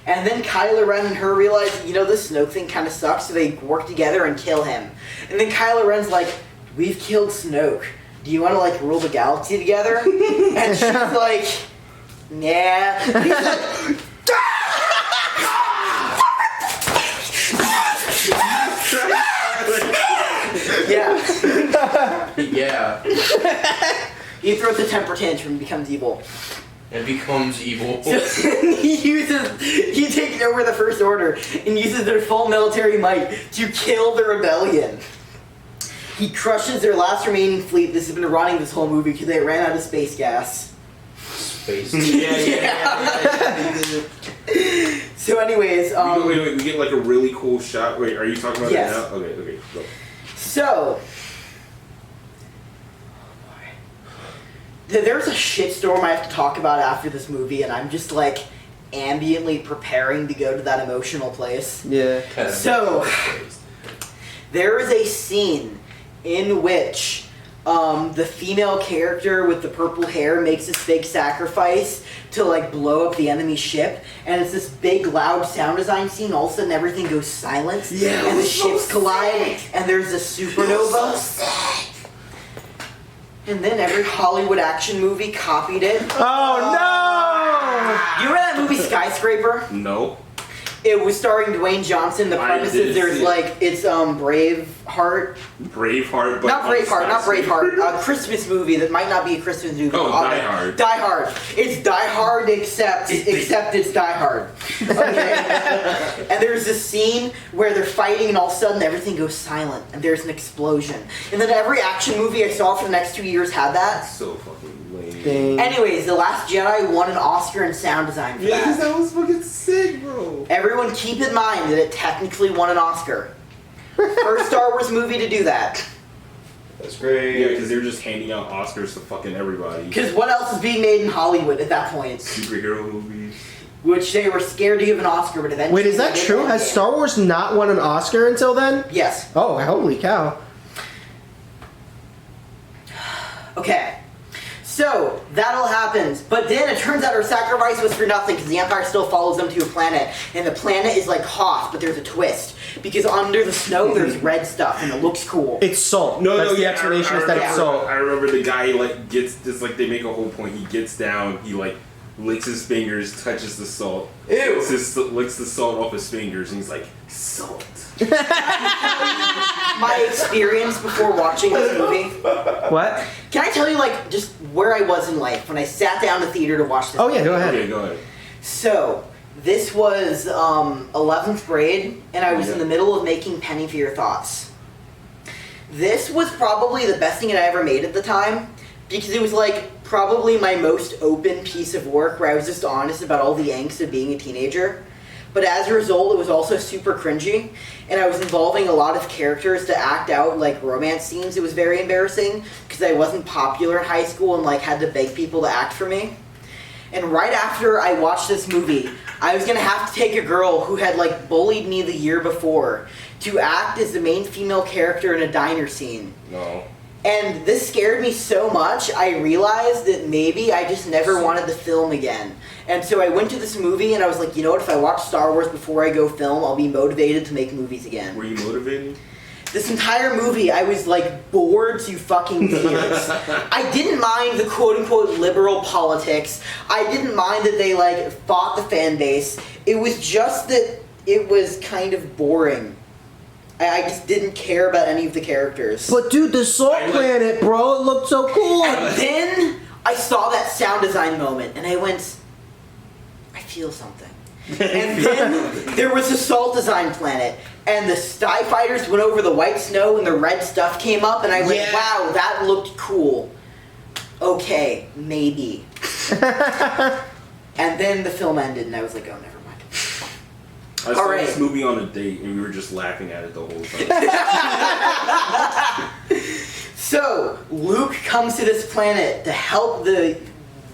And then Kylo Ren and her realize, this Snoke thing kind of sucks, so they work together and kill him. And then Kylo Ren's like, we've killed Snoke. Do you want to, rule the galaxy together? And she's like, nah. And he's like, yeah. Yeah. He throws a temper tantrum and becomes evil. It becomes evil. So he takes over the First Order and uses their full military might to kill the rebellion. He crushes their last remaining fleet. This has been running this whole movie because they ran out of space gas. Space. So anyways, wait, we get a really cool shot. Wait, are you talking about yes. it now? Okay, go. So, there's a shitstorm I have to talk about after this movie, and I'm just ambiently preparing to go to that emotional place. Yeah. So, there is a scene in which the female character with the purple hair makes this big sacrifice to blow up the enemy ship, and it's this big loud sound design scene. All of a sudden everything goes silent, and the ships collide, and there's a supernova. And then every Hollywood action movie copied it. Oh no! You remember that movie Skyscraper? No. It was starring Dwayne Johnson. The premise is there's it's Braveheart. Braveheart, but not Braveheart. A Christmas movie that might not be a Christmas movie. Oh, Die Hard. Die Hard. It's Die Hard except it's Die Hard. Okay. And there's this scene where they're fighting and all of a sudden everything goes silent and there's an explosion. And then every action movie I saw for the next 2 years had that. So fucking lame. Dang. Anyways, The Last Jedi won an Oscar in sound design for that. that was fucking sick, bro. Everyone keep in mind that it technically won an Oscar. First Star Wars movie to do that. That's great. Yeah, because they're just handing out Oscars to fucking everybody. Because what else is being made in Hollywood at that point? Superhero movies. Which they were scared to give an Oscar, but eventually... Wait, is that true? Has Star Wars not won an Oscar until then? Yes. Oh, holy cow. Okay. So, that all happens, but then it turns out her sacrifice was for nothing because the Empire still follows them to a planet, and the planet is like Hoth, but there's a twist. Because under the snow, there's red stuff, and it looks cool. It's salt. That's the explanation is that it's salt. I remember the guy gets this they make a whole point. He gets down, he licks his fingers, touches the salt. Ew. Licks the salt off his fingers, and he's like, salt. My experience before watching this movie. What? Can I tell you just where I was in life when I sat down to theater to watch this Oh yeah, movie? go ahead. Okay, go ahead. So, this was 11th grade, and I was in the middle of making Penny for Your Thoughts. This was probably the best thing that I ever made at the time, because it was probably my most open piece of work where I was just honest about all the angst of being a teenager. But as a result, it was also super cringy, and I was involving a lot of characters to act out romance scenes. It was very embarrassing because I wasn't popular in high school and had to beg people to act for me. And right after I watched this movie, I was gonna have to take a girl who had bullied me the year before to act as the main female character in a diner scene. No. And this scared me so much, I realized that maybe I just never wanted to film again. And so I went to this movie and I was like, you know what, if I watch Star Wars before I go film, I'll be motivated to make movies again. Were you motivated? This entire movie, I was bored to fucking tears. I didn't mind the quote-unquote liberal politics. I didn't mind that they fought the fan base. It was just that it was kind of boring. I just didn't care about any of the characters. But dude, the salt planet, bro, it looked so cool. And then I saw that sound design moment, and I went, I feel something. And then there was a salt design planet, and the TIE fighters went over the white snow and the red stuff came up, and I went, wow, that looked cool. Okay, maybe. And then the film ended, and I was like, oh, never mind. I saw this movie on a date, and we were just laughing at it the whole time. So, Luke comes to this planet to help the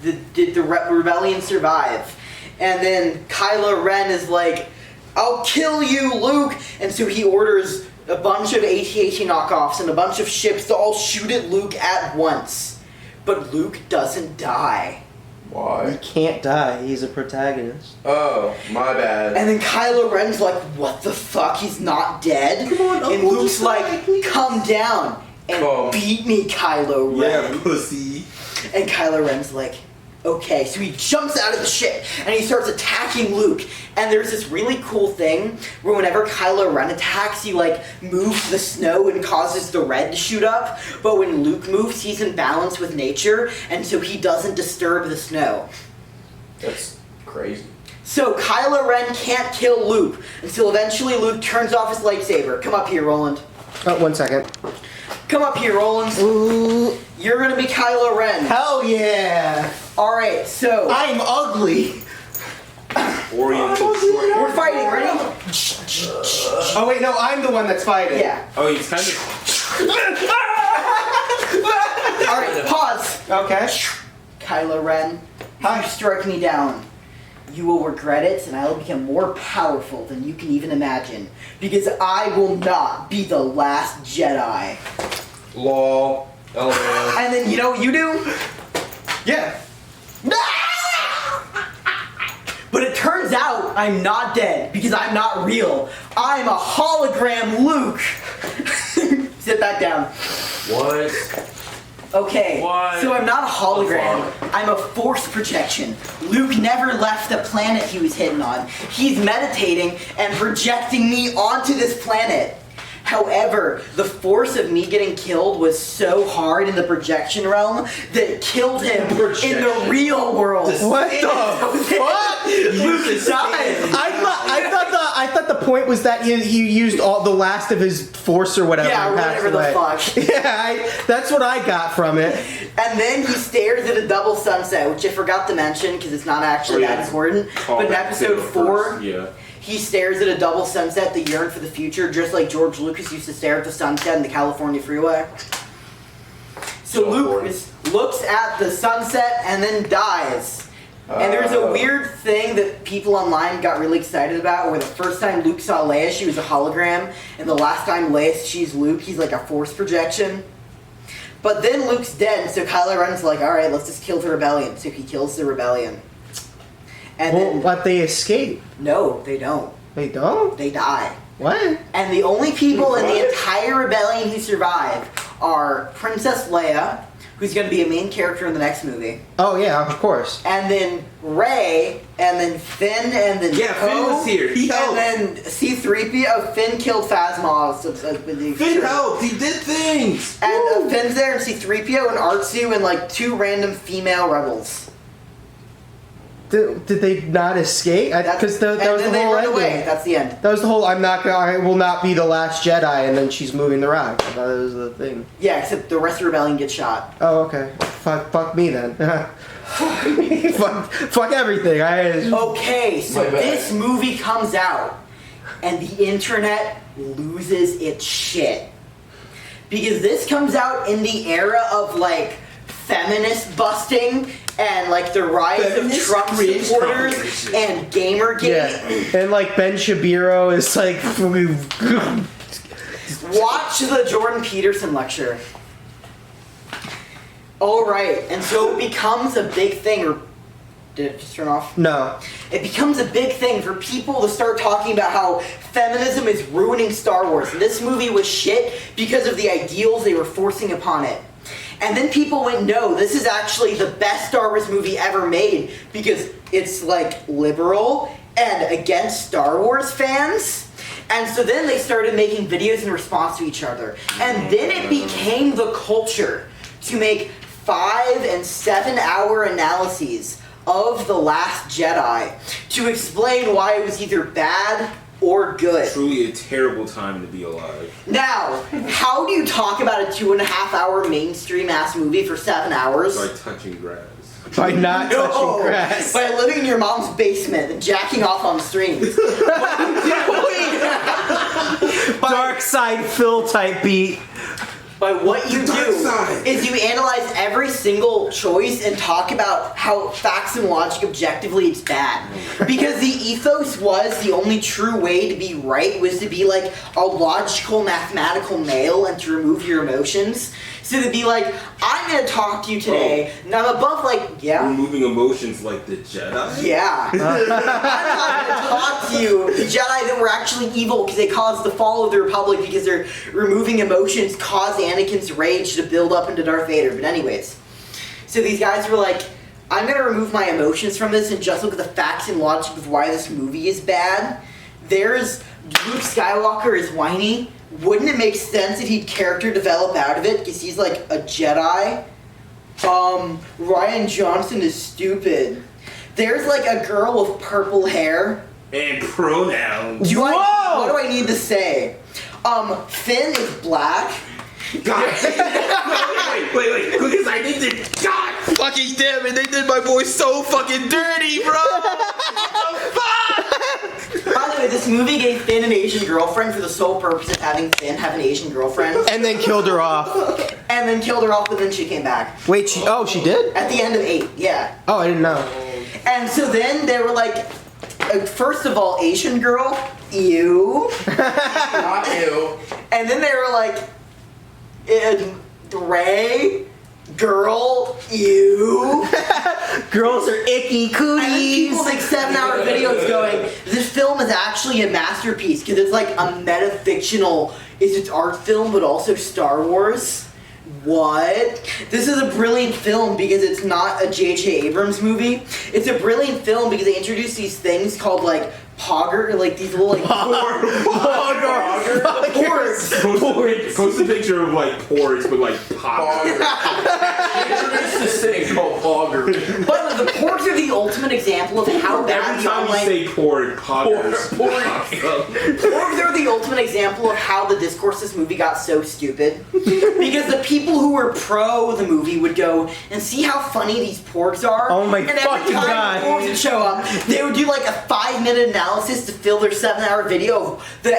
rebellion survive. And then Kylo Ren is like, I'll kill you, Luke! And so he orders a bunch of AT-AT knockoffs and a bunch of ships to all shoot at Luke at once. But Luke doesn't die. He Why? can't die. He's a protagonist. Oh, my bad. And then Kylo Ren's like, what the fuck? He's not dead? Come on, and Uncle, Luke's just like, come down and Come. beat me, Kylo Ren. Yeah, pussy. And Kylo Ren's like, okay. So he jumps out of the ship and he starts attacking Luke. And there's this really cool thing where whenever Kylo Ren attacks, he like moves the snow and causes the red to shoot up. But when Luke moves, he's in balance with nature, and so he doesn't disturb the snow. That's crazy. So Kylo Ren can't kill Luke until eventually Luke turns off his lightsaber. Come up here, Roland. Oh, 1 second. Come up here, Roland. Ooh, You're gonna be Kylo Ren. hell yeah! Alright, so I'm ugly. Oriental short. we're fighting, ready? Oh wait, no, I'm the one that's fighting. Yeah. Oh, he's kind of. Alright, pause. Okay. Kylo Ren, if you strike me down, you will regret it, and I will become more powerful than you can even imagine. Because I will not be the last Jedi. Lol. LOL. And then you know what you do? Yeah. But it turns out I'm not dead because I'm not real. I'm a hologram Luke. Sit back down. What? Okay, What? so I'm not a hologram. The I'm a force projection. Luke never left the planet he was hidden on. He's meditating and projecting me onto this planet. However, the force of me getting killed was so hard in the projection realm that it killed him in the real world. What the fuck? Luke died. I thought the point was that he used all the last of his force or whatever. Yeah, and passed whatever the away. fuck. Yeah, that's what I got from it. And then he stares at a double sunset, which I forgot to mention because it's not actually that important. But in episode 4, Yeah. he stares at a double sunset that yearn for the future, just like George Lucas used to stare at the sunset in the California freeway. So Luke looks at the sunset and then dies. And there's a weird thing that people online got really excited about, where the first time Luke saw Leia, she was a hologram, and the last time Leia sees Luke, he's like a force projection. But then Luke's dead, so Kylo Ren's like, alright, let's just kill the rebellion. So he kills the rebellion. And then, But they escape. no, they don't. They don't? They die. What? And the only people in the entire rebellion who survive are Princess Leia, who's going to be a main character in the next movie, Oh yeah, of course. and then Rey, and then Finn, and then Yeah, Finn Poe, was here. He helped. and then C-3PO. Finn killed Phasma. Finn helped. He did things. And Finn's there, and C-3PO, and R2, and like 2 random female rebels. Did they not escape? Because that was the they whole run ending. away. That's the end. That was the whole. I will not be the last Jedi, and then she's moving the rock. I thought that was the thing. Yeah, except the rest of the rebellion gets shot. Oh, okay. Fuck me then. fuck everything. Okay, so My bad. this movie comes out, and the internet loses its shit. Because this comes out in the era of, like, feminist busting, and, like, the rise Feminist of Trump cringe supporters, competition. and Gamergate. Yeah, and like Ben Shapiro is like. Watch the Jordan Peterson lecture. Alright, and so it becomes a big thing, or did it just turn off? No. It becomes a big thing for people to start talking about how feminism is ruining Star Wars. And this movie was shit because of the ideals they were forcing upon it. And then people went, no, this is actually the best Star Wars movie ever made because it's like liberal and against Star Wars fans. And so then they started making videos in response to each other. And then it became the culture to make 5 and 7 hour analyses of The Last Jedi to explain why it was either bad or good. Truly a terrible time to be alive. Now, how do you talk about a 2.5-hour mainstream ass movie for 7 hours? By touching grass. By not touching grass. By living in your mom's basement and jacking off on streams. Dark side Phil type beat. By what you Dark do side. is you analyze every single choice and talk about how facts and logic objectively it's bad. Because the ethos was the only true way to be right was to be like a logical mathematical male and to remove your emotions. So to be like, I'm gonna talk to you today, and I'm above like, yeah. Removing emotions like the Jedi? Yeah. I'm not gonna talk to you, the Jedi that were actually evil because they caused the fall of the Republic because they're removing emotions caused Anakin's rage to build up into Darth Vader. But anyways, so these guys were like, I'm gonna remove my emotions from this and just look at the facts and logic of why this movie is bad. There's Luke Skywalker is whiny. Wouldn't it make sense if he'd character develop out of it because he's like a Jedi? Ryan Johnson is stupid. There's like a girl with purple hair. And pronouns. What do I need to say? Finn is black. God. wait. Because I need to. God fucking damn it. They did my boy so fucking dirty, bro. By the way, this movie gave Finn an Asian girlfriend for the sole purpose of having Finn have an Asian girlfriend. And then killed her off. And then killed her off, but then she came back. Wait, she did? At the end of 8, yeah. Oh, I didn't know. And so then they were like, first of all, Asian girl, ew. Not you. And then they were like, Ray, girl, ew. Girls are icky And then cooties. people make 7-hour videos going, this film is actually a masterpiece because it's like a metafictional, it's art film but also Star Wars. What? This is a brilliant film because it's not a J.J. Abrams movie. It's a brilliant film because they introduce these things called like Pogger, like these little like Porgs. Post a picture of like porgs, but like Pogger. Introduce this thing called Auger. But the porgs are the ultimate example of how bad Every the time online... you say porg, Poggers. Porgs are the ultimate example of how the discourse of this movie got so stupid. Because the people who were pro the movie would go and see how funny these porgs are. Oh my and every fucking time God. the porgs would show up, they would do like a 5-minute analysis to fill their 7-hour video of the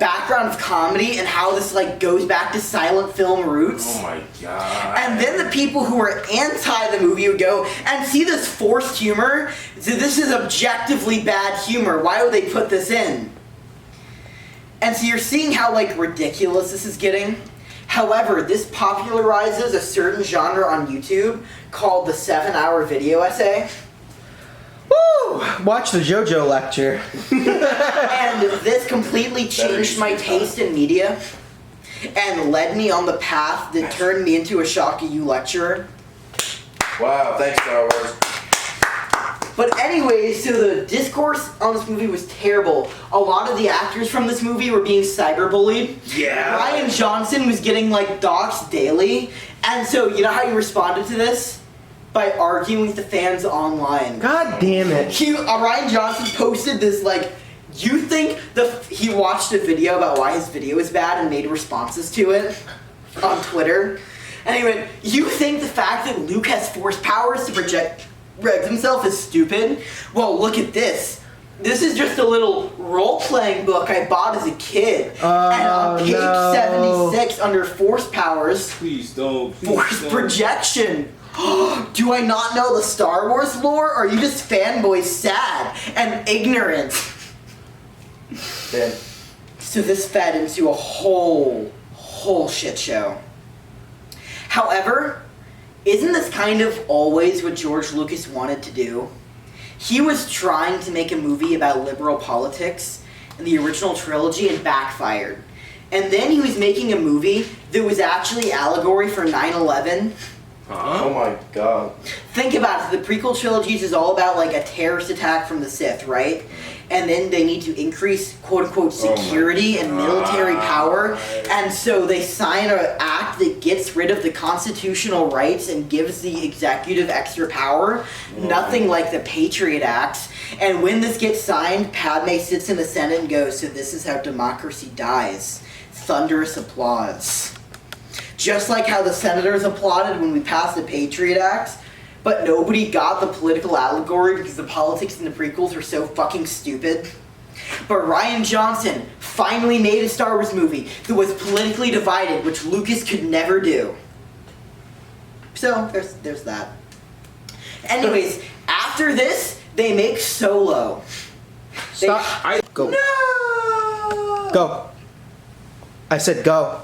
background of comedy and how this like goes back to silent film roots. Oh my god. And then the people who were anti the movie would go and see this forced humor. So this is objectively bad humor. Why would they put this in? And so you're seeing how like ridiculous this is getting. However, this popularizes a certain genre on YouTube called the 7-hour video essay. Woo! Watch the JoJo lecture. And this completely changed my taste in media and led me on the path that turned me into a Shaka U lecturer. Wow, thanks, Star Wars. But anyway, so the discourse on this movie was terrible. A lot of the actors from this movie were being cyberbullied. Yeah. Ryan Johnson was getting like doxxed daily. And so you know how he responded to this? By arguing with the fans online. God damn it. Ryan Johnson posted this like, you think he watched a video about why his video is bad and made responses to it on Twitter. And he went, you think the fact that Luke has force powers to project himself is stupid? Well, look at this. This is just a little role-playing book I bought as a kid. And on page 76 under force powers, Please don't. force projection. Do I not know the Star Wars lore? Or are you just fanboys sad and ignorant? So this fed into a whole shit show. However, isn't this kind of always what George Lucas wanted to do? He was trying to make a movie about liberal politics in the original trilogy and backfired. And then he was making a movie that was actually allegory for 9/11. Oh my god. Think about it, the prequel trilogies is all about like a terrorist attack from the Sith, right? And then they need to increase quote-unquote security and military power. And so they sign an act that gets rid of the constitutional rights and gives the executive extra power. Nothing like the Patriot Act. And when this gets signed, Padme sits in the Senate and goes, "So this is how democracy dies." Thunderous applause. Just like how the senators applauded when we passed the Patriot Act, but nobody got the political allegory because the politics in the prequels were so fucking stupid. But Rian Johnson finally made a Star Wars movie that was politically divided, which Lucas could never do. So, there's that. Anyways, after this, they make Solo. Stop. Go. No! Go. I said go.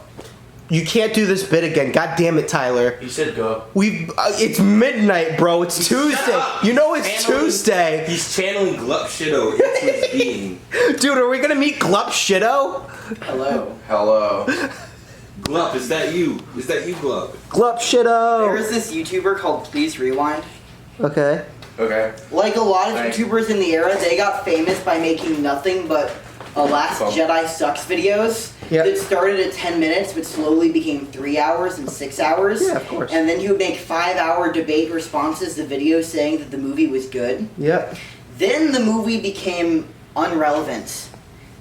You can't do this bit again. God damn it, Tyler. You said go. It's midnight, bro. It's Tuesday. up. You know it's Tuesday. He's channeling Glup Shido into his being. Dude, are we gonna meet Glup Shido? Hello. Hello. Glup, is that you? Is that you, Glup? Glup Shido. There is this YouTuber called Please Rewind. Okay. Okay. Like a lot of Right. YouTubers in the era, they got famous by making nothing but Last Jedi Sucks videos Yep. that started at 10 minutes but slowly became 3 hours and 6 hours. Yeah, of course. And then he would make 5-hour debate responses to videos saying that the movie was good. Yep. Then the movie became unrelevant.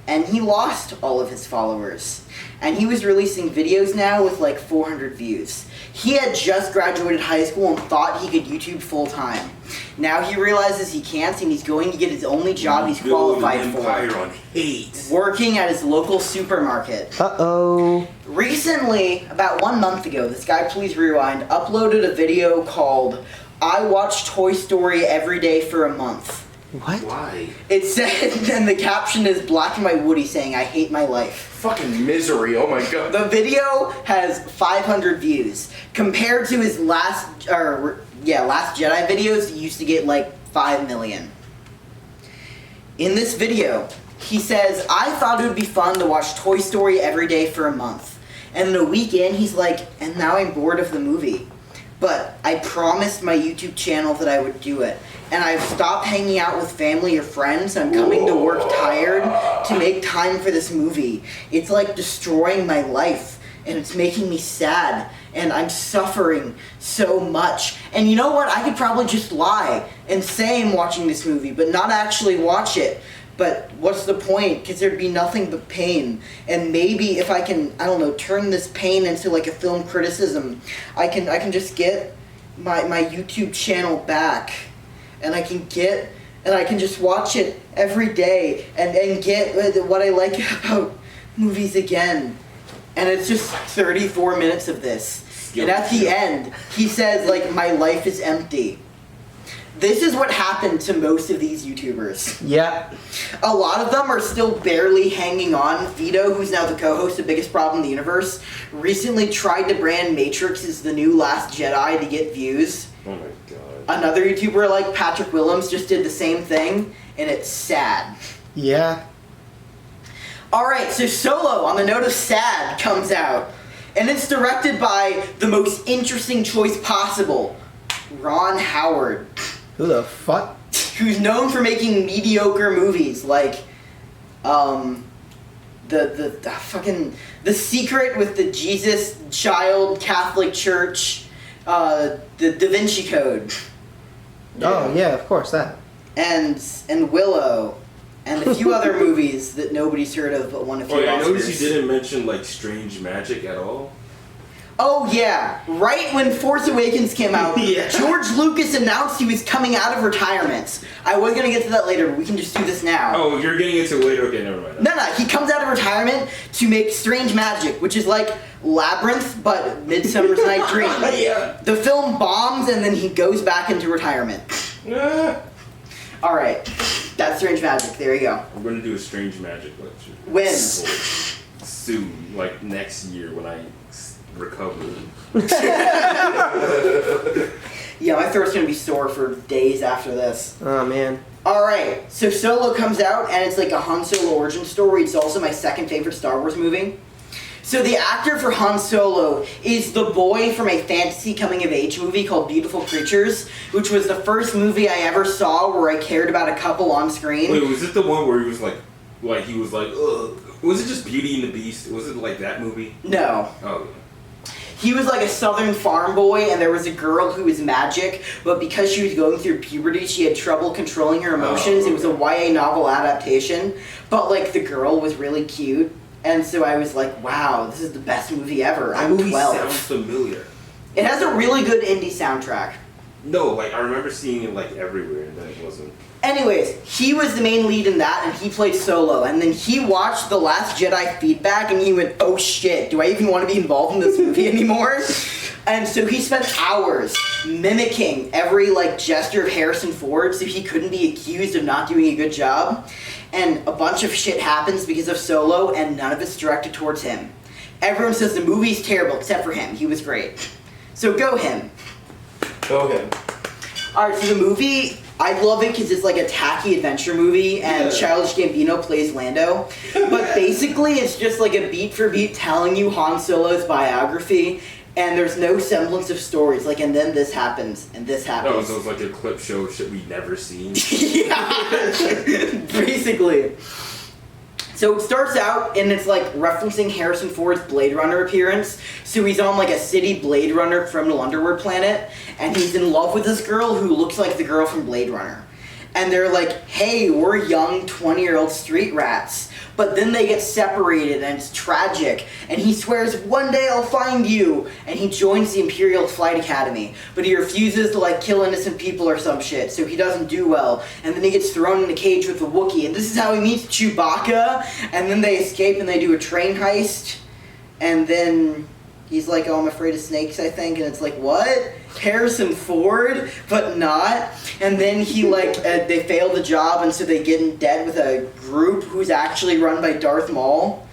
And he lost all of his followers. And he was releasing videos now with like 400 views. He had just graduated high school and thought he could YouTube full time. Now he realizes he can't, and he's going to get his only job he's qualified Empire for. on hate. Working at his local supermarket. Uh-oh. Recently, about 1 month ago, this guy, Please Rewind, uploaded a video called "I Watch Toy Story Every Day for a Month." What? Why? It said, and the caption is black and white Woody saying, "I hate my life." Fucking misery. Oh my god. The video has 500 views. Compared to his last Jedi videos, he used to get like 5 million. In this video, he says, "I thought it would be fun to watch Toy Story every day for a month." And in a week in, he's like, "And now I'm bored of the movie. But I promised my YouTube channel that I would do it. And I've stopped hanging out with family or friends. I'm coming to work tired to make time for this movie. It's like destroying my life. And it's making me sad. And I'm suffering so much." And you know what? I could probably just lie and say I'm watching this movie, but not actually watch it. But what's the point? Because there'd be nothing but pain. And maybe if I can, I don't know, turn this pain into like a film criticism, I can just get my YouTube channel back. And I can just watch it every day and get what I like about movies again. And it's just 34 minutes of this. And at the end, he says, like, "My life is empty." This is what happened to most of these YouTubers. Yep. A lot of them are still barely hanging on. Vito, who's now the co-host of Biggest Problem in the Universe, recently tried to brand Matrix as the new Last Jedi to get views. Oh my god. Another YouTuber like Patrick Willems just did the same thing, and it's sad. Yeah. Alright, so Solo, on the note of sad, comes out. And it's directed by the most interesting choice possible, Ron Howard. Who the fuck? Who's known for making mediocre movies like The Secret with the Jesus Child Catholic Church, the Da Vinci Code. Oh yeah, of course that. And Willow, and a few other movies that nobody's heard of but won a few Oh, yeah, I Oscars. noticed you didn't mention like Strange Magic at all. Oh yeah, right when Force Awakens came out, Yeah. George Lucas announced he was coming out of retirement. I was gonna get to that later, but we can just do this now. Oh, you're getting into it later. Okay, never mind. No, he comes out of retirement to make Strange Magic, which is like Labyrinth, but Midsummer's Night Dream. Yeah. The film bombs, and then he goes back into retirement. Alright, that's Strange Magic, there you go. I'm gonna do a Strange Magic lecture. When? Soon, like next year when I recover. Yeah, my throat's gonna be sore for days after this. Oh man. Alright, so Solo comes out, and it's like a Han Solo origin story. It's also my second favorite Star Wars movie. So the actor for Han Solo is the boy from a fantasy coming-of-age movie called Beautiful Creatures, which was the first movie I ever saw where I cared about a couple on screen. Wait, was it the one where he was like he was like, ugh. Was it just Beauty and the Beast? Was it like that movie? No. Oh. He was like a southern farm boy, and there was a girl who was magic, but because she was going through puberty, she had trouble controlling her emotions. It was a YA novel adaptation, but like the girl was really cute, and so I was like, wow, this is the best movie ever. I'm 12. Sounds familiar. It has a really good indie soundtrack. No, like I remember seeing it like everywhere, and then it wasn't. Anyways, he was the main lead in that, and he played Solo. And then he watched The Last Jedi feedback, and he went, oh shit, do I even want to be involved in this movie anymore? And so he spent hours mimicking every like gesture of Harrison Ford so he couldn't be accused of not doing a good job. And a bunch of shit happens because of Solo, and none of it's directed towards him. Everyone says the movie's terrible, except for him. He was great. So go him. Go him. Alright, so the movie, I love it because it's like a tacky adventure movie, and Childish Gambino plays Lando. But basically, it's just like a beat for beat telling you Han Solo's biography, and there's no semblance of stories. Like, and then this happens, and this happens. No, so it's like a clip show of shit we've never seen. Yeah, basically. So it starts out, and it's like referencing Harrison Ford's Blade Runner appearance. So he's on like a city Blade Runner criminal underworld planet, and he's in love with this girl who looks like the girl from Blade Runner. And they're like, hey, we're young 20-year-old street rats. But then they get separated, and it's tragic. And he swears, one day I'll find you. And he joins the Imperial Flight Academy. But he refuses to, like, kill innocent people or some shit, so he doesn't do well. And then he gets thrown in a cage with a Wookiee. And this is how he meets Chewbacca. And then they escape, and they do a train heist. And then he's like, oh, I'm afraid of snakes, I think. And it's like, what? Harrison Ford, but not. And then he like they fail the job, and so they get in debt with a group who's actually run by Darth Maul,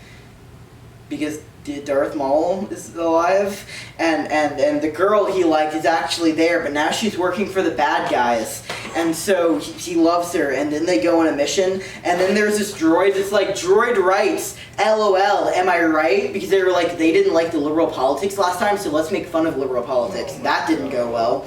because Darth Maul is alive, and the girl he liked is actually there, but now she's working for the bad guys, and so he loves her. And then they go on a mission, and then there's this droid that's like, droid writes, LOL, am I right? Because they were like, they didn't like the liberal politics last time, so let's make fun of liberal politics. That didn't go well.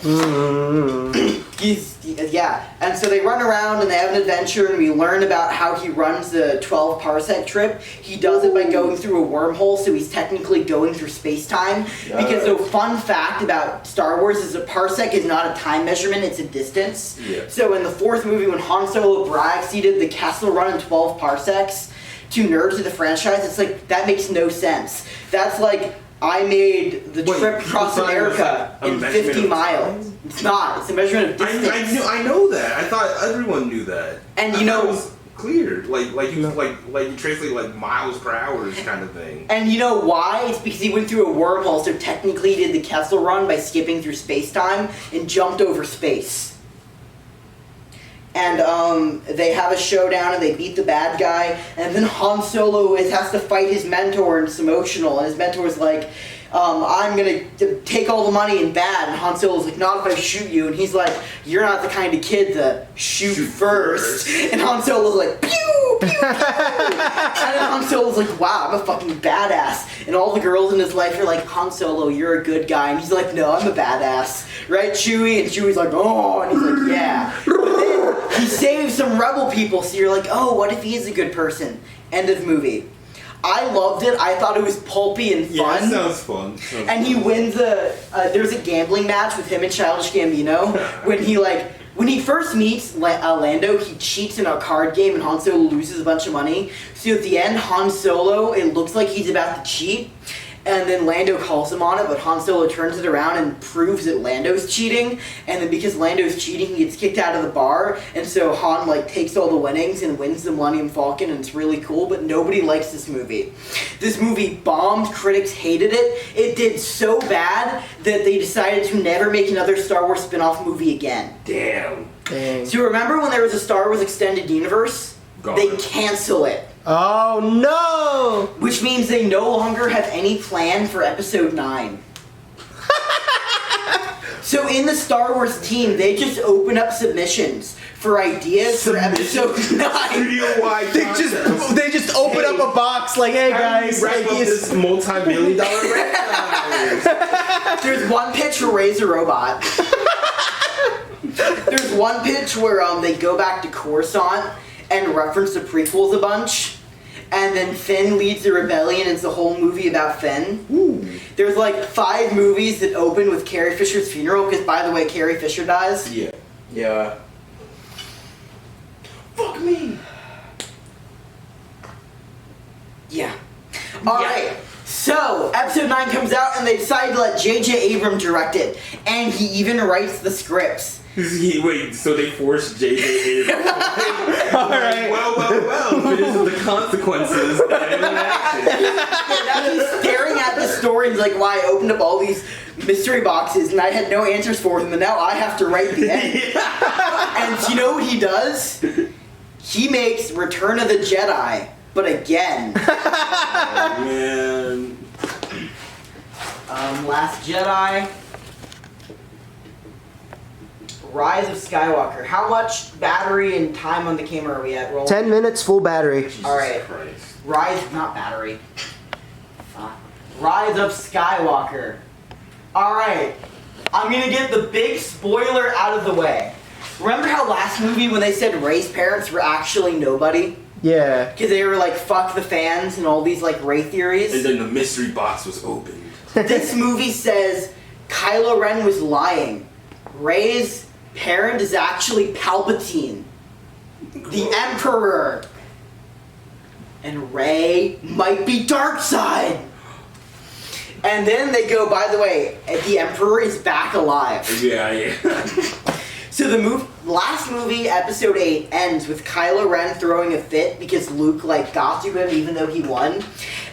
Yeah, and so they run around and they have an adventure, and we learn about how he runs the 12 parsec trip. He does it by going through a wormhole, so he's technically going through space-time. Because the fun fact about Star Wars is a parsec is not a time measurement, it's a distance. Yeah. So in the fourth movie, when Han Solo brags he did the Kessel Run in 12 parsecs, to nerds of the franchise, it's like, that makes no sense. That's like, I made the trip across America in 50 miles. It's not. It's a measurement of distance. I know that. I thought everyone knew that. And you know, it was clear. Like you translate like miles per hour kind of thing. And you know why? It's because he went through a wormhole, so technically he did the Kessel Run by skipping through space-time and jumped over space. And they have a showdown and they beat the bad guy, and then Han Solo has to fight his mentor, and it's emotional, and his mentor's like, I'm gonna take all the money and bad, and Han Solo's like, not if I shoot you, and he's like, you're not the kind of kid to shoot first. And Han Solo's like, pew, pew, pew. And then Han Solo's like, wow, I'm a fucking badass. And all the girls in his life are like, Han Solo, you're a good guy. And he's like, no, I'm a badass. Right, Chewie? And Chewie's like, oh, and he's like, yeah. But then he saves some rebel people, so you're like, oh, what if he is a good person? End of movie. I loved it. I thought it was pulpy and fun. Yeah, it sounds fun. And he wins there's a gambling match with him and Childish Gambino when he first meets Lando, he cheats in a card game and Han Solo loses a bunch of money. So at the end, Han Solo, it looks like he's about to cheat. And then Lando calls him on it, but Han Solo turns it around and proves that Lando's cheating. And then because Lando's cheating, he gets kicked out of the bar. And so Han takes all the winnings and wins the Millennium Falcon, and it's really cool. But nobody likes this movie. This movie bombed. Critics hated it. It did so bad that they decided to never make another Star Wars spin-off movie again. Damn. So you remember when there was a Star Wars Extended Universe? Gone. They cancel it. Oh no! Which means they no longer have any plan for Episode 9. So in the Star Wars team, they just open up submissions for ideas for Episode 9. Studio-wide They just open up a box like, hey guys, wrap up this multi-million-dollar franchise. There's one pitch for Raise a Robot. There's one pitch where they go back to Coruscant and reference the prequels a bunch. and then Finn leads the rebellion. It's the whole movie about Finn. Ooh. There's like 5 movies that open with Carrie Fisher's funeral, because by the way, Carrie Fisher dies. Yeah. Yeah. Fuck me. Yeah. Alright, so episode 9 comes out and they decide to let J.J. Abrams direct it. And he even writes the scripts. Wait, so they forced J.J. Abrams. Alright. Well, these are the consequences. Now he's staring at the story and he's like, "Why I opened up all these mystery boxes and I had no answers for them, and now I have to write the end." And you know what he does? He makes Return of the Jedi, but again. Oh, man. Last Jedi. Rise of Skywalker. How much battery and time on the camera are we at, Roland? 10 minutes, full battery. Jesus Alright. Christ. Rise, not battery. Rise of Skywalker. Alright. I'm gonna get the big spoiler out of the way. Remember how last movie when they said Rey's parents were actually nobody? Yeah. Because they were like, fuck the fans and all these like Rey theories? And then the mystery box was opened. This movie says Kylo Ren was lying. Rey's parent is actually Palpatine, the Emperor. And Rey might be Darkseid. And then they go, by the way, the Emperor is back alive. Yeah. So the last movie, episode 8, ends with Kylo Ren throwing a fit because Luke got to him even though he won.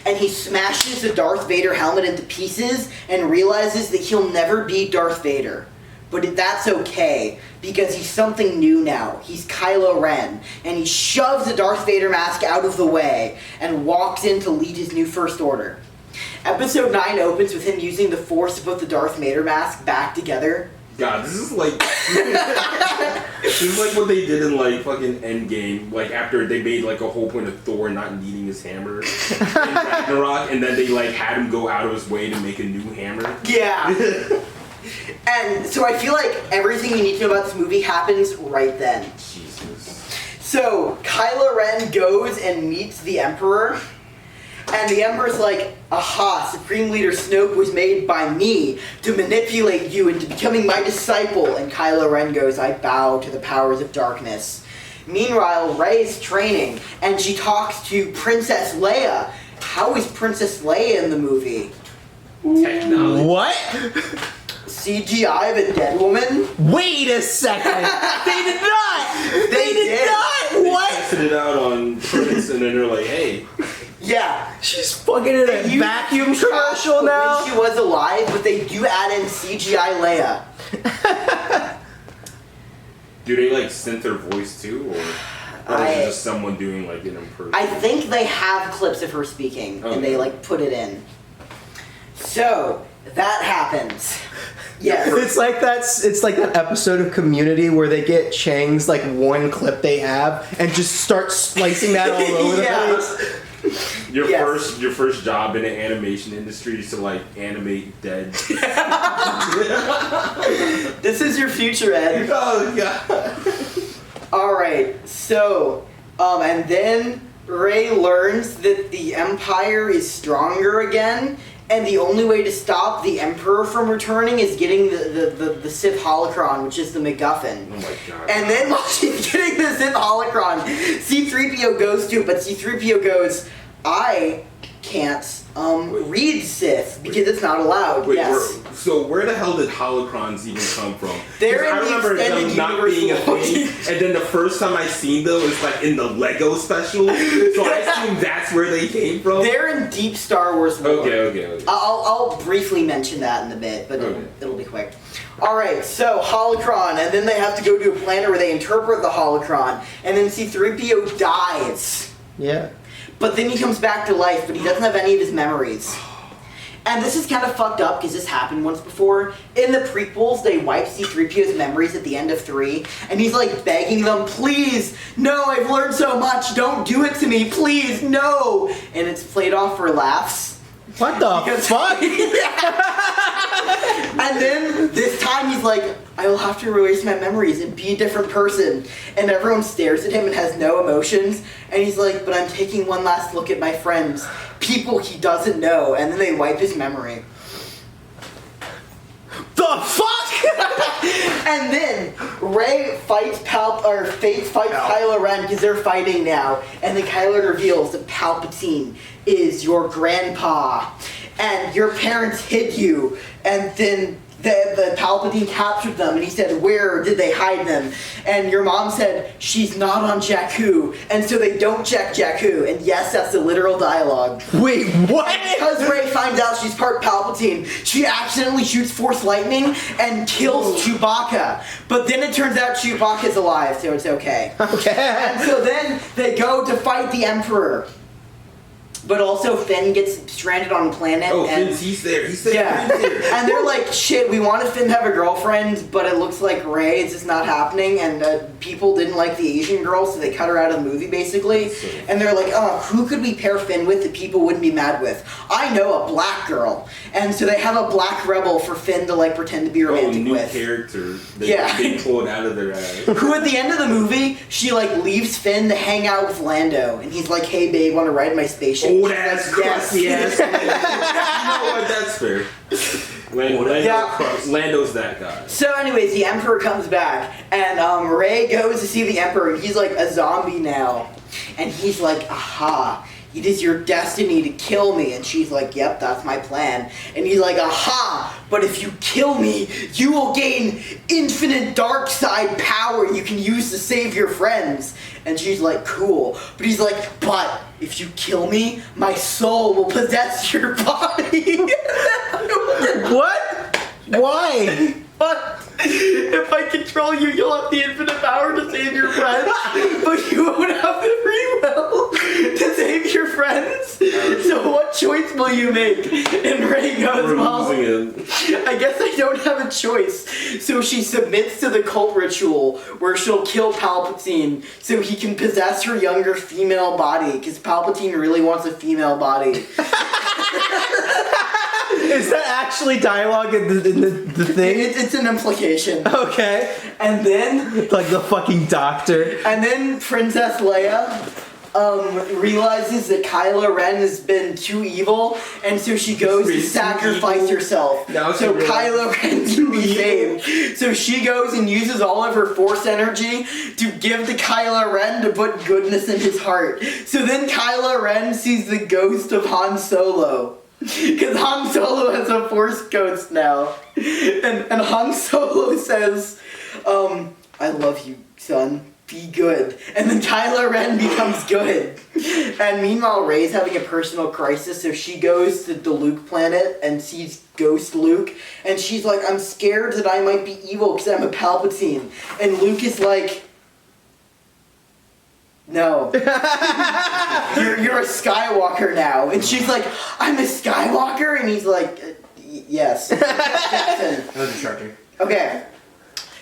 And he smashes the Darth Vader helmet into pieces and realizes that he'll never be Darth Vader. But that's okay, because he's something new now. He's Kylo Ren. And he shoves the Darth Vader mask out of the way and walks in to lead his new First Order. Episode 9 opens with him using the Force to put the Darth Vader mask back together. God, this is like what they did in fucking Endgame. After they made a whole point of Thor not needing his hammer in Ragnarok, and then they had him go out of his way to make a new hammer. Yeah. And so I feel like everything you need to know about this movie happens right then. Jesus. So Kylo Ren goes and meets the Emperor. And the Emperor's like, "Aha, Supreme Leader Snoke was made by me to manipulate you into becoming my disciple." And Kylo Ren goes, "I bow to the powers of darkness." Meanwhile, Rey's training, and she talks to Princess Leia. How is Princess Leia in the movie? Technology. What? CGI of a dead woman? Wait a second. They did not. They did not. They What? tested it out on Prince, and then they're like, "Hey." Yeah. She's fucking in a You vacuum shots commercial of now. when she was alive, but they do add in CGI Leia. Do they synth her voice too, or is it just someone doing an impersonation? I think they have clips of her speaking, and they put it in. So that happens. Yes. It's like that episode of Community where they get Chang's one clip they have and just start splicing that all over the Yeah. place. Your first job in the animation industry is to animate dead. This is your future, Ed. Oh god. Alright, so, and then Rey learns that the Empire is stronger again, and the only way to stop the Emperor from returning is getting the Sith holocron, which is the MacGuffin. Oh my god. And then while she's getting the Sith holocron, C-3PO goes to it, but C-3PO goes, "I can't read Sith because it's not allowed." Wait, yes. so where the hell did holocrons even come from? They're 'Cause in I the remember extended them not universe being a world. thing, and then the first time I seen them was in the Lego special, so I assume that's where they came from. They're in deep Star Wars lore. Okay. I'll briefly mention that in a bit, but Okay. it'll be quick. Alright, so holocron, and then they have to go to a planet where they interpret the holocron, and then C-3PO dies. Yeah. But then he comes back to life, but he doesn't have any of his memories. And this is kind of fucked up because this happened once before. In the prequels, they wipe C-3PO's memories at the end of 3, and he's begging them, "Please, no, I've learned so much, don't do it to me, please, no!" And it's played off for laughs. What the Because- fuck? And then this time he's like, I will have to erase my memories and be a different person. And everyone stares at him and has no emotions. And he's like, but I'm taking one last look at my friends, people he doesn't know. And then they wipe his memory. The fuck? And then Rey fights Fate fights Kylo Ren because they're fighting now. And then Kylo reveals that Palpatine is your grandpa. And your parents hid you. And then the Palpatine captured them, and he said, where did they hide them? And your mom said, she's not on Jakku, and so they don't check Jakku. And yes, that's the literal dialogue. Wait, what? And because Rey finds out she's part Palpatine, she accidentally shoots Force Lightning and kills Chewbacca. But then it turns out Chewbacca's alive, so it's okay. Okay. And so then they go to fight the Emperor. But also Finn gets stranded on a planet. Oh, and he's there. He's there. yeah, He's there. and they're like, shit, we wanted Finn to have a girlfriend, but it looks like Rey, it's just not happening, and people didn't like the Asian girl, so they cut her out of the movie, basically. And they're like, oh, who could we pair Finn with that people wouldn't be mad with? I know a black girl. And so they have a black rebel for Finn to, like, pretend to be romantic new with. character that Yeah. they pulled out of their ass. Who at the end of the movie, she, like, leaves Finn to hang out with Lando, and he's like, hey, babe, want to ride my spaceship? Oh, She's that's like, yes. yes. You know what? That's fair. Lando's that guy. So anyways, the Emperor comes back, and Rey goes to see the Emperor. He's like a zombie now. And he's like, aha, it is your destiny to kill me. And she's like, yep, that's my plan. And he's like, aha, but if you kill me, you will gain infinite dark side power you can use to save your friends. And she's like, cool. But he's like, but if you kill me, my soul will possess your body. What? Why? But if I control you, you'll have the infinite power to save your friends, but you won't have the free will to save your friends. So what choice will you make? And Rey goes, well, I guess I don't have a choice. So she submits to the cult ritual where she'll kill Palpatine so he can possess her younger female body, because Palpatine really wants a female body. Is that actually dialogue in the thing? It's an implication. Okay. And then, Like the fucking doctor. and then Princess Leia realizes that Kylo Ren has been too evil, and so she goes to sacrifice herself Now she so realizes Kylo Ren can be saved. So she goes and uses all of her Force energy to give to Kylo Ren to put goodness in his heart. So then Kylo Ren sees the ghost of Han Solo. Because Han Solo has a Force ghost now. And Han Solo says, I love you, son. Be good. And then Kylo Ren becomes good. And meanwhile, Rey's having a personal crisis, so she goes to the Luke planet and sees Ghost Luke. And she's like, I'm scared that I might be evil because I'm a Palpatine. And Luke is like, no. You're a Skywalker now. And she's like, I'm a Skywalker? And he's like, yes. Jackson. That was distracting. Okay.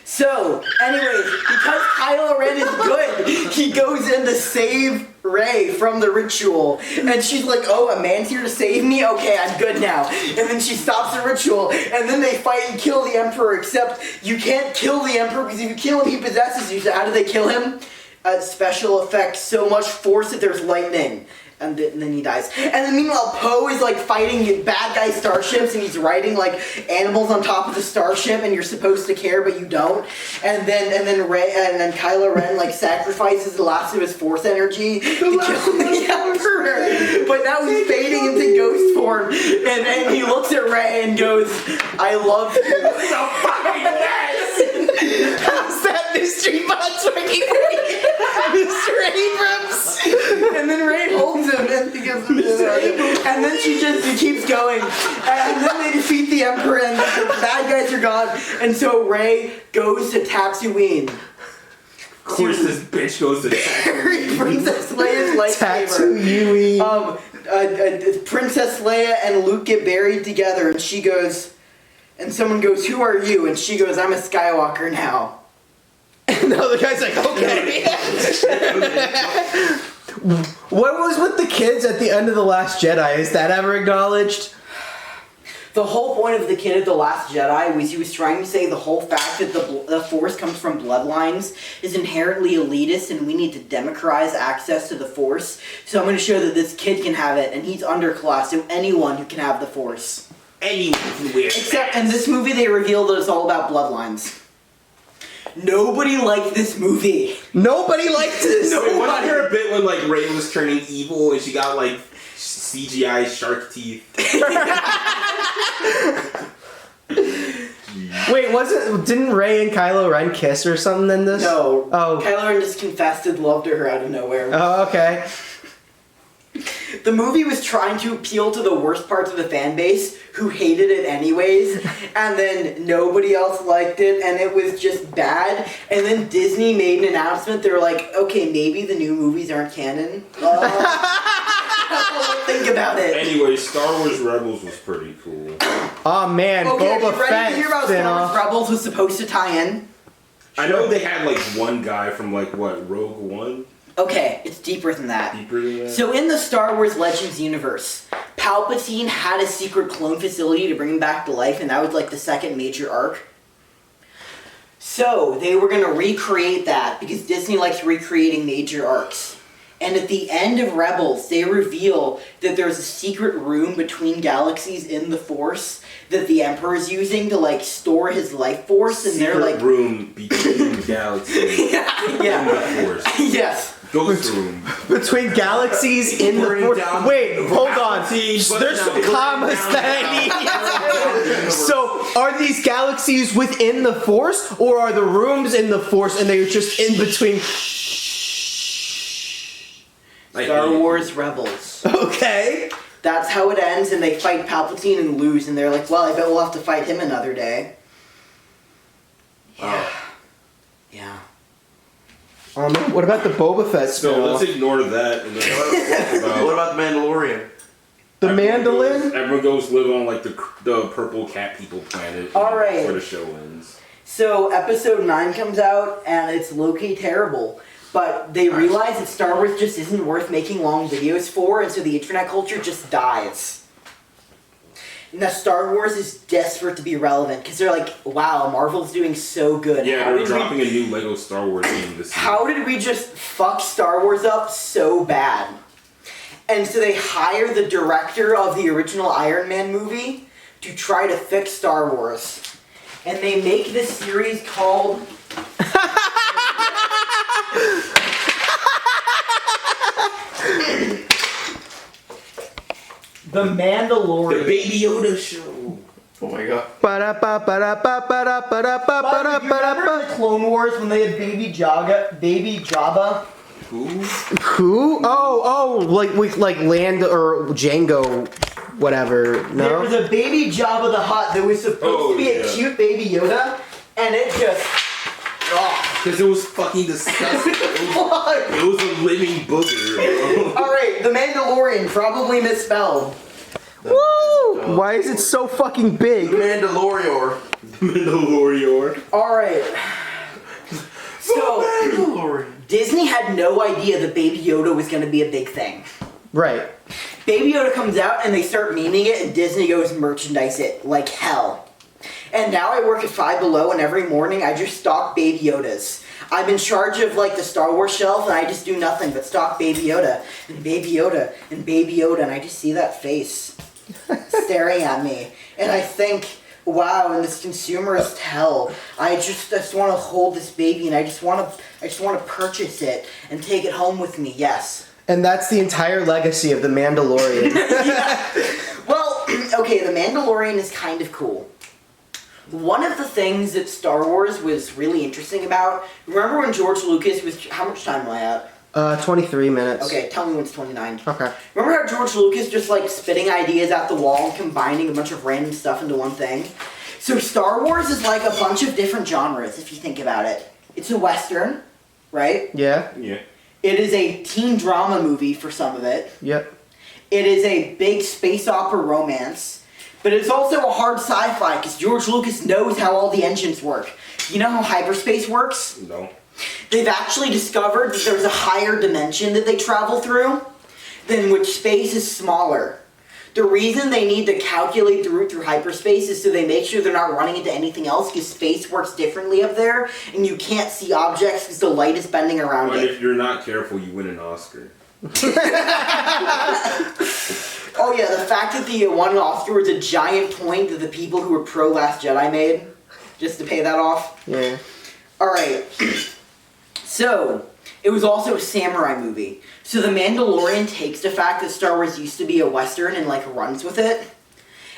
So, anyways, because Kylo Ren is good, he goes in to save Rey from the ritual. And she's like, oh, a man's here to save me? Okay, I'm good now. And then she stops the ritual, and then they fight and kill the Emperor, except you can't kill the Emperor, because if you kill him, he possesses you. So how do they kill him? Special effects, so much force that there's lightning. And then he dies. And then meanwhile, Poe is like fighting bad guy starships, and he's riding like animals on top of the starship, and you're supposed to care, but you don't. And then Rey and then Kylo Ren like sacrifices the last of his Force energy to kill the Emperor. But now he's fading into ghost form, and he looks at Rey and goes, "I love you." So fucking nice. How's that mystery box working for you? Mr. Abrams? And then Rey holds him, and then she keeps going, and then they defeat the Emperor, and the bad guys are gone, and so Rey goes to Tatooine. Of course, this bitch goes to Tatooine. Princess Leia's lightsaber. Tatooine. Princess Leia and Luke get buried together, and she goes, and someone goes, "Who are you?" And she goes, "I'm a Skywalker now." And the other guy's like, okay. What was with the kids at the end of The Last Jedi? Is that ever acknowledged? The whole point of the kid of The Last Jedi was he was trying to say the whole fact that the Force comes from bloodlines is inherently elitist and we need to democratize access to the Force. So I'm going to show that this kid can have it and he's underclass, so anyone who can have the Force. Anyone who wears Except in this movie they reveal that it's all about bloodlines. Nobody liked this movie. Nobody liked this. Wait, wasn't there a bit when like Rey was turning evil and she got like CGI shark teeth? Wait, didn't Rey and Kylo Ren kiss or something in this? No. Oh. Kylo Ren just confessed his love to her out of nowhere. Oh, okay. The movie was trying to appeal to the worst parts of the fan base who hated it anyways, and then nobody else liked it, and it was just bad. And then Disney made an announcement. They were like, okay, maybe the new movies aren't canon. Think about it. Anyway, Star Wars Rebels was pretty cool. Oh man, Okay, are Boba you ready Fett to hear about Star spin-off. Wars Rebels was supposed to tie in? I know they had like one guy from like what, Rogue One? Okay, it's deeper than that. Deeper than that? So in the Star Wars Legends universe, Palpatine had a secret clone facility to bring him back to life, and that was like the second major arc. So they were going to recreate that because Disney likes recreating major arcs. And at the end of Rebels, they reveal that there's a secret room between galaxies in the Force that the Emperor's using to like store his life force, and they're like room between galaxies. yeah. In the Force. Yes. Ghost room. Between galaxies in the Burning Force. down Wait, hold on. Palpatine, There's some commas that I need. So, are these galaxies within the Force, or are the rooms in the Force and they're just in between? Star Wars Rebels. Okay. That's how it ends, and they fight Palpatine and lose, and they're like, well, I bet we'll have to fight him another day. Yeah. Yeah. What about the Boba Fett So spin-off? let's ignore that and then talk about What about the Mandalorian? The Mandolin? Everyone goes live on like the purple cat people planet. All right. Before the show ends. So, episode 9 comes out, and it's low-key terrible. But they realize that Star Wars just isn't worth making long videos for, and so the internet culture just dies. Now, Star Wars is desperate to be relevant, because they're like, wow, Marvel's doing so good. Yeah, they're dropping a new Lego Star Wars game this year. How did we just fuck Star Wars up so bad? And so they hire the director of the original Iron Man movie to try to fix Star Wars. And they make this series called... The Mandalorian. The Baby Yoda show. Oh my god. But remember in the Clone Wars when they had Baby Jabba? Who? Oh, like Land or Django, whatever. There No. was a Baby Jabba the Hutt that was supposed to be a cute Baby Yoda, and it just... Because it was fucking disgusting. It was a living booger, bro. Alright, The Mandalorian, probably misspelled. Woo! Why is it so fucking big? Mandalorian. Mandalorian. Alright. So, Mandalorian. Disney had no idea that Baby Yoda was going to be a big thing. Right. Baby Yoda comes out and they start memeing it, and Disney goes merchandise it like hell. And now I work at Five Below, and every morning I just stock Baby Yodas. I'm in charge of like the Star Wars shelf, and I just do nothing but stock Baby Yoda and Baby Yoda and Baby Yoda, and I just see that face staring at me, and I think, wow, in this consumerist hell, I just want to hold this baby, and I just want to purchase it and take it home with me. Yes. And that's the entire legacy of The Mandalorian. Yeah. Well, okay, The Mandalorian is kind of cool. One of the things that Star Wars was really interesting about, remember when George Lucas was, how much time am I at? 23 minutes. Okay, tell me when it's 29. Okay. Remember how George Lucas just like spitting ideas out the wall and combining a bunch of random stuff into one thing? So Star Wars is like a bunch of different genres, if you think about it. It's a Western, right? Yeah. Yeah. It is a teen drama movie for some of it. Yep. It is a big space opera romance. But it's also a hard sci-fi, because George Lucas knows how all the engines work. You know how hyperspace works? No. They've actually discovered that there's a higher dimension that they travel through, than which space is smaller. The reason they need to calculate the route through hyperspace is so they make sure they're not running into anything else, because space works differently up there, and you can't see objects because the light is bending around But it. if you're not careful, you win an Oscar. Oh yeah, the fact that the one Oscar was a giant point that the people who were pro Last Jedi made, just to pay that off. Yeah. Alright, so, it was also a samurai movie. So The Mandalorian takes the fact that Star Wars used to be a Western and, like, runs with it.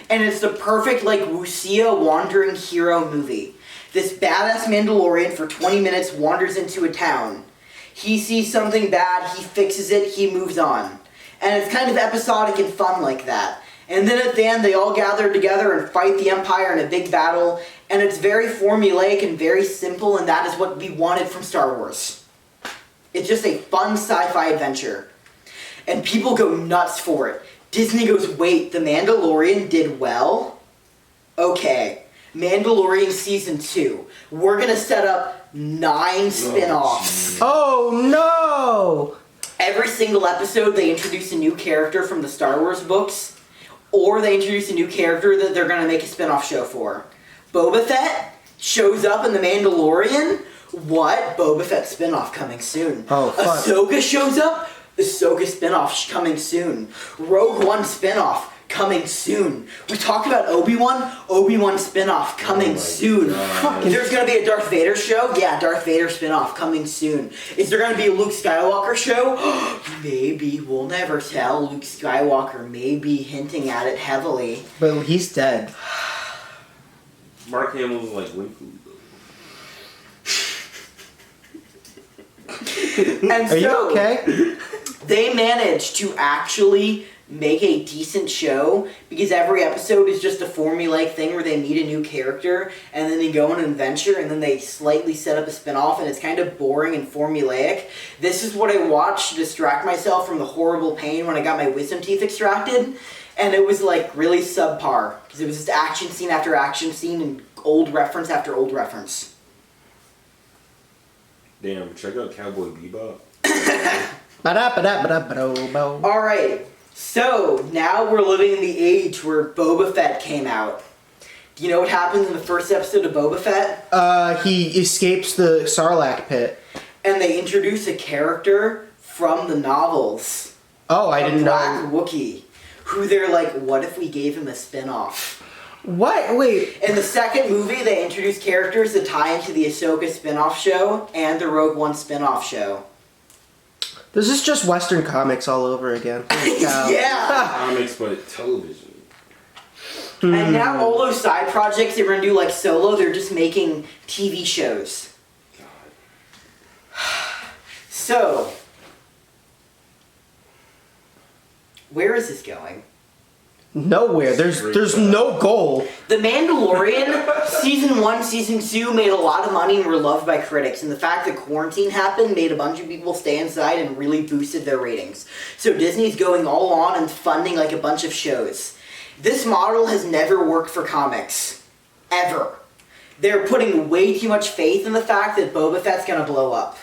And it's the perfect, like, wuxia wandering hero movie. This badass Mandalorian for 20 minutes wanders into a town. He sees something bad, he fixes it, he moves on. And it's kind of episodic and fun like that. And then at the end, they all gather together and fight the Empire in a big battle. And it's very formulaic and very simple, and that is what we wanted from Star Wars. It's just a fun sci-fi adventure. And people go nuts for it. Disney goes, wait, The Mandalorian did well? Okay. Mandalorian Season 2. We're gonna set up 9 spin-offs. Oh no! Every single episode, they introduce a new character from the Star Wars books, or they introduce a new character that they're gonna make a spin-off show for. Boba Fett shows up in The Mandalorian. What? Boba Fett spin-off coming soon. Oh, fuck. Ahsoka shows up. Ahsoka spin-off coming soon. Rogue One spin-off coming soon. We talked about Obi-Wan. Obi-Wan spin-off coming soon. There's gonna be a Darth Vader show. Yeah, Darth Vader spin-off coming soon. Is there gonna be a Luke Skywalker show? Maybe. We'll never tell. Luke Skywalker may be hinting at it heavily. But he's dead. Mark Hamill's like Winky. And Are you okay? They managed to actually make a decent show, because every episode is just a formulaic thing where they meet a new character and then they go on an adventure and then they slightly set up a spin-off, and it's kind of boring and formulaic. This is what I watched to distract myself from the horrible pain when I got my wisdom teeth extracted, and it was like really subpar because it was just action scene after action scene and old reference after old reference. Damn, check out Cowboy Bebop. Ba-da-ba-da-ba-da-ba-do-bo. Alright, so now we're living in the age where Boba Fett came out. Do you know what happens in the first episode of Boba Fett? He escapes the Sarlacc pit. And they introduce a character from the novels. Oh, I didn't Black know. Wookiee. Who they're like, what if we gave him a spin-off? What? Wait. In the second movie, they introduce characters that tie into the Ahsoka spin-off show and the Rogue One spin-off show. This is just Western comics all over again. Yeah! Comics, but television. And now all those side projects they were gonna do like Solo, they're just making TV shows. So, where is this going? Nowhere. There's no goal. The Mandalorian, Season 1, Season 2 made a lot of money and were loved by critics, and the fact that quarantine happened made a bunch of people stay inside and really boosted their ratings. So Disney's going all on and funding like a bunch of shows. This model has never worked for comics. Ever. They're putting way too much faith in the fact that Boba Fett's gonna blow up.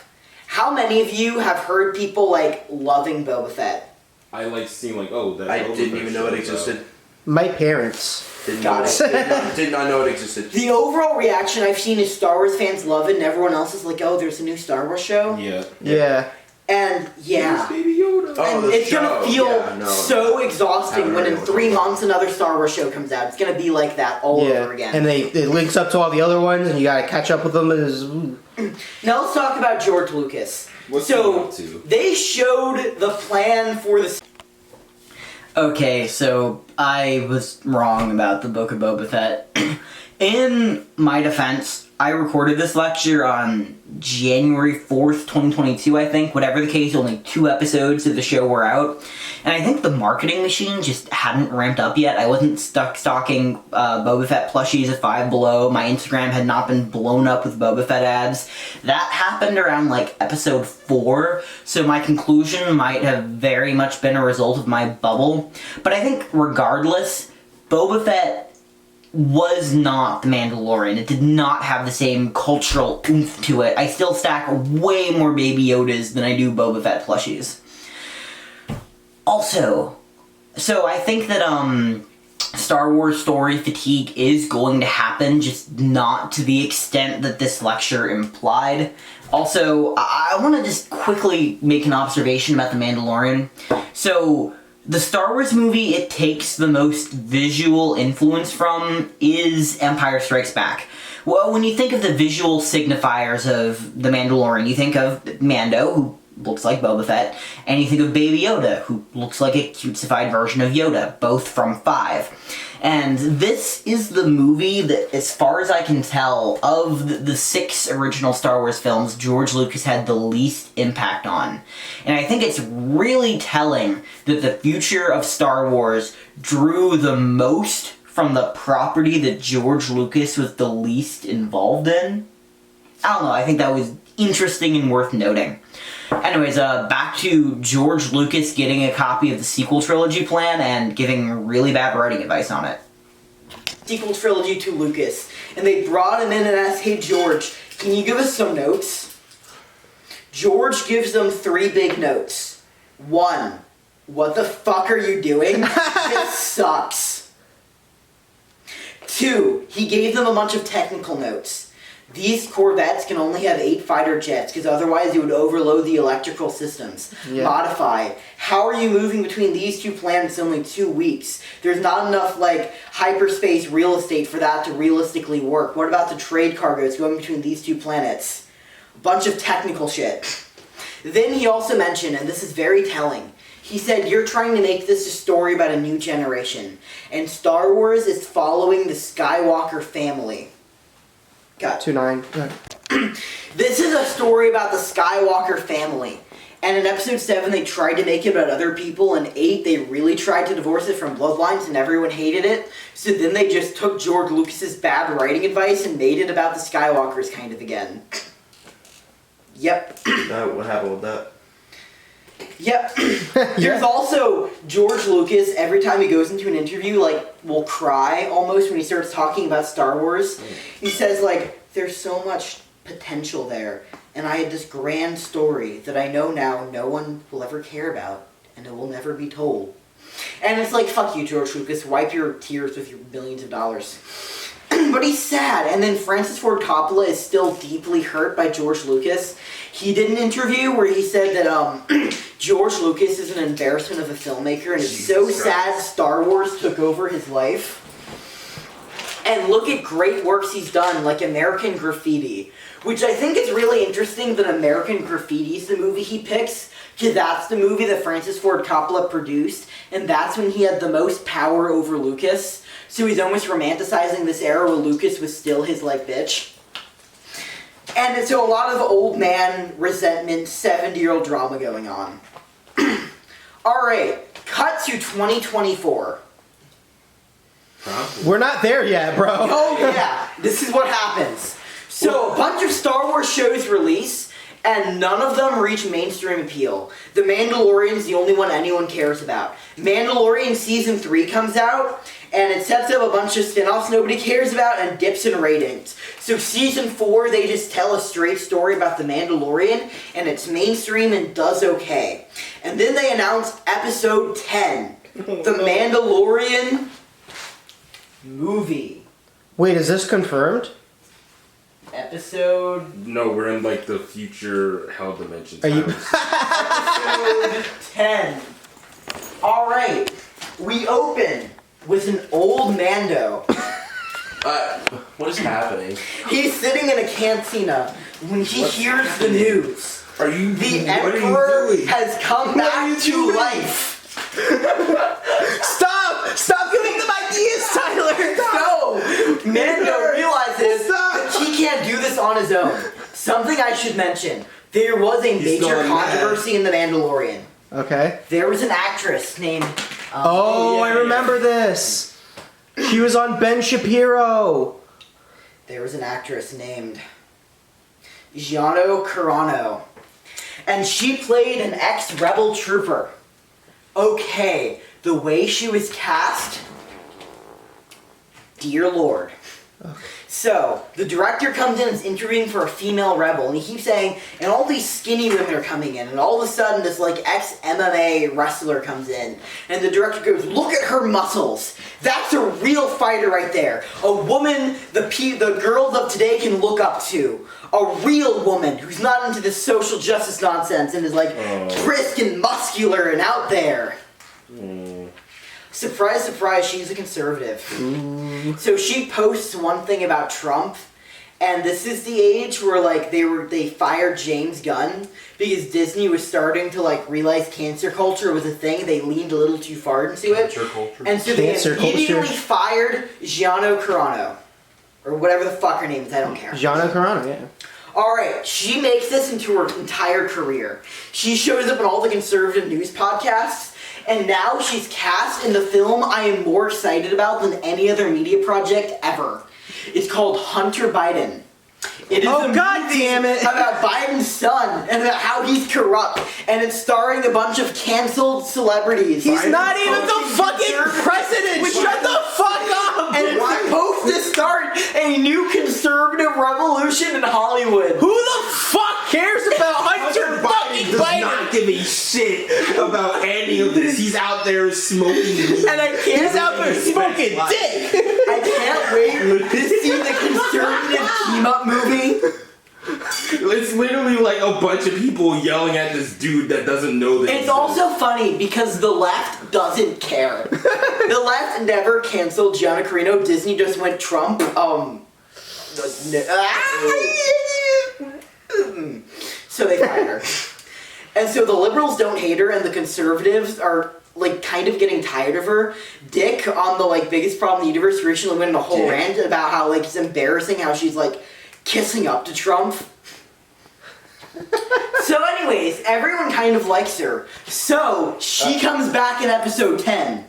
How many of you have heard people like loving Boba Fett? I like seeing like, oh, that. I Boba didn't Fett even know it shows existed. up. My parents. Did Got not, it. did not know it existed. The overall reaction I've seen is Star Wars fans love it and everyone else is like, oh, there's a new Star Wars show? Yeah. Yeah. And yeah. Baby Yoda. Oh, And the it's gonna show. feel Yeah, no. so exhausting Haven't when heard in of it. 3 months another Star Wars show comes out. It's gonna be like that all over again. And it links up to all the other ones, and you gotta catch up with them. Ooh. Now let's talk about George Lucas. What's he So up to? they showed the plan for the. Okay, so I was wrong about the Book of Boba Fett. In my defense, I recorded this lecture on January 4th, 2022, I think. Whatever the case, only 2 episodes of the show were out. And I think the marketing machine just hadn't ramped up yet. I wasn't stocking Boba Fett plushies at Five Below. My Instagram had not been blown up with Boba Fett ads. That happened around, like, episode 4. So my conclusion might have very much been a result of my bubble. But I think, regardless, Boba Fett was not The Mandalorian. It did not have the same cultural oomph to it. I still stack way more Baby Yodas than I do Boba Fett plushies. Also, So I think that Star Wars story fatigue is going to happen, just not to the extent that this lecture implied. Also, I want to just quickly make an observation about The Mandalorian. So, the Star Wars movie it takes the most visual influence from is Empire Strikes Back. Well, when you think of the visual signifiers of The Mandalorian, you think of Mando, who looks like Boba Fett, and you think of Baby Yoda, who looks like a cutesified version of Yoda, both from 5. And this is the movie that, as far as I can tell, of the 6 original Star Wars films, George Lucas had the least impact on. And I think it's really telling that the future of Star Wars drew the most from the property that George Lucas was the least involved in. I don't know, I think that was interesting and worth noting. Anyways, back to George Lucas getting a copy of the sequel trilogy plan and giving really bad writing advice on it. Sequel trilogy to Lucas. And they brought him in and asked, hey George, can you give us some notes? George gives them 3 big notes. 1, what the fuck are you doing? This sucks. 2, he gave them a bunch of technical notes. These Corvettes can only have 8 fighter jets, because otherwise it would overload the electrical systems. Yeah. Modify. How are you moving between these 2 planets in only 2 weeks? There's not enough, hyperspace real estate for that to realistically work. What about the trade cargoes going between these 2 planets? A bunch of technical shit. Then he also mentioned, and this is very telling, he said, you're trying to make this a story about a new generation, and Star Wars is following the Skywalker family. Got 2-9. This is a story about the Skywalker family. And in episode 7, they tried to make it about other people. In 8, they really tried to divorce it from bloodlines, and everyone hated it. So then they just took George Lucas's bad writing advice and made it about the Skywalkers kind of again. Yep. What happened with that? Yep. There's also George Lucas, every time he goes into an interview, will cry almost when he starts talking about Star Wars. He says, there's so much potential there, and I had this grand story that I know now no one will ever care about, and it will never be told. And it's fuck you, George Lucas, wipe your tears with your millions of dollars. But he's sad, and then Francis Ford Coppola is still deeply hurt by George Lucas. He did an interview where he said that George Lucas is an embarrassment of a filmmaker, and it's so sad Star Wars took over his life. And look at great works he's done, like American Graffiti, which I think is really interesting that American Graffiti is the movie he picks, because that's the movie that Francis Ford Coppola produced, and that's when he had the most power over Lucas. So he's almost romanticizing this era where Lucas was still his, bitch. And so a lot of old man resentment, 70-year-old drama going on. Alright, cut to 2024. We're not there yet, bro. Oh yeah, this is what happens. So a bunch of Star Wars shows release, and none of them reach mainstream appeal. The Mandalorian's the only one anyone cares about. Mandalorian Season 3 comes out, and it sets up a bunch of spin-offs nobody cares about and dips in ratings. So Season 4, they just tell a straight story about the Mandalorian, and it's mainstream and does okay. And then they announce Episode 10, The Mandalorian movie. Wait, is this confirmed? Episode... No, we're in the future hell dimension. Are you... Episode 10. Alright, we open with an old Mando. What is happening? He's sitting in a cantina when he hears the news. Are you? The Emperor has come back to life. Stop giving them ideas, Tyler! No! Mando realizes that he can't do this on his own. Something I should mention. There was a major controversy in The Mandalorian. Okay. There was an actress named... I remember this. She was on Ben Shapiro. There was an actress named Gianno Carano. And she played an ex-rebel trooper. Okay, the way she was cast... Dear Lord. So, the director comes in and is interviewing for a female rebel, and he keeps saying, and all these skinny women are coming in, and all of a sudden this, like, ex-MMA wrestler comes in, and the director goes, look at her muscles. That's a real fighter right there. A woman the girls of today can look up to. A real woman who's not into this social justice nonsense and is, like, brisk and muscular and out there. Surprise, surprise, she's a conservative. So she posts one thing about Trump, and this is the age where like they fired James Gunn because Disney was starting to like realize cancer culture was a thing. They leaned a little too far into it. Cancer culture. And so they immediately fired Gianno Carano. Or whatever the fuck her name is, I don't care. Gianno Carano, yeah. Alright, she makes this into her entire career. She shows up in all the conservative news podcasts. And now she's cast in the film I am more excited about than any other media project ever. It's called Hunter Biden. It is a God damn it! about Biden's son and about how he's corrupt. And it's starring a bunch of canceled celebrities. He's not even the fucking president! Shut the fuck up! And it's supposed to start a new conservative revolution in Hollywood. Who the fuck cares about Hunter fucking does Biden? not give a shit about any of this. He's out there smoking weed. And I can't He's out there smoking dick! I can't wait to see the conservative team-up movie. It's literally like a bunch of people yelling at this dude that doesn't know that. It's also funny because the left doesn't care. The left never canceled Gianna Carino. Disney just went Trump. So they fired her. And so the liberals don't hate her, and the conservatives are like kind of getting tired of her. Dick on the like biggest problem in the universe recently went in a whole rant about how like it's embarrassing how she's like kissing up to Trump. So anyways, everyone kind of likes her. So she comes back in episode 10.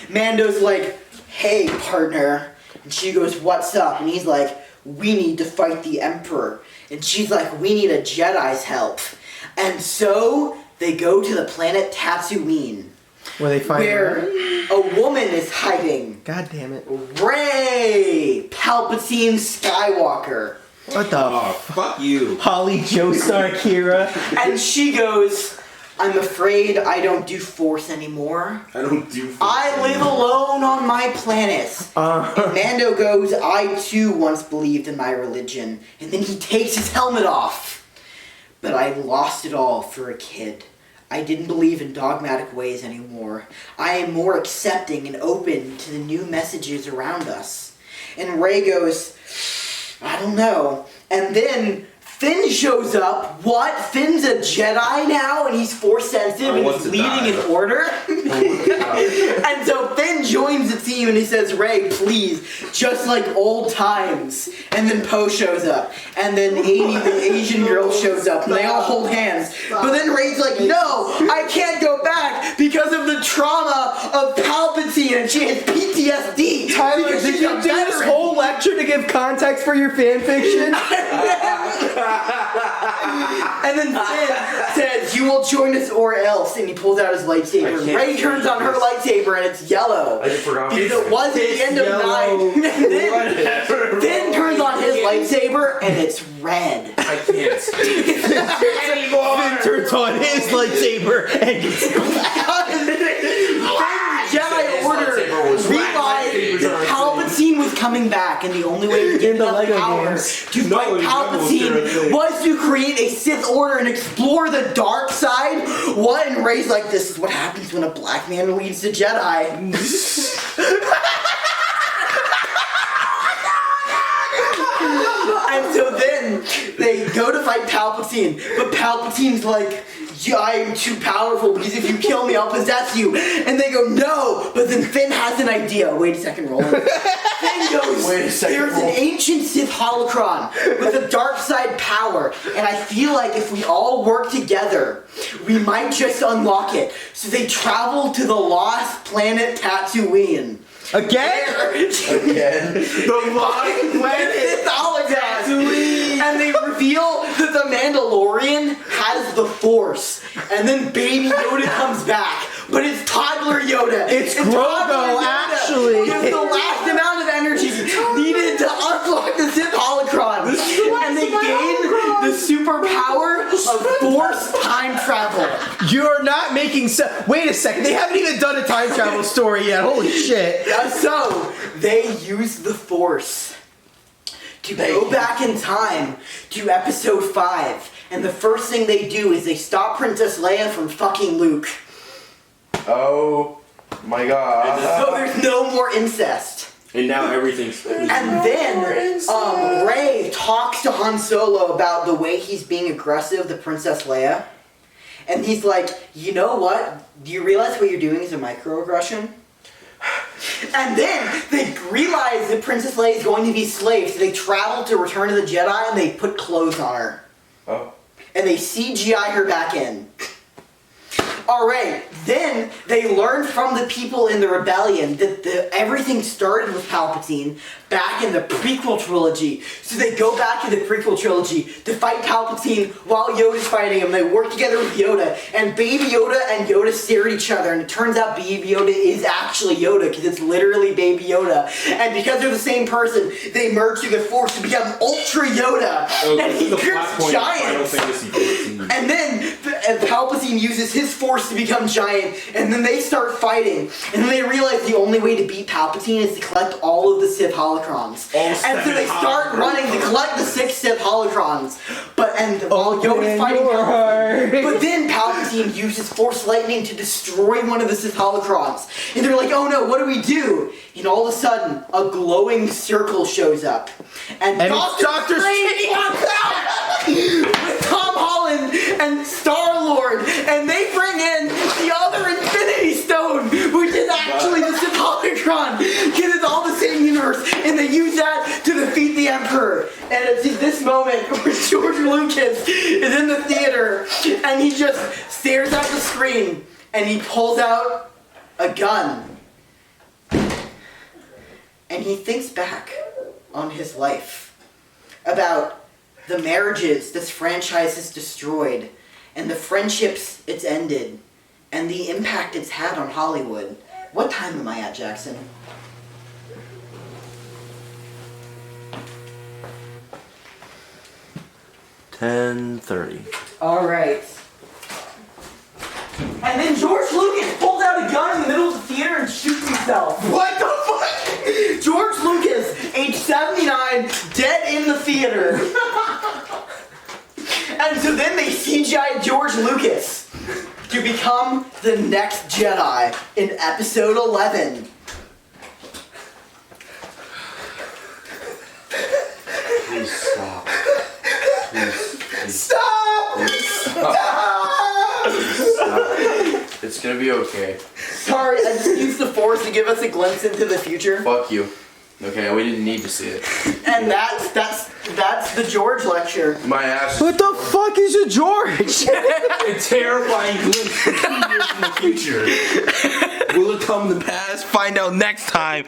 Mando's like, hey partner. And she goes, what's up? And he's like, we need to fight the Emperor. And she's like, we need a Jedi's help. And so they go to the planet Tatooine. Where they find where her? a woman is hiding. God damn it. Rey Palpatine Skywalker. What the Oh, fuck you. Holly Joestar Kira. And she goes, I'm afraid I don't do Force anymore. I don't do. I live alone on my planet. And Mando goes, I too once believed in my religion. And then he takes his helmet off. But I lost it all for a kid. I didn't believe in dogmatic ways anymore. I am more accepting and open to the new messages around us. And Rey goes, I don't know. And then Finn shows up. What? Finn's a Jedi now, and he's Force sensitive, and he's leading an order. And so Finn joins the team, and he says, Rey, please, just like old times. And then Poe shows up, and then Amy, the Asian girl, shows up, and they all hold hands. But then Rey's like, no, I can't go back because of the trauma of Palpatine, and she has PTSD. Tyler, did you do this whole lecture to give context for your fanfiction? And then Finn says, you will join us or else. And he pulls out his lightsaber. And Rey turns on her lightsaber and it's yellow. I just forgot. Because it was at the end of 9. Then Finn turns on his lightsaber and it's red. I can't anymore. Finn turns on his lightsaber and Jedi Order realized that Palpatine was coming back, and the only way to get enough power to fight Palpatine was to create a Sith Order and explore the dark side. What? And Rey's like, this is what happens when a black man leads the Jedi. And so then they go to fight Palpatine, but Palpatine's like, yeah, I am too powerful because if you kill me, I'll possess you. And they go, no. But then Finn has an idea. Wait a second, Roland. Finn goes, there's an ancient Sith holocron with a dark side power. And I feel like if we all work together, we might just unlock it. So they travel to the lost planet Tatooine. Again? The lost planet Tatooine. And they reveal that the Mandalorian has the Force. And then Baby Yoda comes back. But it's toddler Yoda. It's Grogu, actually. It's the last amount of energy needed to You're not making sense. Wait a second. They haven't even done a time travel story yet. Holy shit. So, they use the Force to go back in time to episode 5. And the first thing they do is they stop Princess Leia from fucking Luke. Oh my god. So there's no more incest. And now everything's. And then, Rey talks to Han Solo about the way he's being aggressive to Princess Leia. And he's like, you know what? Do you realize what you're doing is a microaggression? And then they realize that Princess Leia is going to be slaves. So they travel to Return of the Jedi and they put clothes on her. Oh. And they CGI her back in. Alright, then they learned from the people in the rebellion that everything started with Palpatine back in the prequel trilogy. So they go back in the prequel trilogy to fight Palpatine while Yoda's fighting him. They work together with Yoda, and Baby Yoda and Yoda stare at each other, and it turns out Baby Yoda is actually Yoda, because it's literally Baby Yoda. And because they're the same person, they merge through the Force to become Ultra Yoda. And he becomes giant. And then Palpatine uses his Force to become giant, and then they start fighting, and then they realize the only way to beat Palpatine is to collect all of the Sith holocrons. And so they start running to collect the 6 Sith holocrons. While Yoda's fighting Palpatine. But then Palpatine uses Force Lightning to destroy one of the Sith holocrons. And they're like, oh no, what do we do? And all of a sudden, a glowing circle shows up. And Dr. Strange walks out with Tom Holland and Star-Lord. And they bring in the other Infinity Stone, which is actually the Sith holocron. Because it's all the same universe. And they use that to defeat the Emperor. And it's at this moment where George Lucas is in the theater and he just stares at the screen and he pulls out a gun. And he thinks back on his life about the marriages this franchise has destroyed and the friendships it's ended and the impact it's had on Hollywood. What time am I at, Jackson? $10:30. Alright. And then George Lucas pulls out a gun in the middle of the theater and shoots himself. What the fuck? George Lucas, age 79, dead in the theater. And so then they CGI George Lucas to become the next Jedi in episode 11. Please stop. Please. Stop! Stop! It's gonna be okay. Sorry, I just used the Force to give us a glimpse into the future. Fuck you. Okay, we didn't need to see it. And that's the George lecture. My ass. What the fuck is a George? A terrifying glimpse for 2 years in the future. Will it come to pass? Find out next time